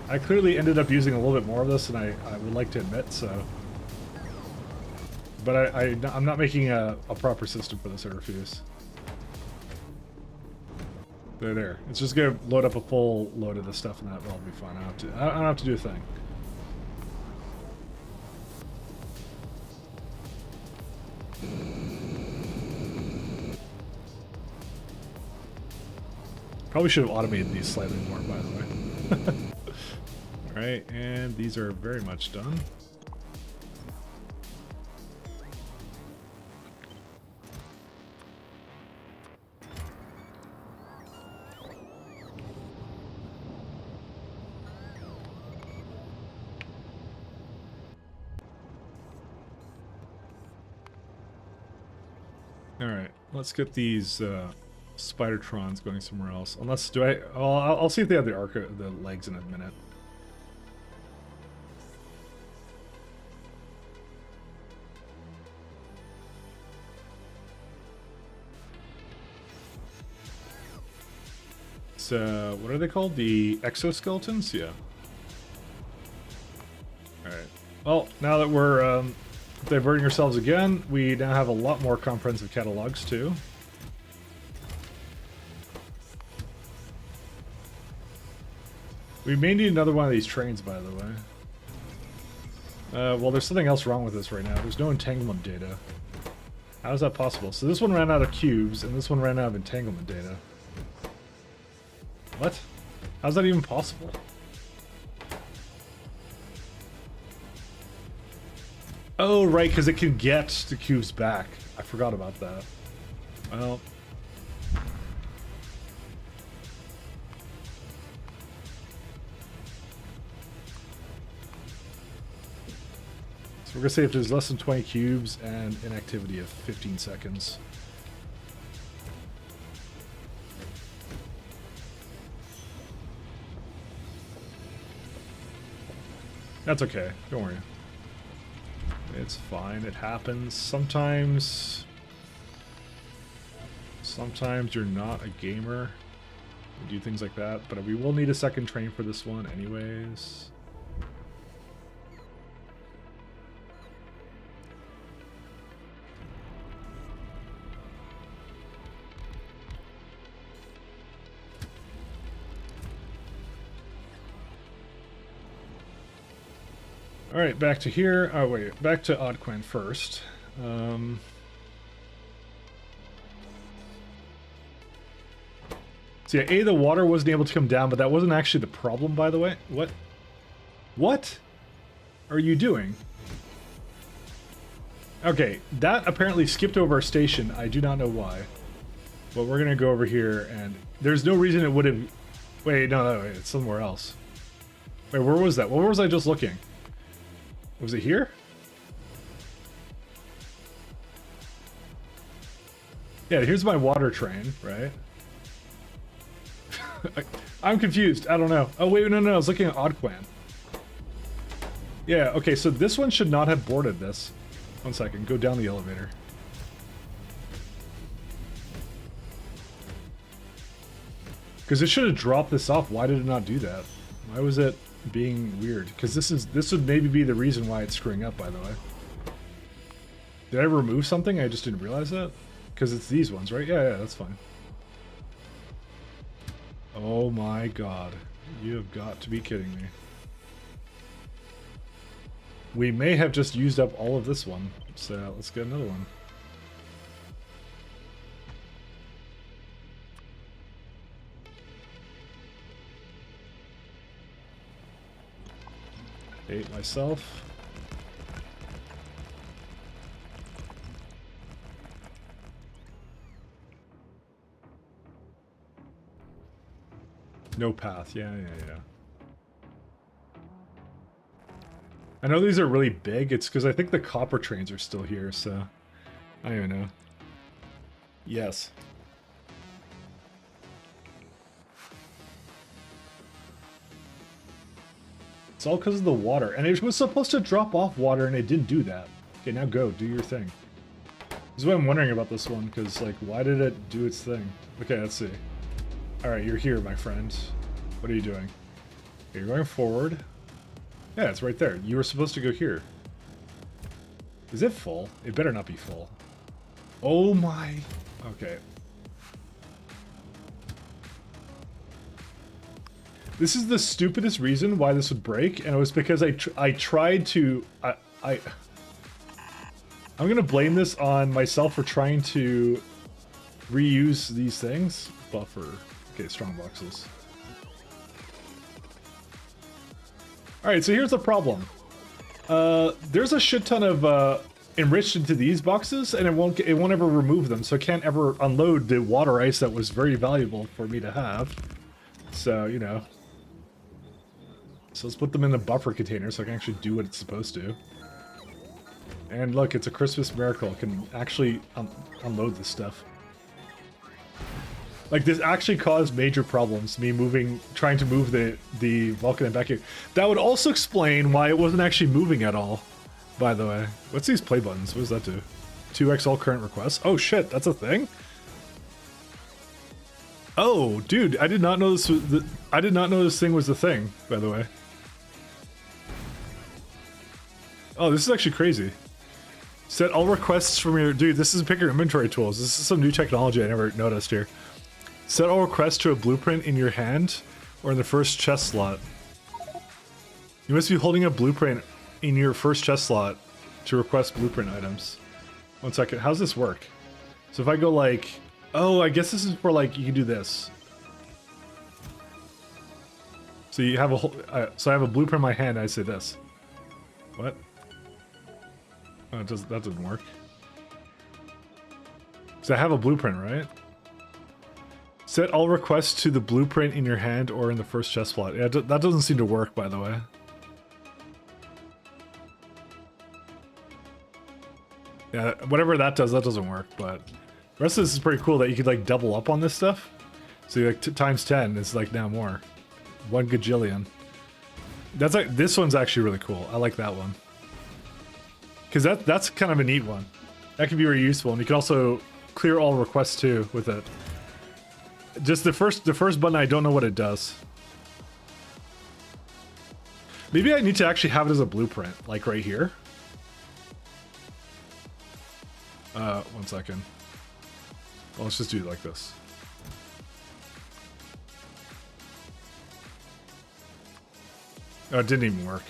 I clearly ended up using a little bit more of this than I would like to admit, so... But I'm not making a proper system for this, I refuse. There. It's just gonna load up a full load of this stuff and that will be fine. I don't have to do a thing. Probably should have automated these slightly more, by the way. Alright, and these are very much done. Alright, let's get these Spidertrons going somewhere else. Unless, do I... Oh, I'll see if they have the legs in a minute. So, what are they called? The exoskeletons? Yeah. Alright. Well, now that we're diverting ourselves again, we now have a lot more comprehensive catalogs too. We may need another one of these trains, by the way. Well, there's something else wrong with this right now. There's no entanglement data. How is that possible? So this one ran out of cubes, and this one ran out of entanglement data. What? How's that even possible? Oh, right, because it can get the cubes back. I forgot about that. Well... So we're going to say if there's less than 20 cubes and inactivity of 15 seconds. That's okay. Don't worry. It's fine. It happens. Sometimes you're not a gamer. You do things like that. But we will need a second train for this one anyways. Alright, back to here. Oh, wait. Back to Oddcoin first. So yeah, A, the water wasn't able to come down, but that wasn't actually the problem, by the way. What? What are you doing? Okay, that apparently skipped over a station. I do not know why. But we're gonna go over here, and there's no reason it would have... Wait, no, wait, it's somewhere else. Wait, where was that? Where was I just looking? Was it here? Yeah, here's my water train, right? I'm confused. I don't know. Oh, wait, no, I was looking at Oddquan. Yeah, okay, so this one should not have boarded this. 1 second, go down the elevator. Because it should have dropped this off. Why did it not do that? Why was it being weird? Because this would maybe be the reason why it's screwing up, by the way. Did I remove something? I just didn't realize that? Because it's these ones, right? Yeah, that's fine. Oh my god. You have got to be kidding me. We may have just used up all of this one, so let's get another one. Hate myself. No path, yeah. I know these are really big. It's because I think the copper trains are still here, so I don't even know. Yes. It's all because of the water. And it was supposed to drop off water and it didn't do that. Okay, now go. Do your thing. This is what I'm wondering about this one, because, like, why did it do its thing? Okay, let's see. Alright, you're here, my friend. What are you doing? Okay, you're going forward. Yeah, it's right there. You were supposed to go here. Is it full? It better not be full. Oh my... Okay. This is the stupidest reason why this would break, and it was because I tried to... I'm gonna blame this on myself for trying to reuse these things. Buffer. Okay, strong boxes. Alright, so here's the problem. There's a shit ton of enriched into these boxes, and it won't ever remove them, so it can't ever unload the water ice that was very valuable for me to have. So, you know. So let's put them in the buffer container so I can actually do what it's supposed to. And look, it's a Christmas miracle. It can actually unload this stuff. Like, this actually caused major problems, me trying to move the Vulcan and back here. That would also explain why it wasn't actually moving at all, by the way. What's these play buttons? What does that do? 2x all current requests? Oh shit, that's a thing? Oh, dude, I did not know this was I did not know this thing was the thing, by the way. Oh, this is actually crazy. Set all requests from your... Dude, this is pick your inventory tools. This is some new technology I never noticed here. Set all requests to a blueprint in your hand or in the first chest slot. You must be holding a blueprint in your first chest slot to request blueprint items. 1 second, how's this work? So if I go like... Oh, I guess this is for like, you can do this. So you have a whole... so I have a blueprint in my hand, I say this. What? Oh, that doesn't work. So I have a blueprint, right? Set all requests to the blueprint in your hand or in the first chest slot. Yeah, that doesn't seem to work, by the way. Yeah, whatever that doesn't work, but... The rest of this is pretty cool that you could, like, double up on this stuff. So, like, times 10 is, like, now more. 1 gajillion. That's, like, this one's actually really cool. I like that one. Because that's kind of a neat one. That can be very useful, and you can also clear all requests, too, with it. Just the first button, I don't know what it does. Maybe I need to actually have it as a blueprint, like right here. 1 second. Well, let's just do it like this. Oh, it didn't even work.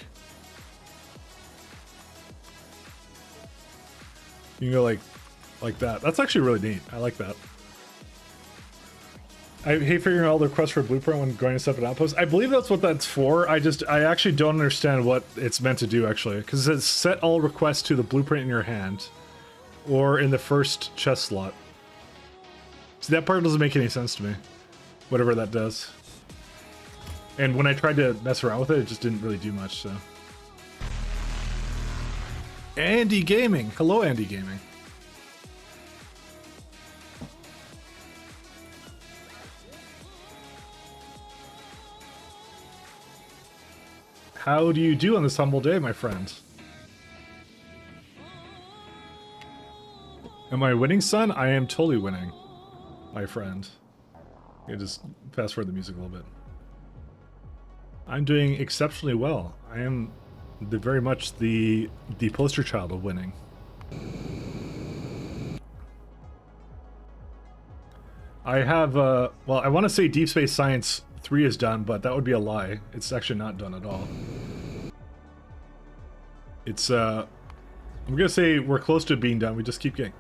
You can go like that. That's actually really neat. I like that. I hate figuring out all the requests for a blueprint when going to separate outposts. I believe that's what that's for. I actually don't understand what it's meant to do, actually. Because it says set all requests to the blueprint in your hand. or in the first chest slot. See, that part doesn't make any sense to me. Whatever that does. And when I tried to mess around with it, it just didn't really do much, so. Andy Gaming! Hello, Andy Gaming. How do you do on this humble day, my friend? Am I winning, son? I am totally winning, my friend. Okay, just fast forward the music a little bit. I'm doing exceptionally well. I am very much the poster child of winning. I have, well, I want to say Deep Space Science 3 is done, but that would be a lie. It's actually not done at all. It's, I'm gonna say we're close to being done. We just keep getting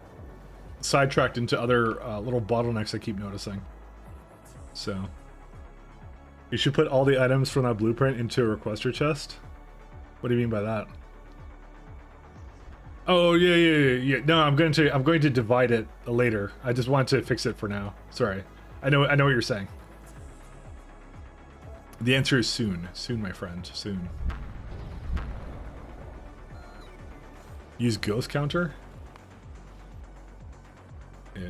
sidetracked into other little bottlenecks I keep noticing. So, you should put all the items from that blueprint into a requester chest? What do you mean by that? Oh, yeah. No, I'm going to divide it later. I just wanted to fix it for now. Sorry. I know what you're saying. The answer is soon. Soon, my friend. Soon. Use ghost counter? Yeah.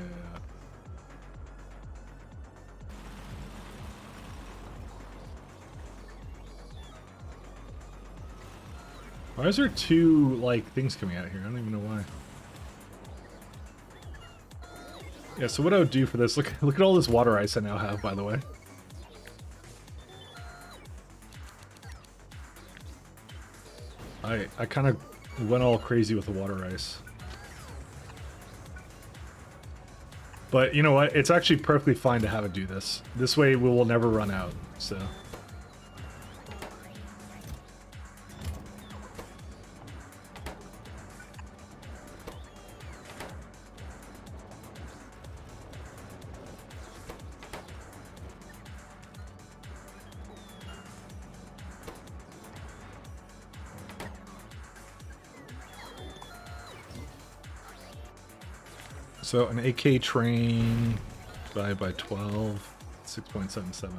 Why is there two, like, things coming out here? I don't even know why. Yeah, so what I would do for this, look at all this water ice I now have, by the way. I kind of went all crazy with the water ice. But you know what? It's actually perfectly fine to have it do this. This way we will never run out, so... So an AK train divided by 12, 6.77.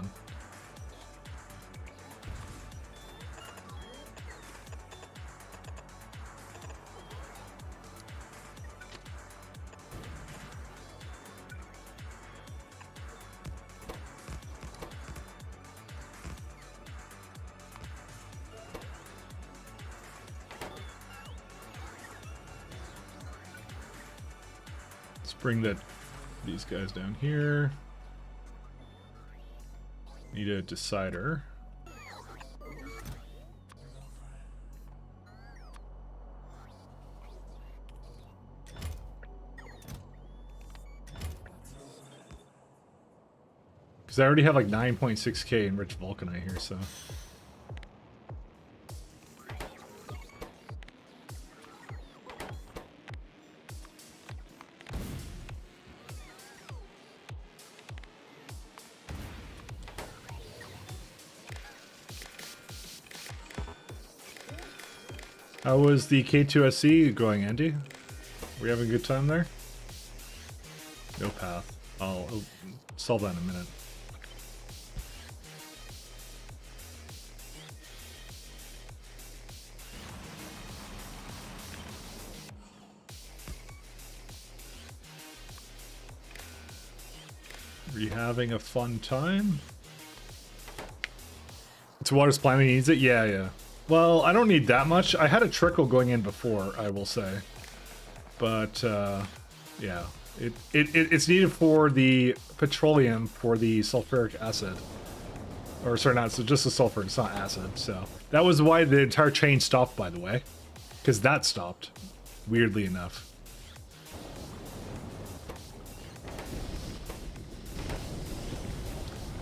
Bring these guys down here. Need a decider. Because I already have like 9.6k enriched vulcanite here, so... How was the K2 SE going, Andy? We having a good time there? No path. I'll solve that in a minute. Are you having a fun time? It's water supply needs it? Yeah. Well, I don't need that much. I had a trickle going in before, I will say. But, yeah. It's needed for the petroleum for the sulfuric acid. Or, sorry, not, so just the sulfur, it's not acid, so. That was why the entire chain stopped, by the way. Because that stopped, weirdly enough.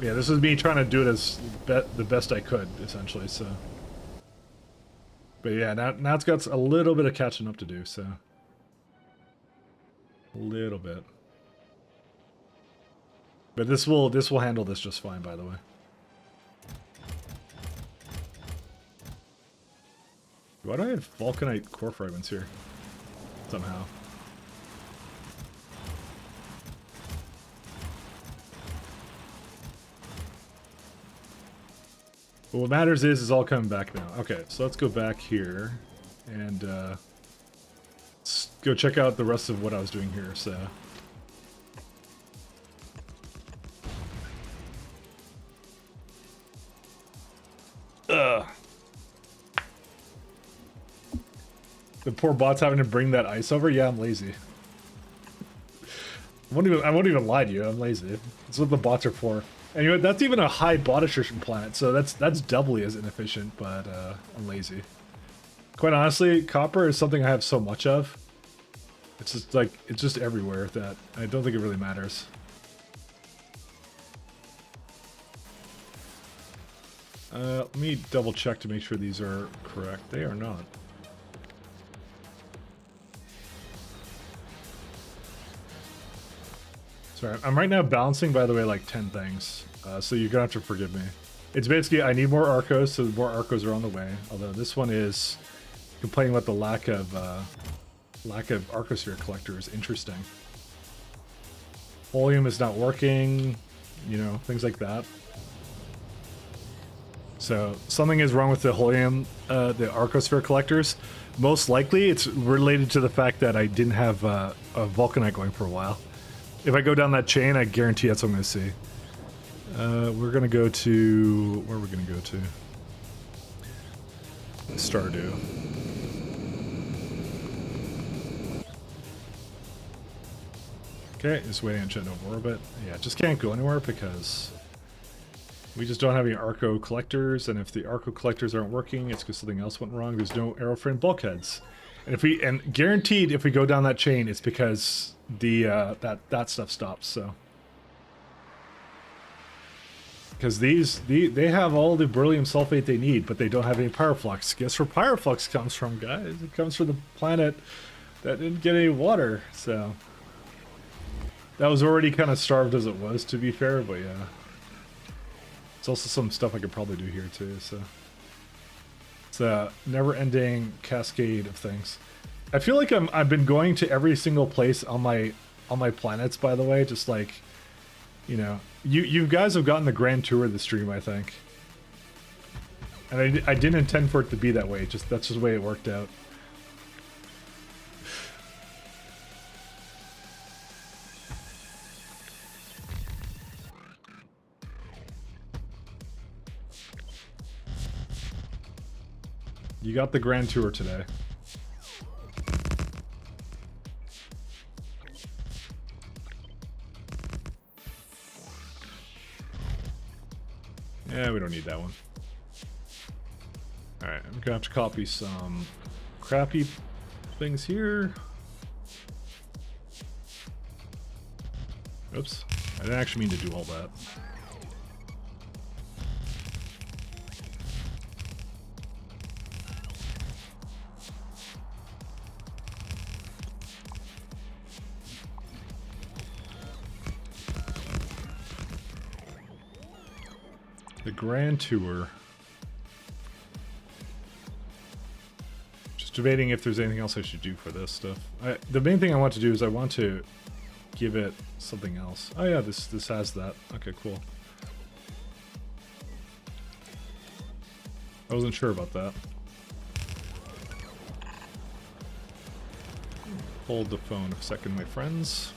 Yeah, this is me trying to do it as the best I could, essentially, so. But yeah, now it's got a little bit of catching up to do, so. A little bit. But this will handle this just fine, by the way. Why do I have vulcanite core fragments here? Somehow. But what matters is all coming back now. Okay, so let's go back here and let's go check out the rest of what I was doing here. So. Ugh. The poor bot's having to bring that ice over? Yeah, I'm lazy. I won't even lie to you, I'm lazy. That's what the bots are for. Anyway, that's even a high bot attrition planet, so that's doubly as inefficient, but I'm lazy. Quite honestly, copper is something I have so much of. It's just like, it's just everywhere that I don't think it really matters. Let me double check to make sure these are correct. They are not. Sorry, I'm right now balancing, by the way, like 10 things. So you're gonna have to forgive me. It's basically, I need more Arcos, so more Arcos are on the way. Although this one is complaining about the lack of Arcosphere collectors. Interesting. Holium is not working, you know, things like that. So something is wrong with the Holium, the Arcosphere collectors. Most likely it's related to the fact that I didn't have a Vulcanite going for a while. If I go down that chain, I guarantee that's what I'm going to see. We're going to go to... Where are we going to go to? Stardew. Okay, just waiting on Jet Nova Orbit. Yeah, just can't go anywhere because we just don't have any Arco collectors, and if the Arco collectors aren't working, it's because something else went wrong. There's no aeroframe bulkheads. And guaranteed if we go down that chain, it's because the that stuff stops, so. Because they have all the beryllium sulfate they need, but they don't have any pyroflux. Guess where pyroflux comes from, guys? It comes from the planet that didn't get any water, so. That was already kind of starved as it was, to be fair, but yeah. It's also some stuff I could probably do here too, so. It's a never-ending cascade of things. I feel like I've been going to every single place on my planets, by the way, just like, you know, you guys have gotten the grand tour of the stream, I think. And I didn't intend for it to be that way, just that's just the way it worked out. You got the grand tour today. Yeah, we don't need that one. Alright, I'm gonna have to copy some crappy things here. Oops. I didn't actually mean to do all that. The Grand Tour. Just debating if there's anything else I should do for this stuff. The main thing I want to do is I want to give it something else. Oh yeah, this has that. Okay, cool. I wasn't sure about that. Hold the phone a second, my friends.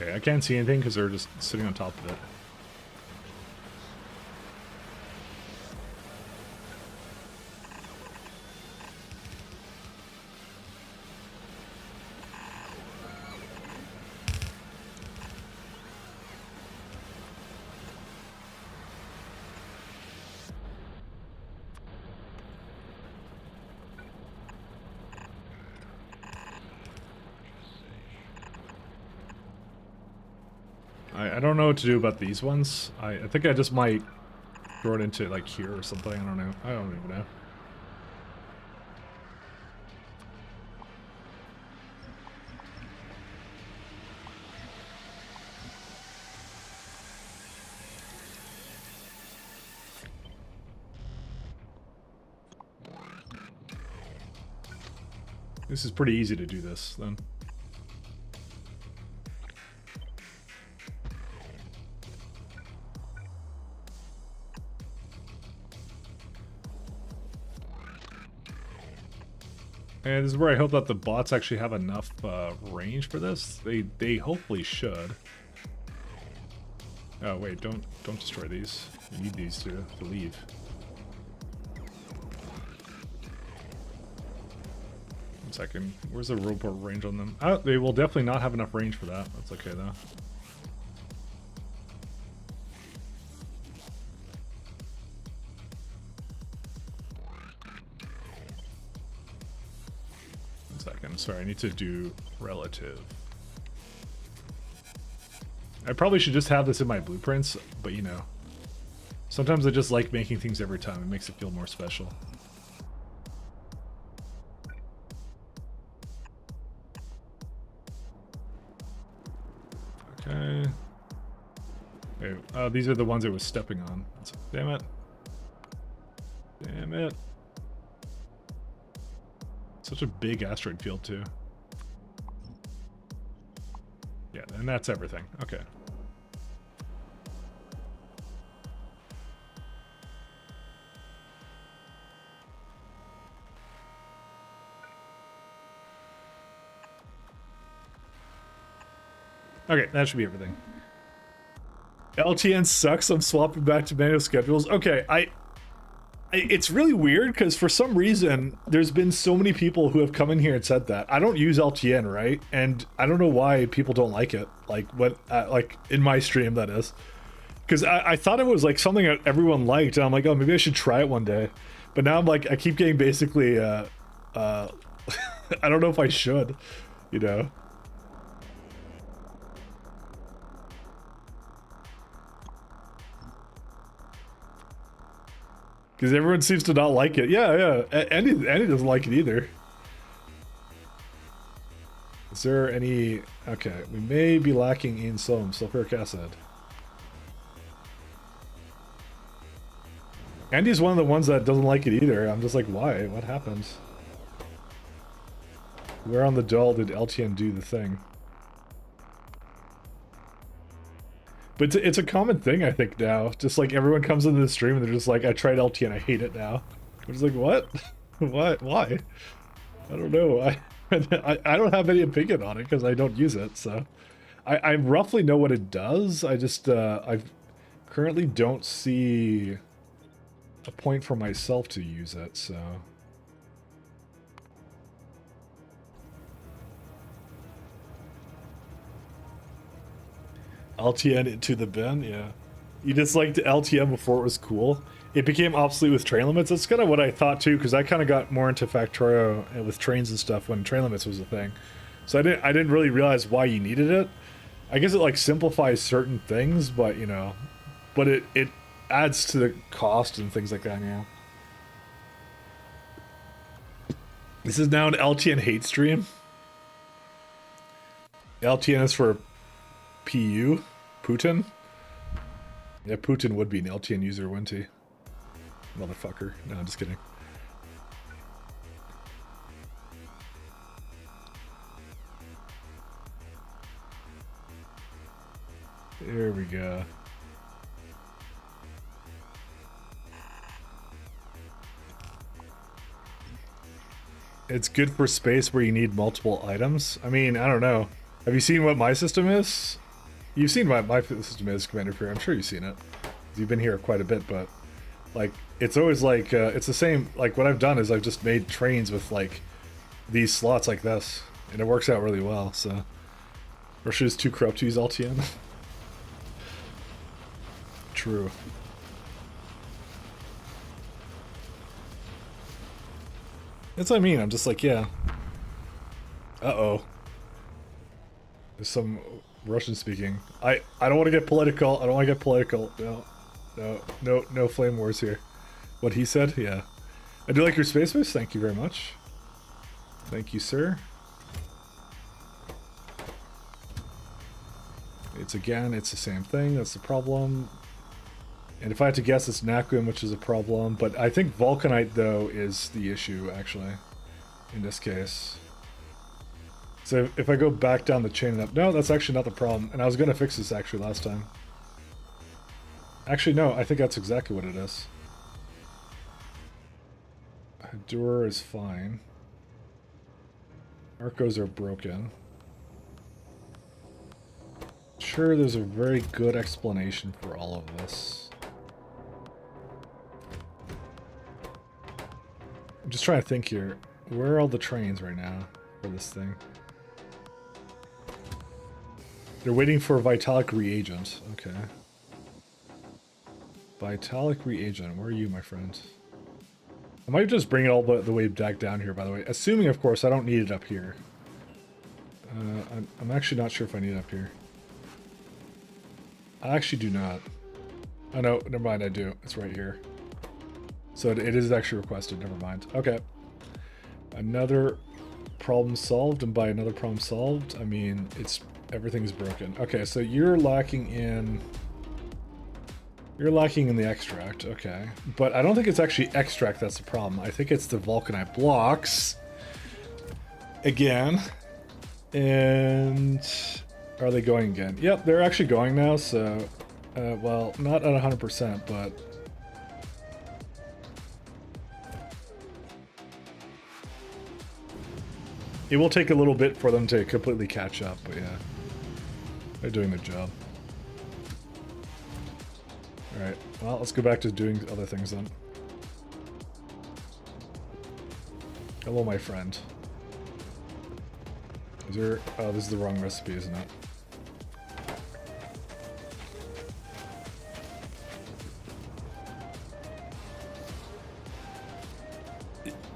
Okay, I can't see anything because they're just sitting on top of it. I don't know what to do about these ones. I think I just might throw it into like here or something. I don't know. I don't even know. This is pretty easy to do this then. And this is where I hope that the bots actually have enough range for this. They hopefully should. Oh wait, don't destroy these. You need these to leave. One second. Where's the robot range on them? Oh, they will definitely not have enough range for that. That's okay though. One second. Sorry, I need to do relative. I probably should just have this in my blueprints, but you know, sometimes I just like making things every time. It makes it feel more special. Okay. These are the ones it was stepping on. Damn it. Damn it. Such a big asteroid field too. Yeah, and that's everything. Okay. Okay, that should be everything. LTN sucks. I'm swapping back to manual schedules. Okay, it's really weird because for some reason there's been so many people who have come in here and said that. I don't use LTN, right? And I don't know why people don't like it. Like what, like in my stream, that is. Because I thought it was like something that everyone liked, and I'm like, oh, maybe I should try it one day. But now I'm like, I keep getting basically, I don't know if I should, you know. Because everyone seems to not like it. Yeah, yeah. Andy doesn't like it either. Is there any... Okay, we may be lacking in some sulfuric acid. Andy's one of the ones that doesn't like it either. I'm just like, why? What happened? Where on the doll did LTN do the thing? But it's a common thing, I think, now. Just like everyone comes into the stream and they're just like, I tried LTN, I hate it now. I'm just like, what? What? Why? I don't know. I don't have any opinion on it because I don't use it, so. I roughly know what it does. I just, I currently don't see a point for myself to use it, so. LTN into the bin, yeah. You disliked LTN before it was cool. It became obsolete with train limits. That's kind of what I thought too, because I kind of got more into Factorio with trains and stuff when train limits was a thing. So I didn't really realize why you needed it. I guess it like simplifies certain things, but you know, but it adds to the cost and things like that. Yeah. This is now an LTN hate stream. LTN is for PU? Putin? Yeah, Putin would be an LTN user, wouldn't he? Motherfucker. No, I'm just kidding. There we go. It's good for space where you need multiple items. I mean, I don't know. Have you seen what my system is? You've seen what my system is, Commander Fear. I'm sure you've seen it. You've been here quite a bit, but like it's always like it's the same. Like what I've done is I've just made trains with like these slots like this, and it works out really well. So, Russia is too corrupt to use LTN. True. That's what I mean. I'm just like, yeah. Uh-oh. There's some Russian speaking. I don't want to get political. I don't want to get political. No flame wars here. What he said? Yeah. I do like your space base. Thank you very much. Thank you, sir. It's the same thing. That's the problem. And if I had to guess, it's Nakum, which is a problem. But I think Vulcanite, though, is the issue, actually, in this case. So if I go back down the chain up, no, that's actually not the problem. And I was gonna fix this actually last time. Actually, no, I think that's exactly what it is. Door is fine. Arcos are broken. Sure, there's a very good explanation for all of this. I'm just trying to think here. Where are all the trains right now for this thing? They're waiting for a Vitalic reagent. Okay. Vitalic reagent. Where are you, my friend? I might just bring it all the way back down here, by the way. Assuming, of course, I don't need it up here. I'm actually not sure if I need it up here. I actually do not. Oh no, never mind, I do. It's right here. So it is actually requested, never mind. Okay. Another problem solved, and by another problem solved, I mean everything's broken. Okay, so you're lacking in the extract, okay. But I don't think it's actually extract that's the problem. I think it's the vulcanite blocks. Again. And are they going again? Yep, they're actually going now, so well, not at 100%, but it will take a little bit for them to completely catch up, but yeah. They're doing their job. Alright, well, let's go back to doing other things then. Hello, my friend. Is there... Oh, this is the wrong recipe, isn't it?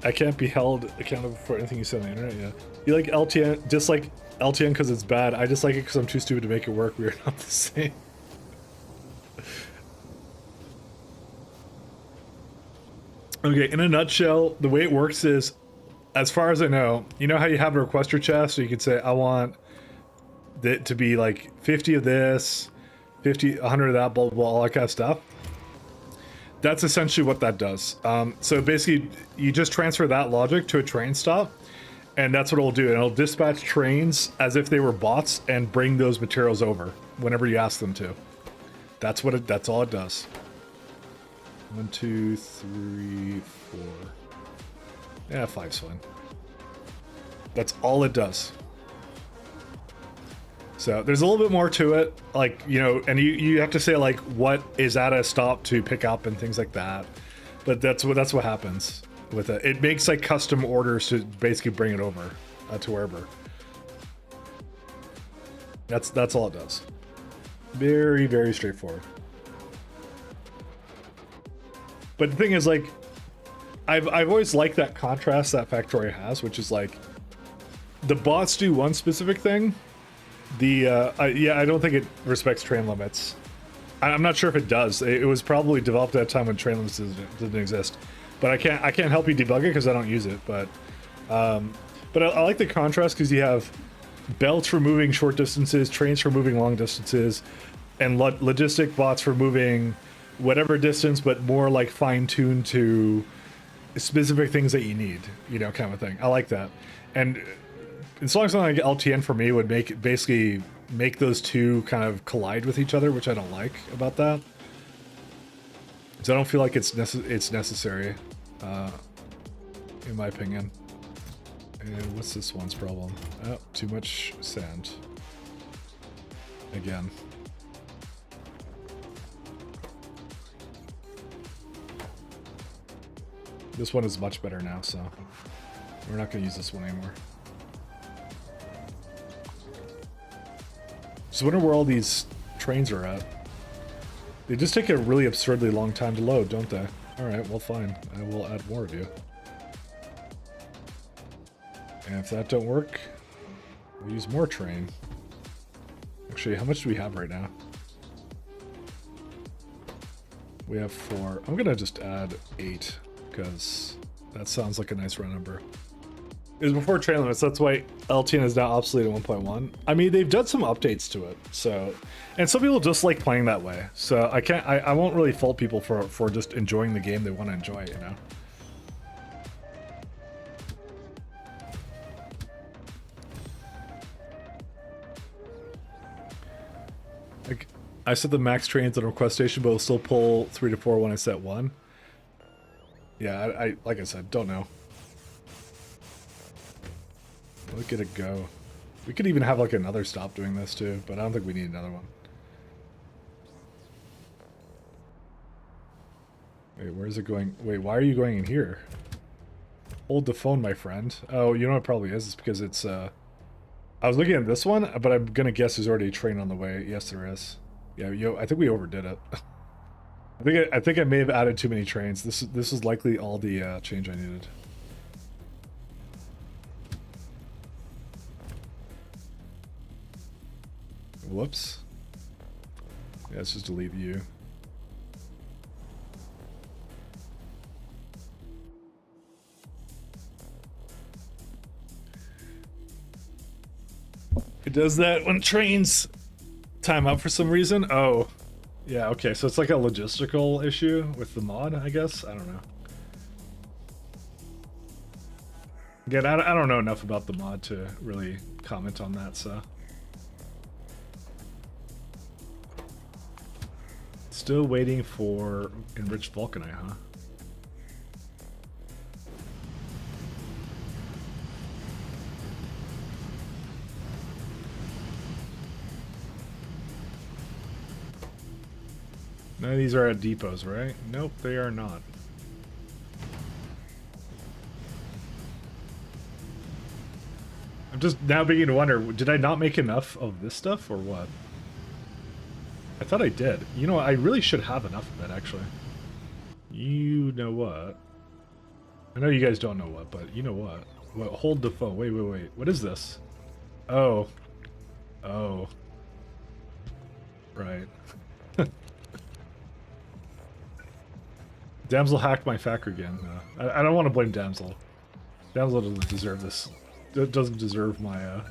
I can't be held accountable for anything you said on the internet, yeah. You like LTN, dislike LTN because it's bad. I dislike it because I'm too stupid to make it work. We are not the same. Okay, in a nutshell, the way it works is, as far as I know, you know how you have a requester chest, so you can say, I want it to be like 50 of this, 50, 100 of that, blah, blah, blah, all that kind of stuff. That's essentially what that does. So basically, you just transfer that logic to a train stop, and that's what it'll do. And it'll dispatch trains as if they were bots and bring those materials over whenever you ask them to. That's what it. That's all it does. 1, 2, 3, 4. Yeah, 5's fine. That's all it does. So there's a little bit more to it, like, you know, and you have to say like what is at a stop to pick up and things like that. But that's what happens with it. It makes like custom orders to basically bring it over to wherever. That's all it does. Very, very straightforward. But the thing is, like, I've always liked that contrast that Factorio has, which is like the bots do one specific thing. Yeah, I don't think it respects train limits. I'm not sure if it does. It was probably developed at a time when train limits didn't exist. But I can't help you debug it because I don't use it. But I like the contrast because you have belts for moving short distances, trains for moving long distances, and logistic bots for moving whatever distance, but more like fine-tuned to specific things that you need, you know, kind of thing. I like that. And as long as something like LTN for me would basically make those two kind of collide with each other, which I don't like about that. So I don't feel like it's necessary, in my opinion. And what's this one's problem? Oh, too much sand. Again. This one is much better now, so we're not going to use this one anymore. So wonder where all these trains are at. They just take a really absurdly long time to load, don't they? Alright, well fine. I will add more of you. And if that don't work, we'll use more train. Actually, how much do we have right now? We have 4. I'm gonna just add 8, because that sounds like a nice round number. It was before train limits, that's why LTN is now obsolete at 1.1. I mean, they've done some updates to it, so... And some people just like playing that way, so I won't really fault people for just enjoying the game they want to enjoy, you know? Like, I set the max trains on request station, but will still pull 3 to 4 when I set 1. Yeah, I like I said, don't know. Look at it go. We could even have like another stop doing this too, but I don't think we need another one. Wait, where is it going? Wait, why are you going in here? Hold the phone, my friend. Oh, you know what it probably is? It's because it's, I was looking at this one, but I'm gonna guess there's already a train on the way. Yes, there is. Yeah, yo, I think we overdid it. I think I may have added too many trains. This is likely all the change I needed. Whoops. Yeah, let's just delete you. It does that when trains time out for some reason. Oh, yeah, okay, so it's like a logistical issue with the mod, I guess. I don't know. Again, I don't know enough about the mod to really comment on that, so. Still waiting for enriched vulcanite, huh? None of these are at depots, right? Nope, they are not. I'm just now beginning to wonder, did I not make enough of this stuff or what? I thought I did. You know, I really should have enough of it, actually. You know what? I know you guys don't know what, but you know what? What? Hold the phone. Wait, wait, wait. What is this? Oh. Oh. Right. Damsel hacked my factory again. I don't want to blame Damsel. Damsel doesn't deserve this. Doesn't deserve my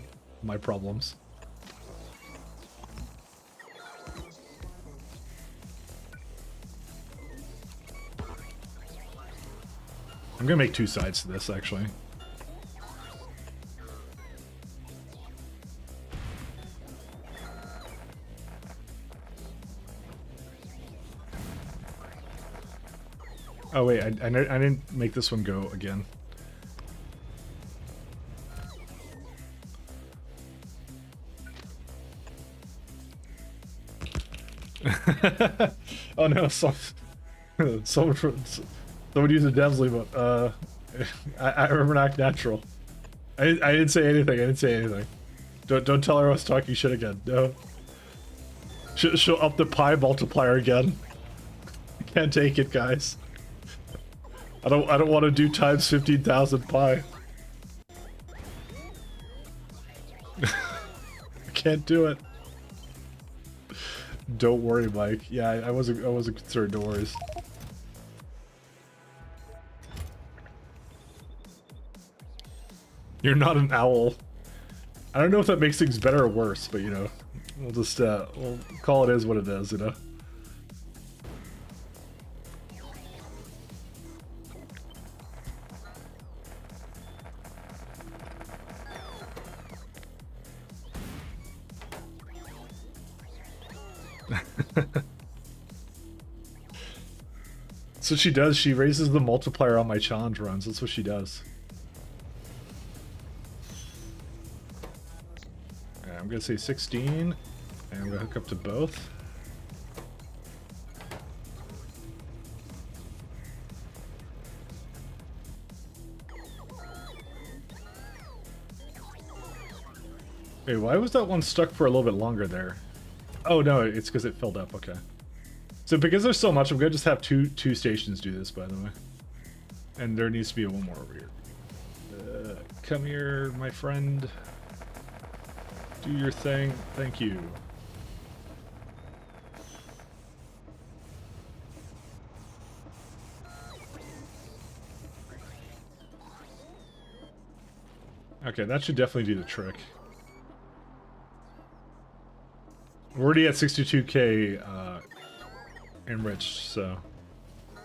my problems. I'm gonna make 2 sides to this, actually. Oh wait, I didn't make this one go again. Oh no, someone used a Damsel emote. I remember not natural. I didn't say anything. I didn't say anything. Don't tell her I was talking shit again. No. She'll up the pi multiplier again. Can't take it, guys. I don't want to do times 15,000 pi. I can't do it. Don't worry, Mike. Yeah, I wasn't concerned. No worries. You're not an owl. I don't know if that makes things better or worse, but you know, we'll just we'll call it as what it is, you know. That's what she does. She raises the multiplier on my challenge runs. That's what she does. Okay, I'm gonna say 16, and I'm gonna hook up to both. Wait, why was that one stuck for a little bit longer there? Oh no, it's because it filled up. Okay. So because there's so much, I'm gonna just have two stations do this, by the way. And there needs to be one more over here. Come here, my friend. Do your thing. Thank you. Okay, that should definitely do the trick. We're already at 62k enriched, so,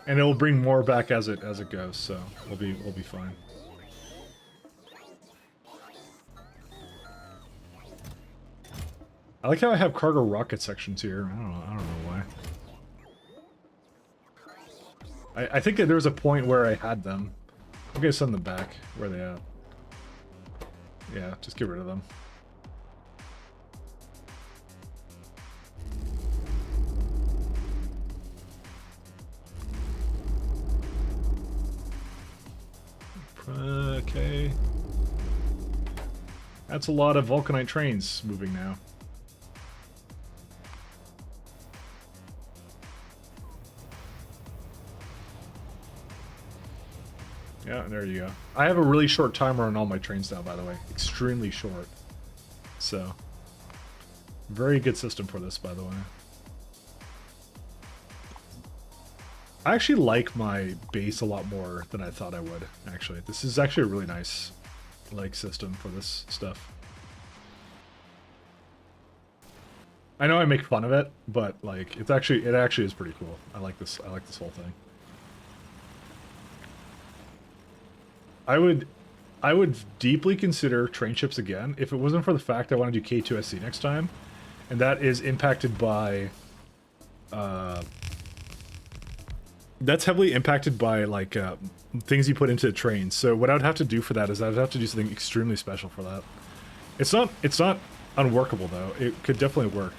and it will bring more back as it goes, so we'll be fine. I like how I have cargo rocket sections here. I don't know why. I think that there was a point where I had them. I'm gonna send them back. Where are they at? Yeah, just get rid of them. Okay. That's a lot of Vulcanite trains moving now. Yeah, there you go. I have a really short timer on all my trains now, by the way. Extremely short. So, very good system for this, by the way. I actually like my base a lot more than I thought I would, actually. This is actually a really nice, like, system for this stuff. I know I make fun of it, but, like, it actually is pretty cool. I like this whole thing. I would deeply consider train ships again if it wasn't for the fact I want to do K2 SE next time, and that is impacted by that's heavily impacted by like things you put into the trains. So what I would have to do for that is I would have to do something extremely special for that. It's not unworkable though. It could definitely work.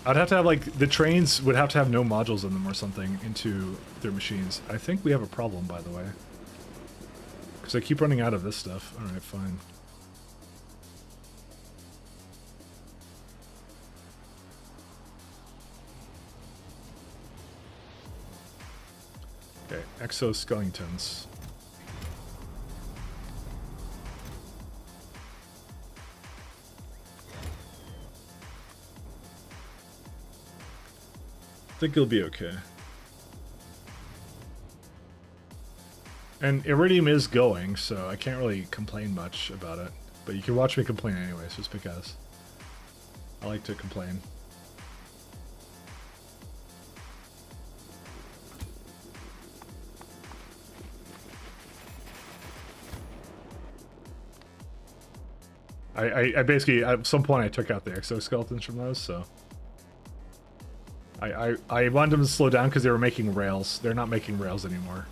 I'd have to have like the trains would have to have no modules in them or something into their machines. I think we have a problem, by the way. Because I keep running out of this stuff. Alright, fine. Okay, exoskeletons. I think it'll be okay. And Iridium is going, so I can't really complain much about it. But you can watch me complain anyways, just because. I like to complain. I basically, at some point I took out the exoskeletons from those, so... I wanted them to slow down because they were making rails. They're not making rails anymore.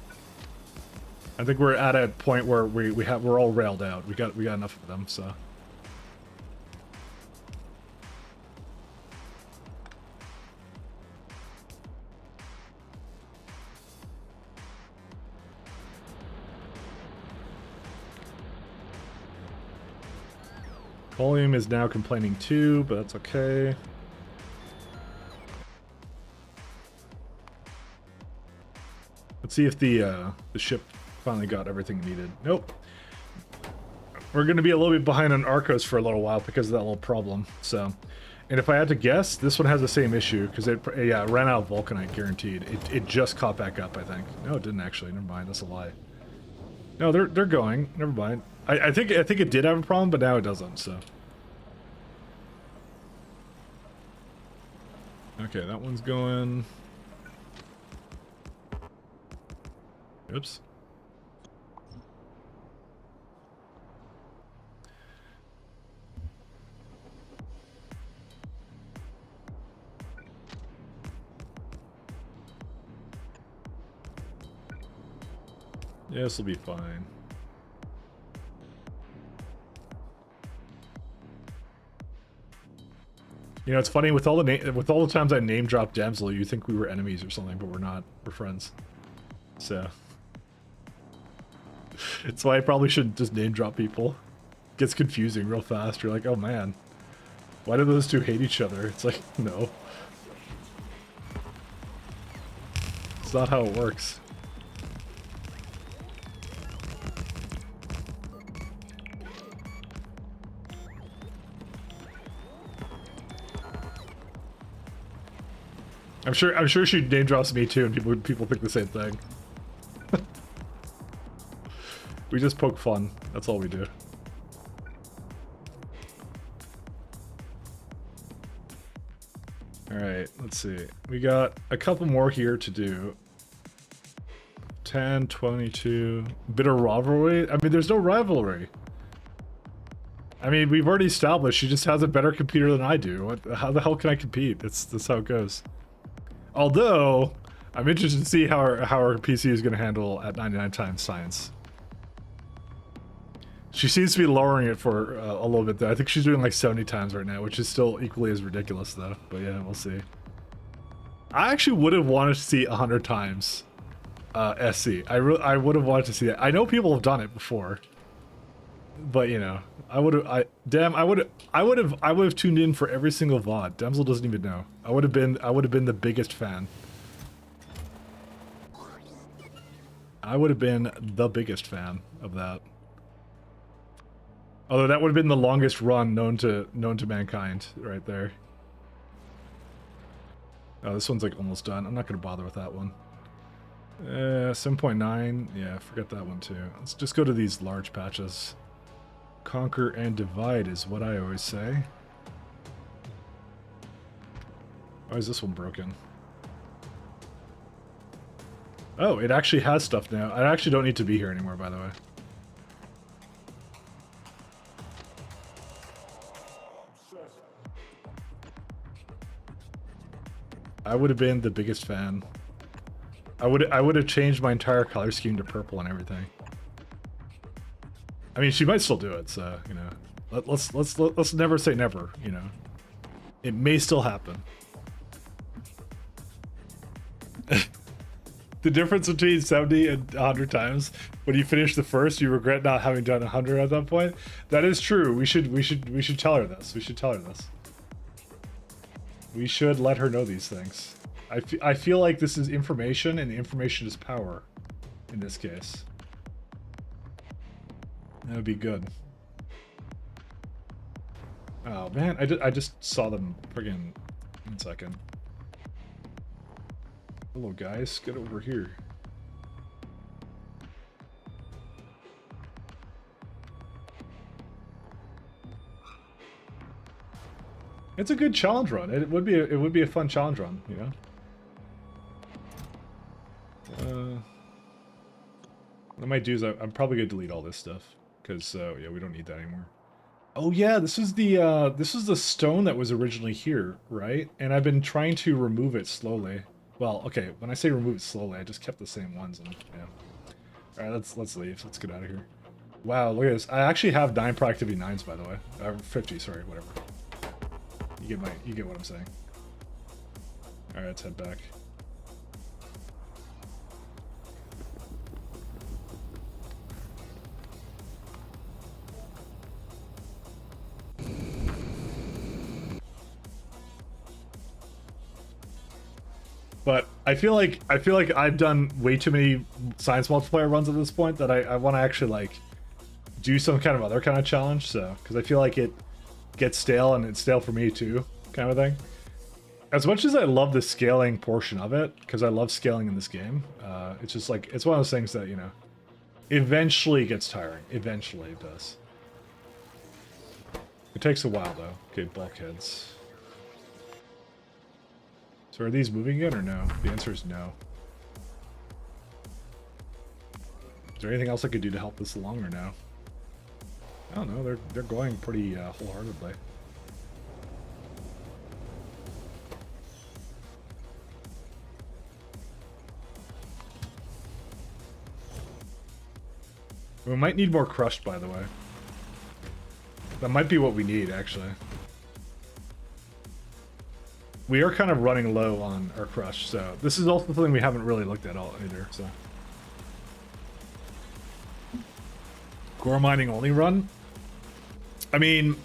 I think we're at a point where we're all railed out. We got enough of them, so. Volume is now complaining too, but that's okay. Let's see if the ship finally got everything needed. Nope. We're going to be a little bit behind on Arcos for a little while because of that little problem. So, and if I had to guess, this one has the same issue because it ran out of Vulcanite guaranteed. It just caught back up, I think. No, it didn't actually. Never mind. That's a lie. No, they're going. Never mind. I think it did have a problem, but now it doesn't. So. Okay, that one's going. Oops. Yeah, this will be fine. You know, it's funny with all the times I name drop Damsel, you think we were enemies or something, but we're not. We're friends. So it's why I probably shouldn't just name drop people. It gets confusing real fast. You're like, oh man, why do those two hate each other? It's like, no. It's not how it works. I'm sure she name drops me too, and people think the same thing. We just poke fun. That's all we do. Alright, let's see. We got a couple more here to do. 10, 22. Bit of rivalry? I mean, there's no rivalry. I mean, we've already established she just has a better computer than I do. How the hell can I compete? That's how it goes. Although, I'm interested to see how our PC is going to handle at 99 times science. She seems to be lowering it for a little bit though. I think she's doing like 70 times right now, which is still equally as ridiculous though. But yeah, we'll see. I actually would have wanted to see 100 times SC. I would have wanted to see that. I know people have done it before, but you know, I would have tuned in for every single VOD. Demzel doesn't even know. I would have been the biggest fan. I would have been the biggest fan of that. Although that would have been the longest run known to mankind, right there. Oh, this one's like almost done. I'm not gonna bother with that one. 7.9. Yeah, forget that one too. Let's just go to these large patches. Conquer and divide is what I always say. Why is this one broken? Oh, it actually has stuff now. I actually don't need to be here anymore, by the way. I would have been the biggest fan. I would have changed my entire color scheme to purple and everything. I mean, she might still do it, so you know. Let's never say never. You know, it may still happen. The difference between 70 and 100 times, when you finish the first, you regret not having done 100 at that point. That is true. We should tell her this. We should tell her this. We should let her know these things. I feel like this is information, and information is power in this case. That would be good. Oh man, I just saw them friggin'. 1 second. Hello guys, get over here. It's a good challenge run. It would be a fun challenge run, you know. What I might do is I'm probably gonna delete all this stuff because yeah, we don't need that anymore. Oh yeah, this is the stone that was originally here, right? And I've been trying to remove it slowly. Well, okay, when I say remove it slowly, I just kept the same ones. And yeah. All right, let's leave. Let's get out of here. Wow, look at this. I actually have 9 productivity 9s, by the way. 50, sorry, whatever. You get what I'm saying. All right, let's head back. But I feel like I've done way too many science multiplier runs at this point that I want to actually like do some kind of other kind of challenge. So because I feel like it gets stale, and it's stale for me too, kind of thing. As much as I love the scaling portion of it, because I love scaling in this game, it's just like it's one of those things that, you know, eventually gets tiring. Eventually it does. It takes a while though. Okay, bulkheads. So are these moving yet or no? The answer is no. Is there anything else I could do to help this along or no? I don't know. They're going pretty wholeheartedly. We might need more crushed, by the way. That might be what we need, actually. We are kind of running low on our crush, so this is also something we haven't really looked at all either. So, core mining only run. I mean,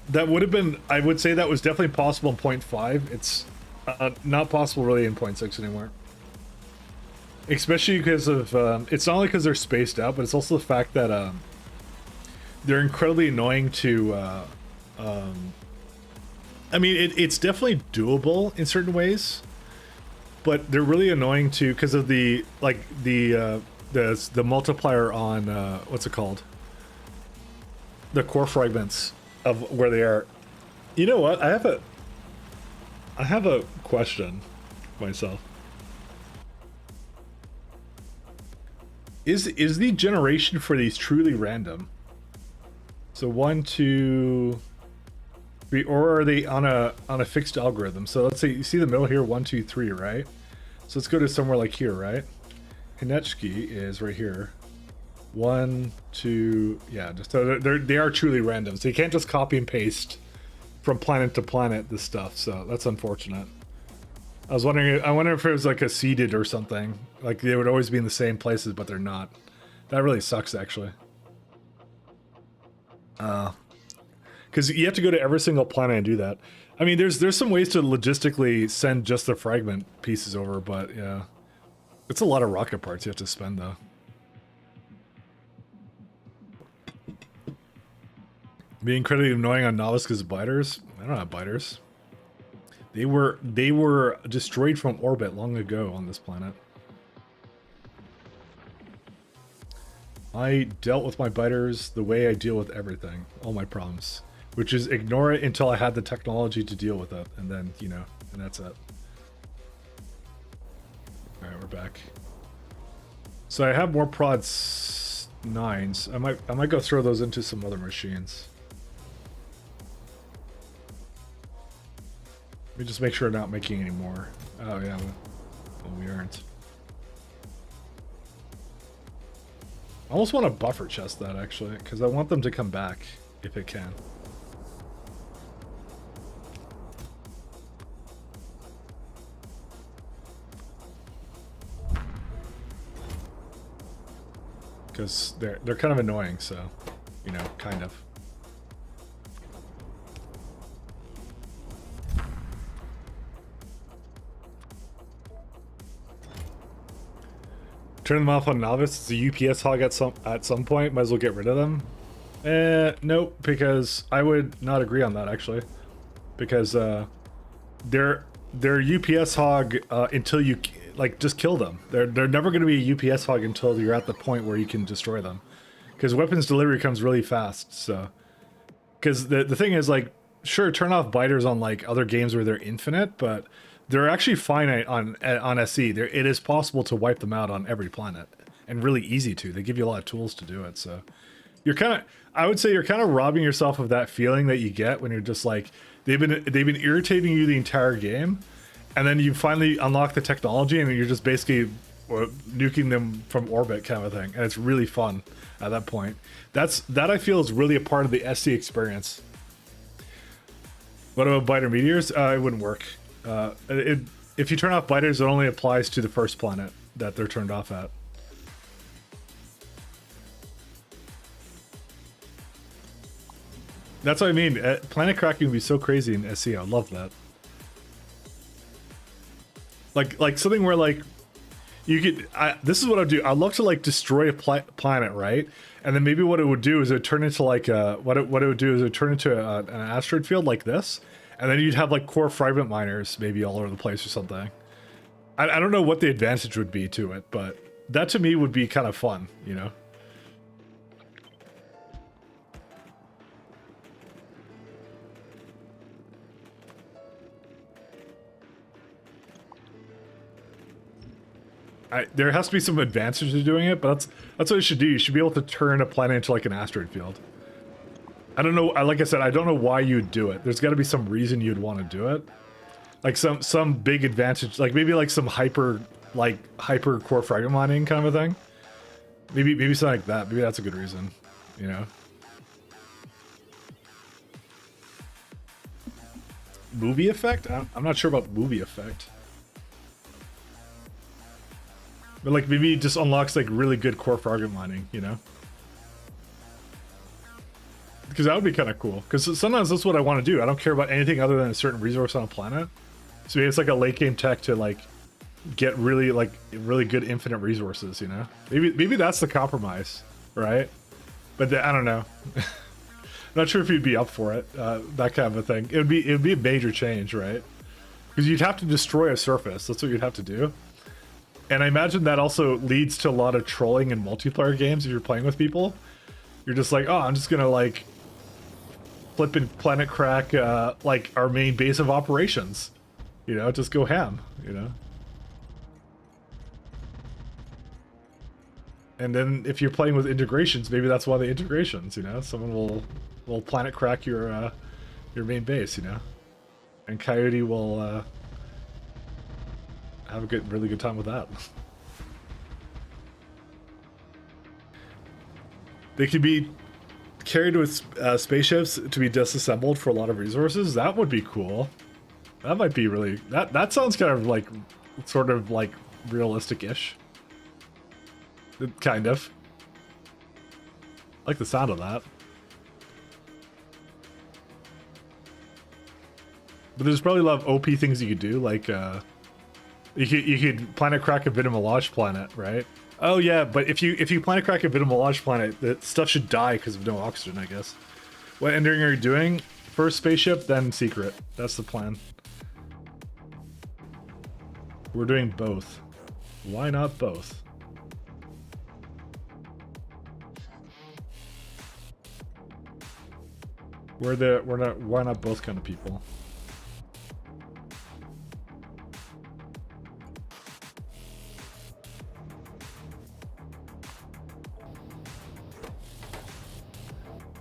that would have been. I would say that was definitely possible in 0.5. It's not possible really in 0.6 anymore. Especially because of it's not only because they're spaced out, but it's also the fact that they're incredibly annoying to. I mean, it's definitely doable in certain ways, but they're really annoying too because of the multiplier on what's it called? The core fragments of where they are. You know what? I have a question myself. Is the generation for these truly random? So 1, 2, 3, or are they on a fixed algorithm? So let's say you see the middle here, 1, 2, 3, right? So let's go to somewhere like here, right? Hinechki is right here. 1, 2, yeah. Just so they are truly random. So you can't just copy and paste from planet to planet this stuff. So that's unfortunate. I wonder if it was like a seeded or something. Like they would always be in the same places, but they're not. That really sucks, actually. Because you have to go to every single planet and do that. I mean, there's some ways to logistically send just the fragment pieces over, but yeah. It's a lot of rocket parts you have to spend, though. Being incredibly annoying on novice because of biters. I don't have biters. They were destroyed from orbit long ago on this planet. I dealt with my biters the way I deal with everything, all my problems, which is ignore it until I had the technology to deal with it, and then, you know, and that's it. All right, we're back. So I have more prods 9s. I might go throw those into some other machines. Let me just make sure I'm not making any more. Oh yeah, well, we aren't. I almost want to buffer chest that, actually, because I want them to come back, if it can. Because they're kind of annoying, so, you know, kind of. Turn them off on novice. It's a UPS hog at some point. Might as well get rid of them. Nope, because I would not agree on that, actually. Because they're UPS hog until you like just kill them. They're never going to be a UPS hog until you're at the point where you can destroy them. Because weapons delivery comes really fast. So, because the thing is, like, sure, turn off biters on like other games where they're infinite, but they're actually finite on SE. It is possible to wipe them out on every planet, and really easy to. They give you a lot of tools to do it. So you're kind of, I would say you're kind of robbing yourself of that feeling that you get when you're just like, they've been irritating you the entire game, and then you finally unlock the technology and you're just basically nuking them from orbit kind of thing, and it's really fun at that point. That I feel is really a part of the SE experience. What about biter meteors? It wouldn't work. If you turn off biters, it only applies to the first planet that they're turned off at. That's what I mean. Planet cracking would be so crazy in SE. I love that. Like something where like you could. This is what I'd do. I'd love to like destroy a planet, right? And then maybe what it would do is it would turn into like what it would do is it would turn into an asteroid field like this. And then you'd have like core fragment miners maybe all over the place or something. I don't know what the advantage would be to it, but that to me would be kind of fun, you know? There has to be some advantage to doing it, but that's what you should do. You should be able to turn a planet into like an asteroid field. I don't know. Like I said, I don't know why you'd do it. There's got to be some reason you'd want to do it, like some big advantage, like maybe like some hyper core fragment mining kind of a thing. Maybe something like that. Maybe that's a good reason, you know. Movie effect? I'm not sure about movie effect, but like maybe it just unlocks like really good core fragment mining, you know. Because that would be kind of cool. Because sometimes that's what I want to do. I don't care about anything other than a certain resource on a planet. So maybe it's like a late game tech to like get really good infinite resources. You know, maybe that's the compromise, right? But I don't know. I'm not sure if you'd be up for it. That kind of a thing. It would be a major change, right? Because you'd have to destroy a surface. That's what you'd have to do. And I imagine that also leads to a lot of trolling in multiplayer games if you're playing with people. You're just like, oh, I'm just gonna like flip and planet crack like our main base of operations, you know, just go ham, you know. And then if you're playing with integrations, maybe that's one of the integrations, you know? Someone will planet crack your main base, you know? And Coyote will have a really good time with that. They could be carried with spaceships to be disassembled for a lot of resources. That would be cool. That might be really... That sounds kind of like... sort of like realistic-ish. Kind of. I like the sound of that. But there's probably a lot of OP things you could do, like you could planet crack a Vitamalage planet, right? Oh yeah, but if you planet crack a Vitamalage planet, the stuff should die because of no oxygen, I guess. What ending are you doing? First spaceship, then secret. That's the plan. We're doing both. Why not both? Why not both kind of people?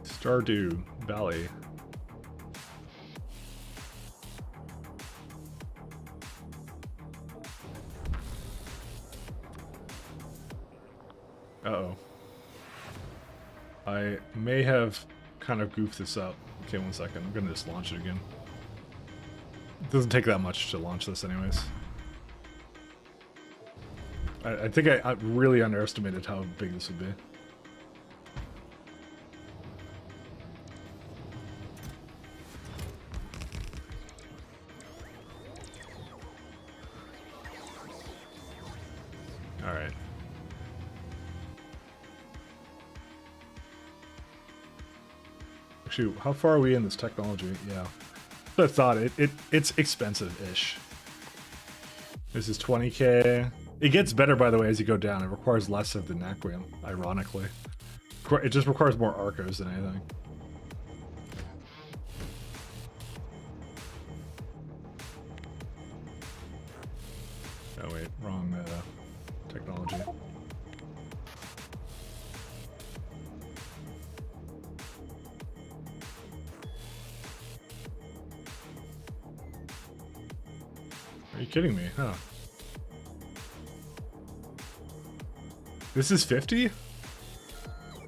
Stardew Valley. Uh-oh. I may have kind of goofed this up. Okay, 1 second. I'm gonna just launch it again. It doesn't take that much to launch this anyways. I think I really underestimated how big this would be. Alright. Actually, how far are we in this technology? Yeah. I thought it's expensive-ish. This is 20k. It gets better, by the way, as you go down. It requires less of the Naquium, ironically. It just requires more Arcos than anything. Oh wait, wrong technology. Are you kidding me? Huh. This is 50?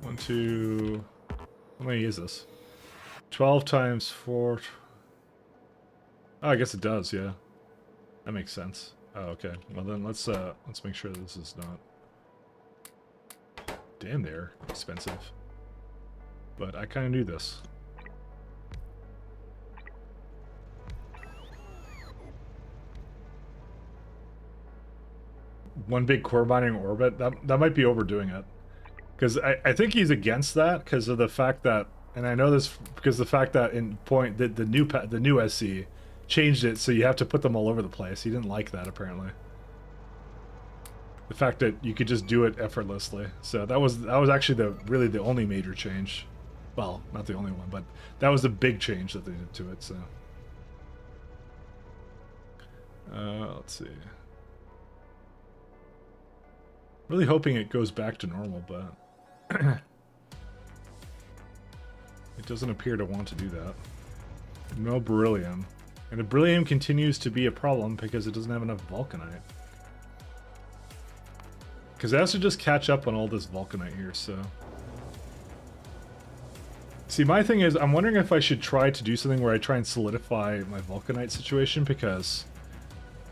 1, 2... How many is this? 12 times 4... Oh, I guess it does, yeah. That makes sense. Oh, okay. Well then, let's make sure this is not... Damn, they're expensive. But I kind of knew this. One big core mining orbit, that might be overdoing it. Because I think he's against that because of the fact that, and I know this because the fact that in point that the new SE changed it so you have to put them all over the place. He didn't like that apparently. The fact that you could just do it effortlessly. So that was actually really the only major change. Well, not the only one, but that was the big change that they did to it. So let's see. Really hoping it goes back to normal, but it doesn't appear to want to do that. No beryllium. And the beryllium continues to be a problem because it doesn't have enough vulcanite. Because it has to just catch up on all this vulcanite here, so... See, my thing is, I'm wondering if I should try to do something where I try and solidify my vulcanite situation, because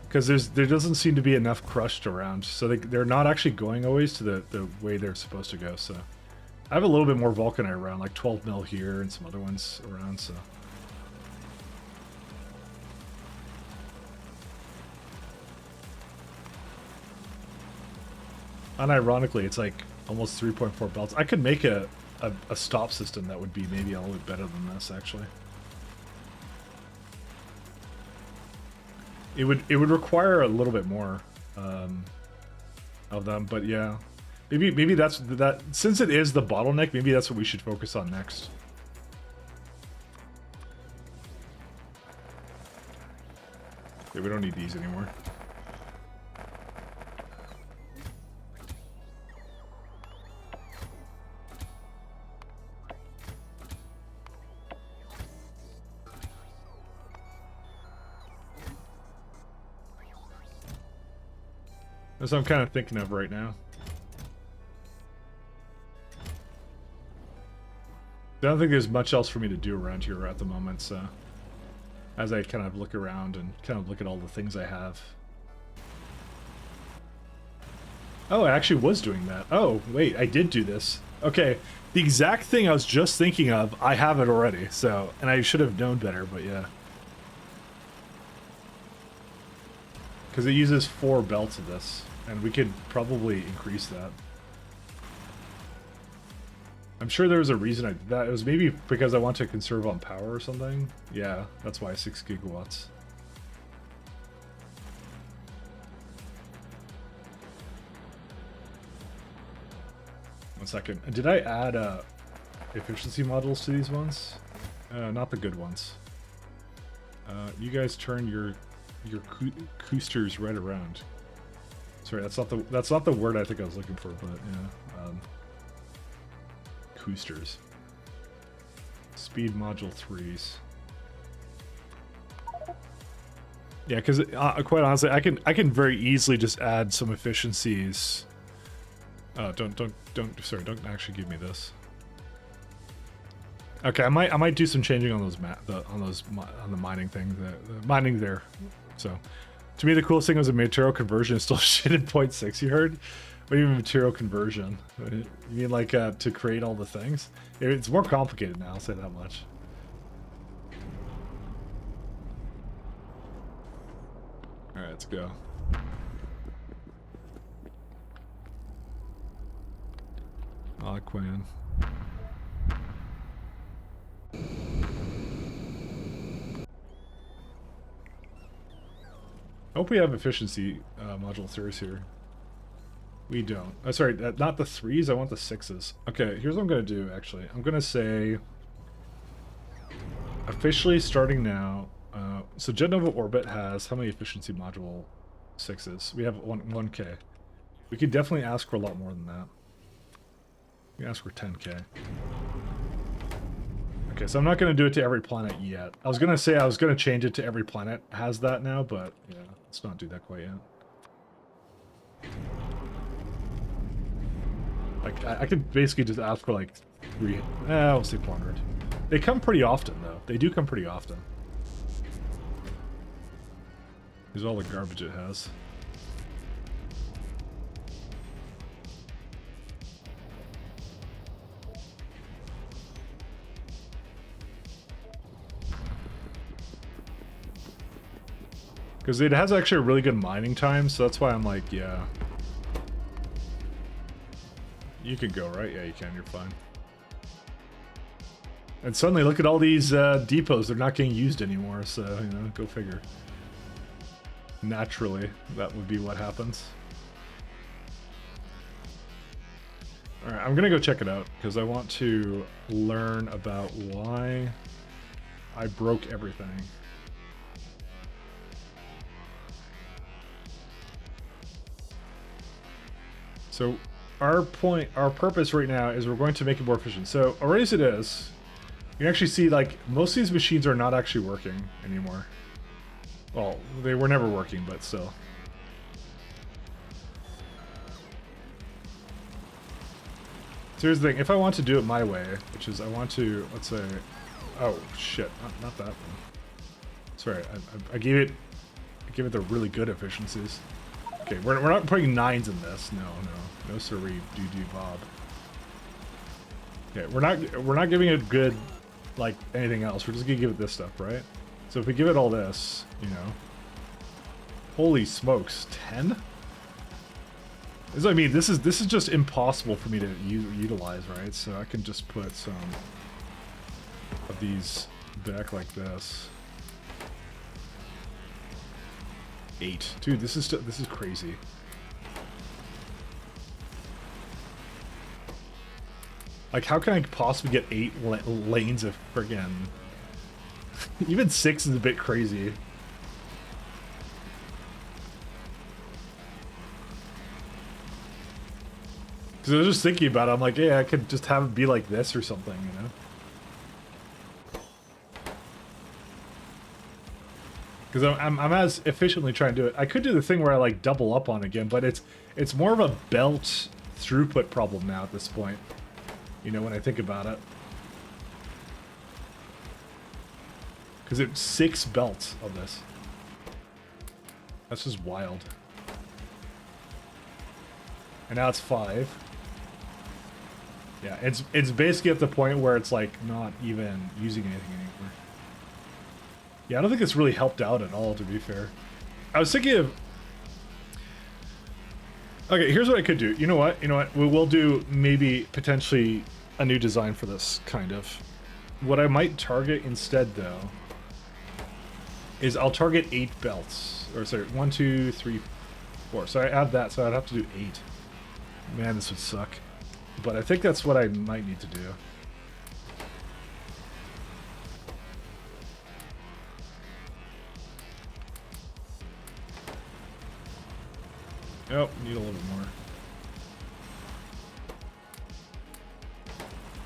there doesn't seem to be enough crushed around, so they're not actually going always to the way they're supposed to go, so... I have a little bit more vulcanite around, like 12 mil here and some other ones around, so... Unironically, it's like almost 3.4 belts. I could make a stop system that would be maybe a little bit better than this, actually. It would require a little bit more of them, but yeah, maybe that's that. Since it is the bottleneck, maybe that's what we should focus on next. Okay, we don't need these anymore. That's what I'm kind of thinking of right now. I don't think there's much else for me to do around here at the moment, so as I kind of look around and kind of look at all the things I have. Oh, I actually was doing that. Oh, wait, I did do this. Okay, the exact thing I was just thinking of, I have it already, so, and I should have known better, but yeah. Because it uses 4 belts of this, and we could probably increase that. I'm sure there was a reason I did that. It was maybe because I want to conserve on power or something. Yeah, that's why 6 gigawatts. One second. Did I add efficiency models to these ones? Not the good ones. You guys turn your coasters right around. Sorry, that's not the word I think I was looking for, but yeah. Coasters. Speed module 3s. Yeah, because quite honestly, I can very easily just add some efficiencies. Don't actually give me this. Okay, I might do some changing on those on the mining thing, the mining there. So, to me, the coolest thing was the material conversion is still shit in 0.6. You heard? What do you mean material conversion? You mean like to create all the things? It's more complicated now. I'll say that much. All right, let's go. Quinn. I hope we have efficiency module 3s here. We don't. Sorry, not the 3s, I want the 6s. Okay, here's what I'm going to do, actually. I'm going to say, officially starting now, so Jet Nova Orbit has how many efficiency module 6s? We have 1K. We could definitely ask for a lot more than that. We ask for 10K. Okay, so I'm not going to do it to every planet yet. I was going to say I was going to change it to every planet has that now, but yeah, let's not do that quite yet. Like, I could basically just ask for like 3, I'll say 400. They come pretty often, though. They do come pretty often. Here's all the garbage it has. Because it has actually a really good mining time, so that's why I'm like, yeah. You can go, right? Yeah, you can. You're fine. And suddenly, look at all these depots. They're not getting used anymore, so, you know, go figure. Naturally, that would be what happens. Alright, I'm gonna go check it out, because I want to learn about why I broke everything. So our purpose right now is we're going to make it more efficient. So already as it is, you can actually see like most of these machines are not actually working anymore. Well, they were never working, but still. So here's the thing, if I want to do it my way, which is I want to, let's say, oh shit, not that one. Sorry, I gave it the really good efficiencies. Okay, we're not putting 9s in this. No siree, doo Bob. Okay, we're not giving it good like anything else. We're just gonna give it this stuff, right? So if we give it all this, you know, holy smokes, 10? I mean, this is just impossible for me to utilize, right? So I can just put some of these back like this. 8, dude. This is crazy. Like, how can I possibly get 8 lanes of friggin'? Even 6 is a bit crazy. Because I was just thinking about it, I'm like, yeah, I could just have it be like this or something, you know? Because I'm as efficiently trying to do it. I could do the thing where I like double up on again, but it's more of a belt throughput problem now at this point. You know, when I think about it. Because it's 6 belts of this. That's just wild. And now it's 5. Yeah, it's basically at the point where it's like not even using anything anymore. Yeah, I don't think it's really helped out at all, to be fair. I was thinking of... Okay, here's what I could do. You know what? We will do maybe potentially a new design for this, kind of. What I might target instead, though, is I'll target 8 belts. Or sorry, 1, 2, 3, 4. So I have that, so I'd have to do 8. Man, this would suck. But I think that's what I might need to do. Oh, need a little bit more.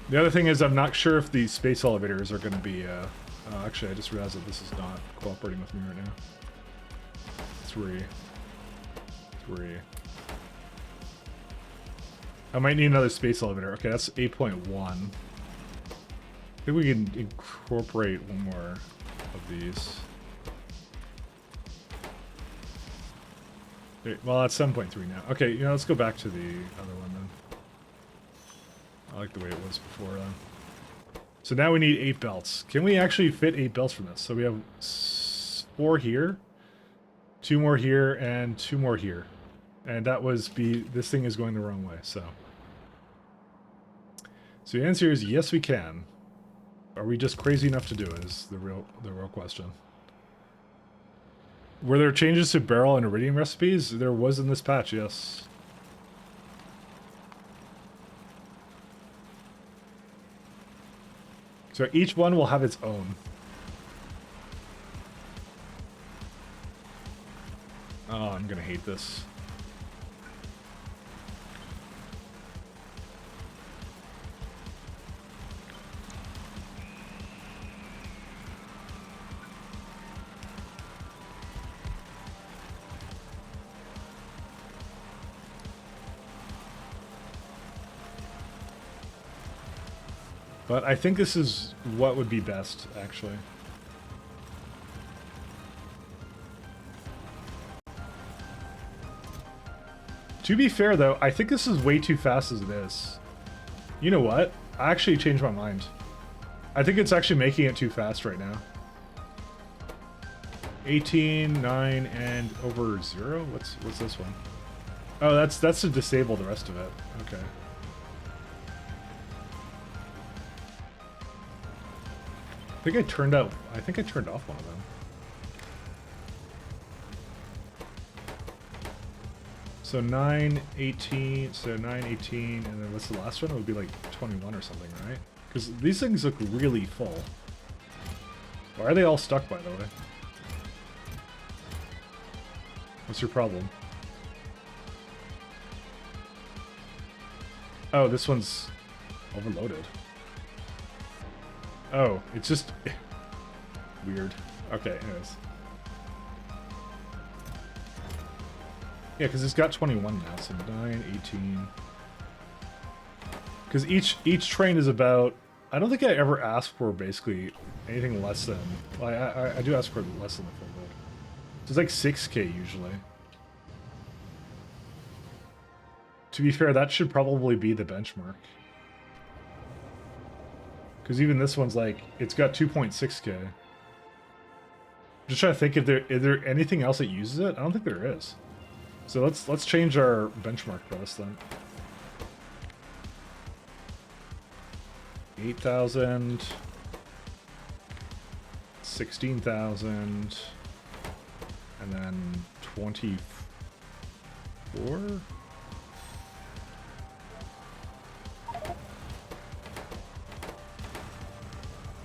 The other thing is I'm not sure if the space elevators are going to be... actually, I just realized that this is not cooperating with me right now. 3. I might need another space elevator. Okay, that's 8.1. I think we can incorporate one more of these. Okay, well, that's 7.3 now. Okay, you know, let's go back to the other one then. I like the way it was before then. So now we need 8 belts. Can we actually fit 8 belts from this? So we have 4 here, 2 more here, and 2 more here. And that was this thing is going the wrong way, so. So the answer is yes, we can. Are we just crazy enough to do it is the real question. Were there changes to barrel and iridium recipes? There was in this patch, yes. So each one will have its own. Oh, I'm gonna hate this. But I think this is what would be best, actually. To be fair, though, I think this is way too fast as it is. You know what? I actually changed my mind. I think it's actually making it too fast right now. 18, 9, and over 0? What's this one? Oh, that's to disable the rest of it. Okay. I think I turned off one of them. So 9, 18, so 9, 18, and then what's the last one? It would be like 21 or something, right? Because these things look really full. Why are they all stuck, by the way? What's your problem? Oh, this one's overloaded. Oh, it's just... weird. Okay, anyways. Yeah, because it's got 21 now, so 9, 18... Because each train is about... I don't think I ever asked for, basically, anything less than... Well, I do ask for less than the full load. So it's like 6k, usually. To be fair, that should probably be the benchmark. Because even this one's like, it's got 2.6k. Just trying to think if is there anything else that uses it? I don't think there is. So let's change our benchmark for this then. 8,000, 16,000, and then 24.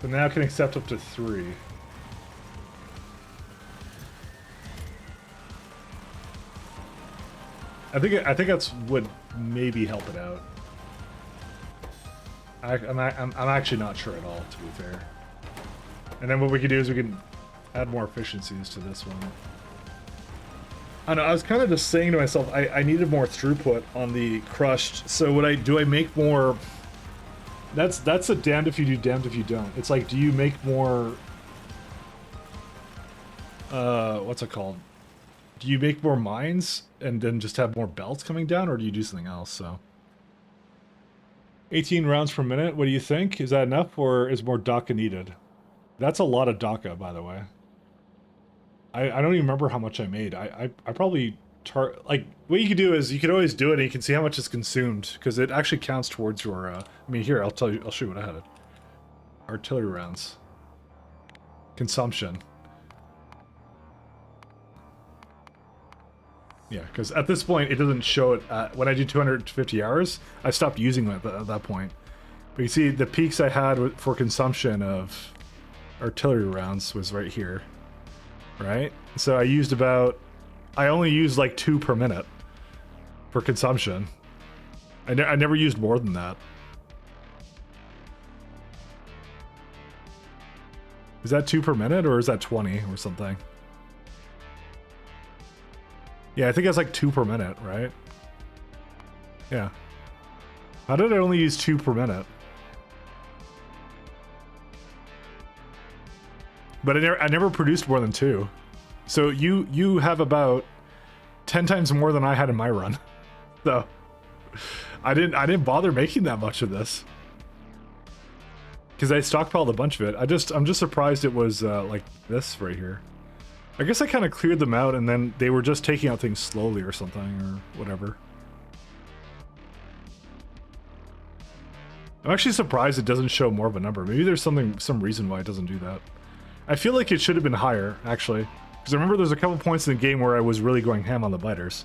So now it can accept up to 3. I think that's would maybe help it out. I'm actually not sure at all, to be fair. And then what we can do is we can add more efficiencies to this one. I know, I was kind of just saying to myself, I needed more throughput on the crushed. So would I make more? That's a damned if you do, damned if you don't. It's like, do you make more? What's it called? Do you make more mines and then just have more belts coming down, or do you do something else? So 18 rounds per minute. What do you think? Is that enough, or is more DACA needed? That's a lot of DACA, by the way. I don't even remember how much I made. I probably like, what you could do is you could always do it and you can see how much is consumed, because it actually counts towards your I mean, here, I'll show you what I had. Artillery rounds. Consumption. Yeah, because at this point it doesn't show it when I do 250 hours. I stopped using it at that point. But you see the peaks I had for consumption of artillery rounds was right here. Right? So I only used like 2 per minute for consumption. I never used more than that. Is that 2 per minute, or is that 20 or something? Yeah, I think that's like 2 per minute, right? Yeah. How did I only use 2 per minute? But I never produced more than 2. So you have about 10 times more than I had in my run. So I didn't bother making that much of this, because I stockpiled a bunch of it. I'm just surprised it was like this right here. I guess I kind of cleared them out, and then they were just taking out things slowly or something, or whatever. I'm actually surprised it doesn't show more of a number. Maybe there's some reason why it doesn't do that. I feel like it should have been higher, actually. Because I remember there's a couple points in the game where I was really going ham on the biters.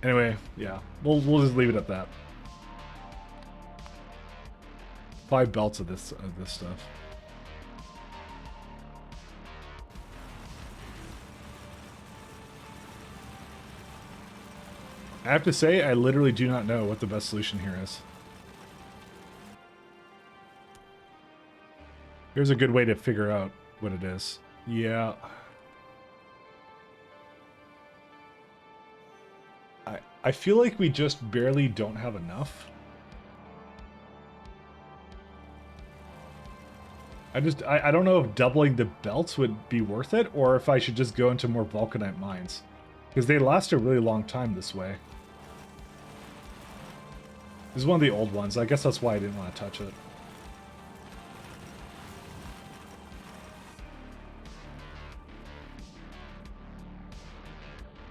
Anyway, yeah. We'll just leave it at that. 5 belts of this stuff. I have to say, I literally do not know what the best solution here is. Here's a good way to figure out what it is. Yeah. I feel like we just barely don't have enough. I don't know if doubling the belts would be worth it, or if I should just go into more vulcanite mines. Because they last a really long time this way. This is one of the old ones. I guess that's why I didn't want to touch it.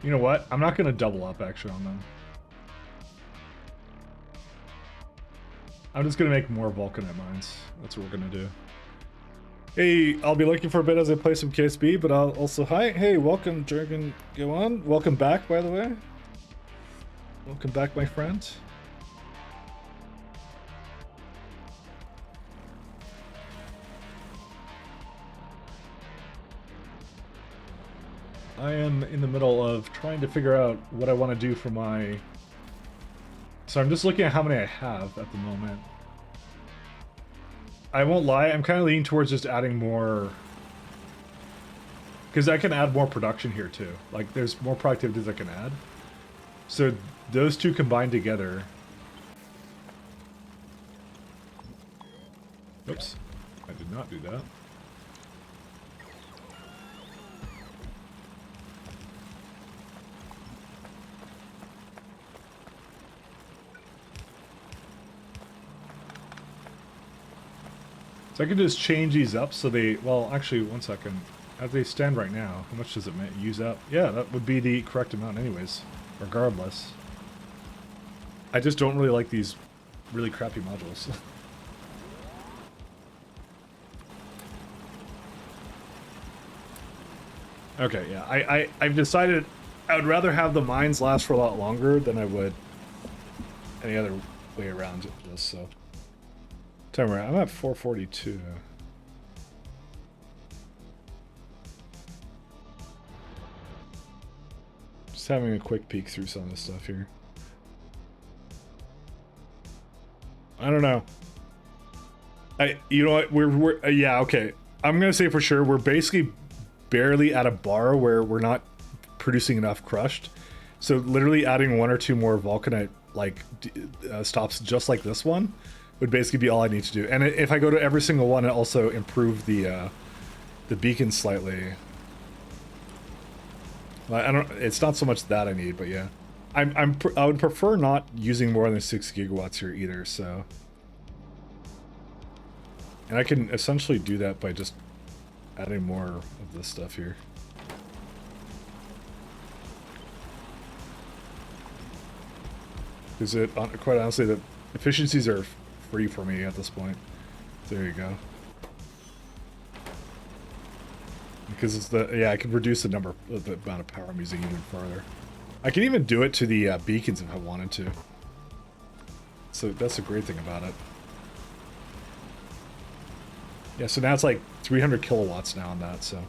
You know what? I'm not going to double up actually on them. I'm just going to make more vulcanite mines. That's what we're going to do. Hey, I'll be looking for a bit as I play some KSB, but I'll also... Hi, hey, welcome, Dragon. Go on. Welcome back, by the way. Welcome back, my friend. I am in the middle of trying to figure out what I want to do for my... So I'm just looking at how many I have at the moment. I won't lie, I'm kind of leaning towards just adding more... Because I can add more production here too. Like, there's more productivities I can add. So those two combined together... Oops. I did not do that. So I can just change these up so they, well, actually, one second. As they stand right now, how much does it use up? Yeah, that would be the correct amount anyways, regardless. I just don't really like these really crappy modules. Okay, yeah, I've decided I would rather have the mines last for a lot longer than I would any other way around this, so. Timer, I'm at 442. Just having a quick peek through some of this stuff here. I don't know. You know what? We're yeah, okay. I'm gonna say for sure we're basically barely at a bar where we're not producing enough crushed. So literally adding 1 or 2 more vulcanite stops just like this one would basically be all I need to do. And if I go to every single one, it also improve the beacon slightly. I don't. It's not so much that I need, but yeah, I would prefer not using more than 6 gigawatts here either. So, and I can essentially do that by just adding more of this stuff here. Because quite honestly, the efficiencies are free for me at this point. There you go. Because it's I can reduce the amount of power I'm using even further. I can even do it to the beacons if I wanted to. So that's the great thing about it. Yeah, so now it's like 300 kilowatts now on that, so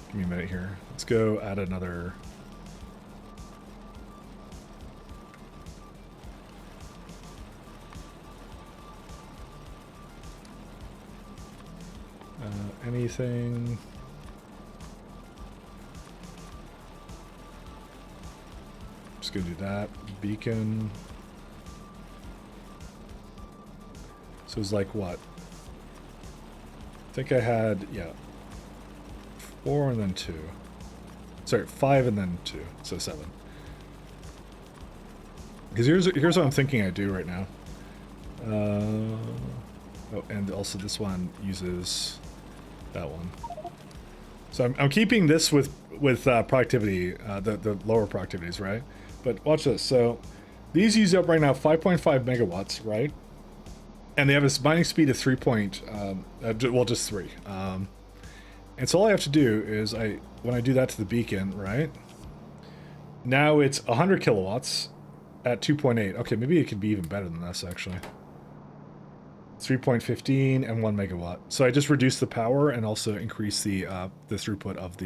give me a minute here. Let's go add another. Anything. Just gonna do that. Beacon. So it's like what? I think I had, yeah, 4 and then 2. Sorry, 5 and then 2, so 7. Because here's what I'm thinking I do right now. Oh, and also this one uses that one. So I'm keeping this with productivity, the lower productivities, right? But watch this. So these use up right now 5.5 megawatts, right? And they have a mining speed of 3 well, just 3. And so all I have to do is when I do that to the beacon, right? Now it's 100 kilowatts at 2.8. Okay, maybe it could be even better than this, actually. 3.15 and 1 megawatt. So I just reduce the power and also increase the throughput of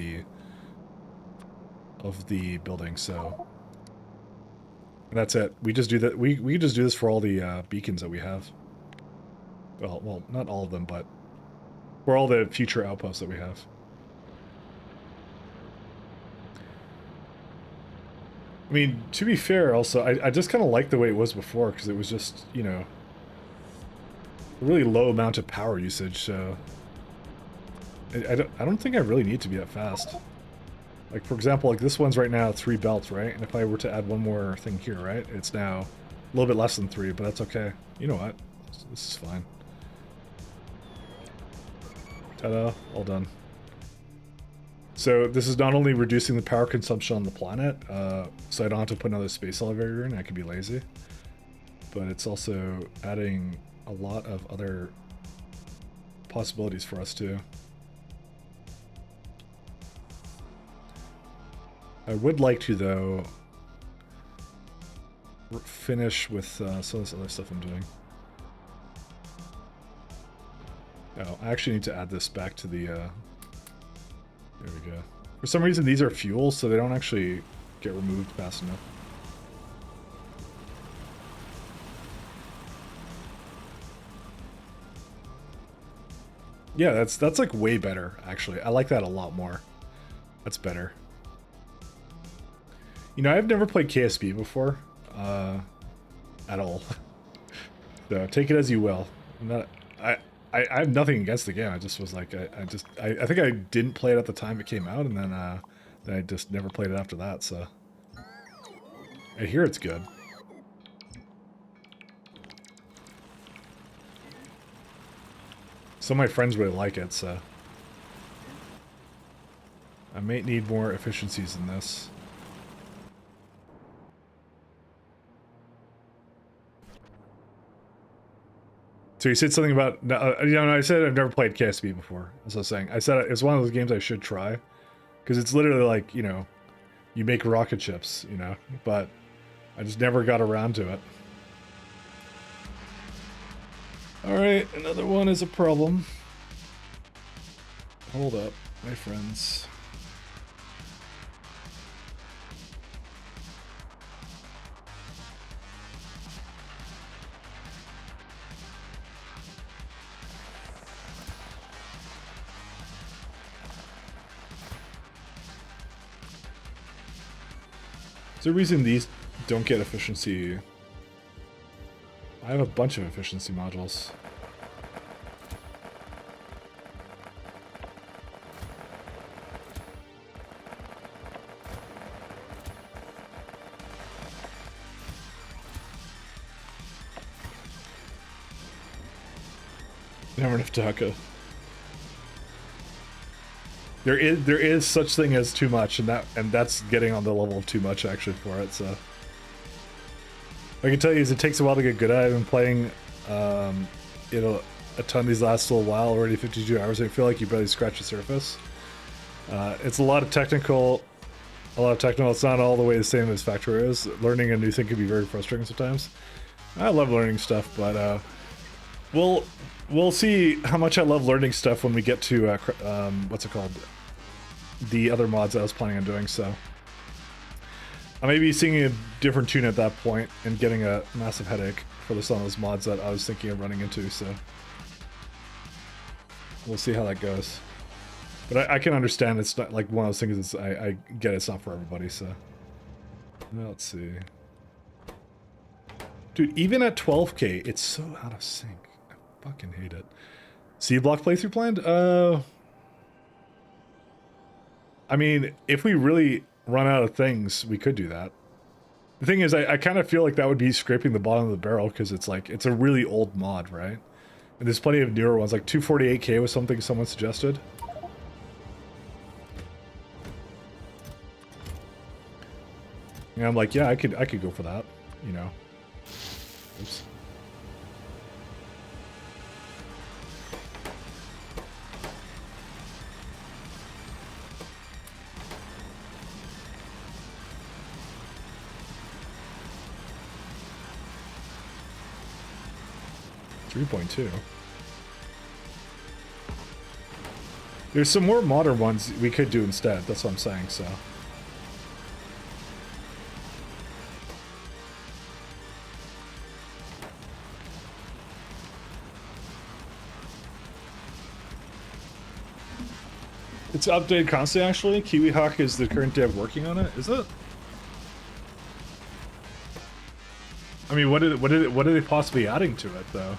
the building. So and that's it. We just do that. We just do this for all the beacons that we have. Well, not all of them, but for all the future outposts that we have. I mean, to be fair, also, I just kind of like the way it was before, because it was just, you know, a really low amount of power usage, so I don't think I really need to be that fast. Like, for example, like this one's right now 3 belts, right? And if I were to add one more thing here, right? It's now a little bit less than 3, but that's okay. You know what? This is fine. Ta-da, all done. So this is not only reducing the power consumption on the planet, so I don't have to put another space elevator in, I can be lazy, but it's also adding a lot of other possibilities for us too. I would like to, though, finish with some of this other stuff I'm doing. Oh, I actually need to add this back to the, there we go. For some reason, these are fuels, so they don't actually get removed fast enough. Yeah, that's like way better, actually. I like that a lot more. That's better. You know, I've never played KSB before, at all. So take it as you will. I have nothing against the game. I just was like, I think I didn't play it at the time it came out, and then I just never played it after that. So I hear it's good. Some of my friends really like it, so I may need more efficiencies in this. So you said something about, you know, I said I've never played KSB before, as I was saying. I said it's one of those games I should try, because it's literally like, you know, you make rocket ships, you know, but I just never got around to it. Alright, another one is a problem. Hold up, my friends. Is there a reason these don't get efficiency? I have a bunch of efficiency modules. Never enough taco. There is such thing as too much, and that's getting on the level of too much actually for it. So I can tell you is it takes a while to get good at it. I've been playing a ton these last little while, already 52 hours. I feel like you barely scratch the surface. It's a lot of technical. It's not all the way the same as Factorio is. Learning a new thing can be very frustrating sometimes. I love learning stuff, but we'll see how much I love learning stuff when we get to what's it called? The other mods I was planning on doing. So I may be singing a different tune at that point and getting a massive headache for some of those mods that I was thinking of running into. So we'll see how that goes. But I can understand it's not like one of those things. I get it's not for everybody. So let's see, dude. Even at 12K, it's so out of sync. I fucking hate it. C block playthrough planned? I mean, if we really run out of things, we could do that. The thing is, I kind of feel like that would be scraping the bottom of the barrel because it's like it's a really old mod, right? And there's plenty of newer ones. Like 248K was something someone suggested. And I'm like, yeah, I could go for that, you know. Oops. .2. There's some more modern ones we could do instead. That's what I'm saying. So. It's updated constantly, actually. Kiwi Hawk is the current dev working on it. Is it? I mean, what are they possibly adding to it, though?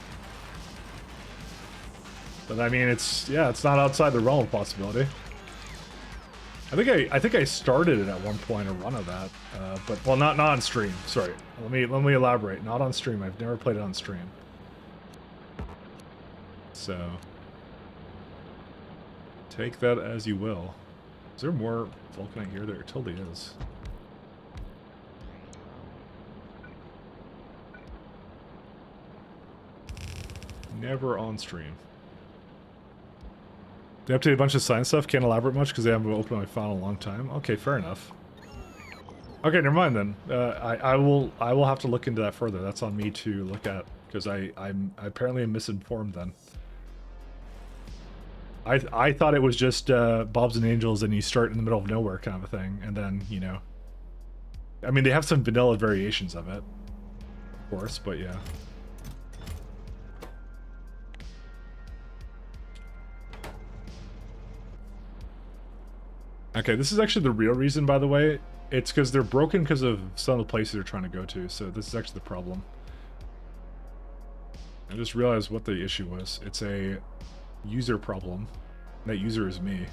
But I mean, it's not outside the realm of possibility. I think I started it at one point, a run of that, but well, not on stream. Sorry, let me elaborate. Not on stream. I've never played it on stream. So take that as you will. Is there more Vulcanite here? There totally is. Never on stream. They updated a bunch of science stuff. Can't elaborate much because they haven't opened my file in a long time. Okay, fair enough. Okay, never mind then. I will have to look into that further. That's on me to look at because I'm apparently misinformed then. I thought it was just Bobs and Angels and you start in the middle of nowhere kind of a thing, and then you know. I mean, they have some vanilla variations of it, of course, but yeah. Okay, this is actually the real reason, by the way. It's because they're broken because of some of the places they're trying to go to, so this is actually the problem. I just realized what the issue was. It's a user problem. That user is me.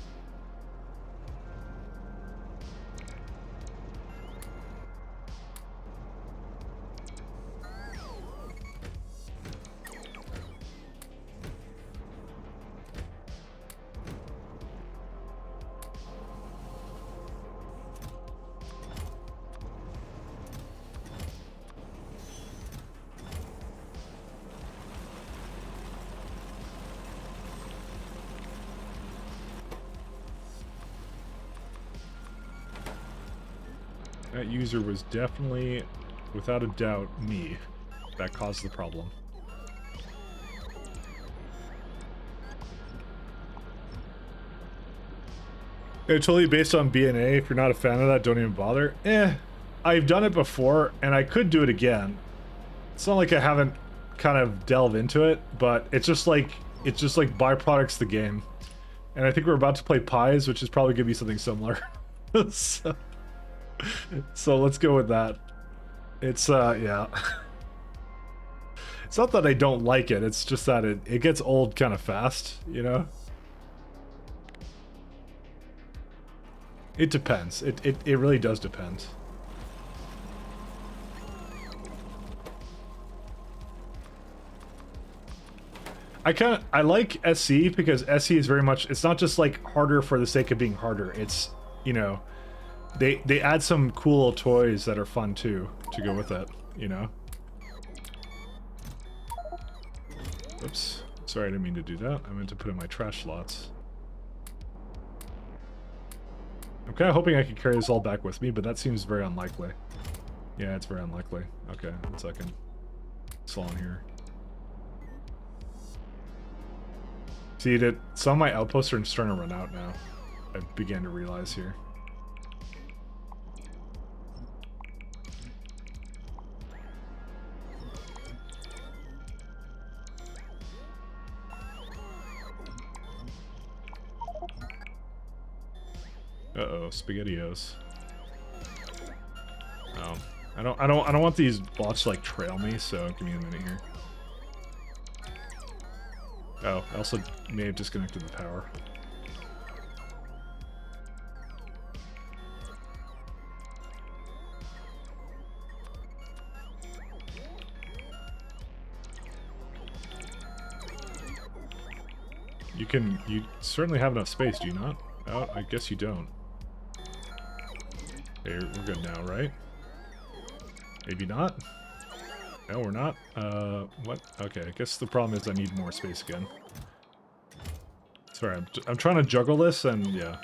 That user was definitely, without a doubt, me. That caused the problem. Yeah, totally based on BNA. If you're not a fan of that, don't even bother. I've done it before, and I could do it again. It's not like I haven't kind of delved into it, but it's just like byproducts of the game. And I think we're about to play Pies, which is probably gonna be something similar. So. So let's go with that. It's yeah. It's not that I don't like it, it's just that it gets old kind of fast, you know? It depends. It really does depend. I like SE because SE is very much, it's not just like harder for the sake of being harder. It's, you know, they add some cool toys that are fun too to go with it, you know. Oops. Sorry, I didn't mean to do that. I meant to put in my trash slots. I'm kind of hoping I can carry this all back with me, but that seems very unlikely. Yeah, it's very unlikely. Okay, 1 second. It's all in here. See, some of my outposts are starting to run out now. I began to realize here. Uh-oh, SpaghettiOs. Oh, I don't want these bots to like trail me, so give me a minute here. Oh, I also may have disconnected the power. You certainly have enough space, do you not? Oh, I guess you don't. Okay, we're good now, right? Maybe not? No, we're not. What? Okay, I guess the problem is I need more space again. Sorry, I'm trying to juggle this, and yeah.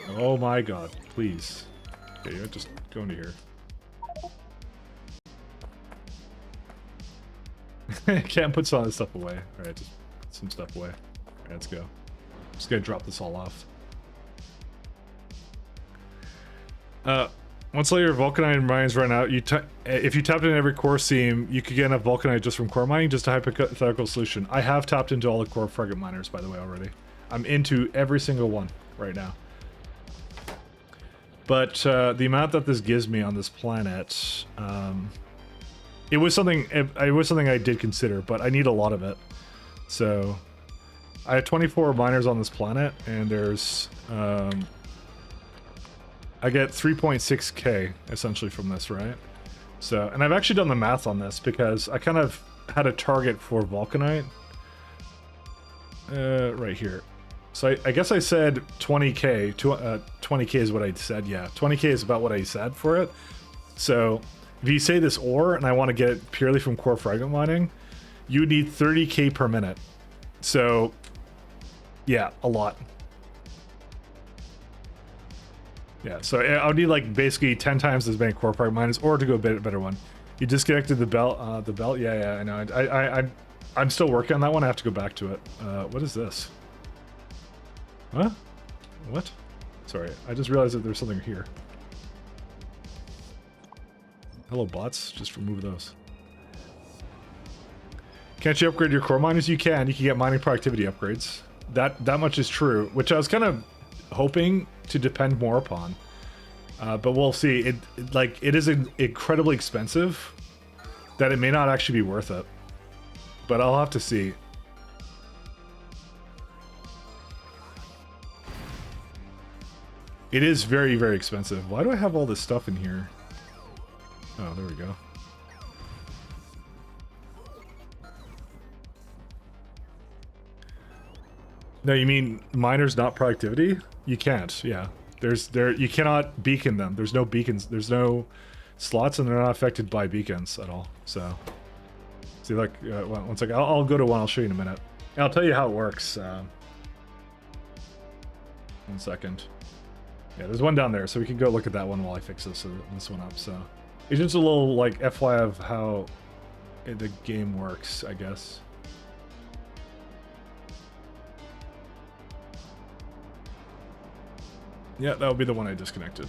Oh my god, please. Okay, yeah, just go into here. Can't put some of this stuff away. Alright, just put some stuff away. Alright, let's go. Just gonna drop this all off. Once all your Vulcanite mines run out, if you tapped in every core seam, you could get enough Vulcanite just from core mining. Just a hypothetical solution. I have tapped into all the core fragment miners, by the way, already. I'm into every single one right now. But the amount that this gives me on this planet, it was something I did consider, but I need a lot of it. So I have 24 miners on this planet, and there's I get 3.6k essentially from this, right? So, and I've actually done the math on this because I kind of had a target for Vulcanite right here. So I guess I said 20k. 20k is what I said. Yeah, 20k is about what I said for it. So if you say this ore and I want to get it purely from core fragment mining, you need 30k per minute. So yeah, a lot. Yeah, so I would need like basically 10 times as many core fragment miners, or to go a better one. You disconnected the belt. The belt. Yeah, I know. I'm still working on that one. I have to go back to it. What is this? Huh? What? Sorry, I just realized that there's something here. Hello, bots. Just remove those. Can't you upgrade your core miners? You can. You can get mining productivity upgrades. That much is true, which I was kind of hoping to depend more upon. But we'll see. It is incredibly expensive that it may not actually be worth it. But I'll have to see. It is very, very expensive. Why do I have all this stuff in here? Oh, there we go. No, you mean miners not productivity? You can't, yeah. You cannot beacon them. There's no beacons. There's no slots, and they're not affected by beacons at all. So, see, like, one second. I'll go to one. I'll show you in a minute. And I'll tell you how it works. 1 second. Yeah, there's one down there, so we can go look at that one while I fix this one up. So, it's just a little like FYI of how the game works, I guess. Yeah, that would be the one I disconnected.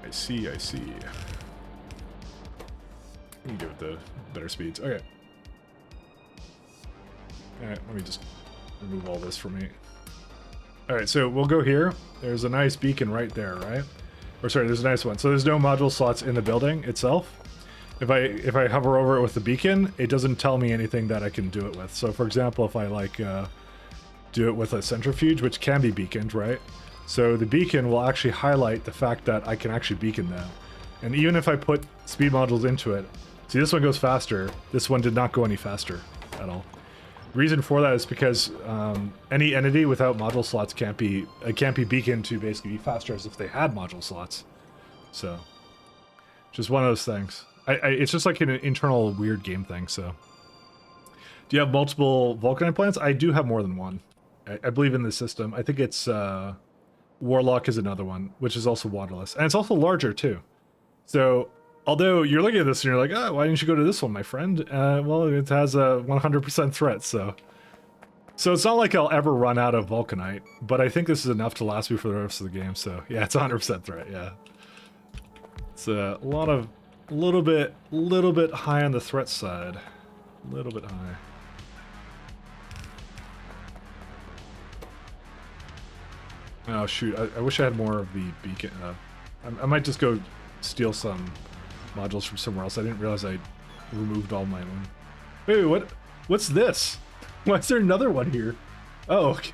I see. Let me give it the better speeds. Okay. Alright, let me just remove all this for me. All right, so we'll go here. There's a nice beacon right there, right? Or sorry, there's a nice one. So there's no module slots in the building itself. If I hover over it with the beacon, it doesn't tell me anything that I can do it with. So for example, if I like do it with a centrifuge, which can be beaconed, right? So the beacon will actually highlight the fact that I can actually beacon now. And even if I put speed modules into it, see this one goes faster. This one did not go any faster at all. Reason for that is because any entity without module slots can't be beaconed to basically be faster as if they had module slots. So, just one of those things. It's just like an internal weird game thing. So, do you have multiple Vulcanite plants? I do have more than one. I believe in the system. I think it's Warlock is another one, which is also waterless, and it's also larger too. So. Although you're looking at this and you're like, oh, why didn't you go to this one, my friend? Well, it has a 100% threat, so it's not like I'll ever run out of Vulcanite, but I think this is enough to last me for the rest of the game. So yeah, it's 100% threat. Yeah, it's a little bit high on the threat side, a little bit high. Oh shoot, I wish I had more of the beacon. I might just go steal some modules from somewhere else. I didn't realize I removed all my own. Wait, what's this? Why is there another one here? Oh, okay.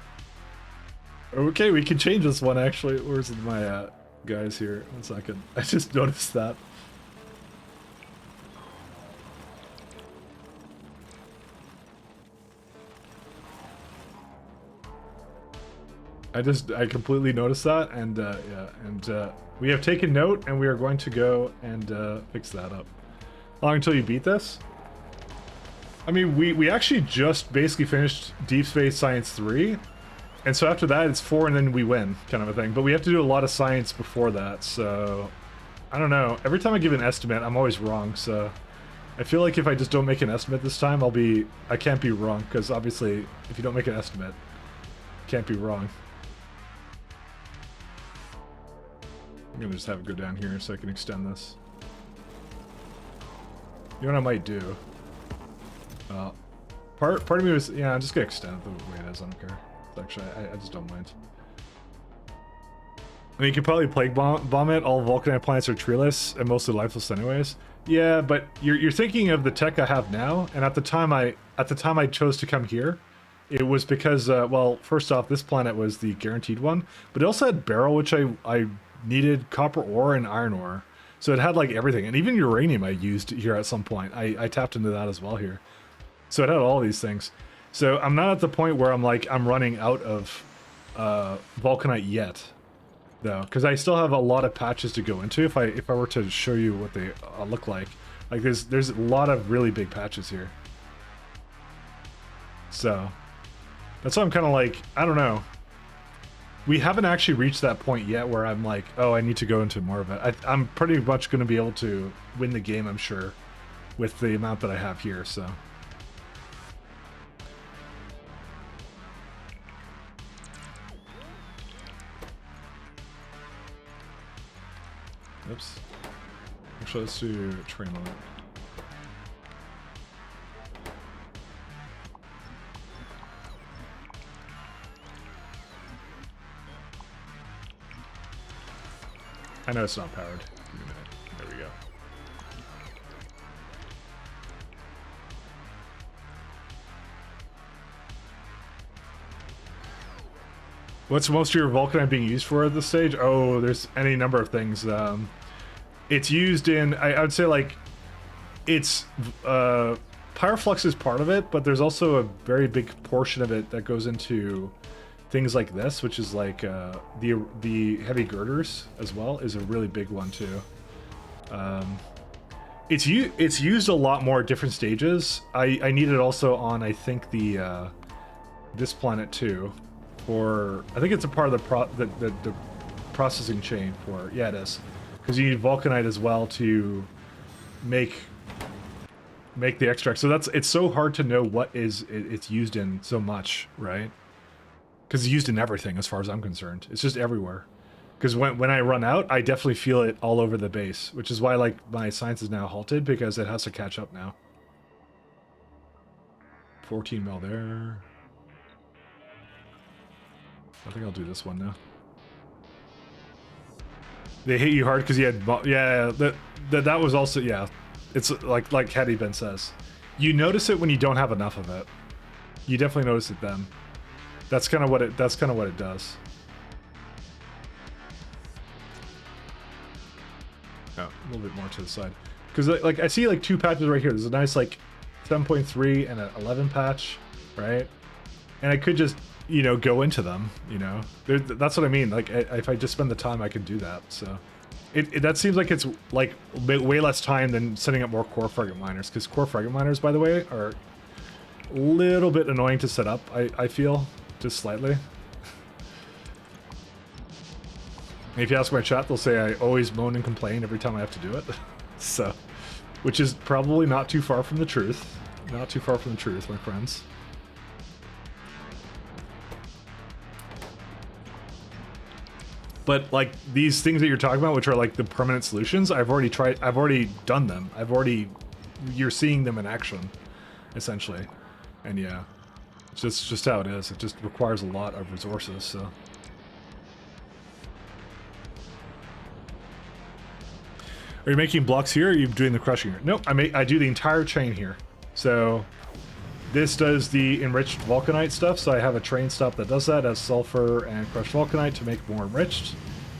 Okay, we can change this one actually. Where's my guys here? 1 second. I just noticed that. I completely noticed that, and yeah, and we have taken note, and we are going to go and fix that up. How long until you beat this? I mean, we actually just basically finished Deep Space Science 3, and so after that it's 4 and then we win, kind of a thing. But we have to do a lot of science before that, so I don't know. Every time I give an estimate, I'm always wrong, so I feel like if I just don't make an estimate this time, I can't be wrong, because obviously if you don't make an estimate, you can't be wrong. I'm gonna just have it go down here so I can extend this. You know what I might do? Part of me was, yeah, I'm just gonna extend it the way it is. I don't care. Actually, I just don't mind. I mean, you could probably plague bomb it. All Vulcanite plants are treeless and mostly lifeless, anyways. Yeah, but you're thinking of the tech I have now, and at the time I chose to come here, it was because well, first off, this planet was the guaranteed one, but it also had barrel, which I needed copper ore and iron ore, so it had like everything, and even uranium I used here at some point. I tapped into that as well here, so it had all these things. So I'm not at the point where I'm running out of Vulcanite yet, though, because I still have a lot of patches to go into. If I were to show you what they look like there's a lot of really big patches here. So that's why I'm kind of like, I don't know. We haven't actually reached that point yet where I'm like, oh, I need to go into more of it. I'm pretty much going to be able to win the game, I'm sure, with the amount that I have here, so. Oops. Actually, let's do train on it. I know it's not powered. Give me a minute. There we go. What's most of your Vulcanite being used for at this stage? Oh, there's any number of things. It's used in, I would say, like, it's, Pyroflux is part of it, but there's also a very big portion of it that goes into things like this, which is like the heavy girders as well, is a really big one too. It's used a lot more at different stages. I need it also on, I think, the this planet too, or I think it's a part of the processing chain for, yeah, it is, because you need Vulcanite as well to make the extract. So it's so hard to know what it's used in so much, right? Because it's used in everything as far as I'm concerned. It's just everywhere. Because when I run out, I definitely feel it all over the base, which is why like my science is now halted, because it has to catch up now. 14 mil there. I think I'll do this one now. They hit you hard because you had, yeah, that was also, yeah. It's like Hattie Ben says, you notice it when you don't have enough of it. You definitely notice it then. That's kind of what it does. Oh, a little bit more to the side, because like I see like 2 patches right here. There's a nice like 7.3 and an 11 patch, right? And I could just, you know, go into them, you know. That's what I mean. Like if I just spend the time, I can do that. So that seems like it's like way less time than setting up more core fragment miners, because core fragment miners, by the way, are a little bit annoying to set up. I feel just slightly. If you ask my chat, they'll say I always moan and complain every time I have to do it. So, which is probably not too far from the truth. Not too far from the truth, my friends. But like these things that you're talking about, which are like the permanent solutions, I've already done them. You're seeing them in action, essentially. And yeah, it's just how it is. It just requires a lot of resources, so. Are you making blocks here, or are you doing the crushing here? Nope, I do the entire chain here. So this does the enriched vulcanite stuff, so I have a train stop that does that, as sulfur and crushed vulcanite to make more enriched.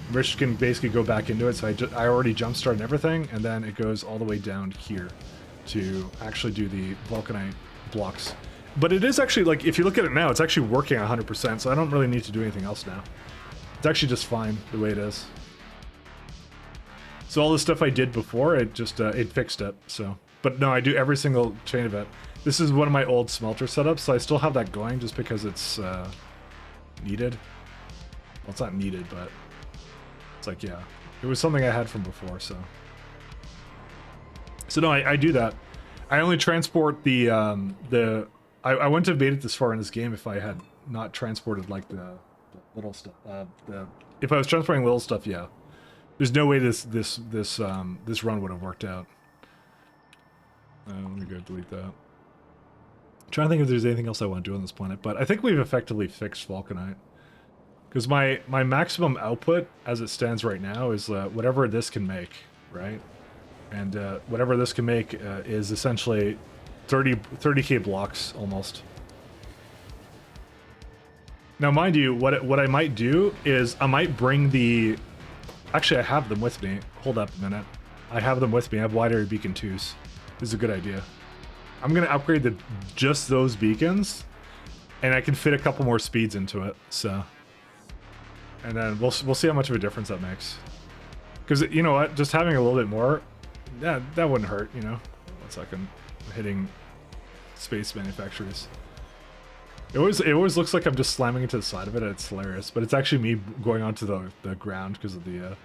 Enriched can basically go back into it, so I already jump started everything, and then it goes all the way down here to actually do the vulcanite blocks. But it is actually, like, if you look at it now, it's actually working 100%, so I don't really need to do anything else now. It's actually just fine the way it is. So all the stuff I did before, it just, it fixed it, so. But no, I do every single chain of it. This is one of my old smelter setups, so I still have that going just because it's needed. Well, it's not needed, but it's like, yeah. It was something I had from before, so. So no, I do that. I only transport the I wouldn't have made it this far in this game if I had not transported like the little stuff. If I was transporting little stuff, yeah. There's no way this run would have worked out. Let me go delete that. I'm trying to think if there's anything else I want to do on this planet, but I think we've effectively fixed vulcanite. Because my maximum output, as it stands right now, is whatever this can make, right? And whatever this can make is essentially 30k blocks, almost. Now, mind you, what I might do is I might bring the... Actually, I have them with me. Hold up a minute. I have them with me. I have wide area beacon 2s. This is a good idea. I'm going to upgrade just those beacons, and I can fit a couple more speeds into it, so... And then we'll see how much of a difference that makes. Because, you know what, just having a little bit more, that wouldn't hurt, you know? 1 second. I'm hitting space manufacturers. It always looks like I'm just slamming into the side of it, and it's hilarious. But it's actually me going onto the ground because of the...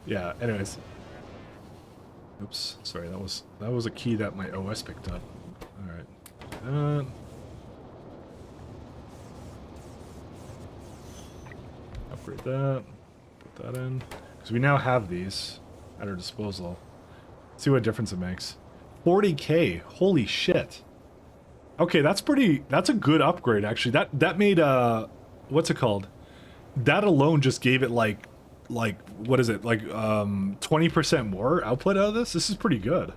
yeah, anyways. Oops, sorry, that was a key that my OS picked up. Alright. Upgrade that. Put that in. Because we now have these at our disposal. See what difference it makes. 40k! Holy shit! Okay, that's a good upgrade, actually. That made, what's it called? That alone just gave it, like, what is it? Like, 20% more output out of this? This is pretty good.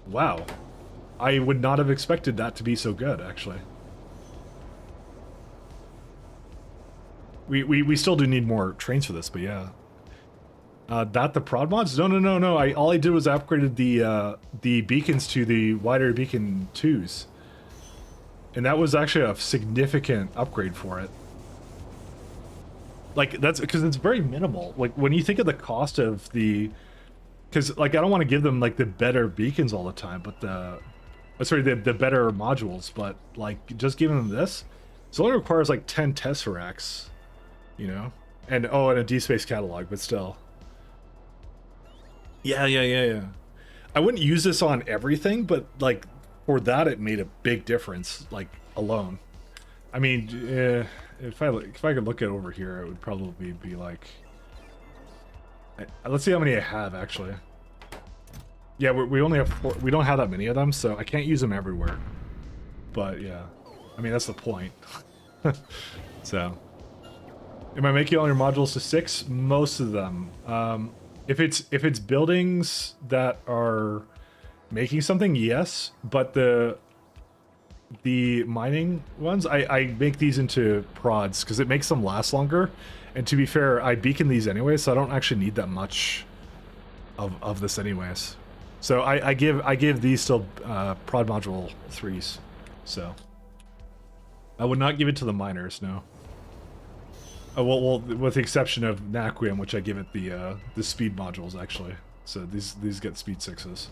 Wow. I would not have expected that to be so good, actually. We still do need more trains for this, but yeah. The prod mods? No. All I did was I upgraded the beacons to the wider beacon 2s. And that was actually a significant upgrade for it. Like, that's because it's very minimal. Like, when you think of the cost of the... Because, like, I don't want to give them, like, the better beacons all the time, but the better modules, but, like, just giving them this, it only requires, like, 10 Tesseracts, you know? And, oh, and a D-Space catalog, but still. Yeah. I wouldn't use this on everything, but, like, for that, it made a big difference, like, alone. I mean, if I could look at over here, it would probably be, like... Let's see how many I have, actually. Yeah, we only have 4. We don't have that many of them, so I can't use them everywhere. But yeah, I mean that's the point. So, am I making all your modules to 6? Most of them. If it's buildings that are making something, yes. But the mining ones, I make these into prods because it makes them last longer. And to be fair, I beacon these anyway, so I don't actually need that much of this anyways. So I give these still prod module 3s. So I would not give it to the miners, no. Well, with the exception of Naquium, which I give it the speed modules actually. So these get speed 6s.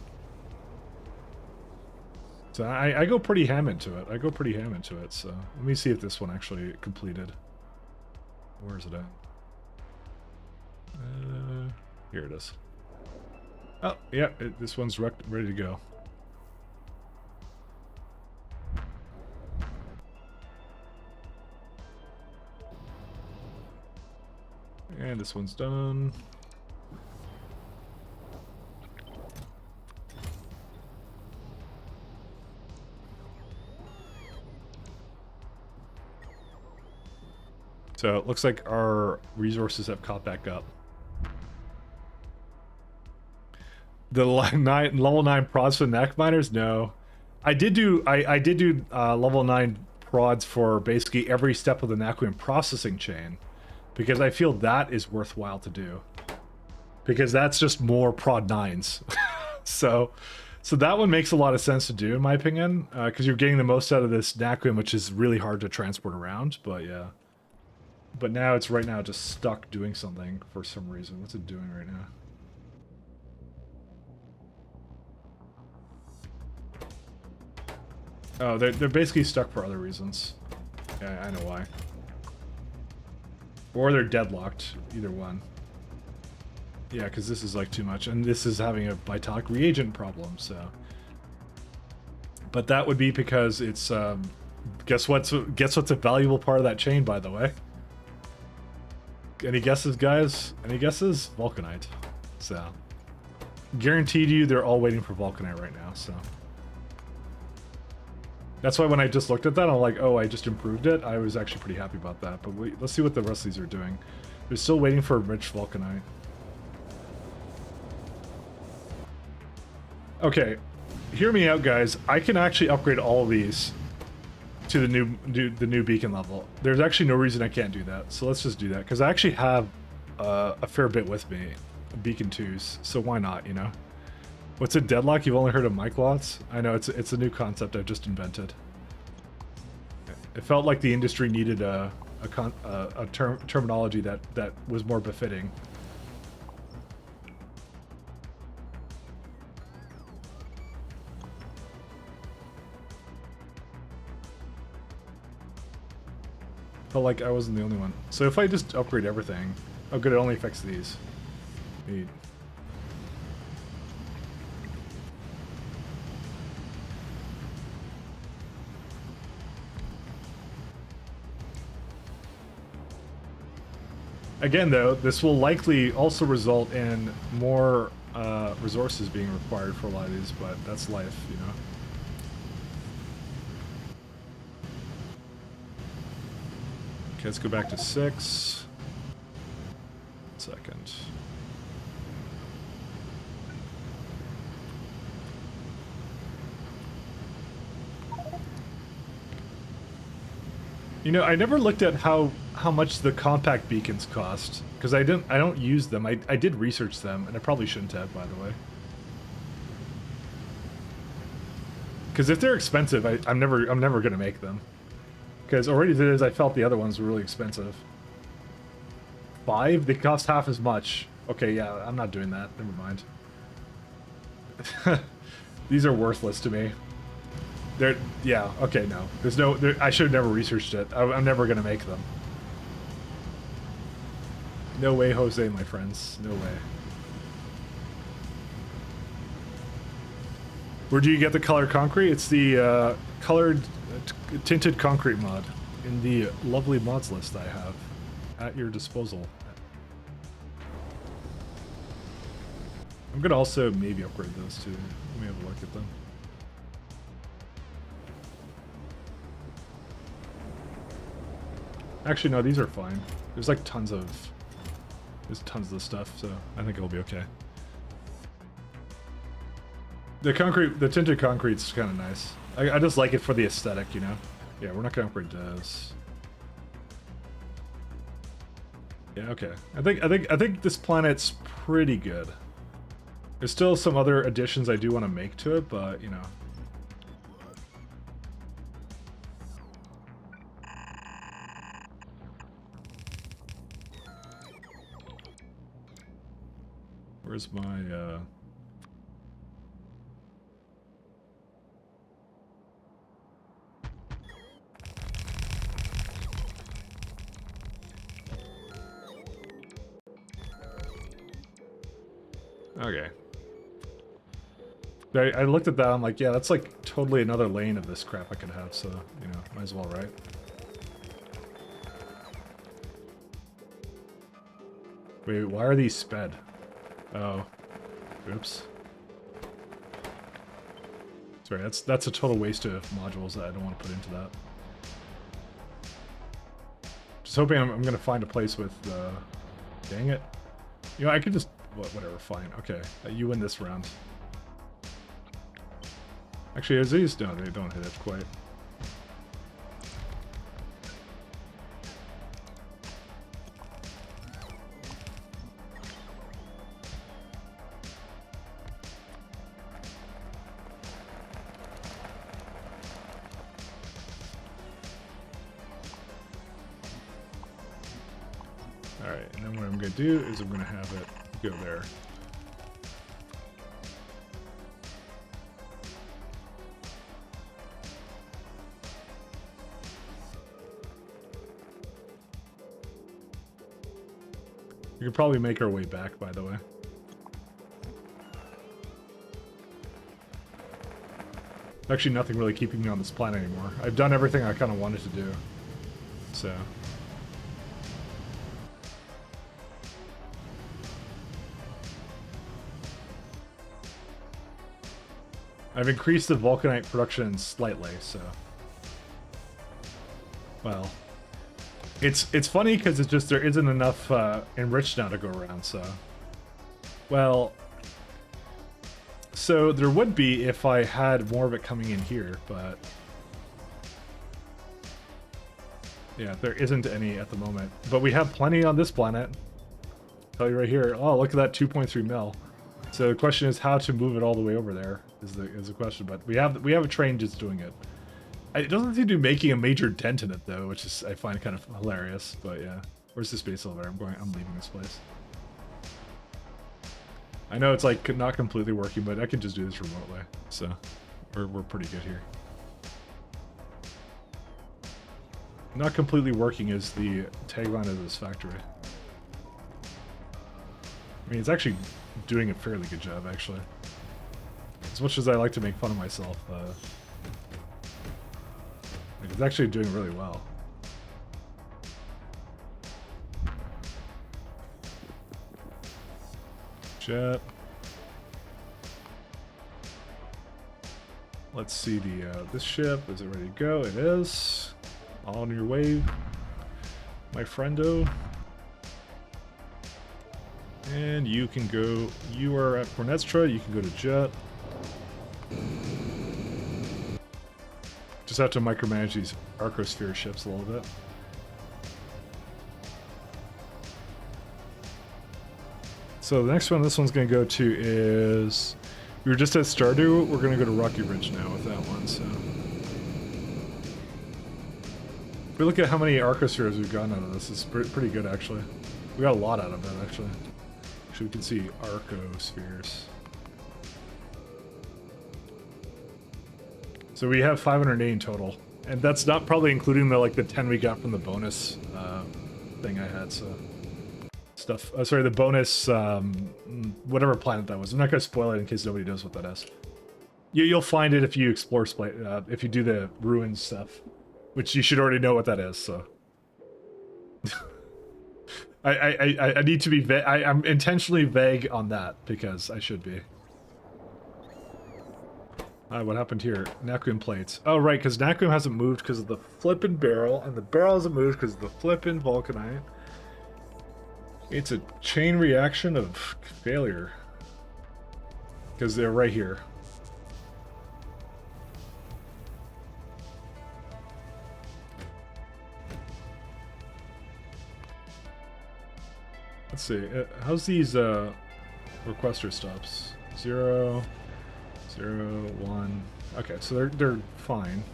So I go pretty ham into it. So let me see if this one actually completed. Where is it at? Here it is. Oh, yeah, this one's ready to go. And this one's done. So it looks like our resources have caught back up. The level 9 prods for neck miners? No. I did do level 9 prods for basically every step of the Naquium processing chain. Because I feel that is worthwhile to do. Because that's just more prod 9s. So that one makes a lot of sense to do in my opinion. Because you're getting the most out of this Naquium, which is really hard to transport around. But yeah. But now it's right now just stuck doing something for some reason. What's it doing right now? Oh, they're basically stuck for other reasons. Yeah, I know why. Or they're deadlocked, either one. Yeah, because this is like too much, and this is having a Vitalic reagent problem, so. But that would be because it's, guess what's a valuable part of that chain, by the way? Any guesses, guys? Any guesses? Vulcanite. So, guaranteed you they're all waiting for Vulcanite right now, so. That's why when I just looked at that, I'm like, oh, I just improved it. I was actually pretty happy about that. But let's see what the rest of these are doing. They're still waiting for rich Vulcanite. Okay, hear me out, guys. I can actually upgrade all of these to the new beacon level. There's actually no reason I can't do that. So let's just do that because I actually have a fair bit with me, beacon 2s. So why not? You know. What's a deadlock? You've only heard of mic lots? I know, it's a new concept I've just invented. It felt like the industry needed a terminology that was more befitting. Felt like I wasn't the only one. So if I just upgrade everything... Oh good, it only affects these. Neat. Again, though, this will likely also result in more resources being required for a lot of these, but that's life, you know? Okay, let's go back to 6. 1 second. You know, I never looked at how much the compact beacons cost because I don't use them. I did research them, and I probably shouldn't have, by the way. Because if they're expensive, I'm never gonna make them. Because already as it is, I felt the other ones were really expensive. 5? They cost half as much. Okay, yeah, I'm not doing that. Never mind. These are worthless to me. Yeah, okay, no. I should have never researched it. I'm never gonna make them. No way, Jose, my friends. No way. Where do you get the colored concrete? It's the colored tinted concrete mod in the lovely mods list I have at your disposal. I'm gonna also maybe upgrade those too. Let me have a look at them. Actually, no, these are fine. There's like tons of stuff, so I think it'll be okay. The tinted concrete's kind of nice. I just like it for the aesthetic, you know. Yeah, we're not gonna upgrade those. Yeah, okay. I think this planet's pretty good. There's still some other additions I do want to make to it, but you know. Where's my Okay. I looked at that, I'm like, yeah, that's like totally another lane of this crap I could have, so, you know, might as well, right? Wait, why are these sped? Oh. Oops. Sorry, that's a total waste of modules that I don't want to put into that. Just hoping I'm gonna find a place with, dang it. You know, I could just, whatever, fine, okay. You win this round. Actually, these, no, they don't hit it quite. Alright, and then what I'm going to do is I'm going to have it go there. We could probably make our way back, by the way. Actually, nothing really keeping me on this planet anymore. I've done everything I kind of wanted to do. So... I've increased the vulcanite production slightly, so... Well... It's funny because it's just there isn't enough enriched now to go around, so... Well... So there would be if I had more of it coming in here, but... Yeah, there isn't any at the moment. But we have plenty on this planet. I'll tell you right here. Oh, look at that 2.3 mil. So the question is how to move it all the way over there is the question. But we have a train just doing it. It doesn't seem to be making a major dent in it though, which is I find kind of hilarious. But yeah, where's the space elevator? I'm leaving this place. I know it's like not completely working, but I can just do this remotely. So we're pretty good here. Not completely working is the tagline of this factory. I mean, it's actually doing a fairly good job, actually. As much as I like to make fun of myself, like it's actually doing really well. Jet. Let's see the this ship. Is it ready to go? It is. On your way, my friendo. And you can go, you are at Cornetstra, you can go to Jet. Just have to micromanage these Arcosphere ships a little bit. So the next one this one's going to go to is, we were just at Stardew, we're going to go to Rocky Ridge now with that one, so. If we look at how many Arcospheres we've gotten out of this, it's pretty good actually. We got a lot out of it actually. We can see Arcospheres. So we have 508 in total, and that's not probably including the 10 we got from the bonus thing I had. So stuff. Sorry, the bonus whatever planet that was. I'm not gonna spoil it in case nobody knows what that is. You'll find it if you explore if you do the ruins stuff, which you should already know what that is. So. I need to be vague. I'm intentionally vague on that because I should be. What happened here? Naquim plates. Oh, right, because Naquim hasn't moved because of the flippin' barrel, and the barrel hasn't moved because of the flippin' vulcanite. It's a chain reaction of failure. Because they're right here. Let's see. How's these requester stops? 0, 0, 1. Okay, so they're fine.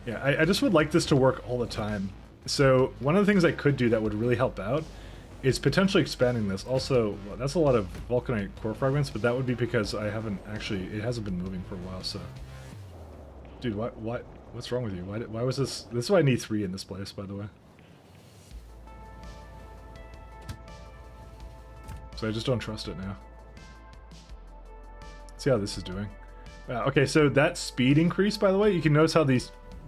Yeah, I just would like this to work all the time. So one of the things I could do that would really help out is potentially expanding this. Also, well, that's a lot of vulcanite core fragments, but that would be because I haven't actually, it hasn't been moving for a while, so. Dude, what's wrong with you? Why was this? This is why I need 3 in this place, by the way. So I just don't trust it now. See how this is doing. Okay, so that speed increase, by the way, you can notice how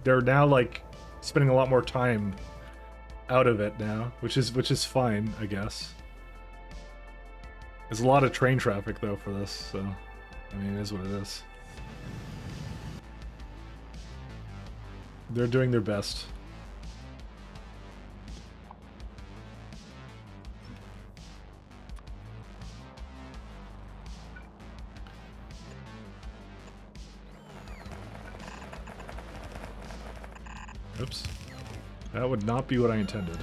they're now like spending a lot more time out of it now, which is fine, I guess. There's a lot of train traffic though for this, so I mean it is what it is. They're doing their best. Oops. That would not be what I intended.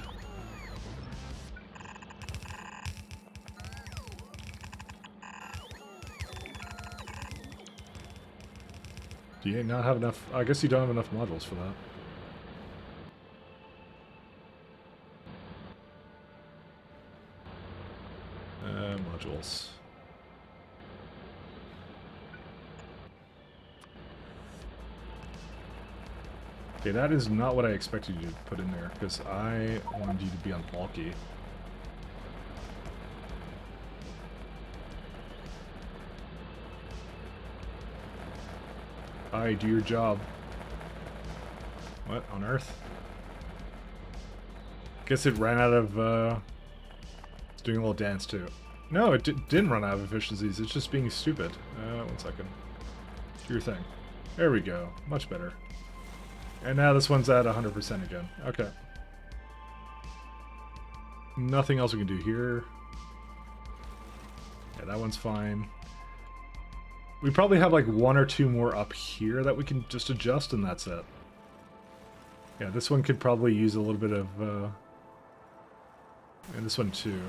Do you not have enough? I guess you don't have enough modules for that. Modules. Okay, that is not what I expected you to put in there, because I wanted you to be on bulky. Hi, do your job. What on earth? Guess it ran out of, it's doing a little dance too. No, it didn't run out of efficiencies, it's just being stupid. 1 second. Do your thing. There we go, much better. And now this one's at 100% again. Okay. Nothing else we can do here. Yeah, that one's fine. We probably have like 1 or 2 more up here that we can just adjust, and that's it. Yeah, this one could probably use a little bit of, and this one too.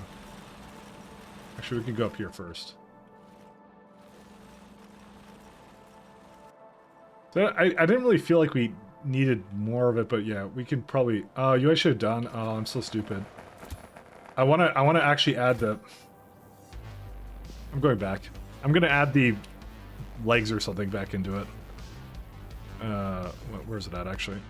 Actually, we can go up here first. So I didn't really feel like we needed more of it, but yeah, we could probably. Oh, you I should have done. Oh, I'm so stupid. I wanna actually add the. I'm going back. I'm gonna add the legs or something back into it. Where's it at actually?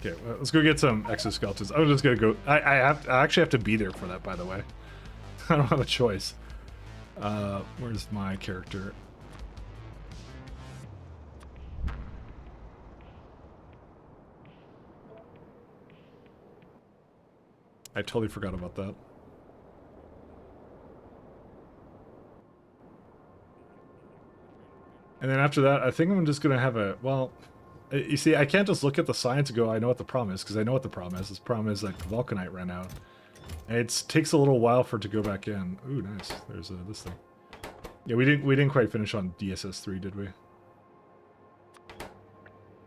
Okay, well, let's go get some exoskeletons. I'm just gonna go. I actually have to be there for that, by the way. I don't have a choice. Where's my character? I totally forgot about that. And then after that, I think I'm just gonna have a, well, you see, I can't just look at the science and go, I know what the problem is, because I know what the problem is. This problem is like the vulcanite ran out. And it takes a little while for it to go back in. Ooh, nice. There's this thing. Yeah, we didn't quite finish on DSS3, did we?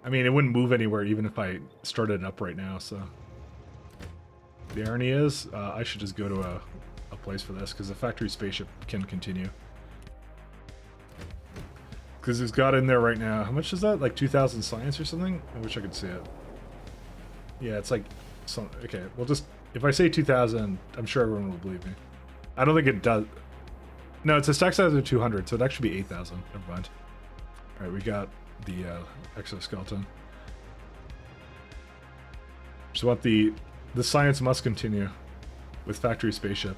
I mean, it wouldn't move anywhere even if I started it up right now, so. The irony is, I should just go to a place for this, because the factory spaceship can continue. Because it's got in there right now. How much is that? Like 2,000 science or something? I wish I could see it. Yeah, it's like... Okay, well just... If I say 2,000, I'm sure everyone will believe me. I don't think it does... No, it's a stack size of 200, so it'd actually be 8,000. Never mind. Alright, we got the exoskeleton. Just want the science must continue with factory spaceship.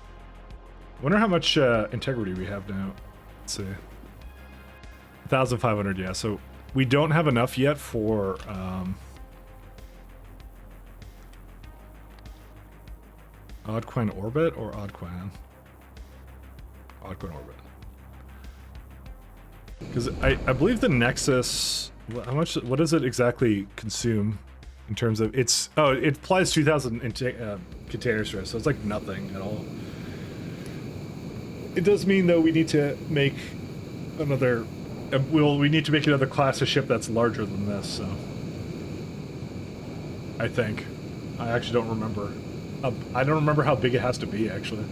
I wonder how much integrity we have now. Let's see. 1,500, yeah. So we don't have enough yet for Oddquan Orbit or Oddquan? Oddquan Orbit. Because I believe the Nexus, how much, what does it exactly consume in terms of its, oh, it applies 2,000 container stress, so it's like nothing at all. It does mean though we need to make another, we need to make another class of ship that's larger than this, so. I think. I actually don't remember. I don't remember how big it has to be, actually.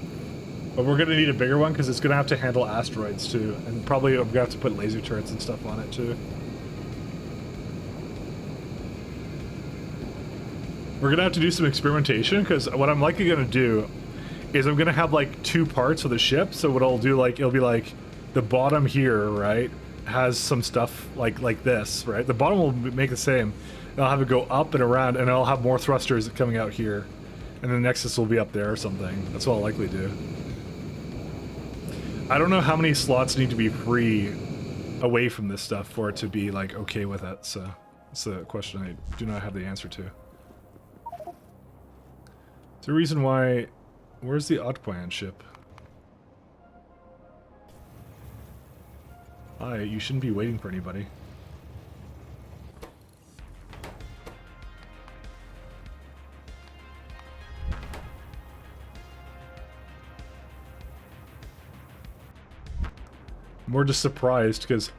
But we're going to need a bigger one, because it's going to have to handle asteroids, too. And probably I'm going to have to put laser turrets and stuff on it, too. We're going to have to do some experimentation, because what I'm likely going to do is I'm going to have, like, 2 parts of the ship. So what I'll do, like, it'll be, like, the bottom here, right, has some stuff like this, right? The bottom will make the same. And I'll have it go up and around, and I'll have more thrusters coming out here. And the Nexus will be up there or something. That's what I'll likely do. I don't know how many slots need to be free away from this stuff for it to be, like, okay with it, so it's a question I do not have the answer to. Is there a reason why... Where's the Oddquan ship? Hi, you shouldn't be waiting for anybody. We're just surprised because,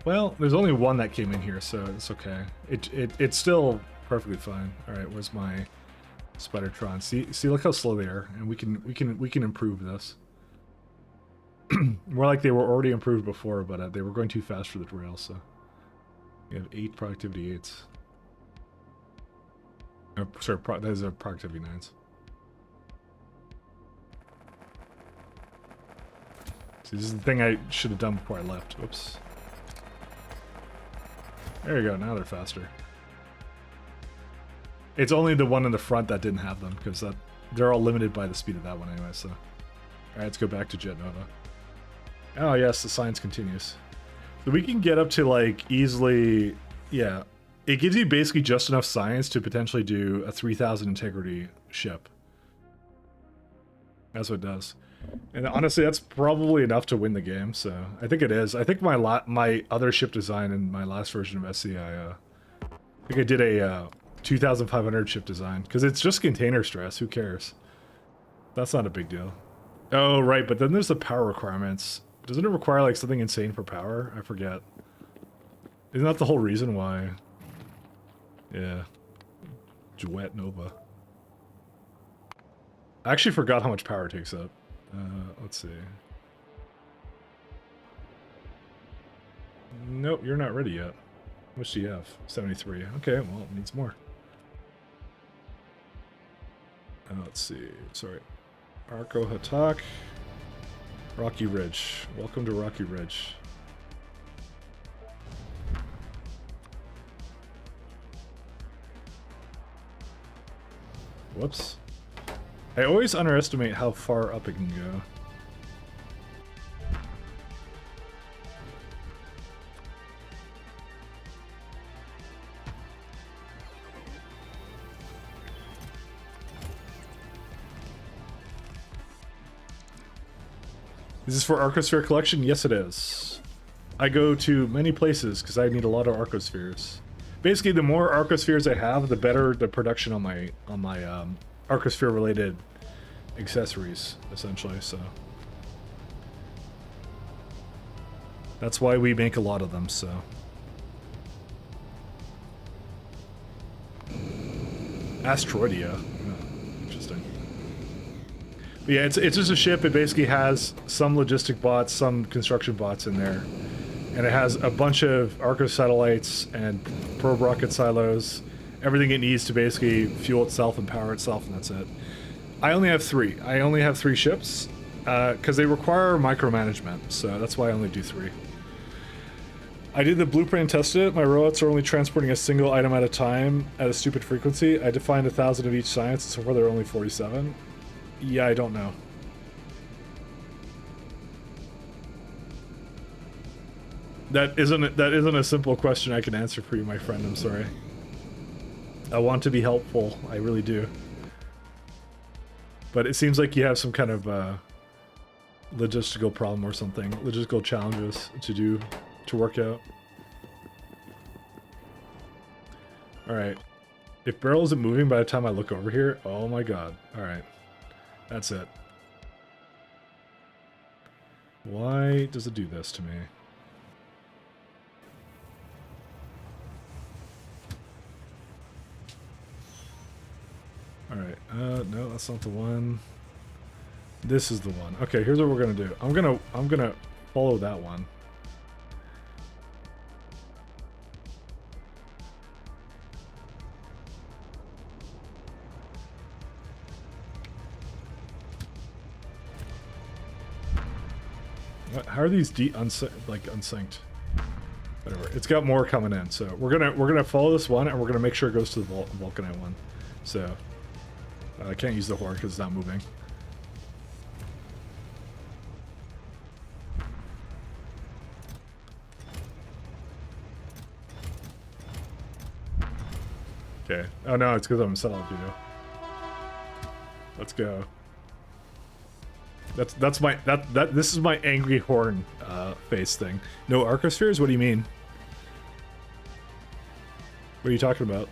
well, there's only one that came in here, so it's okay. It's still perfectly fine. All right, where's my Spidertron? See, look how slow they are, and we can improve this. More like they were already improved before, but they were going too fast for the rail. So we have 8 productivity 8s. Sorry, those are productivity 9s. See, this is the thing I should have done before I left. Oops. There you go, now they're faster. It's only the one in the front that didn't have them, because they're all limited by the speed of that one anyway, so. Alright, let's go back to Jet Nova. Oh yes, the science continues. So we can get up to, like, easily... Yeah. It gives you basically just enough science to potentially do a 3,000 integrity ship. That's what it does. And honestly, that's probably enough to win the game, so I think it is. I think my other ship design in my last version of SE, I think I did a 2,500 ship design, because it's just container stress, who cares? That's not a big deal. Oh, right, but then there's the power requirements. Doesn't it require, like, something insane for power? I forget. Isn't that the whole reason why? Yeah. Jet Nova. I actually forgot how much power it takes up. Let's see. Nope, you're not ready yet. How much do you have? 73. Okay, well, it needs more. Let's see. Sorry. Arco Hatak. Rocky Ridge. Welcome to Rocky Ridge. Whoops. I always underestimate how far up it can go. Is this for Arcosphere collection? Yes, it is. I go to many places because I need a lot of Arcospheres. Basically, the more Arcospheres I have, the better the production on my Arcosphere related accessories, essentially, so that's why we make a lot of them, so. Asteroidia. Oh, interesting. But yeah, it's just a ship. It basically has some logistic bots, some construction bots in there. And it has a bunch of Arco satellites and probe rocket silos, everything it needs to basically fuel itself and power itself, and that's it. I only have 3. I only have 3 ships, because they require micromanagement, so that's why I only do 3. I did the blueprint and tested it. My robots are only transporting a single item at a time at a stupid frequency. I defined 1,000 of each science, and so far there are only 47. Yeah, I don't know. That isn't a simple question I can answer for you, my friend. I'm sorry. I want to be helpful. I really do. But it seems like you have some kind of logistical problem or something. Logistical challenges to work out. Alright. If barrel isn't moving by the time I look over here, oh my god. Alright. That's it. Why does it do this to me? Alright, no, that's not the one. This is the one. Okay, here's what we're gonna do. I'm gonna follow that one. What, how are these unsynced? Whatever. It's got more coming in, so we're gonna follow this one, and we're gonna make sure it goes to the Vulcanite one. So I can't use the horn because it's not moving. Okay. Oh no, it's because I'm set up video. Let's go. That's my this is my angry horn face thing. No arcospheres? What do you mean? What are you talking about?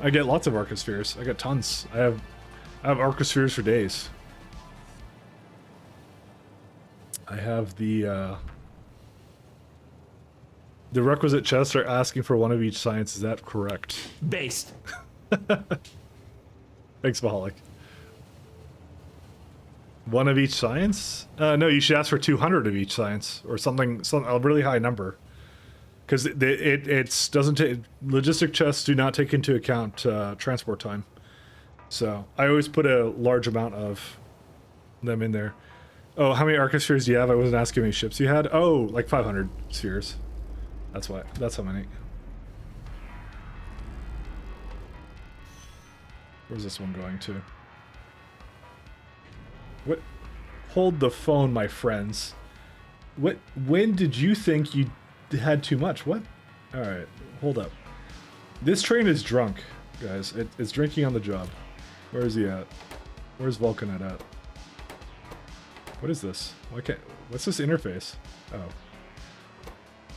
I get lots of arcospheres. I got tons. I have arcospheres for days. I have the requisite chests are asking for one of each science. Is that correct? Based. Thanks, Mahalik. One of each science? No, you should ask for 200 of each science or something, a really high number. Because it doesn't take, logistic chests do not take into account transport time. So I always put a large amount of them in there. Oh, how many arcospheres do you have? I wasn't asking how many ships you had. Oh, like 500 spheres. That's why. That's how many. Where's this one going to? What? Hold the phone, my friends. What? When did you think you had too much? What? Alright, hold up. This train is drunk, guys. It's drinking on the job. Where is he at? Where's Vulcanite at? What is this? Why can't... What's this interface? Oh.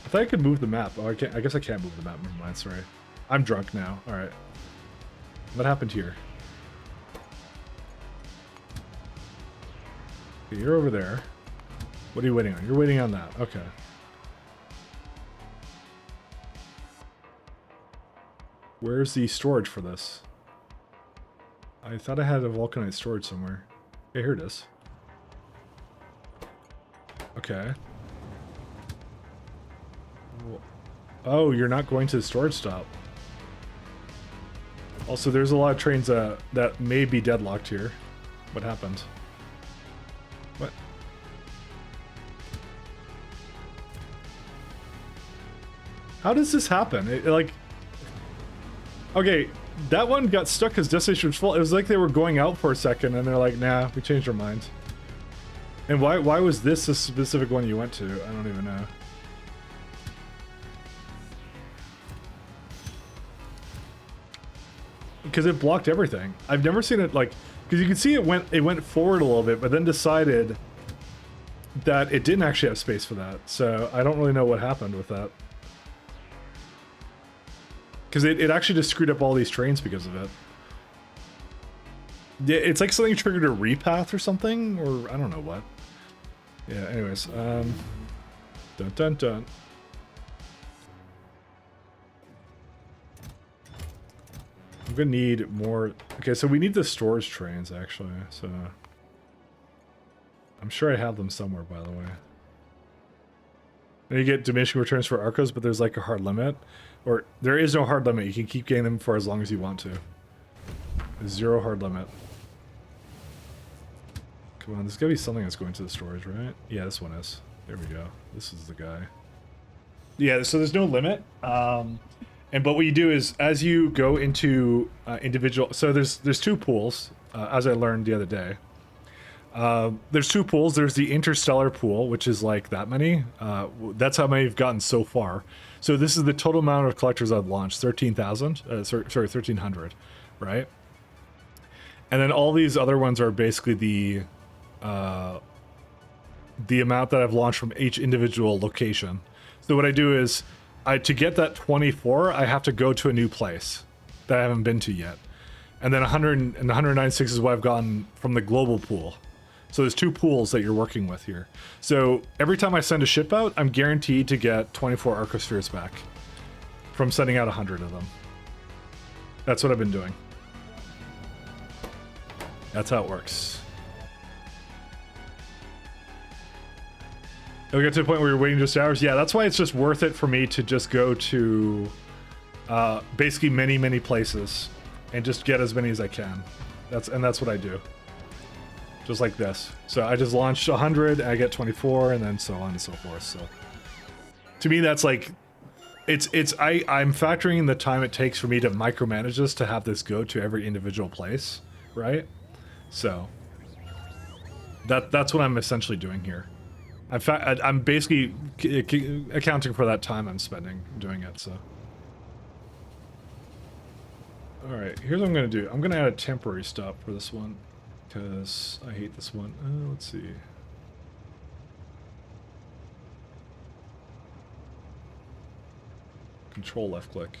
I thought I could move the map. Oh, I can't. I guess I can't move the map. Never mind, sorry. I'm drunk now. Alright. What happened here? Okay, you're over there. What are you waiting on? You're waiting on that. Okay. Where's the storage for this? I thought I had a Vulcanite storage somewhere. Okay, here it is. Okay. Oh, you're not going to the storage stop. Also, there's a lot of trains that may be deadlocked here. What happened? What? How does this happen? Like... Okay, that one got stuck because destination was full. It was like they were going out for a second and they're like, nah, we changed our mind. And why was this a specific one you went to? I don't even know. Because it blocked everything. I've never seen it like, because you can see it went forward a little bit, but then decided that it didn't actually have space for that. So I don't really know what happened with that. Because it actually just screwed up all these trains because of it. Yeah, it's like something triggered a repath or something, or I don't know what. Yeah, anyways, dun dun dun. I'm gonna need more. Okay, so we need the storage trains actually, so I'm sure I have them somewhere, by the way. And you get diminishing returns for Arcos, but there's like a hard limit. Or, there is no hard limit. You can keep getting them for as long as you want to. There's zero hard limit. Come on, there's gotta be something that's going to the storage, right? Yeah, this one is. There we go. This is the guy. Yeah, so there's no limit. But what you do is, as you go into individual... So there's two pools, as I learned the other day. There's two pools. There's the interstellar pool, which is like that many. That's how many I've gotten so far. So this is the total amount of collectors I've launched, 13,000. Sorry, 1,300, right? And then all these other ones are basically the amount that I've launched from each individual location. So what I do is, to get that 24, I have to go to a new place that I haven't been to yet. And then 100 and 196 is what I've gotten from the global pool. So there's two pools that you're working with here. So every time I send a ship out, I'm guaranteed to get 24 Arcospheres back from sending out 100 of them. That's what I've been doing. That's how it works. It'll get to the point where you're waiting just hours. Yeah, that's why it's just worth it for me to just go to basically many places and just get as many as I can. That's what I do. Just like this. So I just launched 100, I get 24, and then so on and so forth. So to me, that's like, I'm factoring in the time it takes for me to micromanage this to have this go to every individual place, right? So that's what I'm essentially doing here. I'm basically accounting for that time I'm spending doing it. So, all right, here's what I'm gonna do. I'm gonna add a temporary stop for this one because I hate this one. Let's see. Control left click.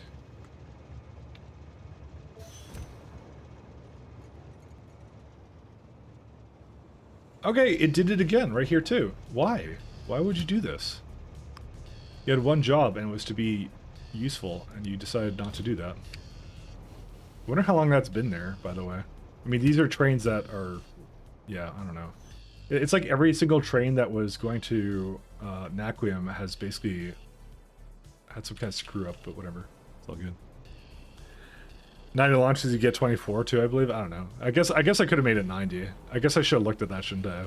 Okay, it did it again right here too. Why? Why would you do this? You had one job and it was to be useful, and you decided not to do that. I wonder how long that's been there, by the way. I mean, these are trains that are... Yeah, I don't know. It's like every single train that was going to Naquium has basically had some kind of screw up, but whatever. It's all good. 90 launches, you get 24 too, I believe. I don't know. I guess I could have made it 90. I guess I should have looked at that, shouldn't I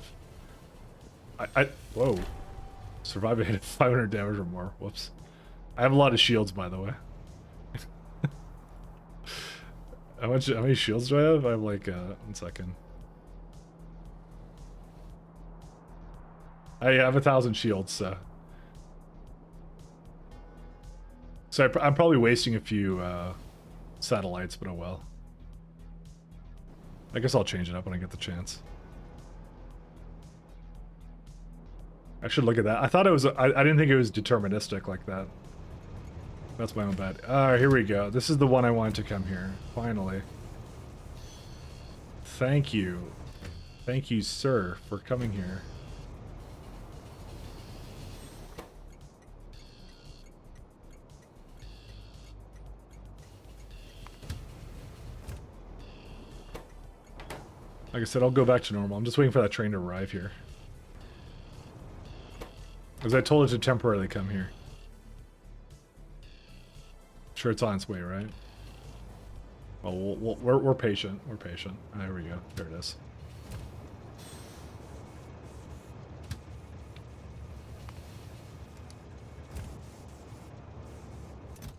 have? Whoa. Survive a hit at 500 damage or more. Whoops. I have a lot of shields, by the way. How many shields do I have? I have like, 1 second. I have 1,000 shields, so. So I'm probably wasting a few, satellites, but oh well. I guess I'll change it up when I get the chance. I should look at that. I thought it was... I didn't think it was deterministic like that. That's my own bad. Alright, here we go. This is the one I wanted to come here. Finally. Thank you. Thank you, sir, for coming here. Like I said, I'll go back to normal. I'm just waiting for that train to arrive here. Because I told it to temporarily come here. Sure, it's on its way, right? Well, we're patient. We're patient. There we go. There it is.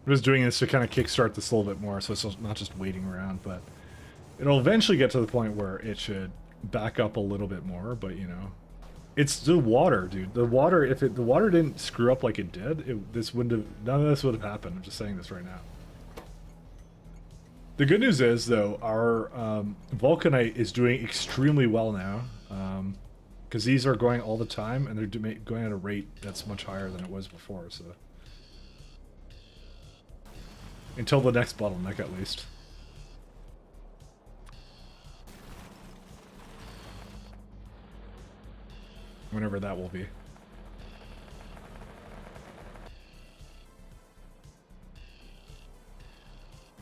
I'm just doing this to kind of kickstart this a little bit more, so it's not just waiting around, but it'll eventually get to the point where it should back up a little bit more, but you know, it's the water, dude. The water, if the water didn't screw up like it did, this wouldn't have, none of this would have happened. I'm just saying this right now. The good news is, though, our Vulcanite is doing extremely well now, because these are going all the time, and they're going at a rate that's much higher than it was before, so. Until the next bottleneck, at least. Whenever that will be.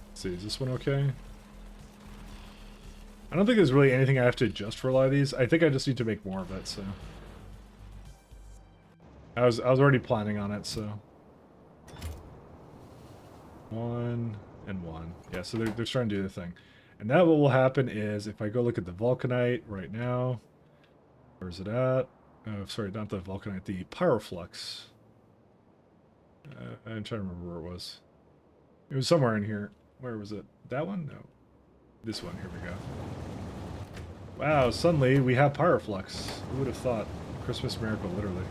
Let's see, is this one okay? I don't think there's really anything I have to adjust for a lot of these. I think I just need to make more of it, so. I was already planning on it, so. 1 and 1. Yeah, so they're trying to do the thing. And now what will happen is, if I go look at the Vulcanite right now, where's it at? Oh, sorry, not the Vulcanite, the Pyroflux. I'm trying to remember where it was. It was somewhere in here. Where was it? That one? No. This one. Here we go. Wow, suddenly we have Pyroflux. Who would have thought? Christmas miracle, literally.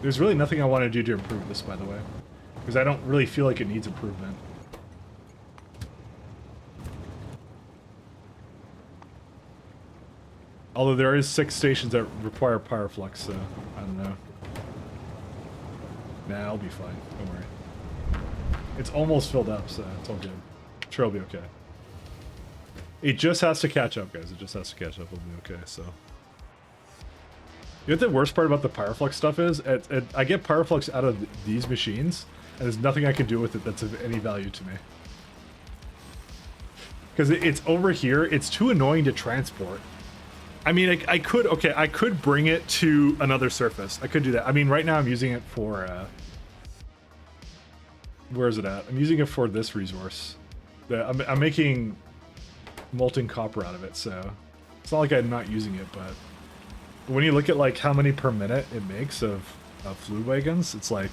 There's really nothing I want to do to improve this, by the way. Because I don't really feel like it needs improvement. Although there is 6 stations that require Pyroflux, so I don't know. Nah, I'll be fine. Don't worry. It's almost filled up, so it's all good. I'm sure I'll be okay. It just has to catch up, guys. It just has to catch up. It'll be okay, so. You know what the worst part about the Pyroflux stuff is? I get Pyroflux out of these machines, and there's nothing I can do with it that's of any value to me. Because it's over here. It's too annoying to transport. I mean, I could bring it to another surface. I could do that. I mean, right now I'm using it for, where is it at? I'm using it for this resource. I'm making molten copper out of it, so it's not like I'm not using it, but when you look at like how many per minute it makes of fluid wagons, it's like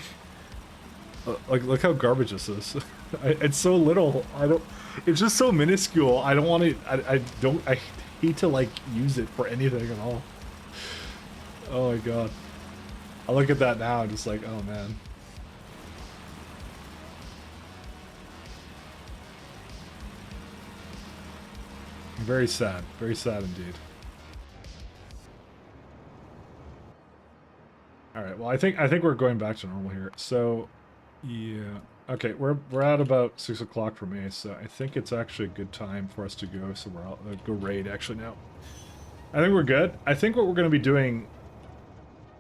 look how garbage this is. It's so little. It's just so minuscule. I don't want to. I hate to like use it for anything at all. Oh my god. I look at that now and just like, oh man. Very sad indeed. All right, well I think we're going back to normal here. So, yeah, okay, we're at about 6 o'clock for me, so I think it's actually a good time for us to go somewhere else. Go raid actually now. I think we're good. I think what we're going to be doing.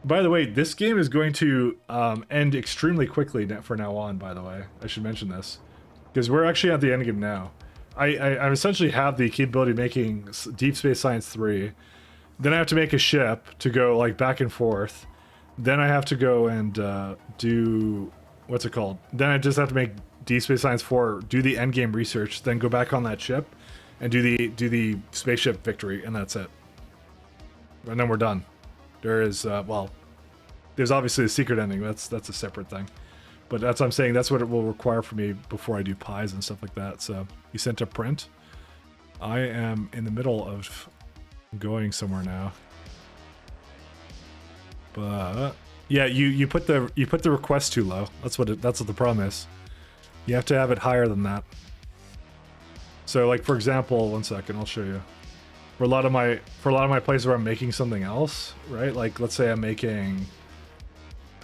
By the way, this game is going to end extremely quickly from now on. By the way, I should mention this because we're actually at the end game now. I essentially have the capability of making Deep Space Science 3. Then I have to make a ship to go like back and forth. Then I have to go and do, what's it called? Then I just have to make Deep Space Science 4, do the endgame research, then go back on that ship and do the spaceship victory, and that's it. And then we're done. There is, well, there's obviously a secret ending. That's a separate thing. But that's what I'm saying. That's what it will require for me before I do pies and stuff like that. So you sent a print. I am in the middle of going somewhere now. But yeah, you put the request too low. That's what the problem is. You have to have it higher than that. So like for example, one second, I'll show you. For a lot of my places where I'm making something else, right? Like let's say I'm making,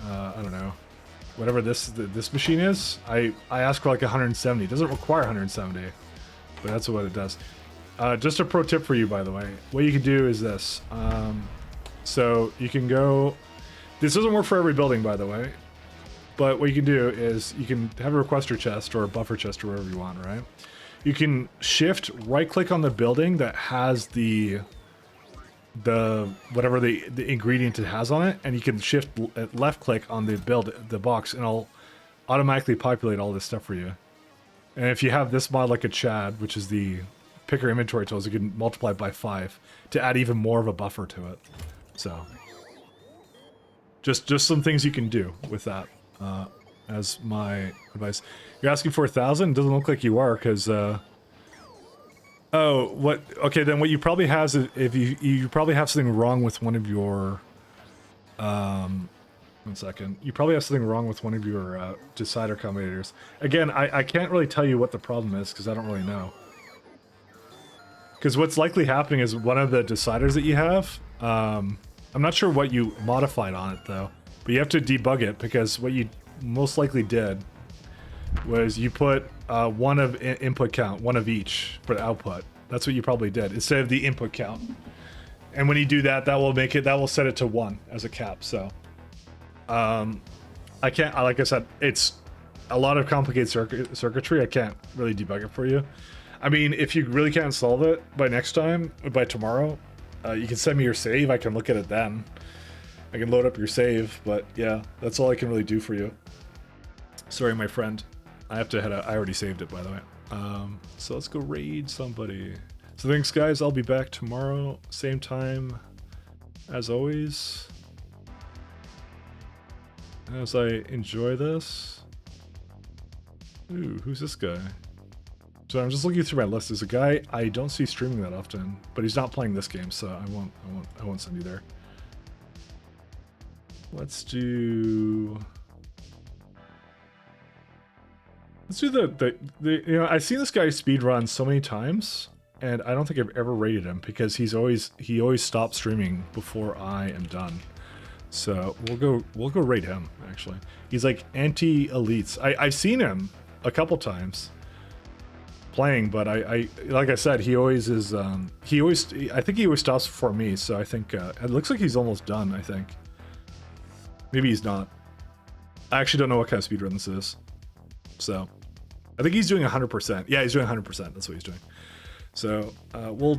I don't know, whatever this machine is. I ask for like 170. It doesn't require 170, but that's what it does. Just a pro tip for you, by the way. What you can do is this. So you can go. This doesn't work for every building, by the way. But what you can do is you can have a requester chest or a buffer chest or whatever you want, right? You can shift right click on the building that has the whatever the ingredient it has on it, and you can shift left click on the box, and it'll automatically populate all this stuff for you. And if you have this mod like a Chad, which is the picker inventory tools, you can multiply it by 5 to add even more of a buffer to it. So just some things you can do with that as my advice. You're asking for 1,000? It doesn't look like you are, because oh, what? Okay, then what you probably have is if you probably have something wrong with one of your 1 second. You probably have something wrong with one of your decider combinators. Again, I can't really tell you what the problem is because I don't really know. Because what's likely happening is one of the deciders that you have, I'm not sure what you modified on it though, but you have to debug it because what you most likely did was you put one of input count, one of each for the output. That's what you probably did instead of the input count. And when you do that, that will set it to 1 as a cap. So I can't, like I said, it's a lot of complicated circuitry. I can't really debug it for you. I mean, if you really can't solve it by next time, by tomorrow, you can send me your save. I can look at it then. I can load up your save, but yeah, that's all I can really do for you. Sorry, my friend. I have to head out. I already saved it, by the way. So let's go raid somebody. So thanks, guys. I'll be back tomorrow, same time as always. As I enjoy this. Ooh, who's this guy? So I'm just looking through my list. There's a guy I don't see streaming that often, but he's not playing this game, so I won't send you there. Let's do the you know, I've seen this guy speedrun so many times, and I don't think I've ever rated him because he always stops streaming before I am done. So we'll go rate him actually. He's like anti-elites. I've seen him a couple times playing, but I like I said, he always is I think he always stops before me, so I think it looks like he's almost done, I think. Maybe he's not. I actually don't know what kind of speedrun this is. So I think he's doing 100%. Yeah, he's doing 100%. That's what he's doing. So we'll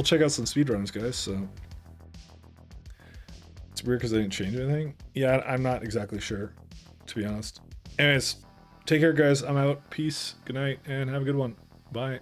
check out some speedruns, guys. So it's weird because they didn't change anything. Yeah, I'm not exactly sure, to be honest. Anyways, take care, guys. I'm out. Peace. Good night, and have a good one. Bye.